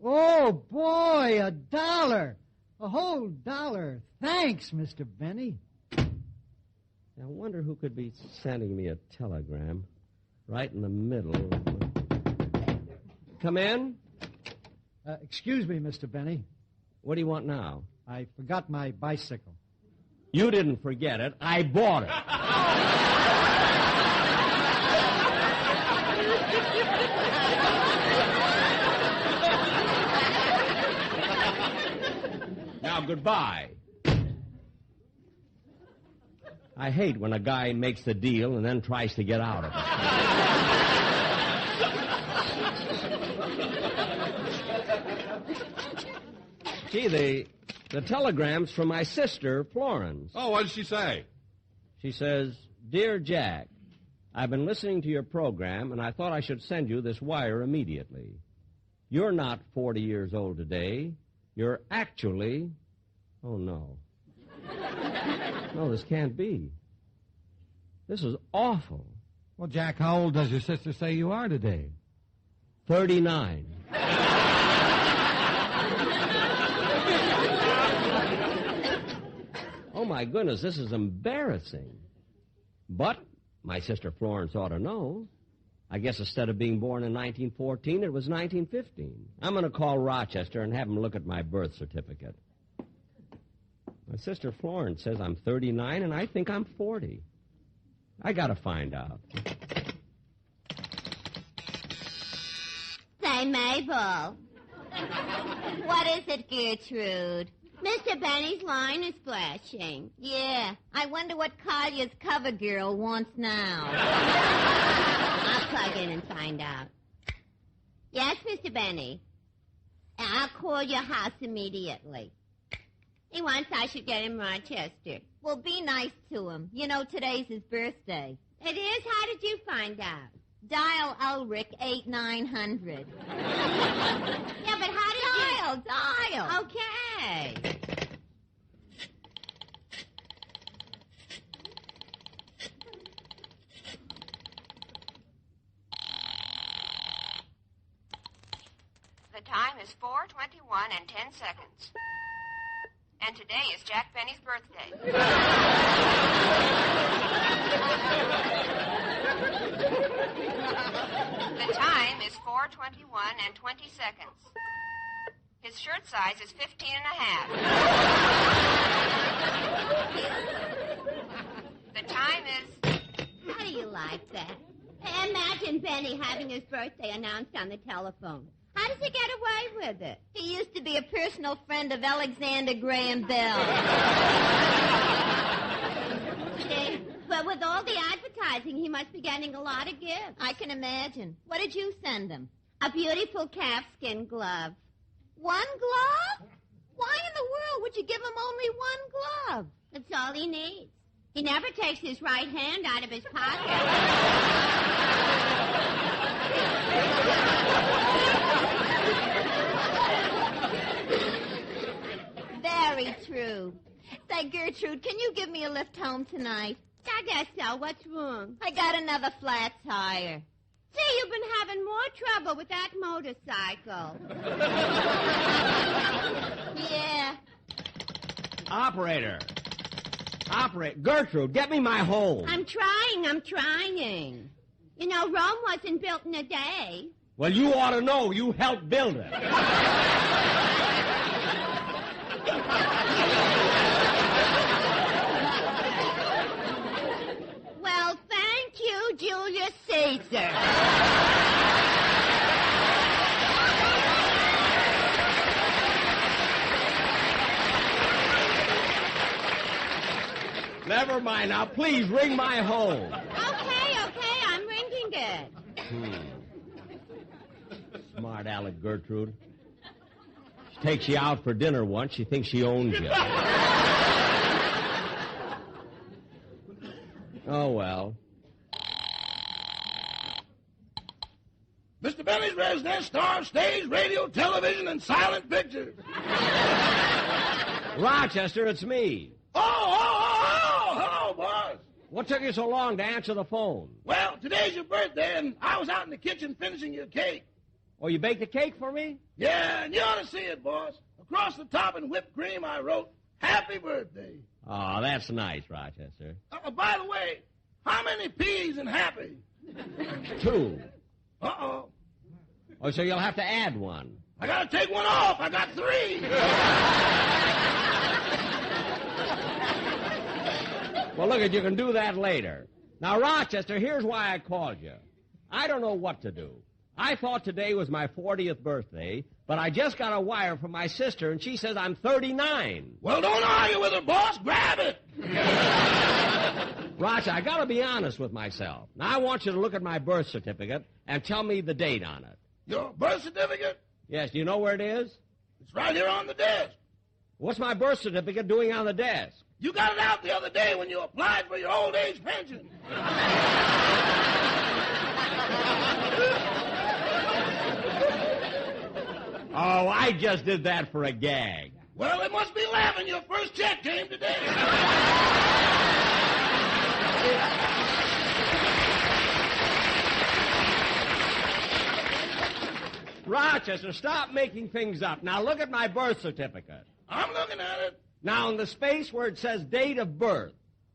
Oh, boy, $1. A whole $1. Thanks, Mr. Benny. I wonder who could be sending me a telegram right in the middle. Come in. Excuse me, Mr. Benny. What do you want now? I forgot my bicycle. You didn't forget it. I bought it. Now, goodbye. I hate when a guy makes a deal and then tries to get out of it. Gee, the telegram's from my sister, Florence. Oh, what did she say? She says, Dear Jack, I've been listening to your program, and I thought I should send you this wire immediately. You're not 40 years old today. You're actually... Oh, no. No, this can't be. This is awful. Well, Jack, how old does your sister say you are today? 39. Oh, my goodness, this is embarrassing. But my sister Florence ought to know. I guess instead of being born in 1914, it was 1915. I'm going to call Rochester and have him look at my birth certificate. My sister Florence says I'm 39, and I think I'm 40. I got to find out. Say, Mabel. What is it, Gertrude? Mr. Benny's line is flashing. Yeah. I wonder what Collier's cover girl wants now. I'll plug in and find out. Yes, Mr. Benny. I'll call your house immediately. He wants I should get him Rochester. Well, be nice to him. You know, today's his birthday. It is? How did you find out? Dial Ulrich 8900. Yeah, but how did Dial. Okay. The time is 4:21 and 10 seconds. And today is Jack Benny's birthday. The time is 4:21 and 20 seconds. His shirt size is 15 and a half. The time is... How do you like that? Imagine Benny having his birthday announced on the telephone. How does he get away with it? He used to be a personal friend of Alexander Graham Bell. But with all the advertising, he must be getting a lot of gifts. I can imagine. What did you send him? A beautiful calfskin glove. One glove? Why in the world would you give him only one glove? That's all he needs. He never takes his right hand out of his pocket. Very true. Say, Gertrude, can you give me a lift home tonight? I guess so. What's wrong? I got another flat tire. See, you've been having more trouble with that motorcycle. Yeah. Operator. Gertrude, get me my home. I'm trying. You know, Rome wasn't built in a day. Well, you ought to know. You helped build it. Well, thank you, Julius Caesar. Never mind. Now, please ring my home. Okay, I'm ringing it. Smart aleck, Gertrude. She takes you out for dinner once. She thinks she owns you. Oh, well. Mr. Benny's residence, star of stage, radio, television, and silent pictures. Rochester, it's me. Hello, boss. What took you so long to answer the phone? Well, today's your birthday, and I was out in the kitchen finishing your cake. Oh, you baked a cake for me? Yeah, and you ought to see it, boss. Across the top in whipped cream, I wrote, Happy Birthday. Oh, that's nice, Rochester. By the way, how many P's in happy? 2. Uh-oh. Oh, so you'll have to add 1. I gotta take 1 off. I got 3. Well, look, you can do that later. Now, Rochester, here's why I called you. I don't know what to do. I thought today was my 40th birthday, but I just got a wire from my sister, and she says I'm 39. Well, don't argue with her, boss. Grab it. Roger, I got to be honest with myself. Now, I want you to look at my birth certificate and tell me the date on it. Your birth certificate? Yes, do you know where it is? It's right here on the desk. What's my birth certificate doing on the desk? You got it out the other day when you applied for your old age pension. Oh, I just did that for a gag. Well, they must be laughing. Your first check came today. Rochester, stop making things up. Now, look at my birth certificate. I'm looking at it. Now, in the space where it says date of birth,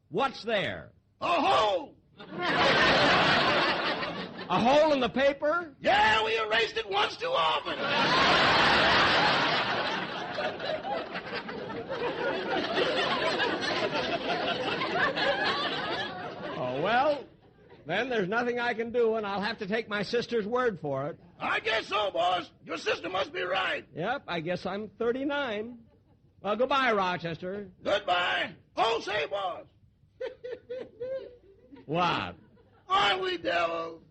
what's there? A hole. A hole in the paper? Yeah, we erased it once too often. Oh, well, then there's nothing I can do, and I'll have to take my sister's word for it. I guess so, boss. Your sister must be right. Yep, I guess I'm 39. Well, goodbye, Rochester. Goodbye. Oh, say, boss. What? Aren't we devils?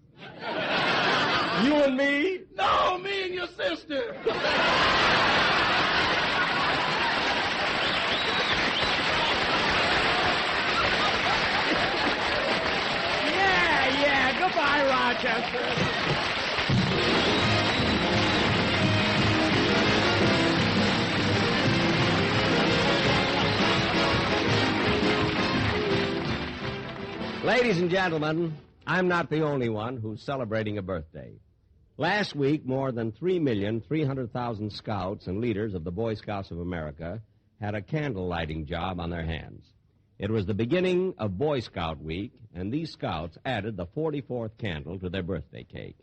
You and me? No, me and your sister. Yeah. Goodbye, Rochester. Ladies and gentlemen, I'm not the only one who's celebrating a birthday. Last week, more than 3,300,000 scouts and leaders of the Boy Scouts of America had a candle lighting job on their hands. It was the beginning of Boy Scout Week, and these scouts added the 44th candle to their birthday cake.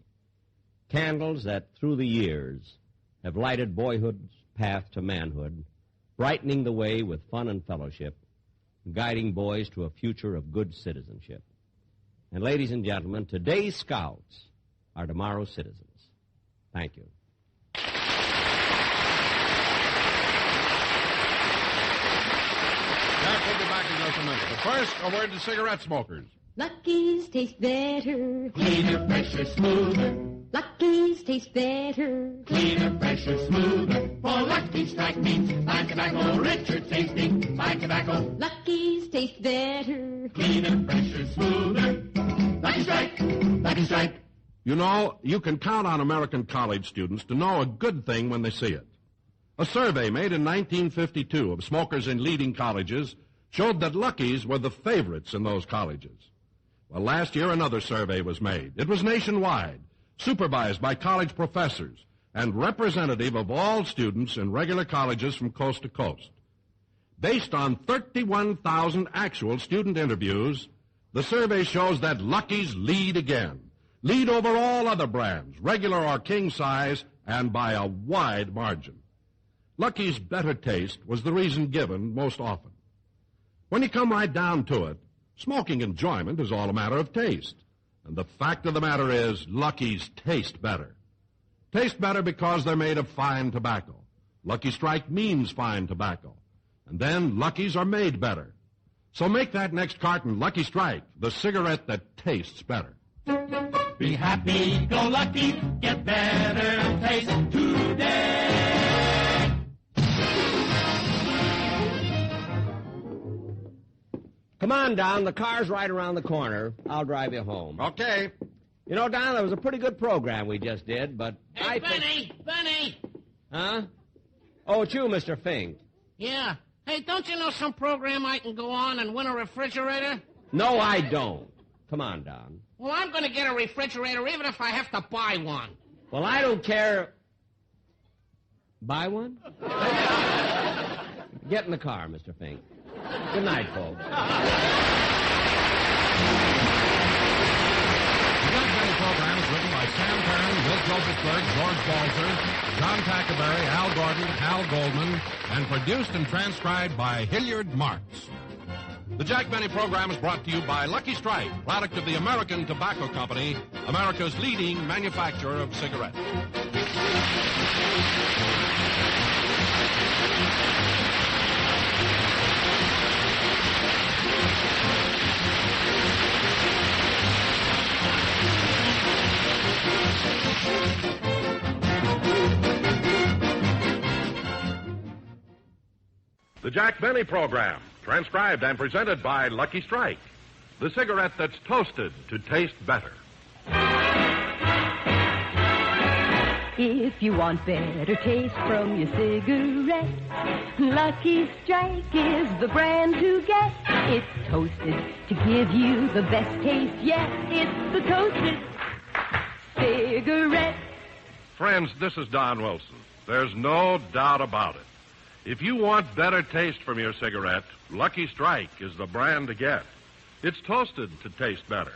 Candles that, through the years, have lighted boyhood's path to manhood, brightening the way with fun and fellowship, guiding boys to a future of good citizenship. And ladies and gentlemen, today's scouts are tomorrow's citizens. Thank you. Jack will be back in just a minute. But first, a word to cigarette smokers. Lucky's taste better. Cleaner, fresher, smoother. Lucky's taste better. Cleaner, fresher, smoother. For Lucky Strike means fine tobacco, richer tasting, fine tobacco. Lucky's taste better. Cleaner, fresher, smoother. Lucky Strike! Lucky Strike! You know, you can count on American college students to know a good thing when they see it. A survey made in 1952 of smokers in leading colleges showed that Lucky's were the favorites in those colleges. Well, last year another survey was made. It was nationwide, supervised by college professors, and representative of all students in regular colleges from coast to coast. Based on 31,000 actual student interviews, the survey shows that Lucky's lead again. Lead over all other brands, regular or king size, and by a wide margin. Lucky's better taste was the reason given most often. When you come right down to it, smoking enjoyment is all a matter of taste. And the fact of the matter is, Lucky's taste better. Taste better because they're made of fine tobacco. Lucky Strike means fine tobacco. And then Lucky's are made better. So make that next carton Lucky Strike, the cigarette that tastes better. Be happy, go lucky, get better taste today. Come on, Don. The car's right around the corner. I'll drive you home. Okay. You know, Don, that was a pretty good program we just did, but Hey, Benny! Huh? Oh, it's you, Mr. Fink. Yeah. Hey, don't you know some program I can go on and win a refrigerator? No, I don't. Come on, Don. Well, I'm going to get a refrigerator even if I have to buy one. Well, I don't care. Buy one? Get in the car, Mr. Fink. Good night, folks. The Jack Benny program is written by Sam Perrin, Will Josefsberg, George Balzer, John Tackerberry, Al Gordon, Hal Goldman, and produced and transcribed by Hilliard Marks. The Jack Benny program is brought to you by Lucky Strike, product of the American Tobacco Company, America's leading manufacturer of cigarettes. The Jack Benny program, transcribed and presented by Lucky Strike, the cigarette that's toasted to taste better. If you want better taste from your cigarette, Lucky Strike is the brand to get. It's toasted to give you the best taste yet. It's the toasted cigarette. Friends, this is Don Wilson. There's no doubt about it. If you want better taste from your cigarette, Lucky Strike is the brand to get. It's toasted to taste better.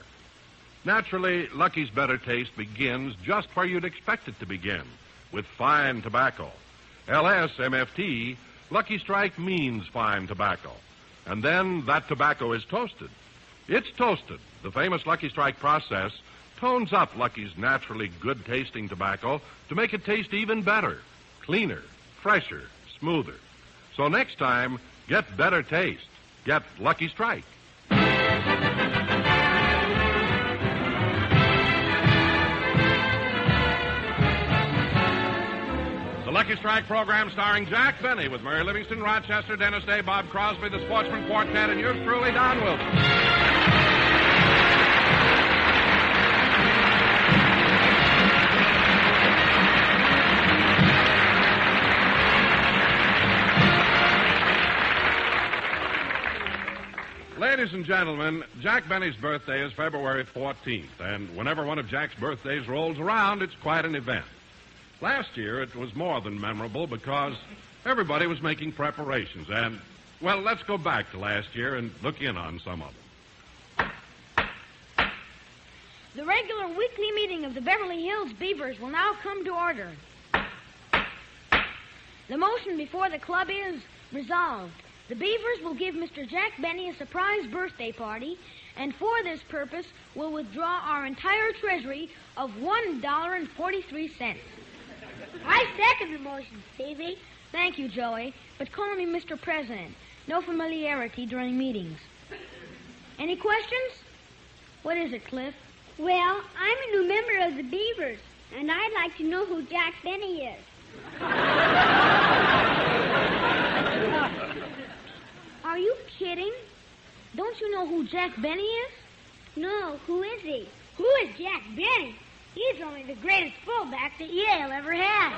Naturally, Lucky's better taste begins just where you'd expect it to begin, with fine tobacco. LSMFT, Lucky Strike means fine tobacco. And then that tobacco is toasted. It's toasted. The famous Lucky Strike process tones up Lucky's naturally good-tasting tobacco to make it taste even better, cleaner, fresher, smoother. So next time, get better taste. Get Lucky Strike. The Lucky Strike program starring Jack Benny with Murray Livingston, Rochester, Dennis Day, Bob Crosby, the Sportsman Quartet, and yours truly, Don Wilson. Ladies and gentlemen, Jack Benny's birthday is February 14th, and whenever one of Jack's birthdays rolls around, it's quite an event. Last year, it was more than memorable because everybody was making preparations, and, well, let's go back to last year and look in on some of them. The regular weekly meeting of the Beverly Hills Beavers will now come to order. The motion before the club is resolved. The Beavers will give Mr. Jack Benny a surprise birthday party, and for this purpose will withdraw our entire treasury of $1.43. I second the motion, Stevie. Thank you, Joey, but call me Mr. President. No familiarity during meetings. Any questions? What is it, Cliff? Well, I'm a new member of the Beavers, and I'd like to know who Jack Benny is. Are you kidding? Don't you know who who Jack Benny is? No, who is he? Who is Jack Benny? He's only the greatest fullback that Yale ever had.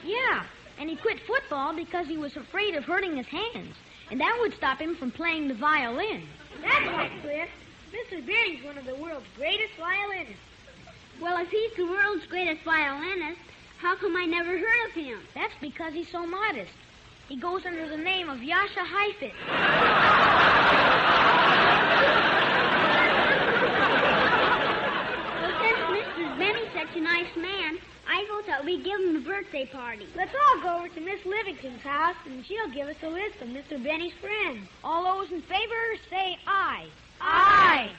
Yeah, and he quit football because he was afraid of hurting his hands, and that would stop him from playing the violin. That's right, Cliff. Mr. Benny's one of the world's greatest violinists. Well, if he's the world's greatest violinist, how come I never heard of him? That's because he's so modest. He goes under the name of Yasha Heifetz. Well, since Mr. Benny's such a nice man, I thought we'd give him a birthday party. Let's all go over to Miss Livingston's house, and she'll give us a list of Mr. Benny's friends. All those in favor, say aye. Aye.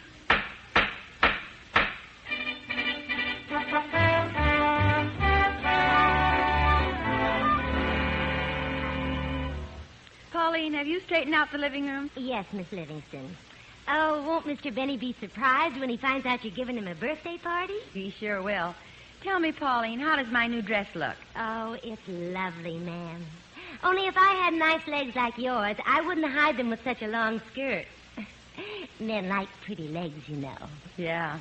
Pauline, have you straightened out the living room? Yes, Miss Livingston. Oh, won't Mr. Benny be surprised when he finds out you're giving him a birthday party? He sure will. Tell me, Pauline, how does my new dress look? Oh, it's lovely, ma'am. Only if I had nice legs like yours, I wouldn't hide them with such a long skirt. Men like pretty legs, you know. Yeah.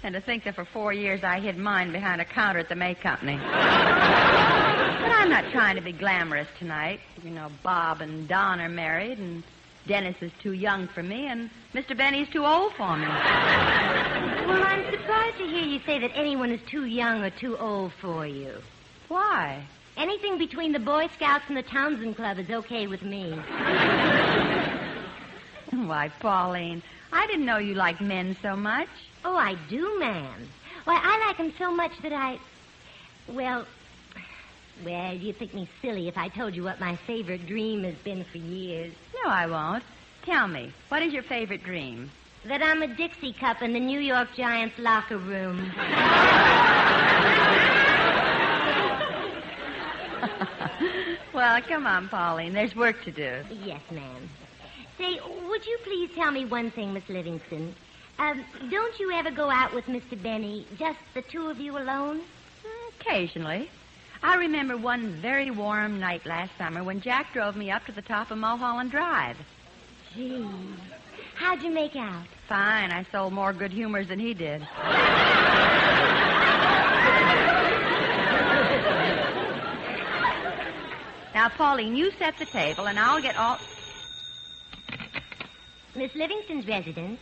And to think that for 4 years I hid mine behind a counter at the May Company. But I'm not trying to be glamorous tonight. You know, Bob and Don are married, and Dennis is too young for me, and Mr. Benny's too old for me. Well, I'm surprised to hear you say that anyone is too young or too old for you. Why? Anything between the Boy Scouts and the Townsend Club is okay with me. Why, Pauline, I didn't know you liked men so much. Oh, I do, ma'am. Why, I like them so much that Well, you think me silly if I told you what my favorite dream has been for years. No, I won't. Tell me, what is your favorite dream? That I'm a Dixie cup in the New York Giants locker room. Well, come on, Pauline. There's work to do. Yes, ma'am. Say, would you please tell me one thing, Miss Livingston? Don't you ever go out with Mr. Benny, just the two of you alone? Occasionally. I remember one very warm night last summer when Jack drove me up to the top of Mulholland Drive. Gee. How'd you make out? Fine. I sold more good humors than he did. Now, Pauline, you set the table, and I'll get all... Miss Livingston's residence.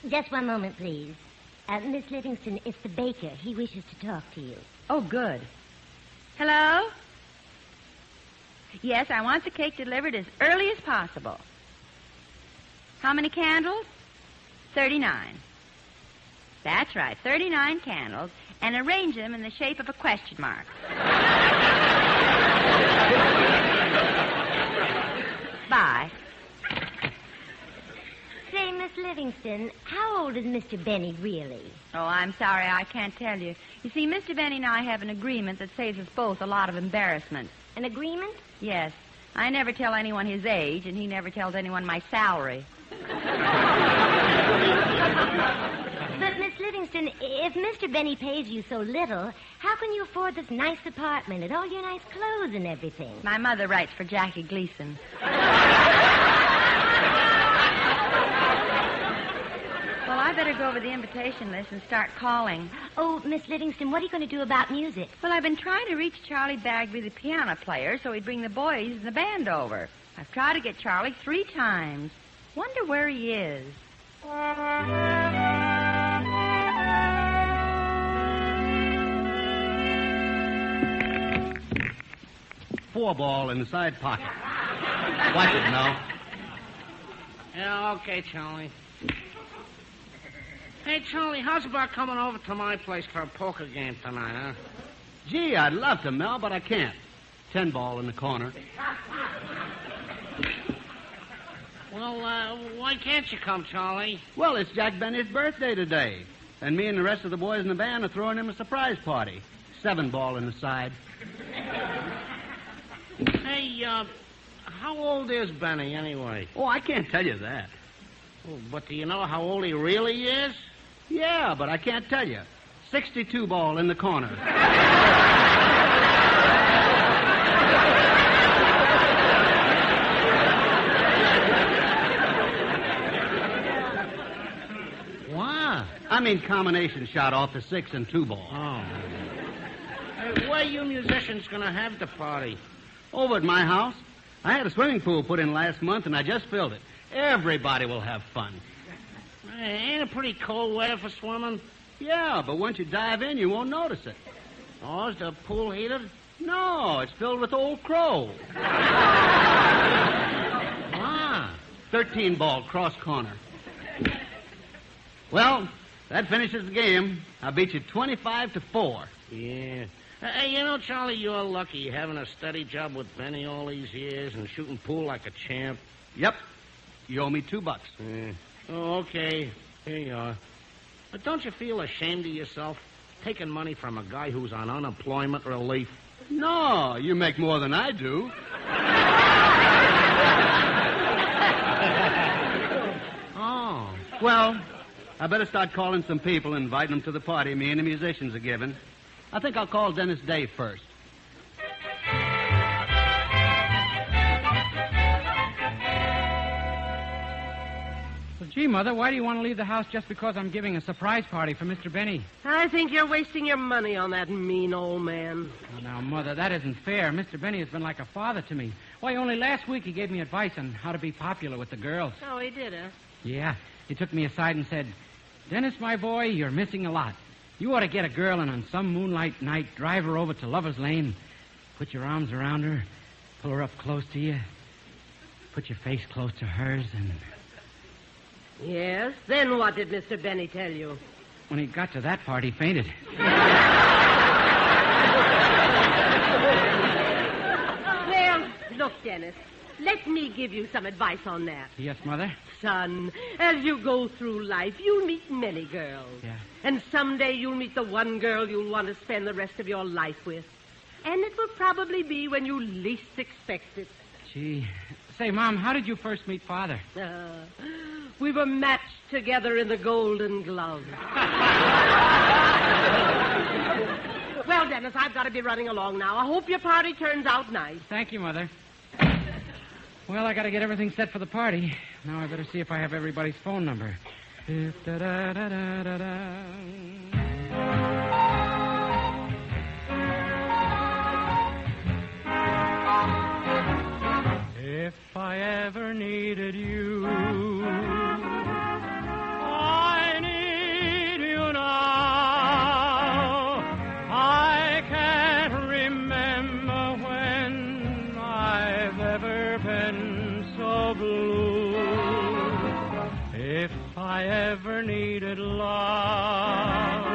Just one moment, please. Miss Livingston, it's the baker. He wishes to talk to you. Oh, good. Hello? Yes, I want the cake delivered as early as possible. How many candles? 39. That's right, 39 candles, and arrange them in the shape of a question mark. Bye. Say, Miss Livingston, how old is Mr. Benny really? Oh, I'm sorry, I can't tell you. You see, Mr. Benny and I have an agreement that saves us both a lot of embarrassment. An agreement? Yes. I never tell anyone his age, and he never tells anyone my salary. But, Miss Livingston, if Mr. Benny pays you so little, how can you afford this nice apartment and all your nice clothes and everything? My mother writes for Jackie Gleason. Well, I better go over the invitation list and start calling. Oh, Miss Livingston, what are you going to do about music? Well, I've been trying to reach Charlie Bagby, the piano player, so he'd bring the boys and the band over. I've tried to get Charlie 3 times. Wonder where he is. 4 ball in the side pocket. Watch it now. Yeah, okay, Charlie. Hey, Charlie, how's about coming over to my place for a poker game tonight, huh? Gee, I'd love to, Mel, but I can't. 10 ball in the corner. Well, why can't you come, Charlie? Well, it's Jack Benny's birthday today. And me and the rest of the boys in the band are throwing him a surprise party. 7 ball in the side. Hey, how old is Benny, anyway? Oh, I can't tell you that. Oh, but do you know how old he really is? Yeah, but I can't tell you. 62 ball in the corner. I mean combination shot off the 6 and 2 ball. Oh. Hey, where you musicians going to have the party? Over at my house. I had a swimming pool put in last month, and I just filled it. Everybody will have fun. Hey, ain't it pretty cold weather for swimming? Yeah, but once you dive in, you won't notice it. Oh, is the pool heated? No, it's filled with old crow. 13 ball cross corner. Well, that finishes the game. I beat you 25-4. Yeah. Hey, you know, Charlie, you're lucky having a steady job with Benny all these years and shooting pool like a champ. Yep. You owe me $2. Yeah. Oh, okay. Here you are. But don't you feel ashamed of yourself taking money from a guy who's on unemployment relief? No, you make more than I do. Oh. Well, I better start calling some people and inviting them to the party me and the musicians are giving. I think I'll call Dennis Day first. Well, gee, Mother, why do you want to leave the house just because I'm giving a surprise party for Mr. Benny? I think you're wasting your money on that mean old man. Oh, now, Mother, that isn't fair. Mr. Benny has been like a father to me. Why, only last week he gave me advice on how to be popular with the girls. Oh, he did, huh? Yeah. He took me aside and said, Dennis, my boy, you're missing a lot. You ought to get a girl and on some moonlight night drive her over to Lover's Lane, put your arms around her, pull her up close to you, put your face close to hers, and... Yes? Then what did Mr. Benny tell you? When he got to that part, he fainted. Well, look, Dennis, let me give you some advice on that. Yes, Mother? Son, as you go through life, you'll meet many girls. Yeah. And someday you'll meet the one girl you'll want to spend the rest of your life with. And it will probably be when you least expect it. Gee. Say, Mom, how did you first meet Father? We were matched together in the Golden Glove. Well, Dennis, I've got to be running along now. I hope your party turns out nice. Thank you, Mother. Well, I got to get everything set for the party. Now I better see if I have everybody's phone number. If I ever needed you, I need you now. I can't remember when I've ever been so blue. If I ever needed love,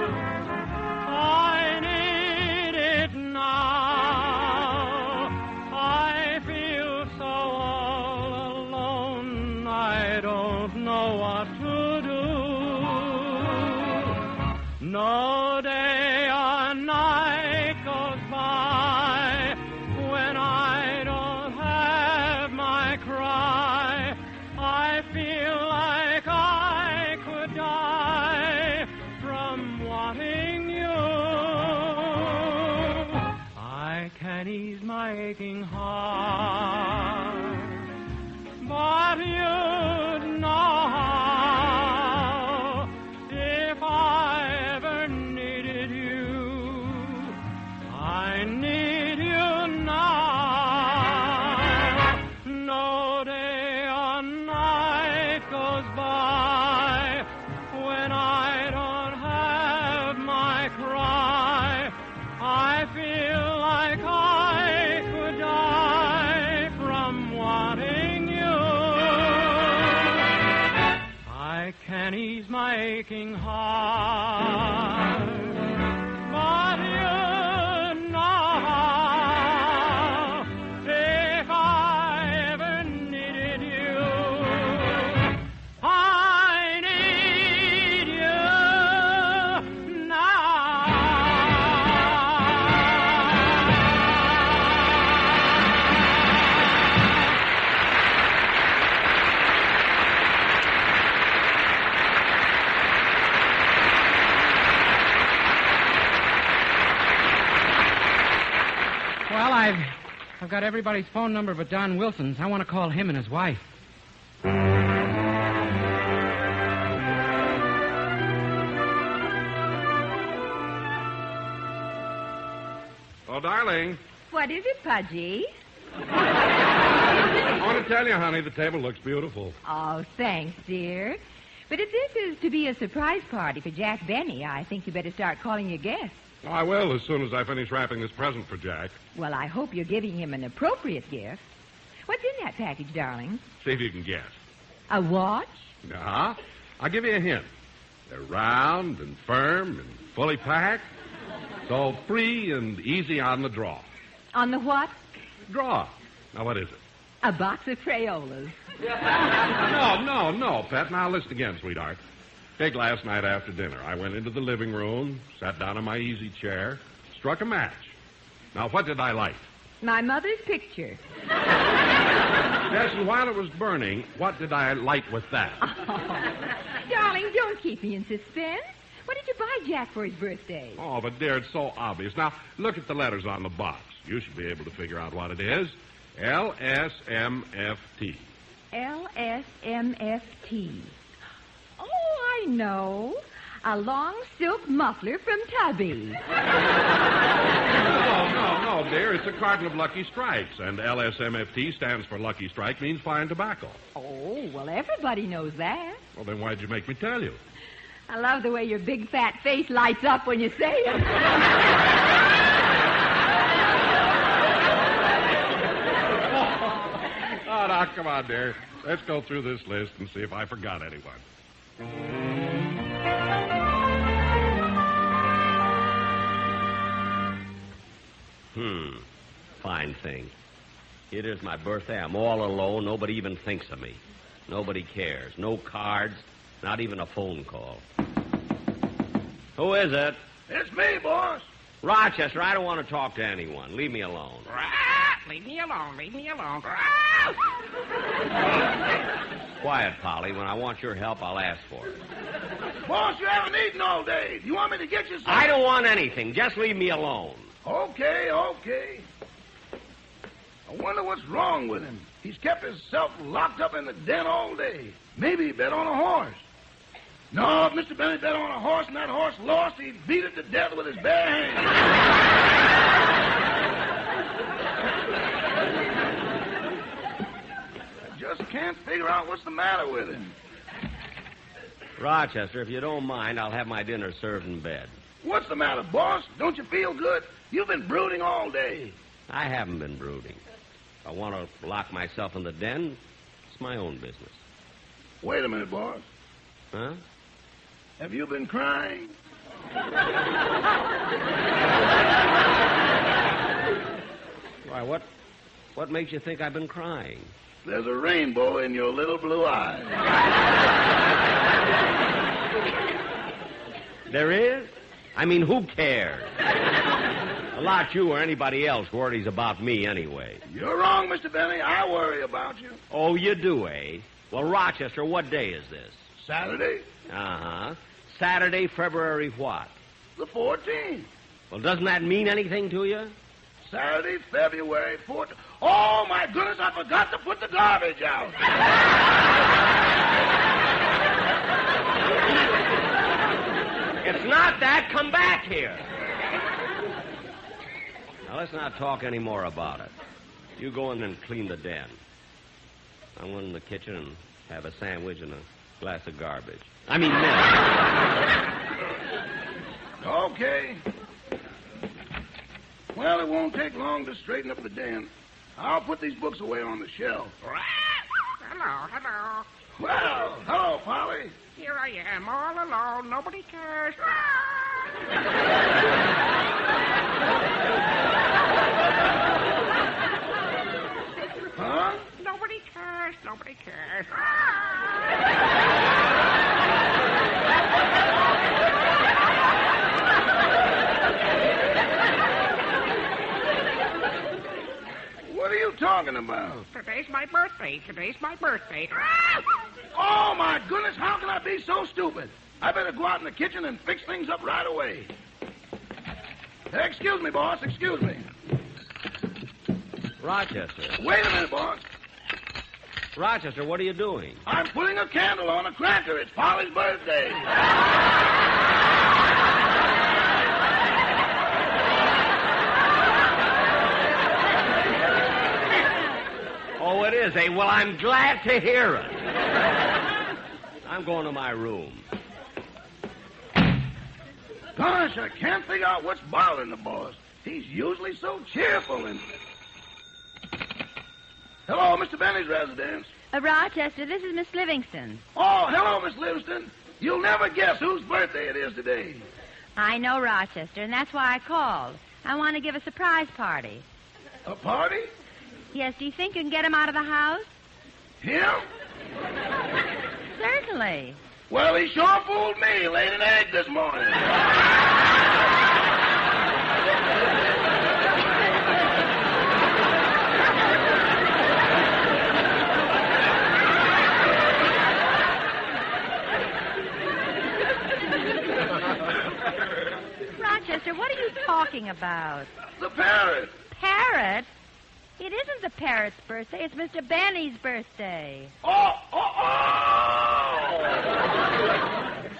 I need it now. I feel so all alone, I don't know what to do. No day or night goes by when I don't have my cry. I feel like I could die from wanting you. I can ease my aching heart, but you'd know if I ever needed you. I need you now. No day or night goes by when I don't have my cry. I feel like I could die from wanting you. I can ease my aching heart, but you know if I ever needed you, I need you now. Well, I've got everybody's phone number but Don Wilson's. I want to call him and his wife. Oh, darling. What is it, Pudgy? I want to tell you, honey, the table looks beautiful. Oh, thanks, dear. But if this is to be a surprise party for Jack Benny, I think you better start calling your guests. Oh, I will as soon as I finish wrapping this present for Jack. Well, I hope you're giving him an appropriate gift. What's in that package, darling? See if you can guess. A watch? Uh-huh. I'll give you a hint. They're round and firm and fully packed. So free and easy on the draw. On the what? Draw. Now, what is it? A box of Crayolas. No, Pet. Now, listen again, sweetheart. Take last night after dinner. I went into the living room, sat down in my easy chair, struck a match. Now, what did I light? My mother's picture. Yes, and while it was burning, what did I light with that? Oh, darling, don't keep me in suspense. What did you buy Jack for his birthday? Oh, but dear, it's so obvious. Now, look at the letters on the box. You should be able to figure out what it is. L-S-M-F-T. L-S-M-F-T. Oh, I know. A long silk muffler from Tubby. No, dear. It's a carton of Lucky Strikes, and LSMFT stands for Lucky Strike, means fine tobacco. Oh, well, everybody knows that. Well, then why'd you make me tell you? I love the way your big fat face lights up when you say it. Oh, now, come on, dear. Let's go through this list and see if I forgot anyone. Fine thing. It is my birthday. I'm all alone. Nobody even thinks of me. Nobody cares. No cards. Not even a phone call. Who is it? It's me, boss. Rochester, I don't want to talk to anyone. Leave me alone. Leave me alone. Quiet, Polly. When I want your help, I'll ask for it. Boss, you haven't eaten all day. Do you want me to get you something? I don't want anything. Just leave me alone. Okay. I wonder what's wrong with him. He's kept himself locked up in the den all day. Maybe he bet on a horse. No, if Mr. Benny bet on a horse and that horse lost, he'd beat it to death with his bare hands. I just can't figure out what's the matter with him. Rochester, if you don't mind, I'll have my dinner served in bed. What's the matter, boss? Don't you feel good? You've been brooding all day. I haven't been brooding. If I want to lock myself in the den, it's my own business. Wait a minute, boss. Huh? Have you been crying? Why, what makes you think I've been crying? There's a rainbow in your little blue eyes. There is? I mean, who cares? A lot you or anybody else worries about me anyway. You're wrong, Mr. Benny. I worry about you. Oh, you do, eh? Well, Rochester, what day is this? Saturday. Uh-huh. Saturday, February what? The 14th. Well, doesn't that mean anything to you? Saturday, February 14th. Oh, my goodness, I forgot to put the garbage out. It's not that. Come back here. Now, let's not talk any more about it. You go in and clean the den. I'll go in the kitchen and have a sandwich and a glass of garbage. I mean, milk. Okay. Well, it won't take long to straighten up the den. I'll put these books away on the shelf. Hello. Well, hello, Polly. Here I am, all alone. Nobody cares. Huh? Nobody cares. What are you talking about? Today's my birthday. Oh, my goodness, how can I be so stupid? I better go out in the kitchen and fix things up right away. Excuse me, boss, excuse me. Rochester. Wait a minute, boss. Rochester, what are you doing? I'm putting a candle on a cracker. It's Polly's birthday. is, eh? Well, I'm glad to hear it. I'm going to my room. Gosh, I can't figure out what's bothering the boss. He's usually so cheerful and... Hello, Mr. Benny's residence. Rochester, this is Miss Livingston. Oh, hello, Miss Livingston. You'll never guess whose birthday it is today. I know Rochester, and that's why I called. I want to give a surprise party. A party? Yes, do you think you can get him out of the house? Him? Certainly. Well, he sure fooled me, laid an egg this morning. Rochester, what are you talking about? The parrot. Parrot? It isn't the parrot's birthday. It's Mr. Benny's birthday. Oh!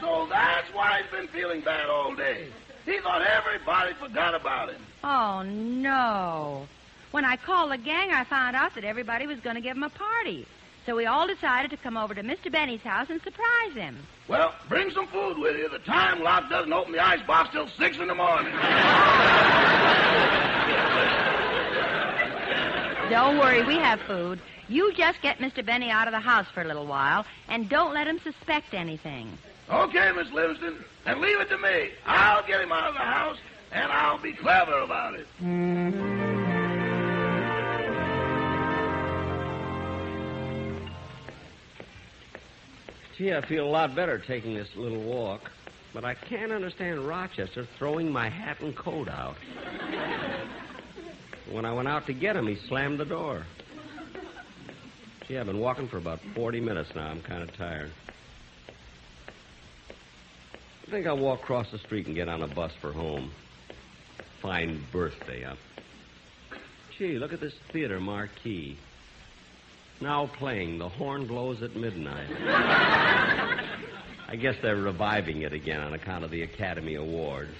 So that's why he's been feeling bad all day. He thought everybody forgot about him. Oh, no. When I called the gang, I found out that everybody was going to give him a party. So we all decided to come over to Mr. Benny's house and surprise him. Well, bring some food with you. The time lock doesn't open the icebox till 6 in the morning. Don't worry, we have food. You just get Mr. Benny out of the house for a little while, and don't let him suspect anything. Okay, Miss Livingston, and leave it to me. I'll get him out of the house, and I'll be clever about it. Gee, I feel a lot better taking this little walk, but I can't understand Rochester throwing my hat and coat out. When I went out to get him, he slammed the door. Gee, I've been walking for about 40 minutes now. I'm kind of tired. I think I'll walk across the street and get on a bus for home. Fine birthday up. Gee, look at this theater marquee. Now playing The Horn Blows at Midnight. I guess they're reviving it again on account of the Academy Awards.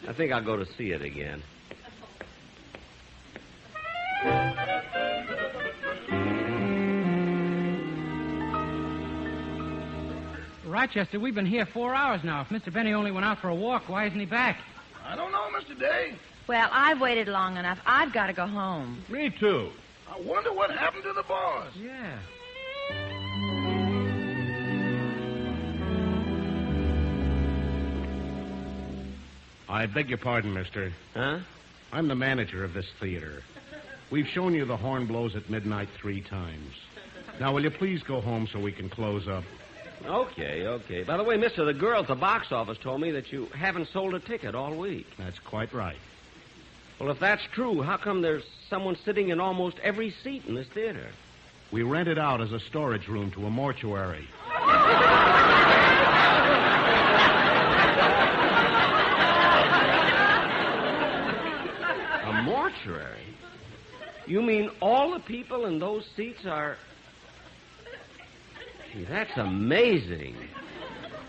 I think I'll go to see it again. Rochester, we've been here 4 hours now. If Mr. Benny only went out for a walk, why isn't he back? I don't know, Mr. Day. Well, I've waited long enough. I've got to go home. Me too. I wonder what happened to the boss. Yeah. I beg your pardon, mister. Huh? I'm the manager of this theater. We've shown you The Horn Blows at Midnight 3 times. Now, will you please go home so we can close up? Okay. By the way, mister, the girl at the box office told me that you haven't sold a ticket all week. That's quite right. Well, if that's true, how come there's someone sitting in almost every seat in this theater? We rent it out as a storage room to a mortuary. A mortuary? You mean all the people in those seats are... Gee, that's amazing.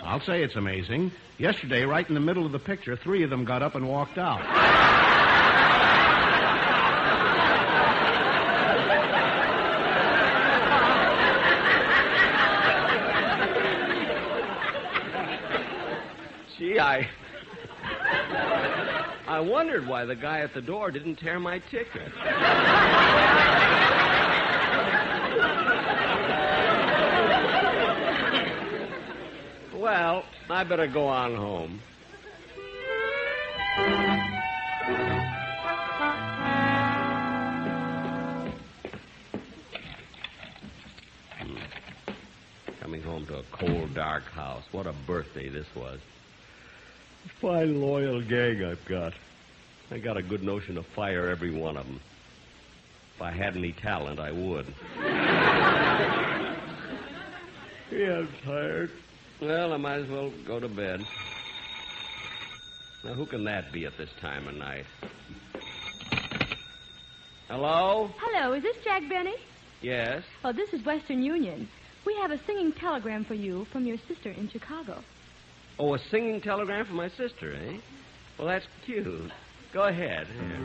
I'll say it's amazing. Yesterday, right in the middle of the picture, 3 of them got up and walked out. Gee, I wondered why the guy at the door didn't tear my ticket. Well, I better go on home. Coming home to a cold, dark house. What a birthday this was. Fine, loyal gang I've got. I got a good notion to fire every one of them. If I had any talent, I would. Yeah, I'm tired. Well, I might as well go to bed. Now, who can that be at this time of night? Hello? Hello, is this Jack Benny? Yes? Oh, this is Western Union. We have a singing telegram for you from your sister in Chicago. Oh, a singing telegram from my sister, eh? Well, that's cute. Go ahead. Here.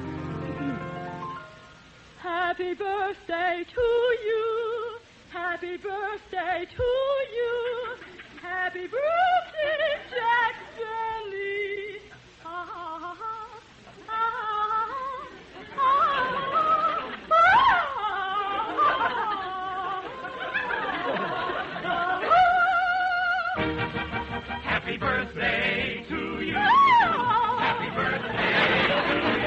Happy birthday to you. Happy birthday to you. Happy birthday, Jack Benny. Happy birthday to you. Happy birthday to you.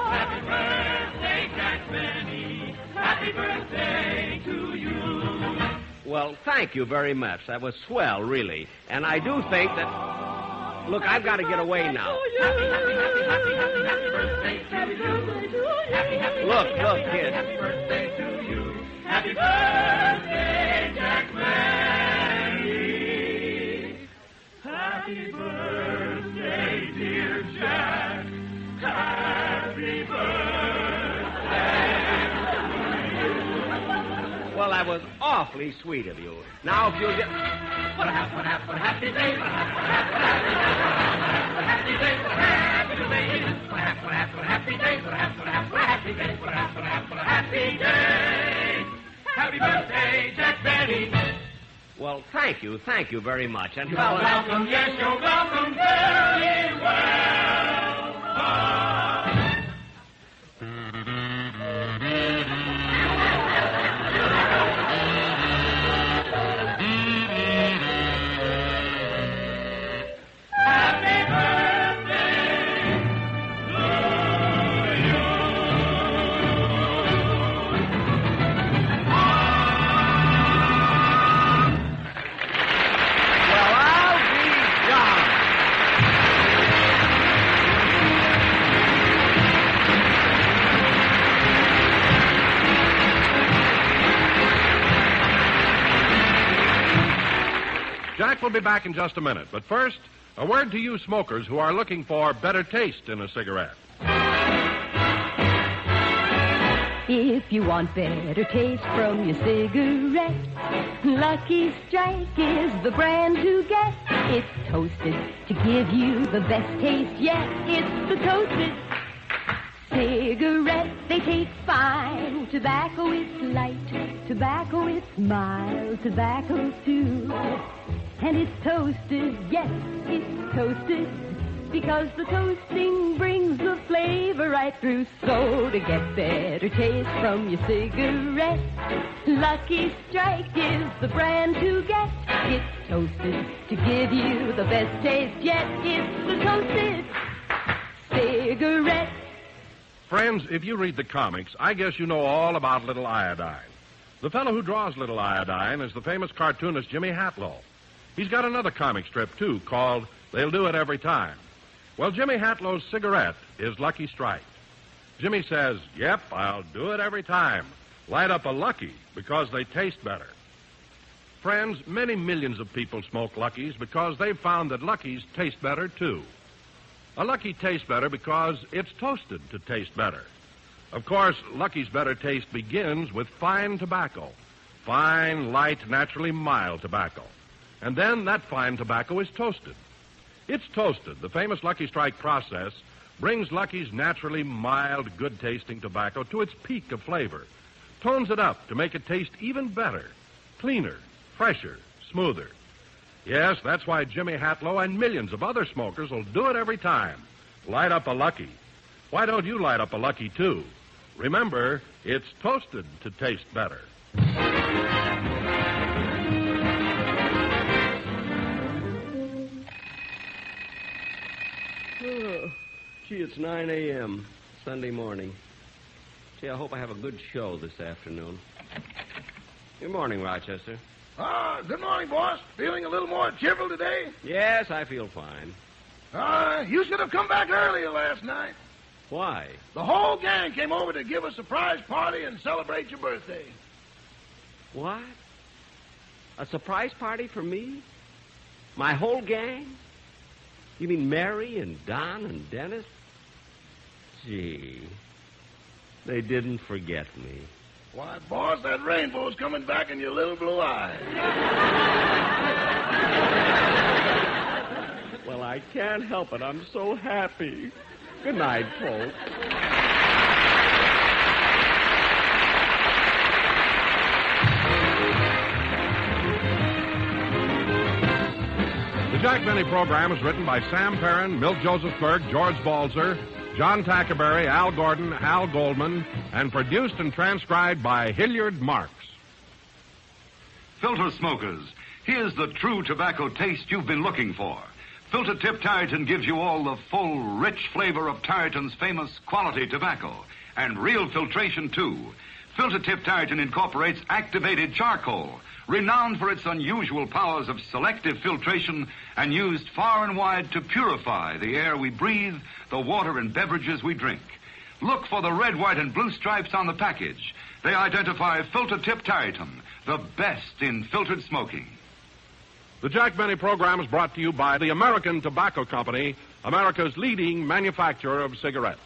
Happy birthday, Jack Benny. Happy birthday to you. Well, thank you very much. That was swell, really. And I do think that... Look, I've got to get away now. Happy birthday to you. Look, kid. Happy birthday to you. Happy birthday, Jack Benny. Happy birthday, dear Jack. Happy birthday. Well, that was awfully sweet of you. Now, if you'll get... Happy day, happy day, happy day. Happy birthday, Jack Benny. Well, thank you very much. And You're welcome, yes, you're welcome, very well. Jack will be back in just a minute. But first, a word to you smokers who are looking for better taste in a cigarette. If you want better taste from your cigarette, Lucky Strike is the brand to get. It's toasted to give you the best taste yet. It's the toasted cigarette. They taste fine. Tobacco is light. Tobacco is mild. Tobacco too. And it's toasted, yes, it's toasted, because the toasting brings the flavor right through. So to get better taste from your cigarette, Lucky Strike is the brand to get. It's toasted to give you the best taste yet. It's the toasted cigarette. Friends, if you read the comics, I guess you know all about Little Iodine. The fellow who draws Little Iodine is the famous cartoonist Jimmy Hatlow. He's got another comic strip, too, called They'll Do It Every Time. Well, Jimmy Hatlow's cigarette is Lucky Strike. Jimmy says, yep, I'll do it every time. Light up a Lucky because they taste better. Friends, many millions of people smoke Luckies because they've found that Luckies taste better, too. A Lucky tastes better because it's toasted to taste better. Of course, Lucky's better taste begins with fine tobacco. Fine, light, naturally mild tobacco. And then that fine tobacco is toasted. It's toasted. The famous Lucky Strike process brings Lucky's naturally mild, good-tasting tobacco to its peak of flavor, tones it up to make it taste even better, cleaner, fresher, smoother. Yes, that's why Jimmy Hatlow and millions of other smokers will do it every time. Light up a Lucky. Why don't you light up a Lucky, too? Remember, it's toasted to taste better. Oh, gee, it's 9 a.m. Sunday morning. Gee, I hope I have a good show this afternoon. Good morning, Rochester. Good morning, boss. Feeling a little more cheerful today? Yes, I feel fine. You should have come back earlier last night. Why? The whole gang came over to give a surprise party and celebrate your birthday. What? A surprise party for me? My whole gang? You mean Mary and Don and Dennis? Gee, they didn't forget me. Why, boss, that rainbow's coming back in your little blue eyes. Well, I can't help it. I'm so happy. Good night, folks. The Jack Benny program is written by Sam Perrin, Milt Josephsberg, George Balzer, John Tackerberry, Al Gordon, Al Goldman, and produced and transcribed by Hilliard Marks. Filter smokers, here's the true tobacco taste you've been looking for. Filter Tip Tarleton gives you all the full, rich flavor of Tarleton's famous quality tobacco, and real filtration, too. Filter Tip Tarleton incorporates activated charcoal, renowned for its unusual powers of selective filtration and used far and wide to purify the air we breathe, the water and beverages we drink. Look for the red, white, and blue stripes on the package. They identify Filter Tip Tarleton, the best in filtered smoking. The Jack Benny program is brought to you by the American Tobacco Company, America's leading manufacturer of cigarettes.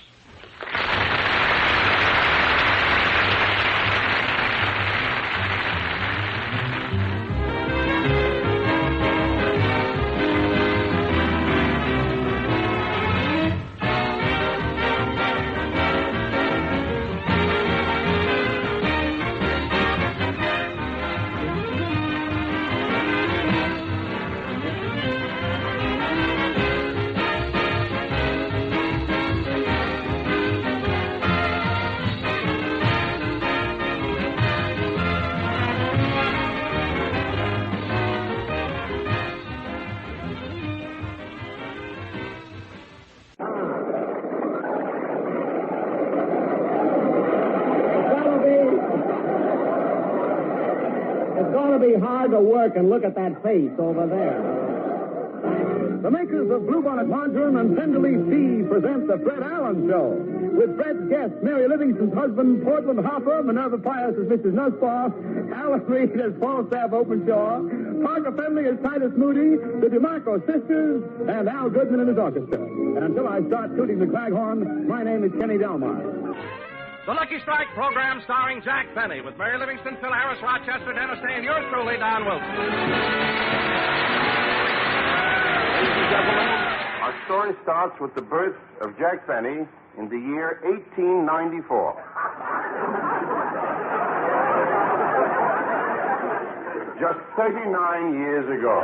Hard to work and look at that face over there. The makers of Bluebonnet Margarine and Tenderleaf Tea present the Fred Allen Show. With Fred's guests, Mary Livingston's husband, Portland Hopper, Minerva Pius as Mrs. Nussbaugh, Alan Reed as Falstaff Openshaw, Parker Fenley as Titus Moody, the DeMarco sisters, and Al Goodman and his orchestra. And until I start tooting the claghorn, my name is Kenny Delmar. The Lucky Strike program starring Jack Benny with Mary Livingston, Phil Harris, Rochester, Dennis Day, and yours truly, Don Wilson. Ladies and gentlemen, our story starts with the birth of Jack Benny in the year 1894. Just 39 years ago.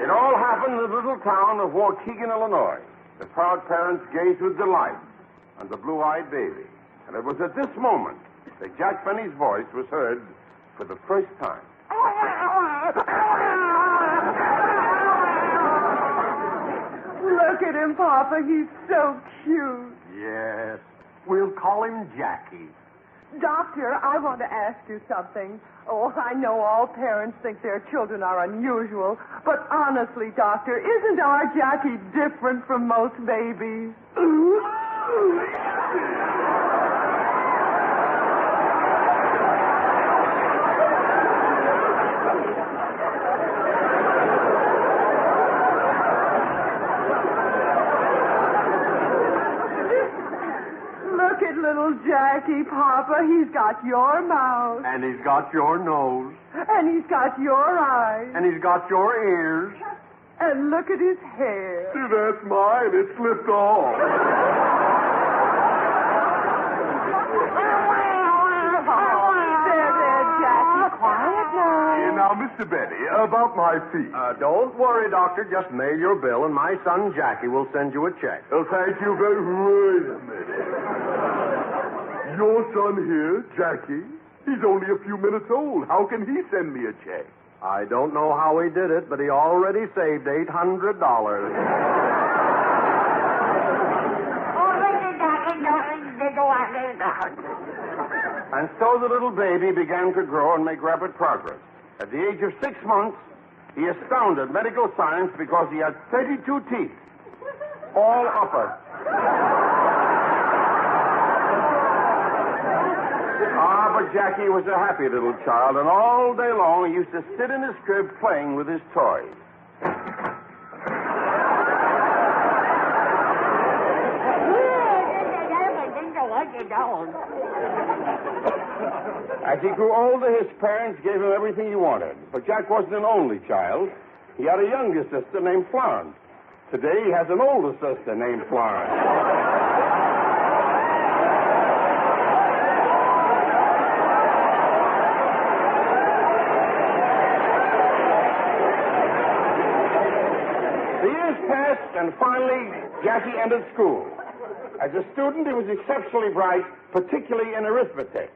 It all happened in the little town of Waukegan, Illinois. The proud parents gazed with delight on the blue-eyed baby. And it was at this moment that Jack Benny's voice was heard for the first time. Look at him, Papa. He's so cute. Yes. We'll call him Jackie. Doctor, I want to ask you something. Oh, I know all parents think their children are unusual, but honestly, Doctor, isn't our Jackie different from most babies? Look at little Jackie, Papa. He's got your mouth. And he's got your nose. And he's got your eyes. And he's got your ears. And look at his hair. That's mine. It slipped off. There, Jackie. Quiet now. Now, Mr. Benny, about my fee. Don't worry, Doctor. Just mail your bill, and my son Jackie will send you a check. Oh, thank you very much. Wait a minute. Your son here, Jackie, he's only a few minutes old. How can he send me a check? I don't know how he did it, but he already saved $800. And so the little baby began to grow and make rapid progress. At the age of 6 months, he astounded medical science because he had 32 teeth, all upper. But Jackie was a happy little child, and all day long he used to sit in his crib playing with his toys. As he grew older, his parents gave him everything he wanted. But Jack wasn't an only child. He had a younger sister named Florence. Today he has an older sister named Florence. The years passed, and finally, Jackie entered school. As a student, he was exceptionally bright, particularly in arithmetic.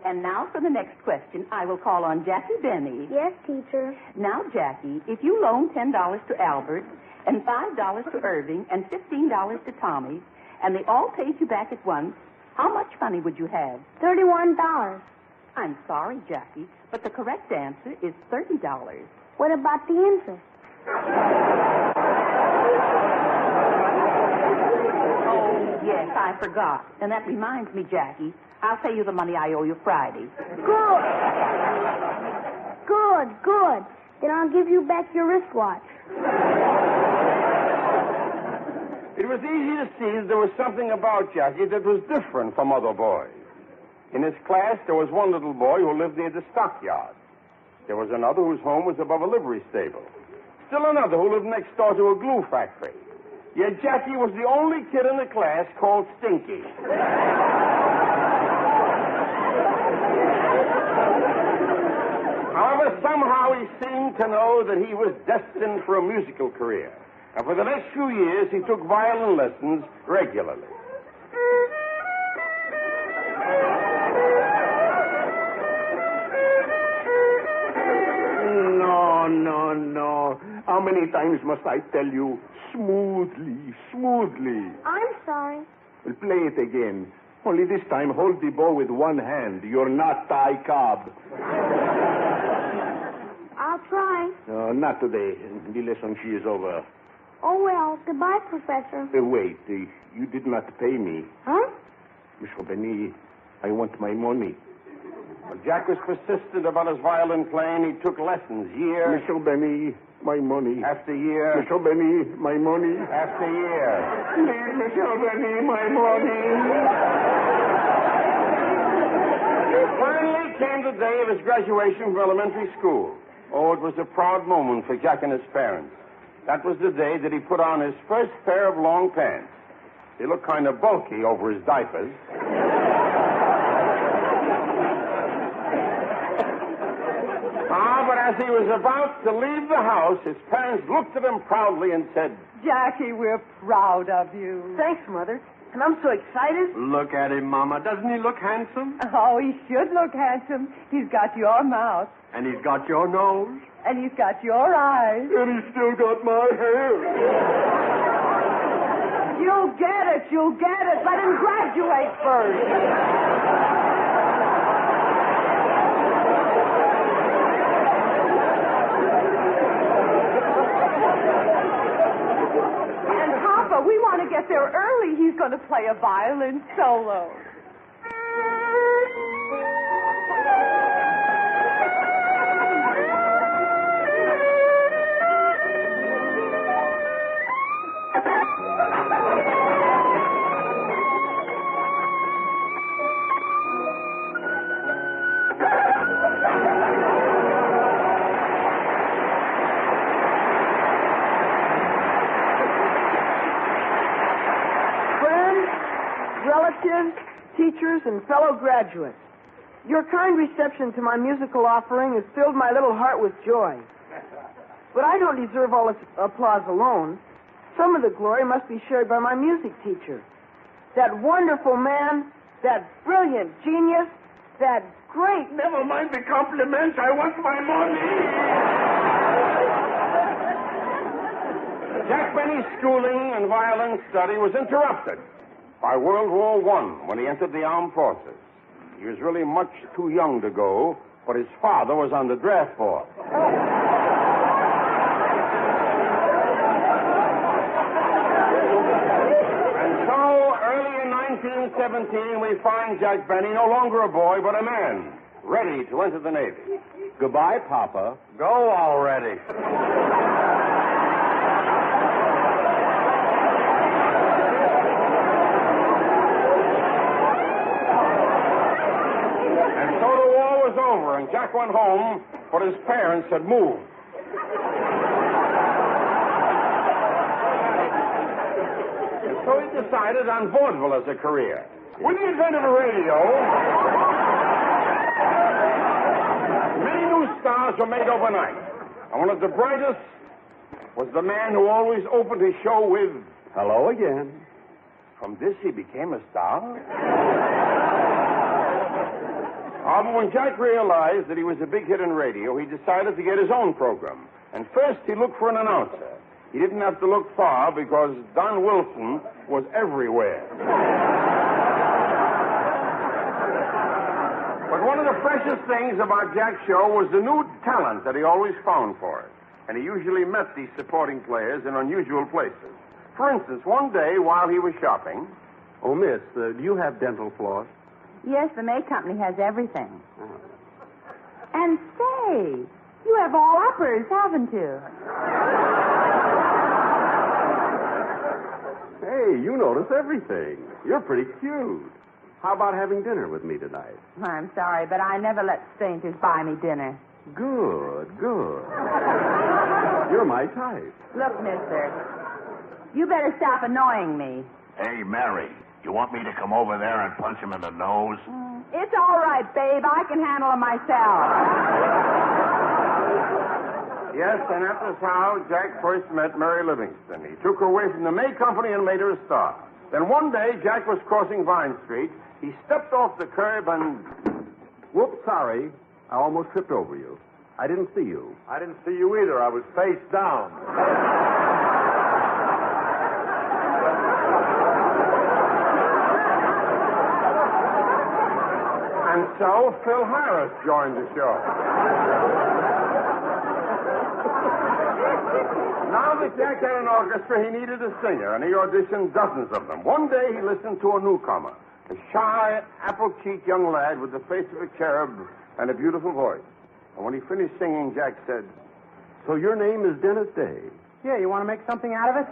And now for the next question, I will call on Jackie Benny. Yes, teacher. Now, Jackie, if you loan $10 to Albert and $5 to Irving and $15 to Tommy, and they all paid you back at once, how much money would you have? $31. I'm sorry, Jackie, but the correct answer is $30. What about the interest? Oh, yes, I forgot. And that reminds me, Jackie, I'll pay you the money I owe you Friday. Good. Then I'll give you back your wristwatch. It was easy to see that there was something about Jackie that was different from other boys. In his class, there was one little boy who lived near the stockyard. There was another whose home was above a livery stable. Still another who lived next door to a glue factory. Yet Jackie was the only kid in the class called Stinky. However, somehow he seemed to know that he was destined for a musical career. And for the next few years, he took violin lessons regularly. No. How many times must I tell you? Smoothly. I'm sorry. Well, play it again. Only this time, hold the bow with one hand. You're not Ty Cobb. I'll try. No, not today. The lesson she is over. Oh, well. Goodbye, Professor. Wait. You did not pay me. Huh? Mr. Benny, I want my money. Well, Jack was persistent about his violin playing. He took lessons year. Mr. Benny, my money. After year. Mr. Benny, my money. After year. Mr. Benny, my money. Finally came the day of his graduation from elementary school. Oh, it was a proud moment for Jack and his parents. That was the day that he put on his first pair of long pants. They looked kind of bulky over his diapers. But as he was about to leave the house, his parents looked at him proudly and said, Jackie, we're proud of you. Thanks, Mother. And I'm so excited. Look at him, Mama. Doesn't he look handsome? Oh, he should look handsome. He's got your mouth. And he's got your nose. And he's got your eyes. And he's still got my hair. You'll get it. Let him graduate first. We want to get there early. He's going to play a violin solo. Teachers and fellow graduates, your kind reception to my musical offering has filled my little heart with joy. But I don't deserve all this applause alone. Some of the glory must be shared by my music teacher. That wonderful man, that brilliant genius, that great... Never mind the compliments. I want my money. Jack Benny's schooling and violin study was interrupted by World War I when he entered the armed forces. He was really much too young to go, but his father was on the draft board. And so, early in 1917, we find Jack Benny no longer a boy, but a man, ready to enter the Navy. Goodbye, Papa. Go already. And Jack went home, but his parents had moved. And so he decided on vaudeville as a career. With the advent of the radio, many new stars were made overnight. And one of the brightest was the man who always opened his show with, Hello again. From this he became a star? But when Jack realized that he was a big hit in radio, he decided to get his own program. And first he looked for an announcer. He didn't have to look far because Don Wilson was everywhere. But one of the freshest things about Jack's show was the new talent that he always found for it. And he usually met these supporting players in unusual places. For instance, one day while he was shopping... Oh, miss, do you have dental floss? Yes, the May Company has everything. And say, you have all uppers, haven't you? Hey, you notice everything. You're pretty cute. How about having dinner with me tonight? I'm sorry, but I never let strangers buy me dinner. Good. You're my type. Look, mister, you better stop annoying me. Hey, Mary, you want me to come over there and punch him in the nose? It's all right, babe. I can handle it myself. Yes, and that was how Jack first met Mary Livingston. He took her away from the May Company and made her a star. Then one day, Jack was crossing Vine Street. He stepped off the curb and... Whoops, sorry. I almost tripped over you. I didn't see you. I didn't see you either. I was face down. And so Phil Harris joined the show. Now that Jack had an orchestra, he needed a singer, and he auditioned dozens of them. One day he listened to a newcomer, a shy, apple-cheeked young lad with the face of a cherub and a beautiful voice. And when he finished singing, Jack said, So your name is Dennis Day? Yeah, you want to make something out of it?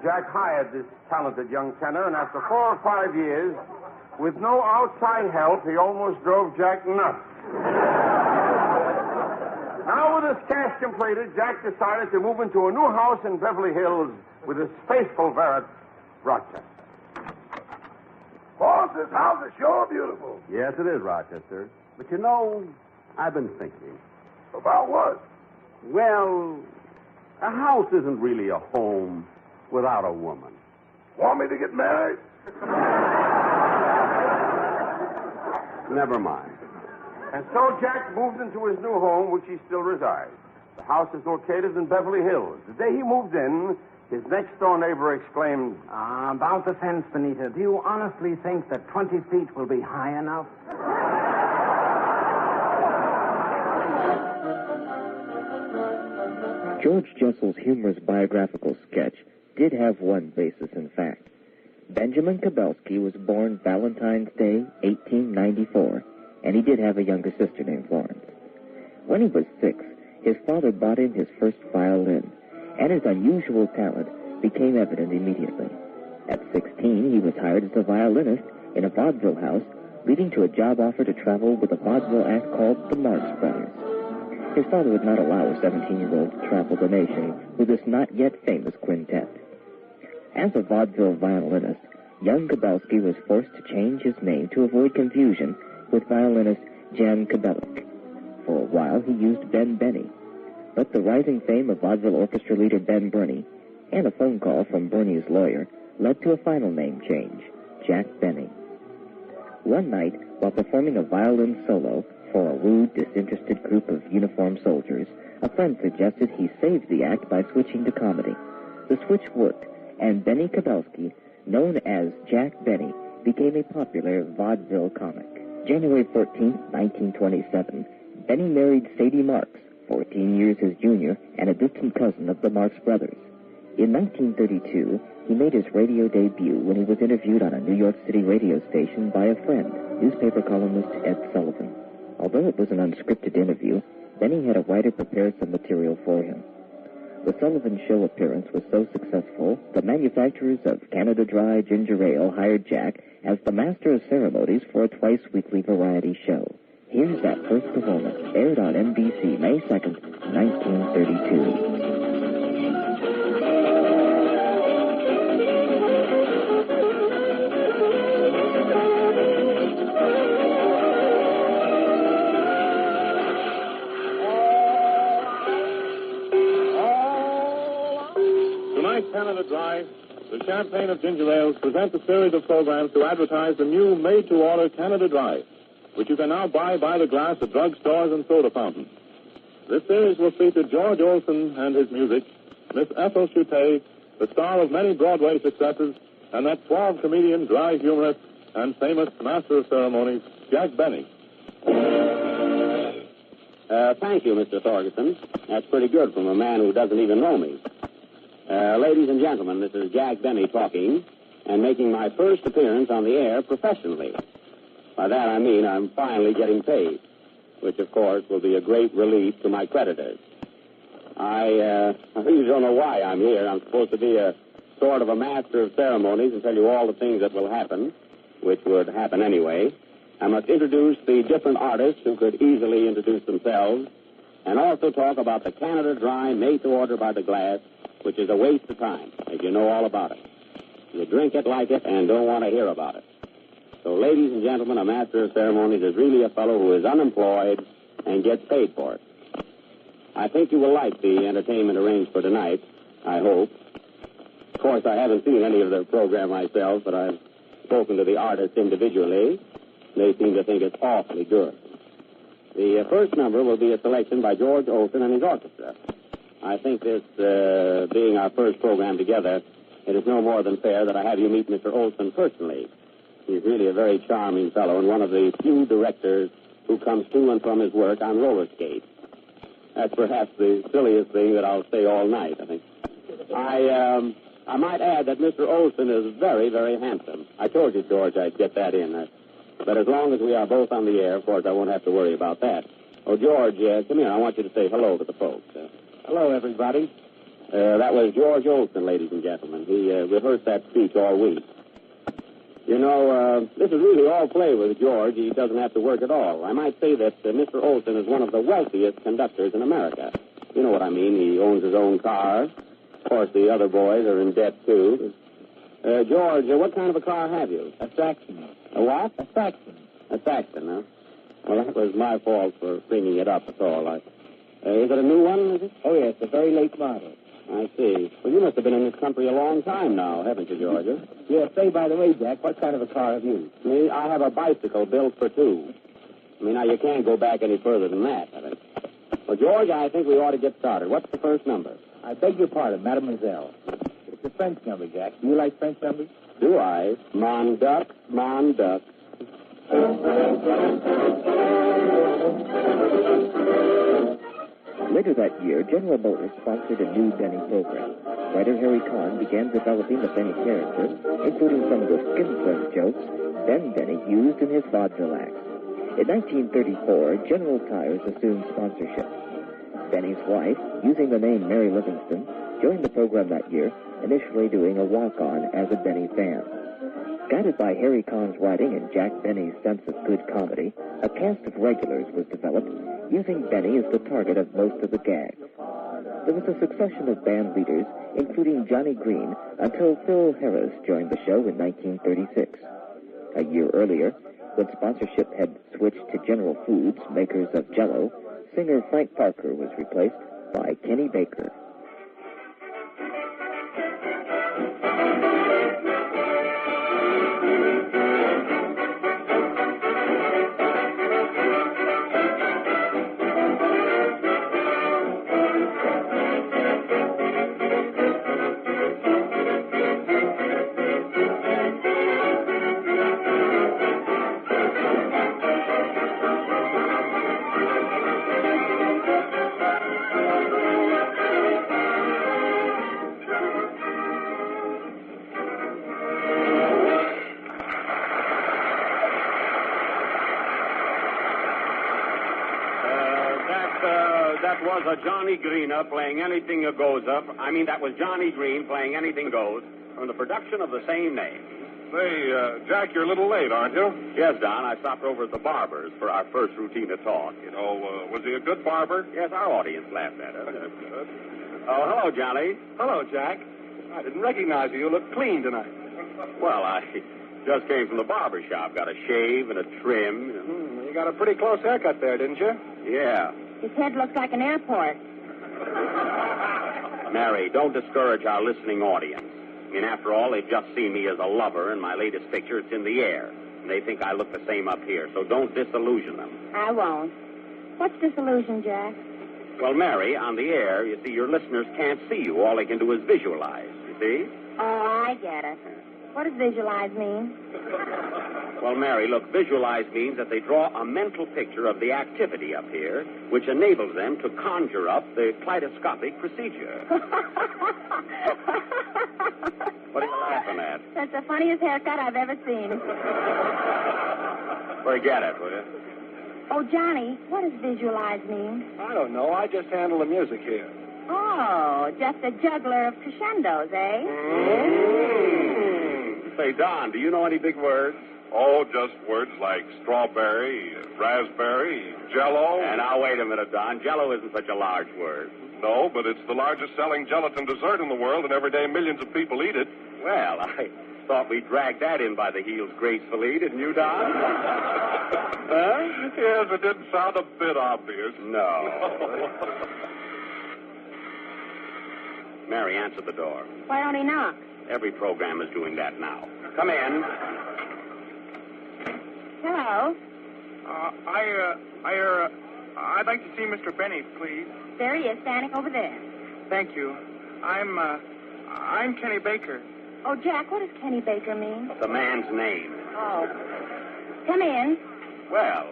Jack hired this talented young tenor, and after 4 or 5 years, with no outside help, he almost drove Jack nuts. Now, with his cash completed, Jack decided to move into a new house in Beverly Hills with his faithful valet, Rochester. Boss, this house is sure beautiful. Yes, it is, Rochester. But you know, I've been thinking. About what? Well, a house isn't really a home without a woman. Want me to get married? Never mind. And so Jack moved into his new home, which he still resides. The house is located in Beverly Hills. The day he moved in, his next-door neighbor exclaimed, About the fence, Benita. Do you honestly think that 20 feet will be high enough? George Jessel's humorous biographical sketch did have one basis in fact. Benjamin Kabelski was born Valentine's Day, 1894, and he did have a younger sister named Florence. When he was 6, his father bought him his first violin, and his unusual talent became evident immediately. At 16, he was hired as a violinist in a vaudeville house, leading to a job offer to travel with a vaudeville act called the Marx Brothers. His father would not allow a 17-year-old to travel the nation with this not-yet-famous quintet. As a vaudeville violinist, young Kabelski was forced to change his name to avoid confusion with violinist Jan Kabelik. For a while, he used Ben Benny. But the rising fame of vaudeville orchestra leader Ben Burney and a phone call from Burney's lawyer led to a final name change, Jack Benny. One night, while performing a violin solo for a rude, disinterested group of uniformed soldiers, a friend suggested he save the act by switching to comedy. The switch worked, and Benny Kabelski, known as Jack Benny, became a popular vaudeville comic. January 14, 1927, Benny married Sadie Marx, 14 years his junior and a distant cousin of the Marx Brothers. In 1932, he made his radio debut when he was interviewed on a New York City radio station by a friend, newspaper columnist Ed Sullivan. Although it was an unscripted interview, Benny had a writer prepare some material for him. The Sullivan Show appearance was so successful, the manufacturers of Canada Dry Ginger Ale hired Jack as the master of ceremonies for a twice-weekly variety show. Here's that first performance, aired on NBC May 2nd, 1932. Canada Dry, the Champagne of Ginger Ales presents a series of programs to advertise the new made-to-order Canada Dry, which you can now buy by the glass at drugstores and soda fountains. This series will feature George Olson and his music, Miss Ethel Chute, the star of many Broadway successes, and that suave comedian, dry humorist, and famous master of ceremonies, Jack Benny. Thank you, Mr. Thorgerson. That's pretty good from a man who doesn't even know me. Ladies and gentlemen, this is Jack Benny talking and making my first appearance on the air professionally. By that I mean I'm finally getting paid, which, of course, will be a great relief to my creditors. I really don't know why I'm here. I'm supposed to be a sort of a master of ceremonies and tell you all the things that will happen, which would happen anyway. I must introduce the different artists who could easily introduce themselves, and also talk about the Canada Dry made to order by the glass, which is a waste of time, as you know all about it. You drink it, like it, and don't want to hear about it. So, ladies and gentlemen, a master of ceremonies is really a fellow who is unemployed and gets paid for it. I think you will like the entertainment arranged for tonight, I hope. Of course, I haven't seen any of the program myself, but I've spoken to the artists individually. They seem to think it's awfully good. The first number will be a selection by George Olson and his orchestra. I think this being our first program together, it is no more than fair that I have you meet Mr. Olson personally. He's really a very charming fellow and one of the few directors who comes to and from his work on roller skates. That's perhaps the silliest thing that I'll say all night, I think. I might add that Mr. Olson is very, very handsome. I told you, George, I'd get that in. But as long as we are both on the air, of course, I won't have to worry about that. Oh, George, come here. I want you to say hello to the folks. Hello, everybody. That was George Olson, ladies and gentlemen. He rehearsed that speech all week. You know, this is really all play with George. He doesn't have to work at all. I might say that Mr. Olson is one of the wealthiest conductors in America. You know what I mean. He owns his own car. Of course, the other boys are in debt, too. George, what kind of a car have you? A Saxon. A what? A Saxon. A Saxon, huh? Well, that was my fault for bringing it up, that's all. Is it a new one, is it? Oh, yes, a very late model. I see. Well, you must have been in this country a long time now, haven't you, George? Yeah, say, by the way, Jack, what kind of a car have you? Me? I have a bicycle built for two. I mean, now, you can't go back any further than that, I think. Well, George, I think we ought to get started. What's the first number? I beg your pardon, mademoiselle. It's a French number, Jack. Do you like French numbers? Do I? Mon duck, mon duck. Later that year, General Motors sponsored a new Benny program. Writer Harry Kahn began developing the Benny character, including some of the skin-flint jokes then Benny used in his vaudeville acts. In 1934, General Tires assumed sponsorship. Benny's wife, using the name Mary Livingston, joined the program that year, initially doing a walk-on as a Benny fan. Guided by Harry Kahn's writing and Jack Benny's sense of good comedy, a cast of regulars was developed, using Benny as the target of most of the gags. There was a succession of band leaders, including Johnny Green, until Phil Harris joined the show in 1936. A year earlier, when sponsorship had switched to General Foods, makers of Jell-O, singer Frank Parker was replaced by Kenny Baker. That was a Johnny Green-up playing Anything That Goes Up. I mean, that was Johnny Green playing Anything Goes from the production of the same name. Say, Jack, you're a little late, aren't you? Yes, Don. I stopped over at the barber's for our first routine of talk. Oh, was he a good barber? Yes, our audience laughed at us. Oh, hello, Johnny. Hello, Jack. I didn't recognize you. You look clean tonight. Well, I just came from the barber shop. Got a shave and a trim. You got a pretty close haircut there, didn't you? Yeah. His head looks like an airport. Mary, don't discourage our listening audience. I mean, after all, they've just seen me as a lover in my latest picture. It's in the air. And they think I look the same up here, so don't disillusion them. I won't. What's disillusion, Jack? Well, Mary, on the air, you see, your listeners can't see you. All they can do is visualize, you see? Oh, I get it. What does visualize mean? Well, Mary, look, visualize means that they draw a mental picture of the activity up here, which enables them to conjure up the kaleidoscopic procedure. What are you laughing at? That's the funniest haircut I've ever seen. Forget it, will you? Oh, Johnny, what does visualize mean? I don't know. I just handle the music here. Oh, just a juggler of crescendos, eh? Say, Don, do you know any big words? Oh, just words like strawberry, raspberry, Jell-O. And now, wait a minute, Don. Jell-O isn't such a large word. No, but it's the largest selling gelatin dessert in the world, and every day millions of people eat it. Well, I thought we dragged that in by the heels gracefully, didn't you, Don? Huh? Yes, it didn't sound a bit obvious. No. Mary, answer the door. Why don't he knock? Every program is doing that now. Come in. Hello. I'd like to see Mr. Benny, please. There he is, standing over there. Thank you. I'm Kenny Baker. Oh, Jack, what does Kenny Baker mean? The man's name. Oh. Come in. Well,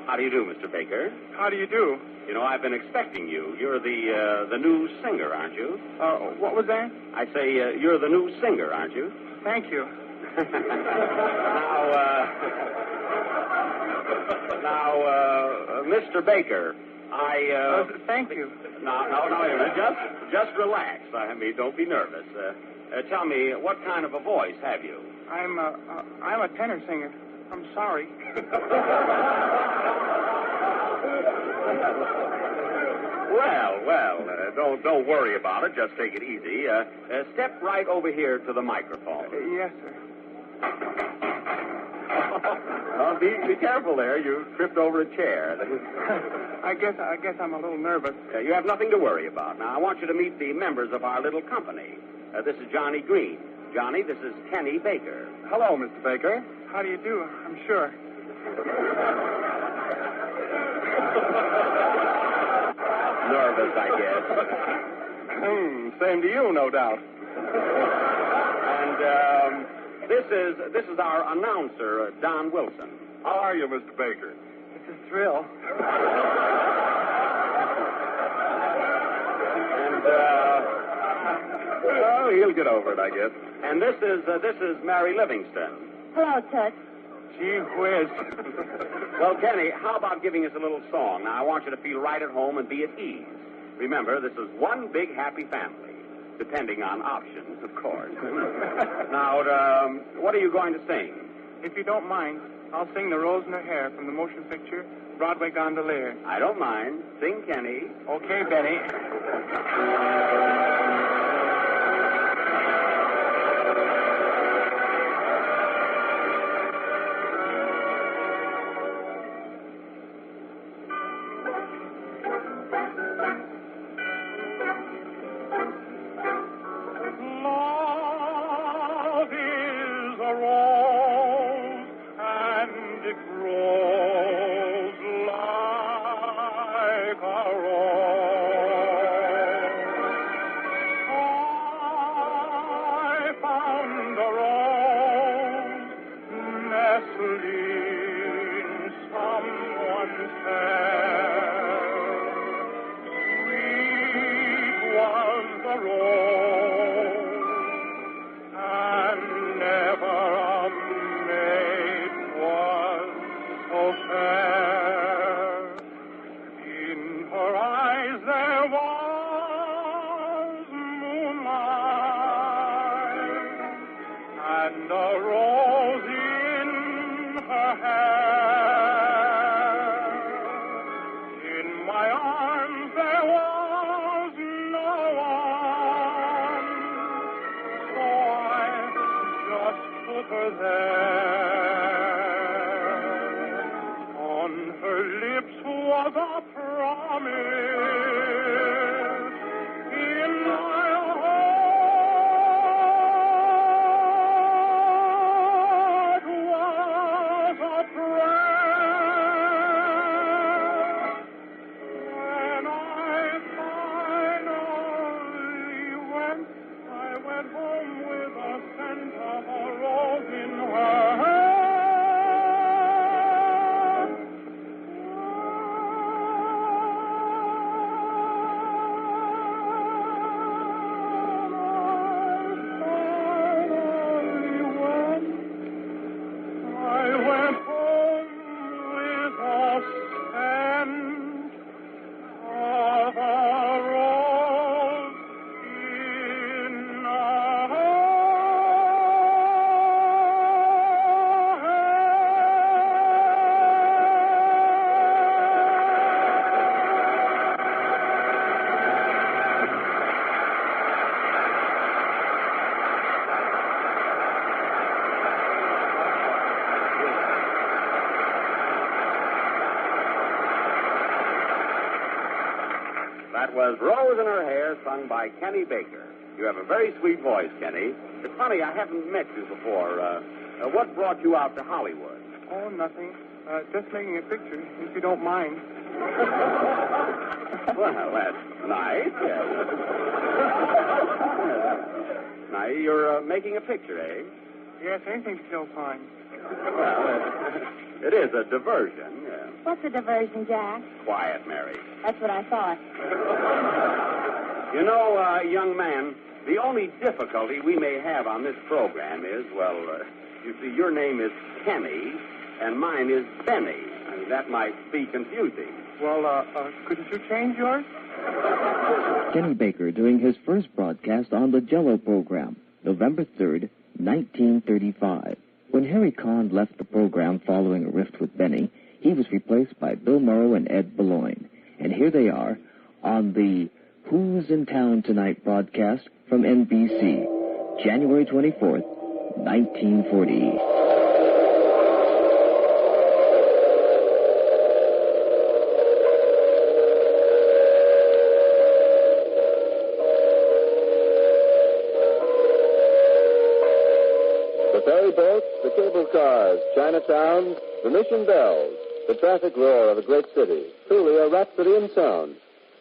how do you do, Mr. Baker? How do you do? You know, I've been expecting you. You're the new singer, aren't you? What was that? I say, you're the new singer, aren't you? Thank you. Now, Mr. Baker, thank you. No, wait a minute. Just relax. I mean, don't be nervous. Tell me, what kind of a voice have you? I'm a tenor singer. I'm sorry. Well, don't worry about it. Just take it easy. Step right over here to the microphone. Yes, sir. Oh, be careful there. You tripped over a chair. I guess I'm a little nervous. You have nothing to worry about. Now, I want you to meet the members of our little company. This is Johnny Green. Johnny, this is Kenny Baker. Hello, Mr. Baker. How do you do? I'm sure. Nervous, I guess. Same to you, no doubt. And this is our announcer, Don Wilson. How are you, Mr. Baker? It's a thrill. And well, he'll get over it, I guess. And this is Mary Livingston. Hello, Toots. Gee whiz. Well, Kenny, how about giving us a little song? Now, I want you to feel right at home and be at ease. Remember, this is one big happy family, depending on options, of course. Now, what are you going to sing? If you don't mind, I'll sing The Rose in Her Hair from the motion picture Broadway Gondolier. I don't mind. Sing, Kenny. Okay, Benny. Was a promise in That was Rose in Her Hair, sung by Kenny Baker. You have a very sweet voice, Kenny. It's funny, I haven't met you before. What brought you out to Hollywood? Oh, nothing. Just making a picture, if you don't mind. Well, that's nice. Yes. Now, you're making a picture, eh? Yes, anything to kill time. Well, it is a diversion, yeah. What's a diversion, Jack? Quiet, Mary. That's what I thought. You know, young man, the only difficulty we may have on this program is, you see, your name is Kenny, and mine is Benny. I mean, that might be confusing. Well, couldn't you change yours? Kenny Baker doing his first broadcast on the Jell-O program, November 3rd, 1935. When Harry Conn left the program following a rift with Benny, he was replaced by Bill Morrow and Ed Beloin. And here they are on the Who's in Town Tonight broadcast from NBC, January 24th, 1940. The ferry boats, the cable cars, Chinatown, the mission bells, the traffic roar of a great city. Truly a rhapsody in sound.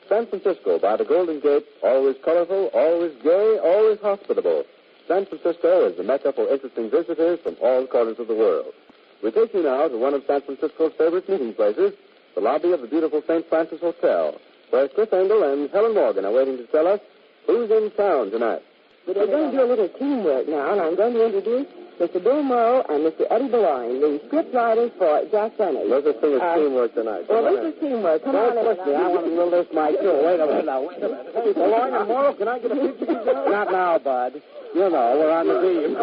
San Francisco by the Golden Gate, always colorful, always gay, always hospitable. San Francisco is the mecca for interesting visitors from all corners of the world. We take you now to one of San Francisco's favorite meeting places, the lobby of the beautiful St. Francis Hotel, where Cliff Engel and Helen Morgan are waiting to tell us who's in town tonight. We're going to do a little teamwork now, and I'm going to introduce Mr. Bill Morrow and Mr. Eddie Beloin, the script writers for Jack Benny. Let's just sing teamwork tonight. Well, this is teamwork. Come on, push me. I want to release my too. Wait a minute. Hey, Beloin and Morrow, can I get a picture? Not now, bud. You know, we're on the beam.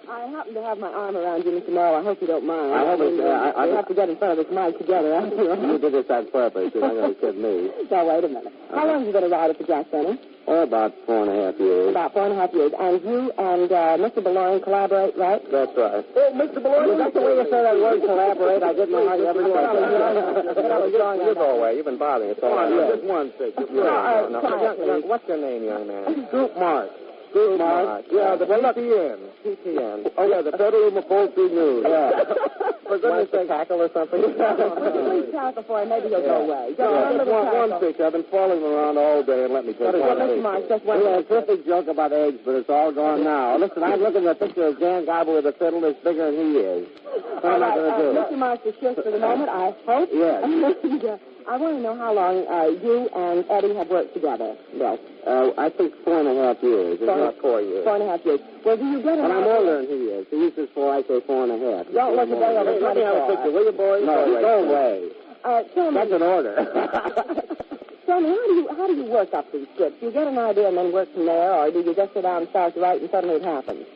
I happen to have my arm around you, Mr. Morrow. I hope you don't mind. I hope we have to get in front of this mic together. You did this on purpose. You're not going to kid me. Now, wait a minute. How long have you been a writer for Jack Benny? Oh, about 4.5 years. About 4.5 years. And you and Mr. Beloin collaborate, right? That's right. Oh, Mr. Beloin, is that the way you say that word, collaborate? I didn't know how you ever said that. You go away. You've been bothering us all right. Just one thing. What's your name, young man? Scoop Mark. Scoop Mark. Yeah, the PTN. Oh, yeah, the Federal Upholstery News. Yeah. For goodness sake. Tackle or something? Please tackle for him. Maybe he'll go away. One picture. I've been falling around all day, and let me tell you one thing. We had a terrific joke about eggs, but it's all gone now. Listen, I'm looking at a picture of Jan Garber with a fiddle that's bigger than he is. What am I going to do? Mr. Mark's just for the moment, I hope. Yes. I want to know how long you and Eddie have worked together, Bill. I think 4.5 years. It's not 4 years. 4.5 years. Well, do you get it? And I'm older than he is. He says 4, I say 4.5. Don't look at that. Let me have a picture, will you, boys? No, go away. That's an order. Tell me, how do you work up these scripts? Do you get an idea and then work from there, or do you just sit down and start to write and suddenly it happens?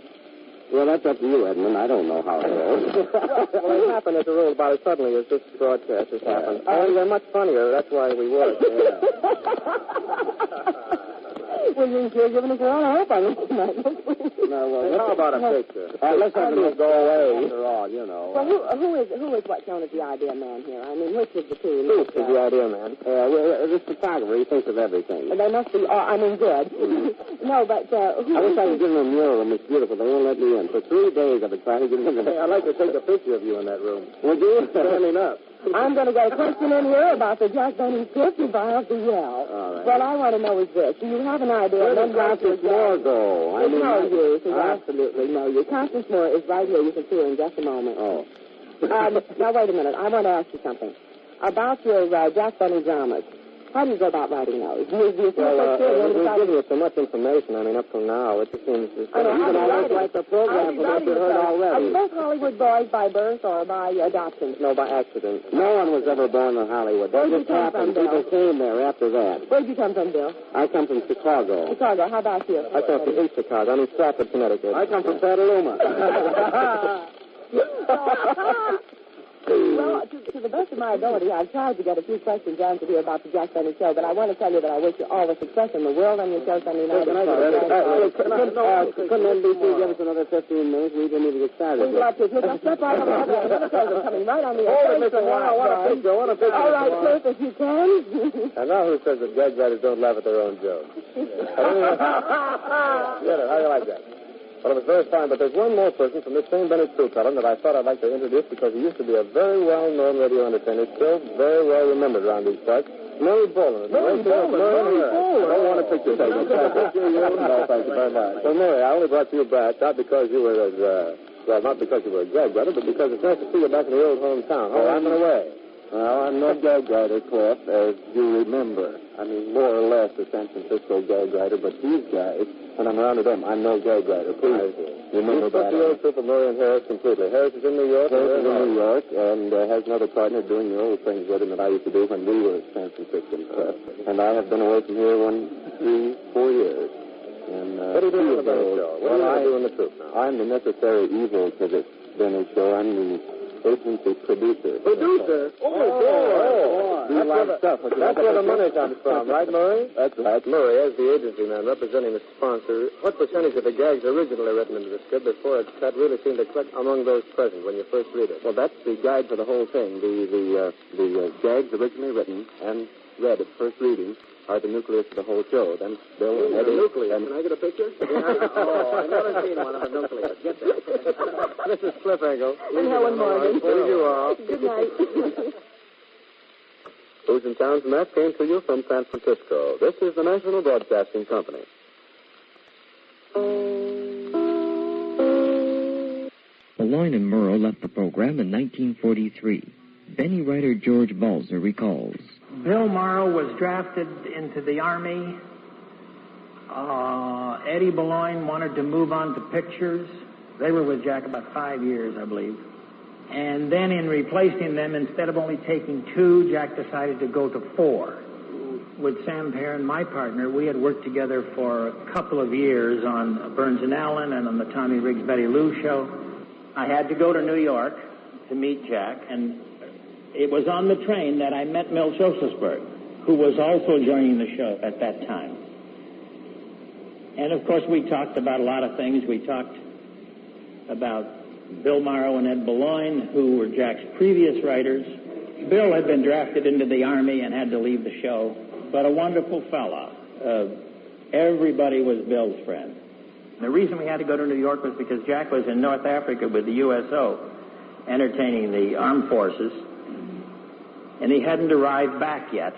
Well, that's up to you, Edmund. I don't know how it goes. Well, it happened as a rule about as suddenly as this broadcast has happened. Only they're much funnier. That's why we work. Yeah. Well, you're giving us a lot of hope on this tonight. No, well, how about a picture? Let's have them go away. After all, you know. Well, who is what's known as the idea man here? I mean, which is the two? Who is the idea man? This photographer, he thinks of everything. They must be, good. No, but who... I wish I could give them a mural of It's Beautiful. They won't let me in. For 3 days I've been trying to get in there. I'd like to take a picture of you in that room. Would you? Standing up. I'm going to get a question in here about the Jack Benny script if I have to yell. All right. What I want to know is this. Do you have an idea? Where does Constance Moore go? There's no use. Absolutely no use. Constance Moore is right here. You can see her in just a moment. Oh. Now, wait a minute. I want to ask you something. About your Jack Benny dramas. How do you go about writing those? We've given you so much information. I mean, up till now, it just seems as though you can always write the program for what you heard already. Are you both Hollywood boys by birth or by adoption? No, by accident. No one was ever born in Hollywood. That just happened. People came there after that. Where'd you come from, Bill? I come from Chicago. Chicago. How about you? I come from East Chicago. I'm in Stratford, Connecticut. I come from Petaluma. Well, to the best of my ability, I've tried to get a few questions answered here about the Jack Benny Show, but I want to tell you that I wish you all the success in the world on your show Sunday night. Couldn't NBC give us another 15 minutes? We didn't even get started. We'd love to. Now, step right over there. Another program coming right on the air. Hold it, Mr. Warner. I want a picture. All right, Cliff, if you can. And now who says that gag writers don't laugh at their own jokes? Get it. How do you like that? Well, it was very fine, but there's one more person from this same Bennett True column that I thought I'd like to introduce because he used to be a very well-known radio entertainer, still very well remembered around these parts. Murray Boland. Murray Boland. I don't want a picture taken. No, thank you very much. Well, Murray, I only brought you back, not because you were not because you were a gag writer, but because it's nice to see you back in the old hometown. How long have you been away? Well, I'm no gag writer, Cliff, as you remember. I mean, more or less a San Francisco gag writer, but these guys, when I'm around with them, I'm no gag writer. Please remember that. You put the old Super Murray and Harris completely. Harris is in New York. Harris is in New York, and has another partner doing the old things with him that I used to do when we were at San Francisco Press. And I have been away from here 3, 4 years. And, what do you do in the Benny Show? What do you do in the troupe now? I'm the necessary evil to this Benny Show. I'm the agency producer. Producer? Oh, boy. That's where the money comes from, right, Murray? That's right. Murray, as the agency man representing the sponsor, what percentage of the gags originally written into the script before it's cut really seem to click among those present when you first read it? Well, that's the guide for the whole thing. The gags originally written and read at first reading are the nucleus of the whole show. Then Bill and Eddie. The nucleus. Can I get a picture? I've never seen one of a nucleus. Get that. This is Cliff Engel. And Helen Morgan. Where you all? Good night. Who's in Town from that came to you from San Francisco. This is the National Broadcasting Company. Boulogne and Murrow left the program in 1943. Benny writer George Balzer recalls. Bill Morrow was drafted into the Army. Eddie Boulogne wanted to move on to pictures. They were with Jack about 5 years, I believe. And then in replacing them, instead of only taking 2, Jack decided to go to 4. With Sam Perrin, my partner, we had worked together for a couple of years on Burns and Allen and on the Tommy Riggs Betty Lou show. I had to go to New York to meet Jack, and it was on the train that I met Milt Josephsberg, who was also joining the show at that time. And, of course, we talked about a lot of things. We talked about Bill Morrow and Ed Boulogne, who were Jack's previous writers. Bill had been drafted into the Army and had to leave the show, but a wonderful fella. Everybody was Bill's friend. The reason we had to go to New York was because Jack was in North Africa with the USO, entertaining the armed forces, and he hadn't arrived back yet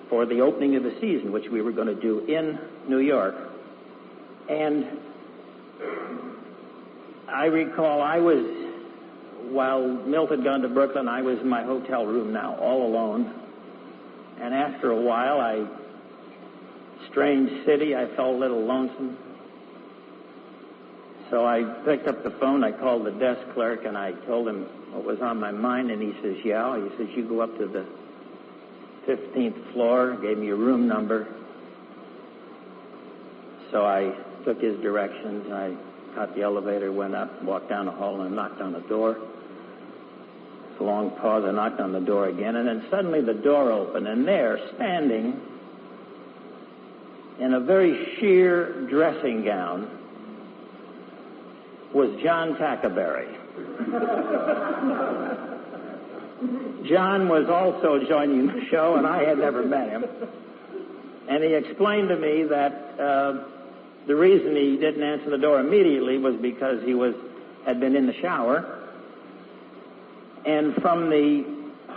for the opening of the season, which we were going to do in New York. And I recall while Milt had gone to Brooklyn, I was in my hotel room now, all alone. And after a while, strange city, I felt a little lonesome. So I picked up the phone, I called the desk clerk, and I told him what was on my mind, and he says, yeah. He says, you go up to the 15th floor, gave me a room number. So I took his directions, and I caught the elevator, went up, walked down the hall, and knocked on the door. It's a long pause, I knocked on the door again, and then suddenly the door opened, and there, standing in a very sheer dressing gown, was John Tackaberry. John was also joining the show, and I had never met him. And he explained to me that the reason he didn't answer the door immediately was because he had been in the shower. And from the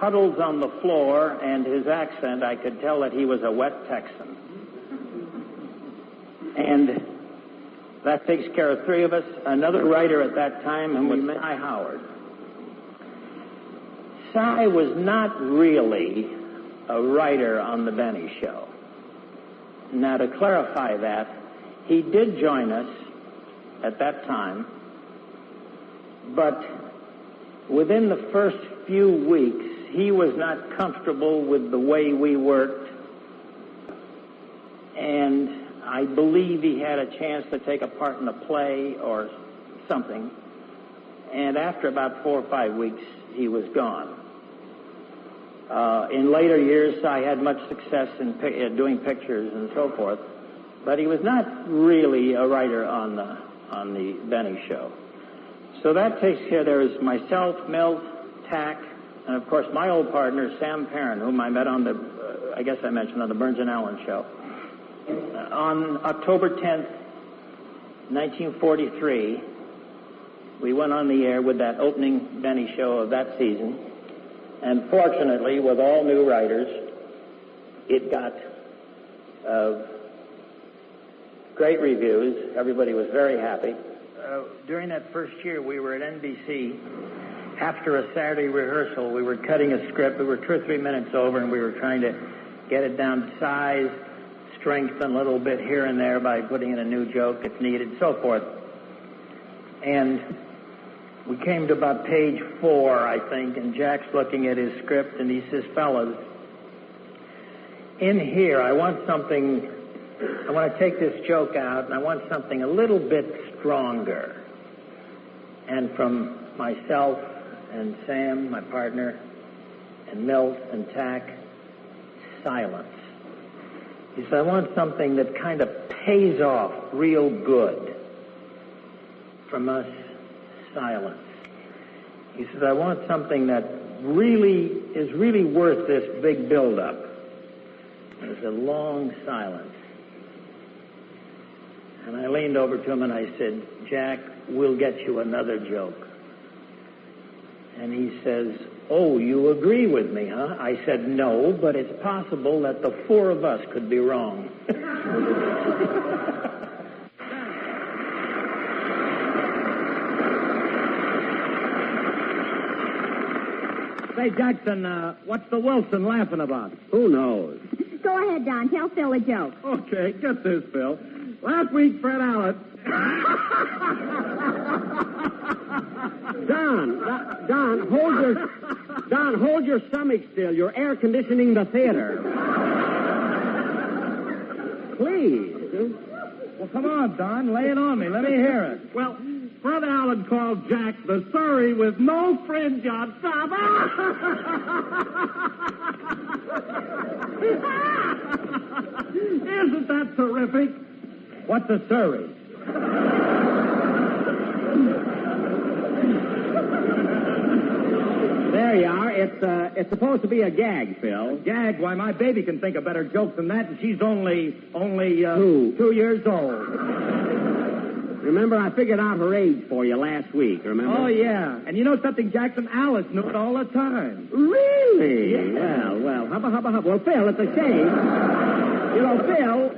puddles on the floor and his accent, I could tell that he was a wet Texan. And that takes care of 3 of us. Another writer at that time was Cy Howard. Cy was not really a writer on the Benny Show. Now, to clarify that, he did join us at that time, but within the first few weeks, he was not comfortable with the way we worked, and I believe he had a chance to take a part in a play or something, and after about 4 or 5 weeks, he was gone. In later years, I had much success in doing pictures and so forth, but he was not really a writer on the Benny Show. So that takes care. There's myself, Milt, Tack, and of course my old partner, Sam Perrin, whom I met on the, I guess I mentioned, on the Burns and Allen Show. On October 10th, 1943, we went on the air with that opening Benny Show of that season. And fortunately, with all new writers, it got great reviews. Everybody was very happy. During that first year, we were at NBC. After a Saturday rehearsal, we were cutting a script. We were 2 or 3 minutes over, and we were trying to get it down to size, strengthen a little bit here and there by putting in a new joke if needed, so forth. And we came to about page 4, I think, and Jack's looking at his script, and he says, fellas, in here I want to take this joke out, and I want something a little bit stronger. And from myself and Sam, my partner, and Milt and Tack, silence. He said, I want something that kind of pays off real good. From us, silence. He says, I want something that is really worth this big build-up. There's a long silence. And I leaned over to him and I said, Jack, we'll get you another joke. And he says, oh, you agree with me, huh? I said, no, but it's possible that the 4 of us could be wrong. Say, Jackson, what's the Wilson laughing about? Who knows? Go ahead, Don. Tell Phil a joke. Okay, get this, Phil. Last week, Fred Allen... Don, hold your stomach still. You're air conditioning the theater. Please. Well, come on, Don. Lay it on me. Let me hear it. Well, Fred Allen called Jack the Surrey with no fringe on top. Isn't that terrific? What's a Surrey? There you are. It's supposed to be a gag, Phil. Gag? Why, my baby can think of better jokes than that, and she's only 2 years old. Remember, I figured out her age for you last week, remember? Oh, yeah. And you know something, Jackson? Alice knew it all the time. Really? Yeah. Well, hubba. Well, Phil, it's a shame. You know, Phil,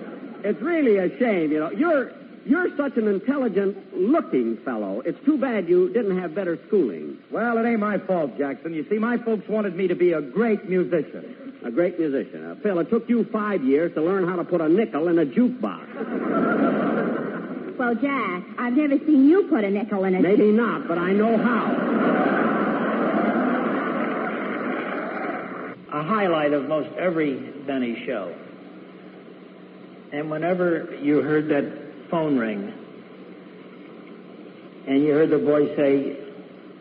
it's really a shame. You know, you're such an intelligent-looking fellow. It's too bad you didn't have better schooling. Well, it ain't my fault, Jackson. You see, my folks wanted me to be a great musician. A great musician. Phil, it took you 5 years to learn how to put a nickel in a jukebox. Well, Jack, I've never seen you put a nickel in a... Maybe not, but I know how. A highlight of most every Benny show. And whenever you heard that phone ring, and you heard the voice say,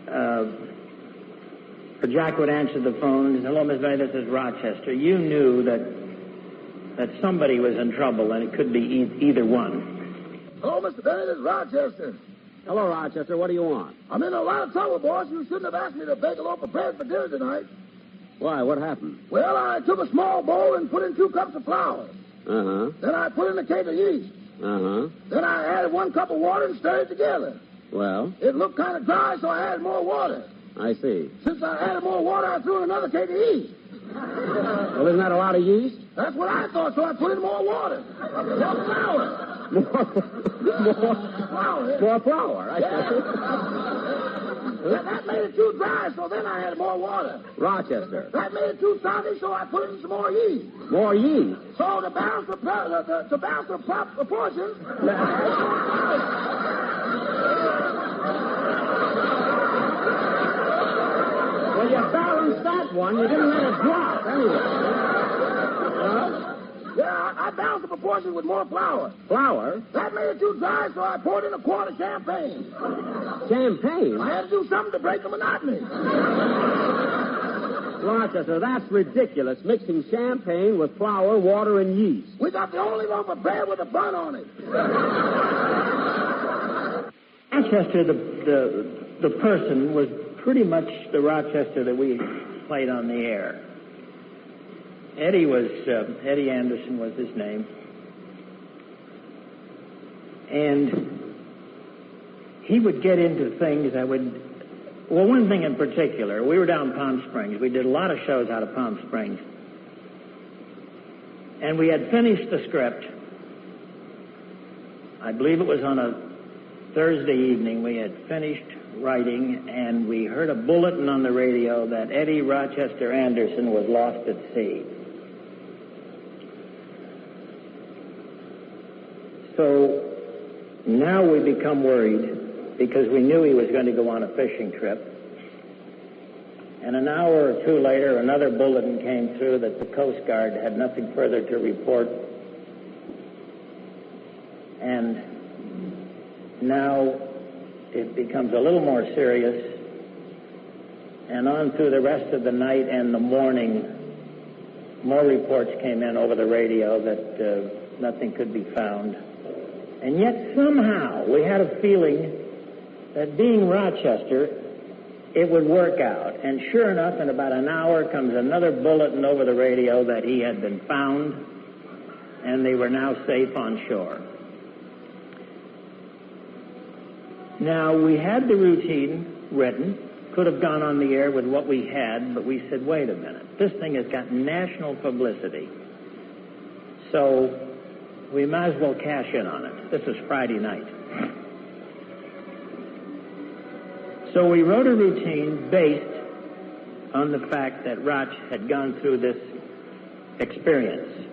or Jack would answer the phone, hello, Miss Benny, this is Rochester. You knew that somebody was in trouble, and it could be either one. Hello, Mr. Benny, this is Rochester. Hello, Rochester. What do you want? I'm in a lot of trouble, boss. You shouldn't have asked me to bake a loaf of bread for dinner tonight. Why? What happened? Well, I took a small bowl and put in 2 cups of flour. Uh-huh. Then I put in a cake of yeast. Uh-huh. Then I added 1 cup of water and stirred it together. Well? It looked kind of dry, so I added more water. I see. Since I added more water, I threw in another cake of yeast. Well, isn't that a lot of yeast? That's what I thought, so I put in more water. More flour. More flour. I see. That made it too dry, so then I added more water. Rochester. That made it too soggy, so I put in some more yeast. More yeast? So to balance the proportions... Well, you balanced that one. You didn't let it drop, anyway. Yeah, I balanced the proportions with more flour. Flour? That made it too dry, so I poured in a quart of champagne. Champagne? I had to do something to break the monotony. Rochester, that's ridiculous. Mixing champagne with flour, water, and yeast. We got the only one prepared with a bun on it. Rochester, the person, was pretty much the Rochester that we played on the air. Eddie Anderson was his name. And he would get into things that would... Well, one thing in particular, we were down in Palm Springs. We did a lot of shows out of Palm Springs. And we had finished the script. I believe it was on a Thursday evening. We had finished writing, and we heard a bulletin on the radio that Eddie Rochester Anderson was lost at sea. So now we become worried because we knew he was going to go on a fishing trip. And an hour or two later, another bulletin came through that the Coast Guard had nothing further to report. And now it becomes a little more serious. And on through the rest of the night and the morning, more reports came in over the radio that nothing could be found. And yet somehow we had a feeling that being Rochester, it would work out. And sure enough, in about an hour comes another bulletin over the radio that he had been found and they were now safe on shore. Now, we had the routine written, could have gone on the air with what we had, but we said, wait a minute, this thing has got national publicity. So we might as well cash in on it. This is Friday night. So we wrote a routine based on the fact that Roch had gone through this experience.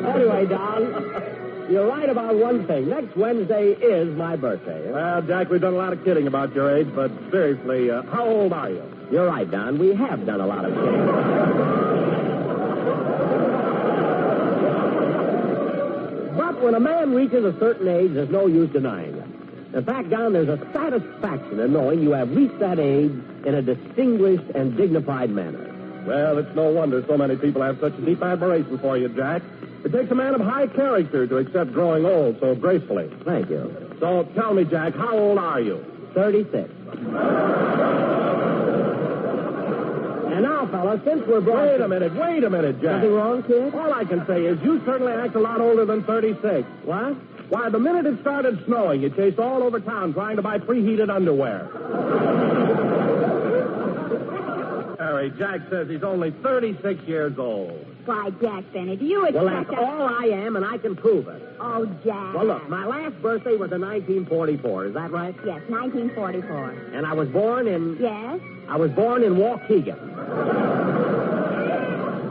Anyway, Don, you're right about one thing. Next Wednesday is my birthday. Well, Jack, we've done a lot of kidding about your age, but seriously, how old are you? You're right, Don. We have done a lot of kidding. But when a man reaches a certain age, there's no use denying it. In fact, Don, there's a satisfaction in knowing you have reached that age in a distinguished and dignified manner. Well, it's no wonder so many people have such deep admiration for you, Jack. It takes a man of high character to accept growing old so gracefully. Thank you. So tell me, Jack, how old are you? 36. And now, fellas, since we're brought... Wait a minute, Jack. Nothing wrong, kid? All I can say is you certainly act a lot older than 36. What? Why, the minute it started snowing, you chased all over town trying to buy preheated underwear. Harry, Jack says he's only 36 years old. Why, Jack Benny, do you expect... Well, that's all I am, and I can prove it. Oh, Jack. Well, look, my last birthday was in 1944. Is that right? Yes, 1944. And I was born in... Yes? I was born in Waukegan.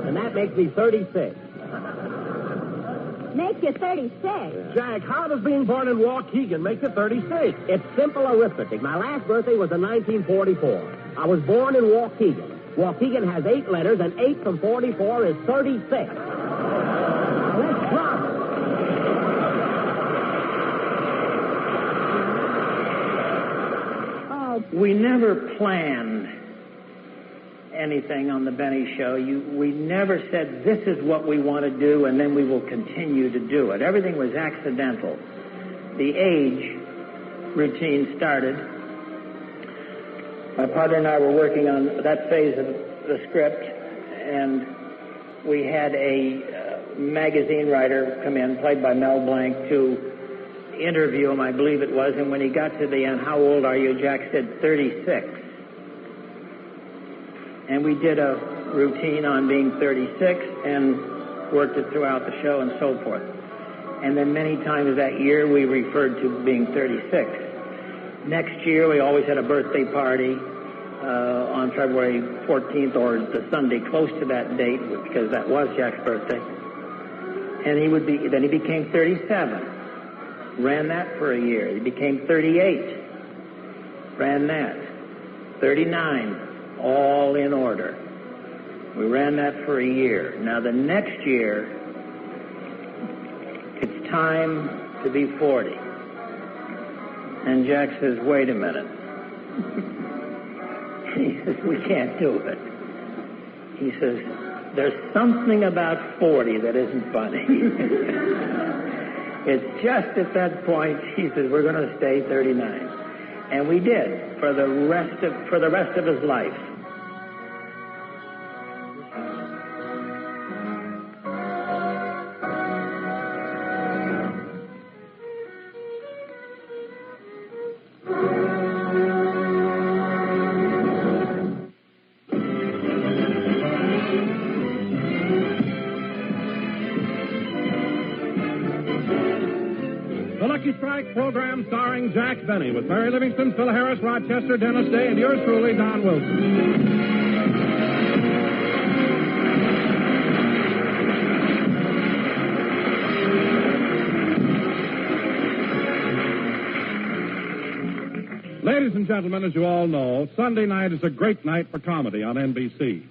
And that makes me 36. Makes you 36? Jack, how does being born in Waukegan make you 36? It's simple arithmetic. My last birthday was in 1944. I was born in Waukegan. Waukegan has 8 letters, and 8 from 44 is 36. Now, let's drop it. Oh, we never planned anything on the Benny Show. We never said, this is what we want to do, and then we will continue to do it. Everything was accidental. The age routine started. My partner and I were working on that phase of the script, and we had a magazine writer come in, played by Mel Blanc, to interview him, I believe it was, and when he got to the end, how old are you, Jack said 36. And we did a routine on being 36 and worked it throughout the show and so forth. And then many times that year we referred to being 36. Next year, we always had a birthday party on February 14th or the Sunday close to that date, because that was Jack's birthday. And then he became 37. Ran that for a year. He became 38. Ran that. 39, all in order. We ran that for a year. Now, the next year, it's time to be 40. And Jack says, wait a minute. He says, we can't do it. He says, there's something about 40 that isn't funny. It's just at that point, he says, we're going to stay 39. And we did for the rest of his life. Program starring Jack Benny with Mary Livingston, Phil Harris, Rochester, Dennis Day, and yours truly, Don Wilson. Ladies and gentlemen, as you all know, Sunday night is a great night for comedy on NBC.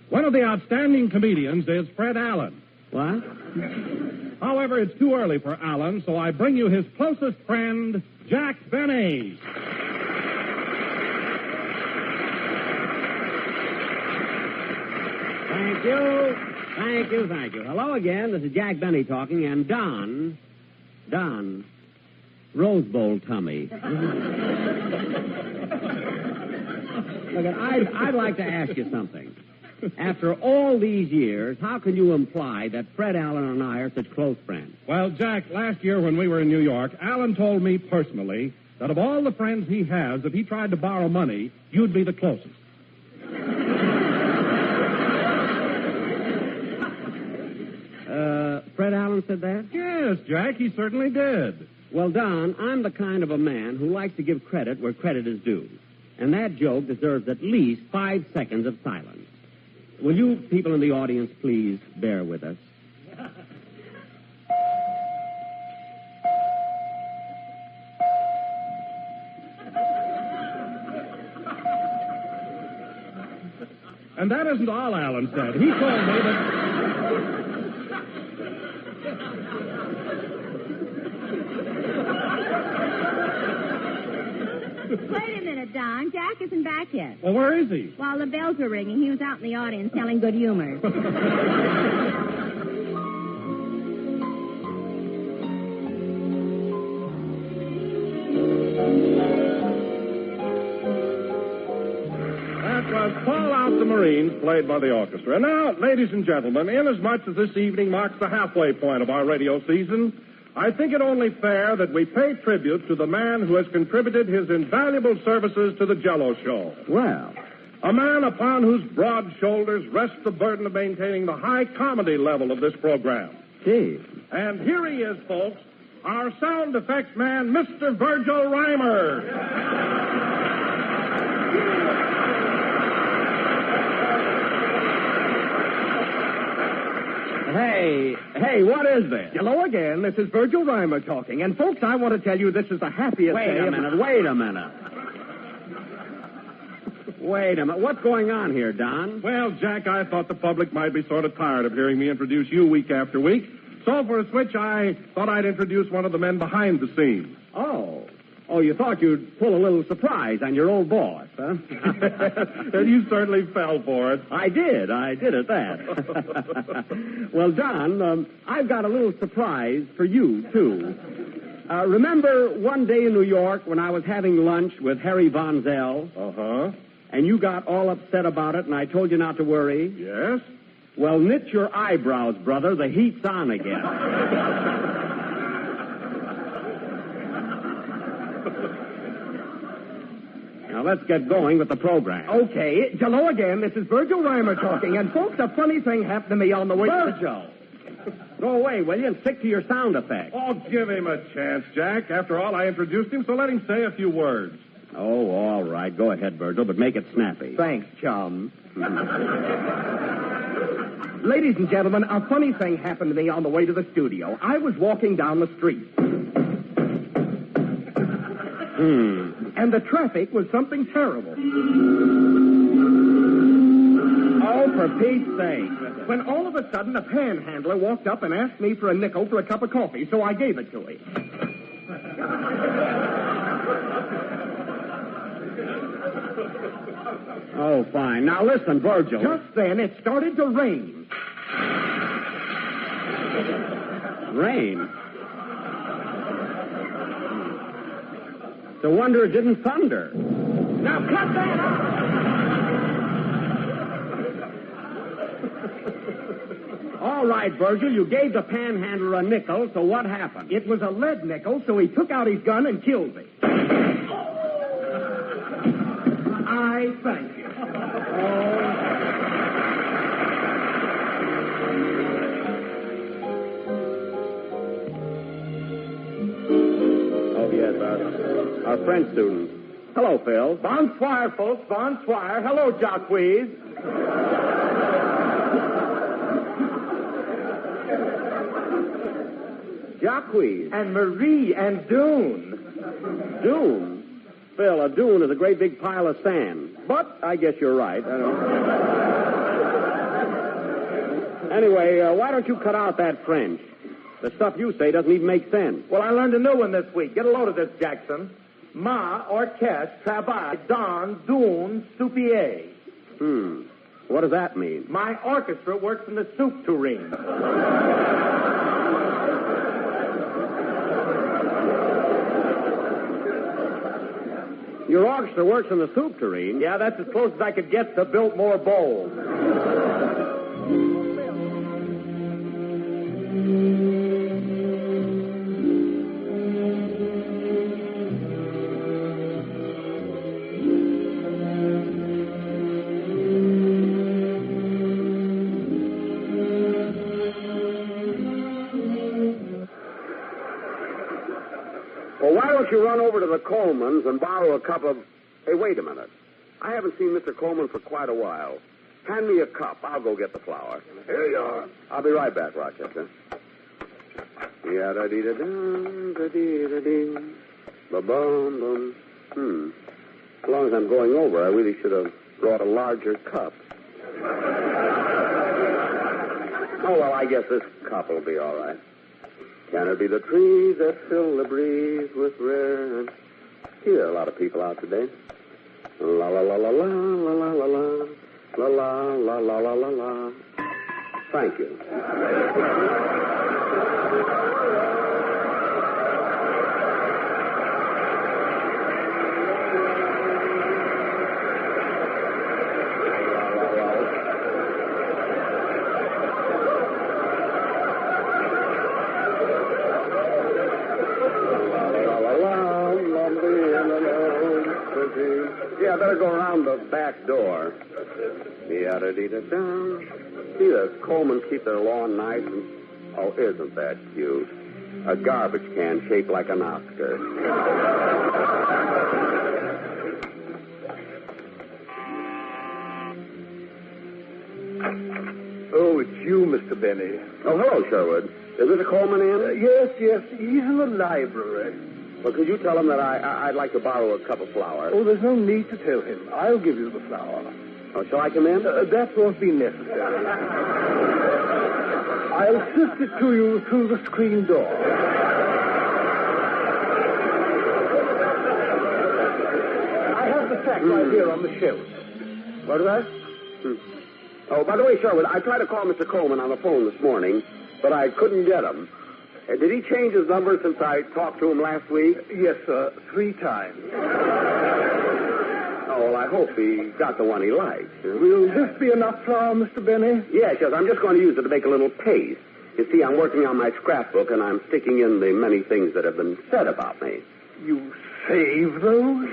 One of the outstanding comedians is Fred Allen. What? However, it's too early for Allen, so I bring you his closest friend, Jack Benny. Thank you. Hello again. This is Jack Benny talking, and Don, Rose Bowl tummy. Look, I'd like to ask you something. After all these years, how can you imply that Fred Allen and I are such close friends? Well, Jack, last year when we were in New York, Allen told me personally that of all the friends he has, if he tried to borrow money, you'd be the closest. Fred Allen said that? Yes, Jack, he certainly did. Well, Don, I'm the kind of a man who likes to give credit where credit is due. And that joke deserves at least 5 seconds of silence. Will you people in the audience please bear with us? And that isn't all Allen said. He told me that... Wait a minute, Don. Jack isn't back yet. Well, where is he? While the bells were ringing, he was out in the audience telling good humor. That was Call Out the Marines, played by the orchestra. Now, ladies and gentlemen, inasmuch as this evening marks the halfway point of our radio season, I think it only fair that we pay tribute to the man who has contributed his invaluable services to the Jell-O Show. Well, a man upon whose broad shoulders rests the burden of maintaining the high comedy level of this program. Gee. And here he is, folks, our sound effects man, Mr. Virgil Reimer. Hey, what is this? Hello again. This is Virgil Reimer talking. And, folks, I want to tell you this is the happiest day Wait a minute. What's going on here, Don? Well, Jack, I thought the public might be sort of tired of hearing me introduce you week after week. So, for a switch, I thought I'd introduce one of the men behind the scenes. Oh, you thought you'd pull a little surprise on your old boss, huh? And you certainly fell for it. I did at that. Well, Don, I've got a little surprise for you, too. Remember one day in New York when I was having lunch with Harry Von Zell? Uh-huh. And you got all upset about it, and I told you not to worry? Yes? Well, knit your eyebrows, brother. The heat's on again. Now, let's get going with the program. Okay. Hello again. This is Virgil Reimer talking. And, folks, a funny thing happened to me on the way... Virgil! Go away, will you, and stick to your sound effects. Oh, give him a chance, Jack. After all, I introduced him, so let him say a few words. Oh, all right. Go ahead, Virgil, but make it snappy. Thanks, chum. Ladies and gentlemen, a funny thing happened to me on the way to the studio. I was walking down the street. And the traffic was something terrible. Oh, for Pete's sake. When all of a sudden a panhandler walked up and asked me for a nickel for a cup of coffee, so I gave it to him. Oh, fine. Now listen, Virgil. Just then it started to rain. Rain? It's a wonder it didn't thunder. Now cut that out! All right, Virgil, you gave the panhandler a nickel, so what happened? It was a lead nickel, so he took out his gun and killed me. I thank you. Oh, yes, our French student. Hello, Phil. Bonsoir, folks. Bonsoir. Hello, Jacques. Jacques. And Marie and Dune. Dune? Phil, a dune is a great big pile of sand. But I guess you're right. I don't... Anyway, why don't you cut out that French? The stuff you say doesn't even make sense. Well, I learned a new one this week. Get a load of this, Jackson. Ma orchestre travaille dans une soupier. What does that mean? My orchestra works in the soup tureen. Your orchestra works in the soup tureen? Yeah, that's as close as I could get to Biltmore Bowl. Well, why don't you run over to the Colemans and borrow a cup of... Hey, wait a minute. I haven't seen Mr. Coleman for quite a while. Hand me a cup. I'll go get the flour. Here you are. I'll be right back, Rochester. Ya-da-dee-da-dum, ba-bum-bum. As long as I'm going over, I really should have brought a larger cup. Oh, well, I guess this cup will be all right. Can it be the trees that fill the breeze with rare... Gee, there are a lot of people out today. La la la la la la la la la la la la la la la. Thank you. Yeah, I better go around the back door. Da-da-dee-da-da. See, the Colemans keep their lawn nice and... Oh, isn't that cute? A garbage can shaped like an Oscar. Oh, it's you, Mr. Benny. Oh, hello, Sherwood. Is Mr. Coleman in? Yes. He's in the library. Well, could you tell him that I'd like to borrow a cup of flour? Oh, there's no need to tell him. I'll give you the flour. Oh, shall I come in? That won't be necessary. I'll sift it to you through the screen door. I have the sack right here on the shelf. What is that? Oh, by the way, Sherwood, I tried to call Mr. Coleman on the phone this morning, but I couldn't get him. Did he change his number since I talked to him last week? Yes, sir. 3 times. Oh, well, I hope he got the one he likes. Will this be enough flour, Mr. Benny? Yes. I'm just going to use it to make a little paste. You see, I'm working on my scrapbook, and I'm sticking in the many things that have been said about me. You save those?